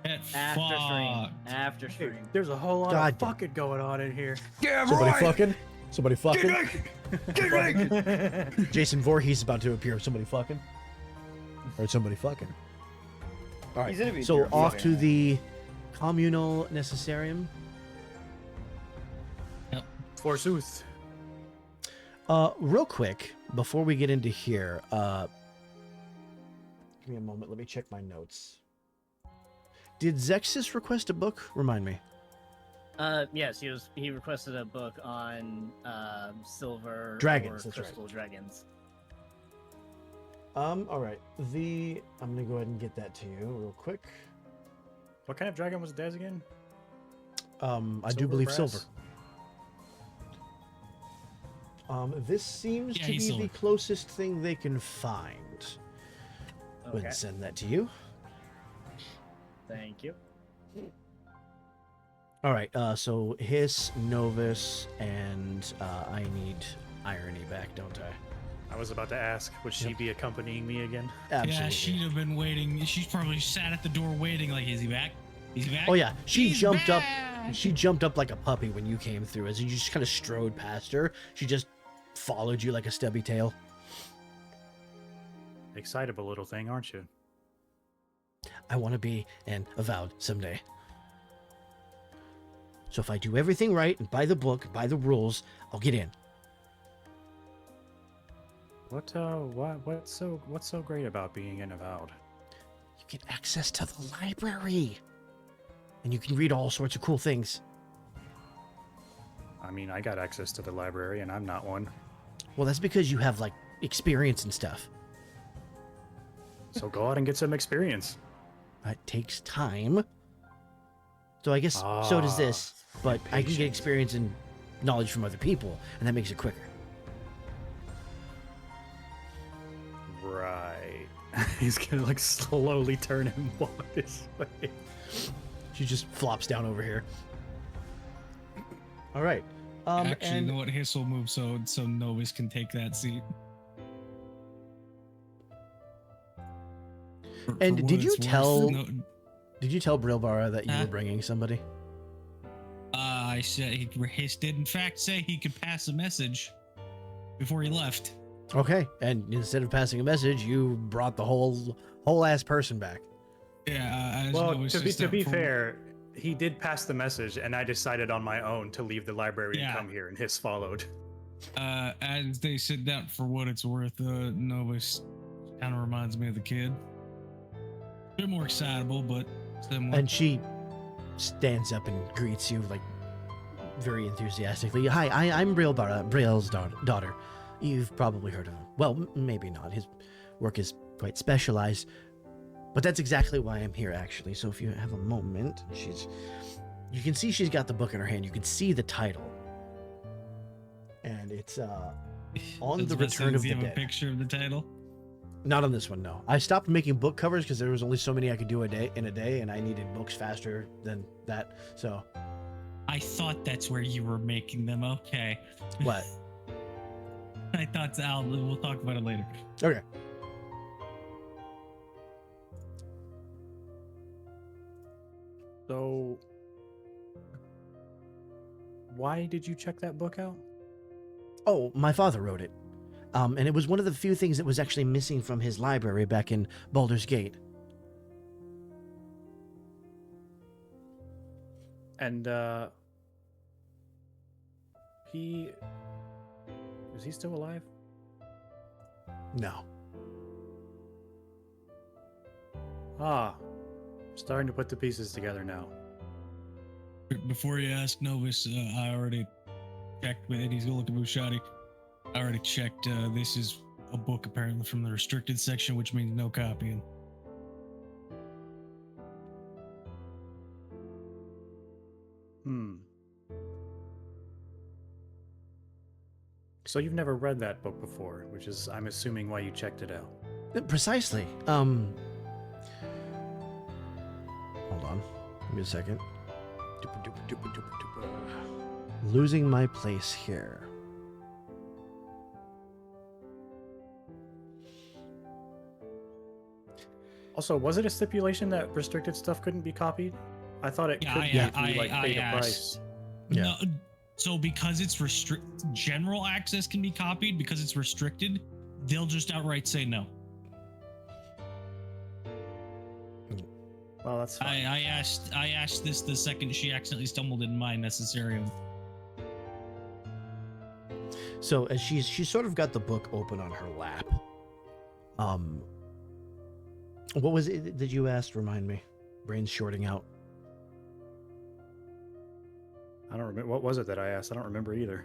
After stream. Fuck. After stream. There's a whole lot God of damn. fucking going on in here. Yeah, Somebody right. fucking? Somebody fucking? Get right. Jason Voorhees is about to appear. Somebody fucking? Or somebody fucking? All He's gonna right, be so here. off to the communal necessarium. Forsooth. Real quick, before we get into here, give me a moment. Let me check my notes. Did Zexus request a book? Remind me. Yes, he requested a book on silver Dragons, or that's right. crystal dragons. All right. I'm gonna go ahead and get that to you real quick. What kind of dragon was Dez again? I do Silver believe brass? silver. This seems Yeah, to he's be the silver. closest thing they can find. Go ahead Okay, and send that to you. thank you. All right. So Hiss, Novus, and I need Irony back, don't I? I was about to ask, would she be accompanying me again? Absolutely. Yeah, she'd have been waiting. She's probably sat at the door waiting, like, is he back? Is he back? Oh yeah, she He's jumped up. back! She jumped up like a puppy when you came through. As you just kind of strode past her, she just followed you like a stubby tail. Excitable little thing, aren't you? I want to be an avowed someday. So if I do everything right and by the book, by the rules, I'll get in. What's so great about being an avowed? You get access to the library. And you can read all sorts of cool things. I mean, I got access to the library, and I'm not one. Well, that's because you have, like, experience and stuff. So go out and get some experience. It takes time. So I guess so does this. But I can get experience and knowledge from other people, and that makes it quicker. Right. He's gonna, like, slowly turn and walk this way. She just flops down over here. All right. Actually, and you know what? Hiss will move so Novus can take that seat. And For did what you it's tell- worth, did you tell Brilbara that you Huh? were bringing somebody? I said Hiss did in fact say he could pass a message before he left. Okay. And instead of passing a message, you brought the whole ass person back. Yeah. Well, to be fair, he did pass the message, and I decided on my own to leave the library Yeah. and come here, and Hiss followed. As they sit down, for what it's worth, Novus kind of reminds me of the kid. A bit more excitable, but similar. And she stands up and greets you, like, very enthusiastically. Hi, I'm Bril's daughter. You've probably heard of him. Well, maybe not. His work is quite specialized. But that's exactly why I'm here, actually. So if you have a moment, you can see she's got the book in her hand. You can see the title. And it's On the Return of the Do you have Dead. a picture of the title? Not on this one, no. I stopped making book covers because there was only so many I could do in a day, and I needed books faster than that. So I thought that's where you were making them. Okay. what? I thought we'll talk about it later. Okay. So, why did you check that book out? Oh, my father wrote it. And it was one of the few things that was actually missing from his library back in Baldur's Gate. And, is he still alive? No. Starting to put the pieces together now. Before you ask Novus, I already checked with it. He's gonna look at Bushati. I already checked. This is a book apparently from the restricted section, which means no copying. So you've never read that book before, which is, I'm assuming, why you checked it out. Precisely. Hold on. Give me a second. Losing my place here. Also, was it a stipulation that restricted stuff couldn't be copied? I thought it Yeah, could I- be if I- you, like, I paid a asked. price. Yeah. No, so because it's general access can be copied. Because it's restricted, they'll just outright say no. Well, that's fine. I asked this the second she accidentally stumbled in my necessarium. So as she's sort of got the book open on her lap. What was it that you asked? Remind me. Brain's shorting out. I don't remember. What was it that I asked? I don't remember either.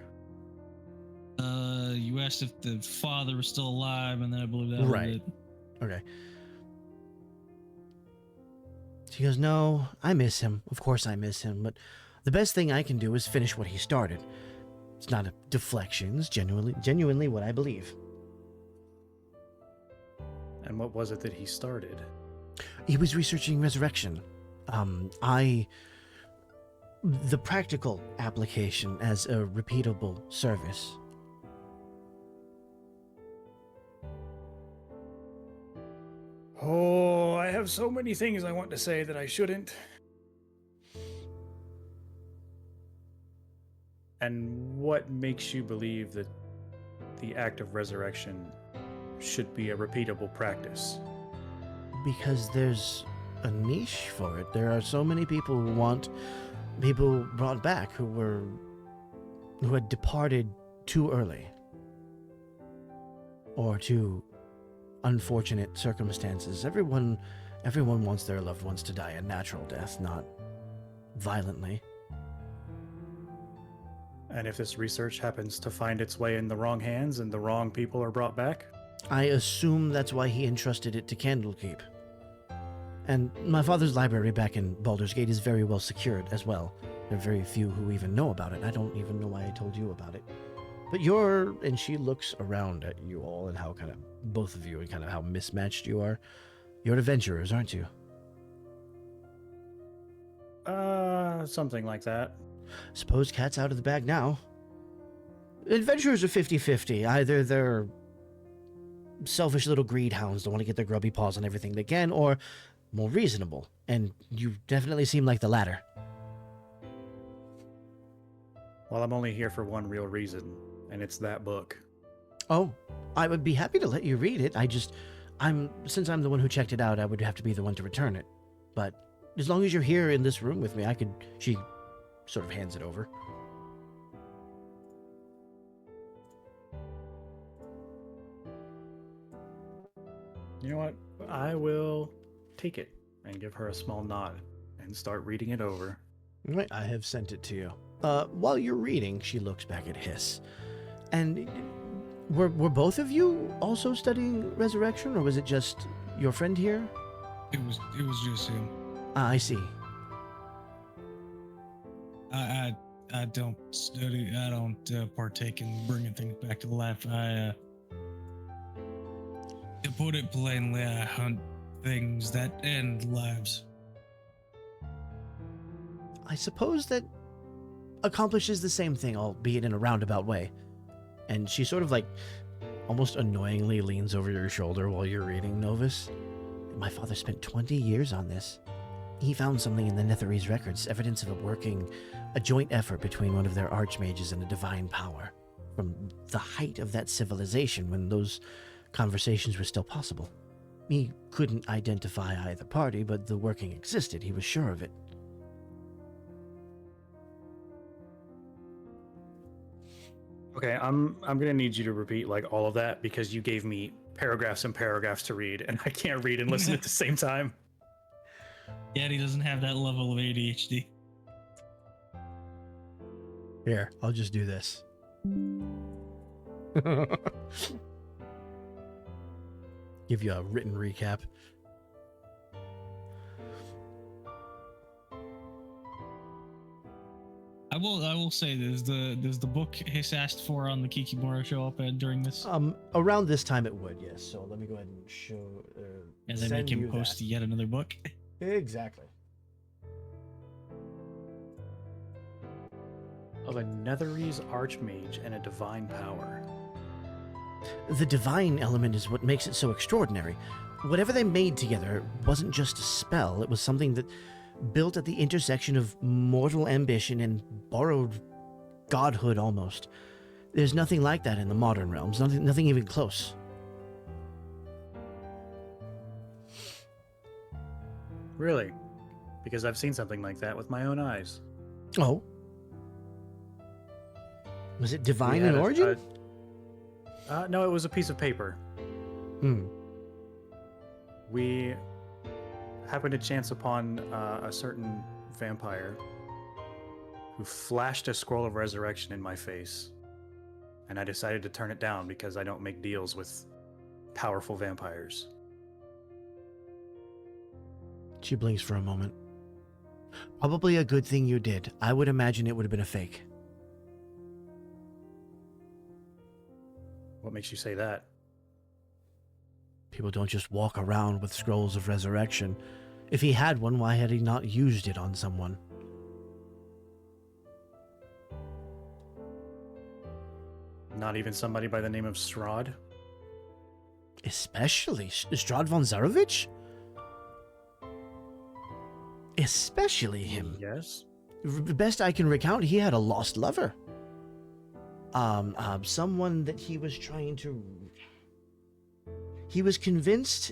You asked if the father was still alive, and then I believe that Right. was it. Okay. She goes, no, I miss him. Of course I miss him, but the best thing I can do is finish what he started. It's not a deflection. It's genuinely what I believe. And what was it that he started? He was researching resurrection. I the practical application as a repeatable service. Oh, I have so many things I want to say that I shouldn't. And what makes you believe that the act of resurrection should be a repeatable practice? Because there's a niche for it. There are so many people who want people brought back who had departed too early, or to unfortunate circumstances. Everyone wants their loved ones to die a natural death, not violently. And if this research happens to find its way in the wrong hands and the wrong people are brought back? I assume that's why he entrusted it to Candlekeep. And my father's library back in Baldur's Gate is very well secured as well. There are very few who even know about it. I don't even know why I told you about it. But and she looks around at you all and how kind of, both of you, and kind of how mismatched you are. You're adventurers, aren't you? Something like that. Suppose cat's out of the bag now. Adventurers are 50-50. Either they're selfish little greed hounds that want to get their grubby paws on everything they can, or more reasonable. And you definitely seem like the latter. Well, I'm only here for one real reason, and it's that book. Oh, I would be happy to let you read it. Since I'm the one who checked it out, I would have to be the one to return it. But as long as you're here in this room with me, she sort of hands it over. You know what? I will take it and give her a small nod and start reading it over. Right, I have sent it to you. While you're reading, she looks back at Hiss. And were both of you also studying resurrection, or was it just your friend here? It was just him. I see. I don't study. I don't partake in bringing things back to life. To put it plainly, I hunt things that end lives. I suppose that accomplishes the same thing, albeit in a roundabout way. And she sort of almost annoyingly leans over your shoulder while you're reading, Novus. My father spent 20 years on this. He found something in the Netherese records, evidence of a joint effort between one of their archmages and a divine power, from the height of that civilization when those conversations were still possible. He couldn't identify either party, but the working existed. He was sure of it. Okay, I'm gonna need you to repeat all of that because you gave me paragraphs and paragraphs to read, and I can't read and listen at the same time. Yeah, he doesn't have that level of ADHD. Here, I'll just do this. Give you a written recap. I will say does the book Hiss asked for on the Kikimora show up during this? Around this time it would, yes. So let me go ahead and show. And then make him post yet another book. Exactly. Of a Netherese archmage and a divine power. The divine element is what makes it so extraordinary. Whatever they made together wasn't just a spell, it was something that built at the intersection of mortal ambition and borrowed godhood almost. There's nothing like that in the modern realms, nothing even close. Really? Because I've seen something like that with my own eyes. Oh? Was it divine in origin? No, it was a piece of paper. We happened to chance upon a certain vampire who flashed a scroll of resurrection in my face. And I decided to turn it down because I don't make deals with powerful vampires. She blinks for a moment. Probably a good thing you did. I would imagine it would have been a fake. What makes you say that? People don't just walk around with scrolls of resurrection. If he had one, why had he not used it on someone? Not even somebody by the name of Strahd? Especially Strahd von Zarovich? Especially him. Yes. The best I can recount, he had a lost lover. Someone that he was trying to... He was convinced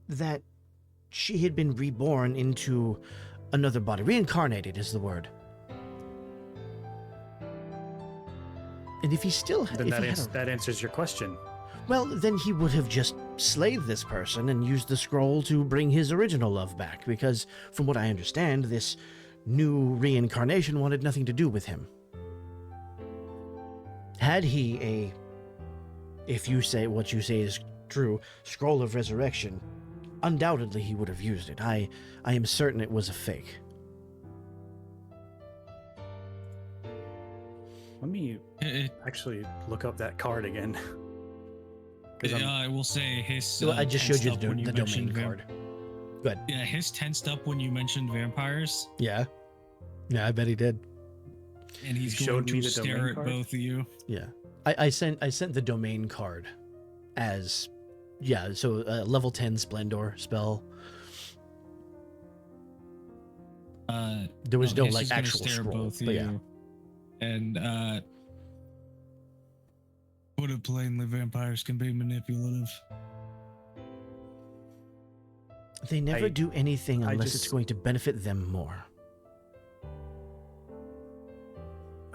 that she had been reborn into another body. Reincarnated is the word. And if he still had... Then that answers your question. Well, then he would have just slayed this person and used the scroll to bring his original love back, because from what I understand, this new reincarnation wanted nothing to do with him. Had he if you say what you say is true, scroll of resurrection, undoubtedly he would have used it. I am certain it was a fake. Let me actually look up that card again. I will say his. I just showed you when the domain card. Good. Yeah, his tensed up when you mentioned vampires. Yeah. Yeah, I bet he did. And he's going to stare at both of you. Yeah. I sent the domain card as, yeah, so level 10 Splendor spell. There was no like actual scroll, but yeah. And put it plainly, vampires can be manipulative. They never do anything unless it's going to benefit them more.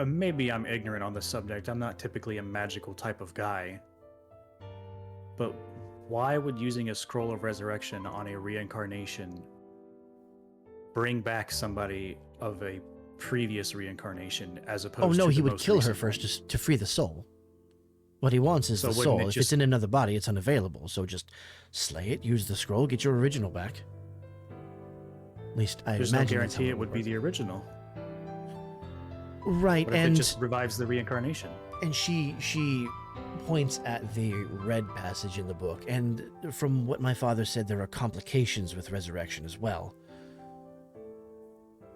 Maybe I'm ignorant on the subject. I'm not typically a magical type of guy. But why would using a scroll of resurrection on a reincarnation bring back somebody of a previous reincarnation as opposed to... Oh no, he would kill her recent first just to free the soul. What he wants is the soul. If it's in another body, it's unavailable. So just slay it, use the scroll, get your original back. At least I There's imagine no guarantee it would be the original. Right, What if and it just revives the reincarnation? And she points at the red passage in the book, and from what my father said, there are complications with resurrection as well.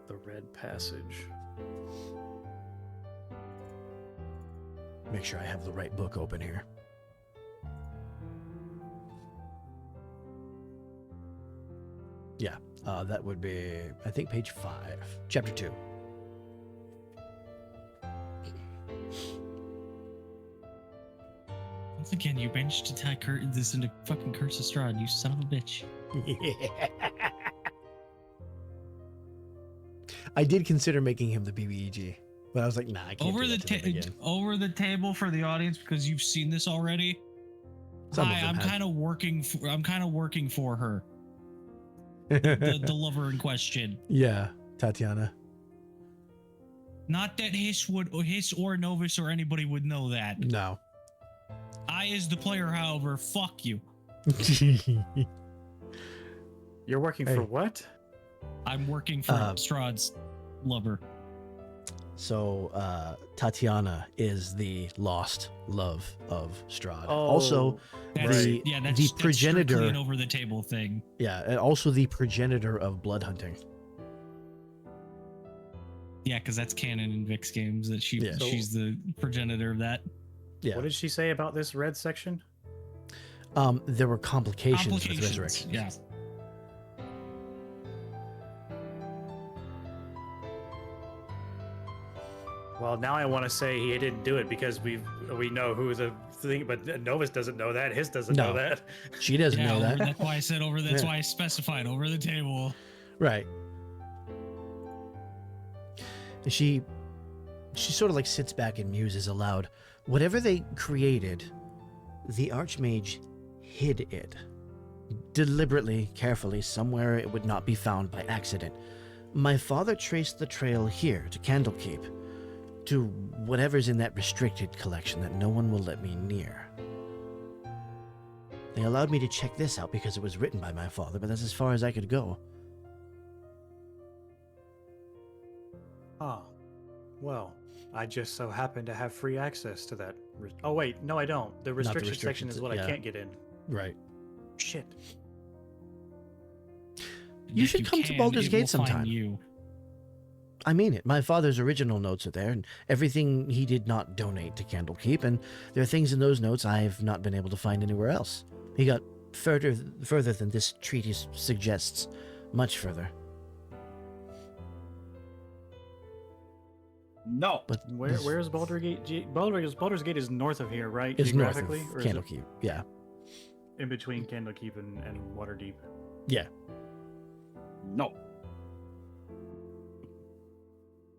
The red passage. Make sure I have the right book open here. Yeah, that would be, I think, page 5, chapter 2. Once again, you managed to tie this into fucking Curse of Strahd, you son of a bitch. I did consider making him the BBEG, but I was like, nah, I can't over the table for the audience, because you've seen this already. I'm kind of working for her. the lover in question. Yeah, Tatiana. Not that Hiss or Novus or anybody would know that. No. I, as the player, however, fuck you. You're working for what? I'm working for Strahd's lover. So, Tatiana is the lost love of Strahd. Oh, also, the progenitor. That's an over the table thing. Yeah, and also the progenitor of blood hunting. Yeah, because that's canon in Vix games that she's the progenitor of that. Yeah. What did she say about this red section? There were complications with resurrection. Yeah. Well, now I want to say he didn't do it because we know who the thing, but Novus doesn't know that. His doesn't know that. She doesn't know that. That's why I said over. That's why I specified over the table. Right. And she sort of like sits back and muses aloud. Whatever they created, the Archmage hid it. Deliberately, carefully, somewhere it would not be found by accident. My father traced the trail here to Candlekeep, to whatever's in that restricted collection that no one will let me near. They allowed me to check this out because it was written by my father, but that's as far as I could go. Oh, well, I just so happen to have free access to that. Oh, wait, no, I don't. The restriction section is what I can't get in. Right. Shit. You should come to Baldur's Gate sometime. I mean it. My father's original notes are there, and everything he did not donate to Candlekeep, and there are things in those notes I've not been able to find anywhere else. He got further than this treatise suggests, much further. No. But Where's Baldur's Gate? Baldur's Gate is north of here, right? It's north of Geographically, or is it Candlekeep. Yeah. in between Candlekeep and Waterdeep? Yeah. No.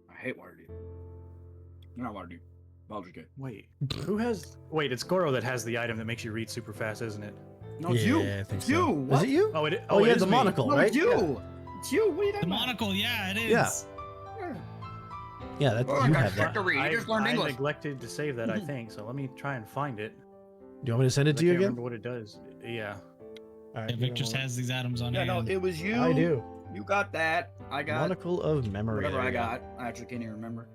I hate Waterdeep. Not Waterdeep. Baldur's Gate. Wait, who has? Wait, it's Goro that has the item that makes you read super fast, isn't it? No, it's you. I think It's so. you. Was What? it you? Oh, it. Oh, it yeah, is the me. monocle, No, right? it's you. It's you. What are you The talking about? monocle, yeah, it is. Yeah. Yeah, that's Oh, I you got have that. to read. You just learned I English. neglected to save that, I think. So let me try and find it. Do you want me to send it I to you can't again? remember what it does. Yeah. All right, Yeah, Vic just has these items on Yeah, no, hand. it was you. I do. You got that. I got Monocle of memory. whatever there I you go. got. I actually can't even remember.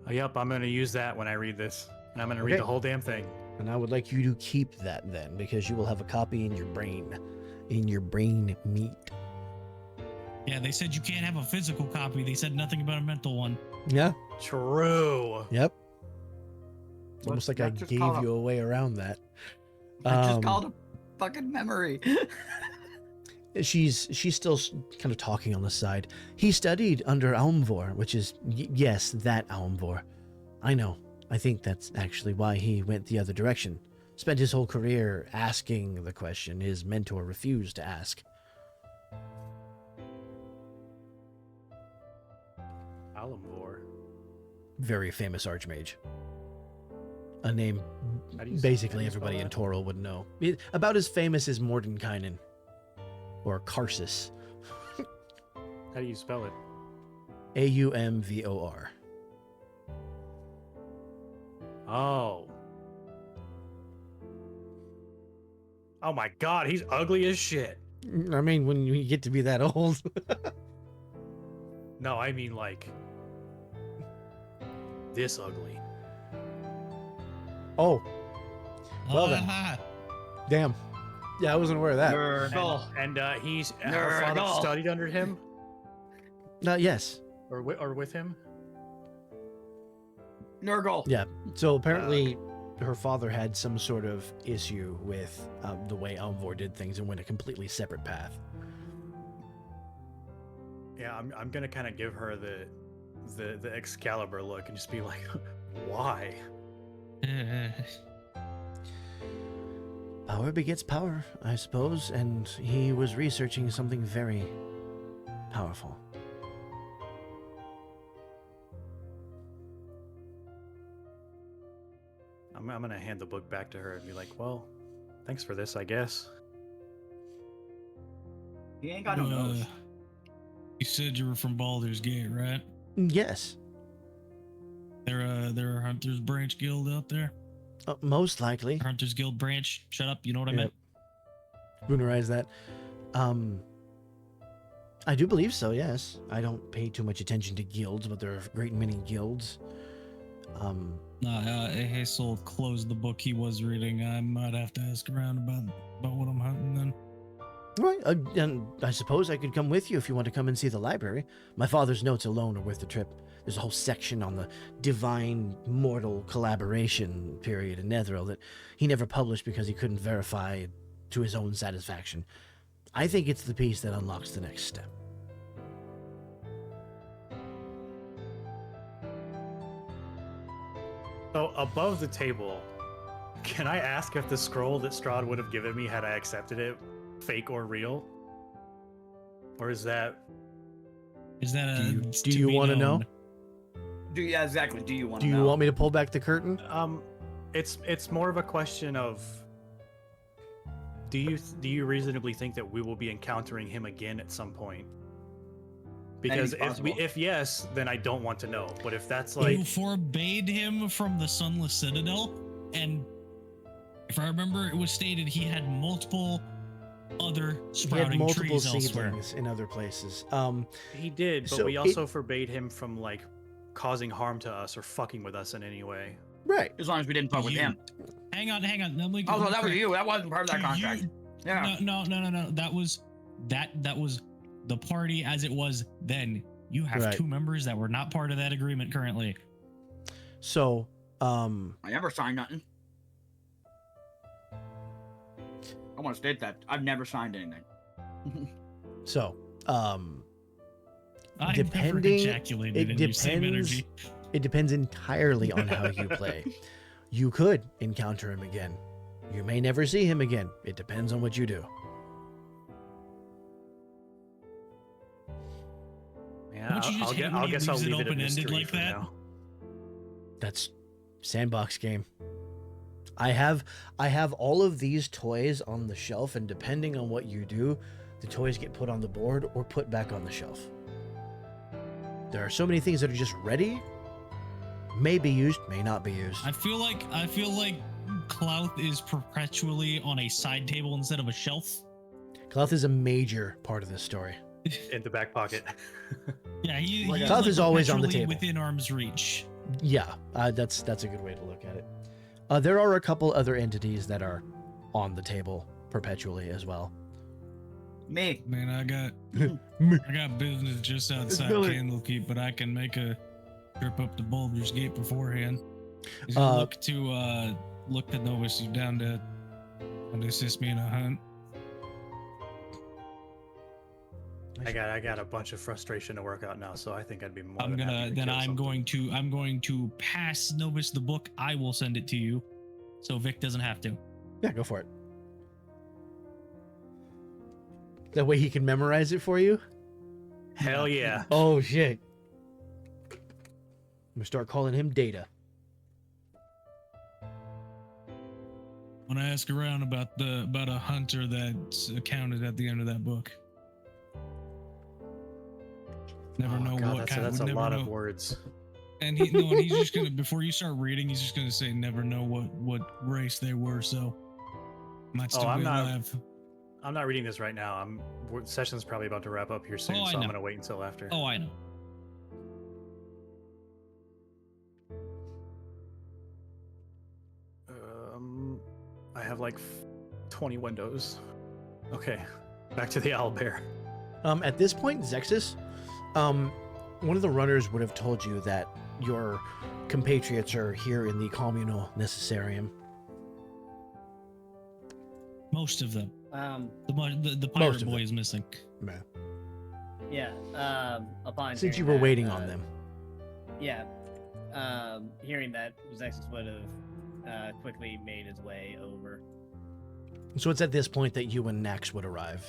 Oh, yep, I'm going to use that when I read this. And I'm going to read Okay. the whole damn thing. And I would like you to keep that then, because you will have a copy in your brain. In your brain meat. Yeah, they said you can't have a physical copy. They said nothing about a mental one. Yeah. True. Yep. It's almost like I That's just gave called you a way around that. It's just called a fucking memory. She's still kind of talking on the side. He studied under Almvor, which is, yes, that Almvor. I know. I think that's actually why he went the other direction. Spent his whole career asking the question his mentor refused to ask. Alamvor. Very famous archmage. A name How do you- basically how do you spell everybody in that? Toril would know. About as famous as Mordenkainen. Or Karsus. How do you spell it? Aumvor. Oh. Oh my god, he's ugly as shit. I mean, when you get to be that old. No, I mean like this ugly. Oh, Well then. Ah, damn. Yeah, I wasn't aware of that. Nurgle. And he's her father Nurgle. studied under him Yes. or with him. Nurgle. Yeah. So apparently, her father had some sort of issue with the way Almvor did things and went a completely separate path. Yeah, I'm gonna kind of give her the Excalibur look and just be like, why? Power begets power, I suppose, and he was researching something very powerful. I'm gonna hand the book back to her and be like, well, thanks for this, I guess. He ain't got no nose. You said you were from Baldur's Gate, right? Yes, There a Hunters Branch Guild out there. most likely. Hunters Guild branch. Shut up. You know what I Yep. meant. Boonerize that. I do believe so, yes. I don't pay too much attention to guilds, but there are a great many guilds. Nah, Hazel closed the book he was reading. I might have to ask around about what I'm hunting then. Right, and I suppose I could come with you if you want to come and see the library. My father's notes alone are worth the trip. There's a whole section on the divine mortal collaboration period in Netheril that he never published because he couldn't verify to his own satisfaction. I think it's the piece that unlocks the next step. So above the table, can I ask if the scroll that Strahd would have given me had I accepted it, fake or real? Or is that? Is that a? Do you want to know? Yeah, exactly. Do you want Do to you know? want me to pull back the curtain? It's more of a question of. Do you reasonably think that we will be encountering him again at some point? Because if yes, then I don't want to know. But if that's like You forbade him from the Sunless Citadel, and if I remember, it was stated he had multiple other He had sprouting multiple trees elsewhere. seedlings in other places. he did, but so we also forbade him from like causing harm to us or fucking with us in any way. Right. As long as we didn't fuck with You- him. Hang on. Let me Oh, no, that was correct. you. That wasn't part of that Do contract. Yeah. No. That was the party as it was then. You have Right. 2 members that were not part of that agreement currently. So, I never signed nothing. I want to state that I've never signed anything. so, I never Depending- ejaculated it in you, same depends. energy. It depends entirely on how you play. You could encounter him again. You may never see him again. It depends on what you do. Yeah, Don't you just hate when I'll he guess I'll leaves it leave it a open-ended mystery like for that? now. That's sandbox game. I have all of these toys on the shelf, and depending on what you do, the toys get put on the board or put back on the shelf. There are so many things that are just ready, may be used, may not be used. I feel like Clouth is perpetually on a side table instead of a shelf. Cloth is a major part of this story. In the back pocket. Yeah, he Clouth is always on the perpetually table. within arm's reach. Yeah, that's a good way to look at it. There are a couple other entities that are on the table perpetually as well. Me. Man, I got business just outside Billy. Candlekeep, but I can make a trip up to Boulder's Gate beforehand. He's gonna look to Novus. You down to assist me in a hunt? I got a bunch of frustration to work out now, so I think I'd be more I'm than gonna happy to then kill I'm something. going to pass Novus the book. I will send it to you, so Vic doesn't have to. Yeah, go for it. That way he can memorize it for you? Hell yeah. Oh, shit. I'm gonna start calling him Data. When I ask around about a hunter that's accounted at the end of that book. Never know God, what that's a never lot know. of words. And he's just gonna, before you start reading, he's just gonna say, never know what race they were, so might still I'm be not- alive. I'm not reading this right now. Session's probably about to wrap up here soon, Oh, I so I'm know. gonna wait until after. Oh, I know. I have like 20 windows. Okay, back to the owlbear. At this point, Zexus, one of the runners would have told you that your compatriots are here in the communal necessarium. Most of them. The Most pirate of boy them. is missing. Yeah. Upon Since you hearing were that, waiting on them. Yeah. Hearing that, Zexus would have quickly made his way over. So it's at this point that you and Nax would arrive.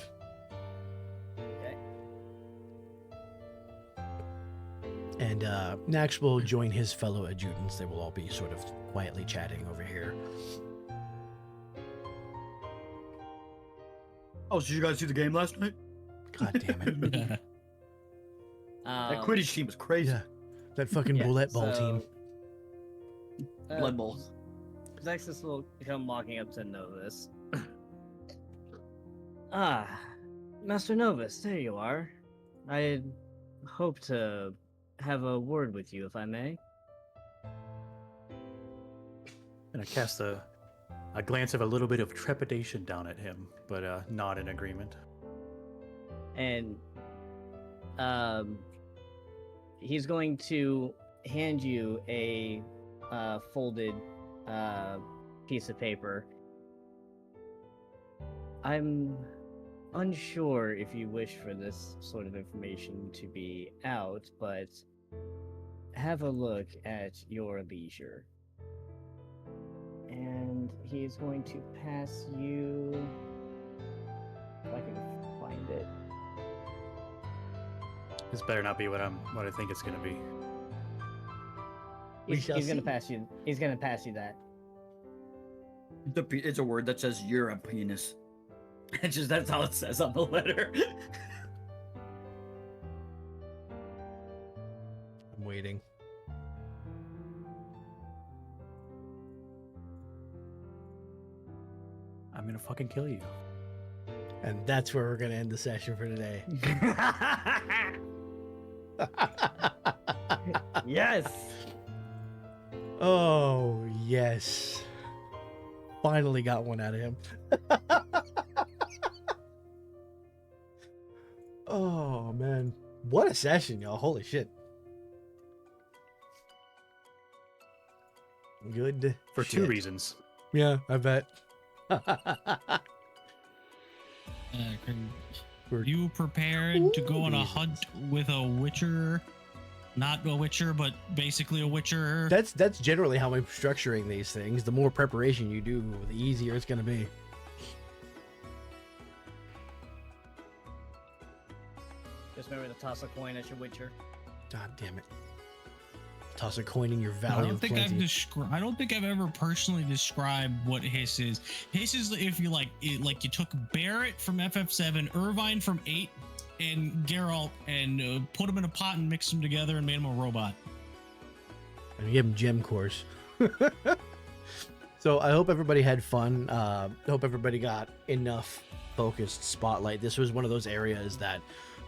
Okay. And Nax will join his fellow adjutants. They will all be sort of quietly chatting over here. Oh, so you guys see the game last night? God damn it. That Quidditch team was crazy. Yeah. That fucking Yeah, bullet ball so, team. Blood Bowl. Zexus will come walking up to Novus. Master Novus, there you are. I hope to have a word with you, if I may. And I cast a glance of a little bit of trepidation down at him, but not in agreement. And he's going to hand you a folded piece of paper. I'm unsure if you wish for this sort of information to be out, but have a look at your leisure. And he's going to pass you, if I can find it. This better not be what I think it's gonna be. We He's shall gonna see. pass you. He's gonna pass you that. It's a word that says you're a penis. It's just that's how it says on the letter. I'm waiting. I'm gonna fucking kill you. And that's where we're going to end the session for today. Yes. Oh, yes. Finally got one out of him. man. What a session, y'all. Holy shit. Good. For shit. 2 reasons. Yeah, I bet. Are you prepared to go on a hunt with a witcher? Not a witcher, but basically a witcher. That's generally how I'm structuring these things. The more preparation you do, the easier it's going to be. Just remember to toss a coin at your witcher. God damn it. Toss a coin in your I valley don't of think plenty. I don't think I've ever personally described what hiss is. Hiss is if you like you took Barrett from FF7, Irvine from 8, and Geralt and put them in a pot and mixed them together and made them a robot. And give them gem cores. So I hope everybody had fun. I hope everybody got enough focused spotlight. This was one of those areas that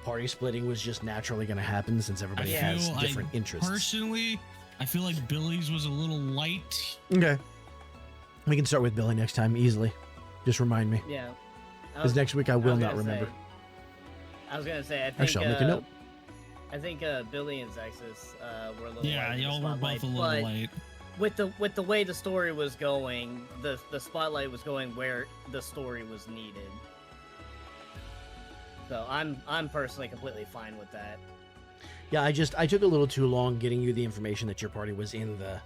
party splitting was just naturally going to happen since everybody has different interests. Personally, I feel like Billy's was a little light. Okay. We can start with Billy next time easily. Just remind me. Yeah. Because next week I will not remember. I was gonna say, I think. Actually, I'll make a note. I think Billy and Zexus were a little. Yeah, light in the y'all were both a little but light. With the way the story was going, the spotlight was going where the story was needed. So I'm personally completely fine with that. Yeah, I took a little too long getting you the information that your party was in the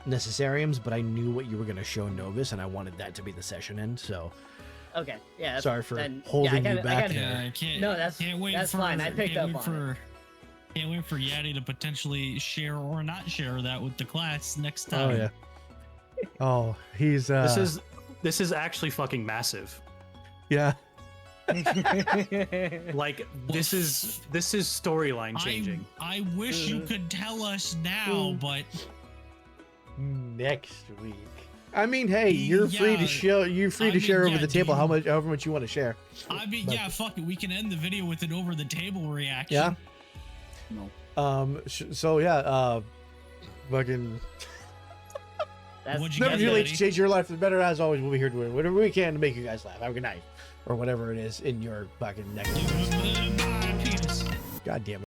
necessariums, but I knew what you were going to show Novus, and I wanted that to be the session end. So okay, yeah. Sorry for holding you back. Yeah, I can't. No, that's fine. I picked up on it. Can't wait for Yaddy to potentially share or not share that with the class next time. Oh yeah. Oh, he's This is actually fucking massive. yeah. Like this is storyline changing. I wish you could tell us now, but Next week. I mean, hey, you're free to show. You're free to share over the table however much you want to share. I mean, yeah, fuck it. We can end the video with an over the table reaction. Yeah. No. So yeah. Fucking. What'd you Never get, too late Daddy? to change your life for the better. As always, we'll be here doing whatever we can to make you guys laugh. Have a good night, or whatever it is in your fucking neck. Penis. God damn it.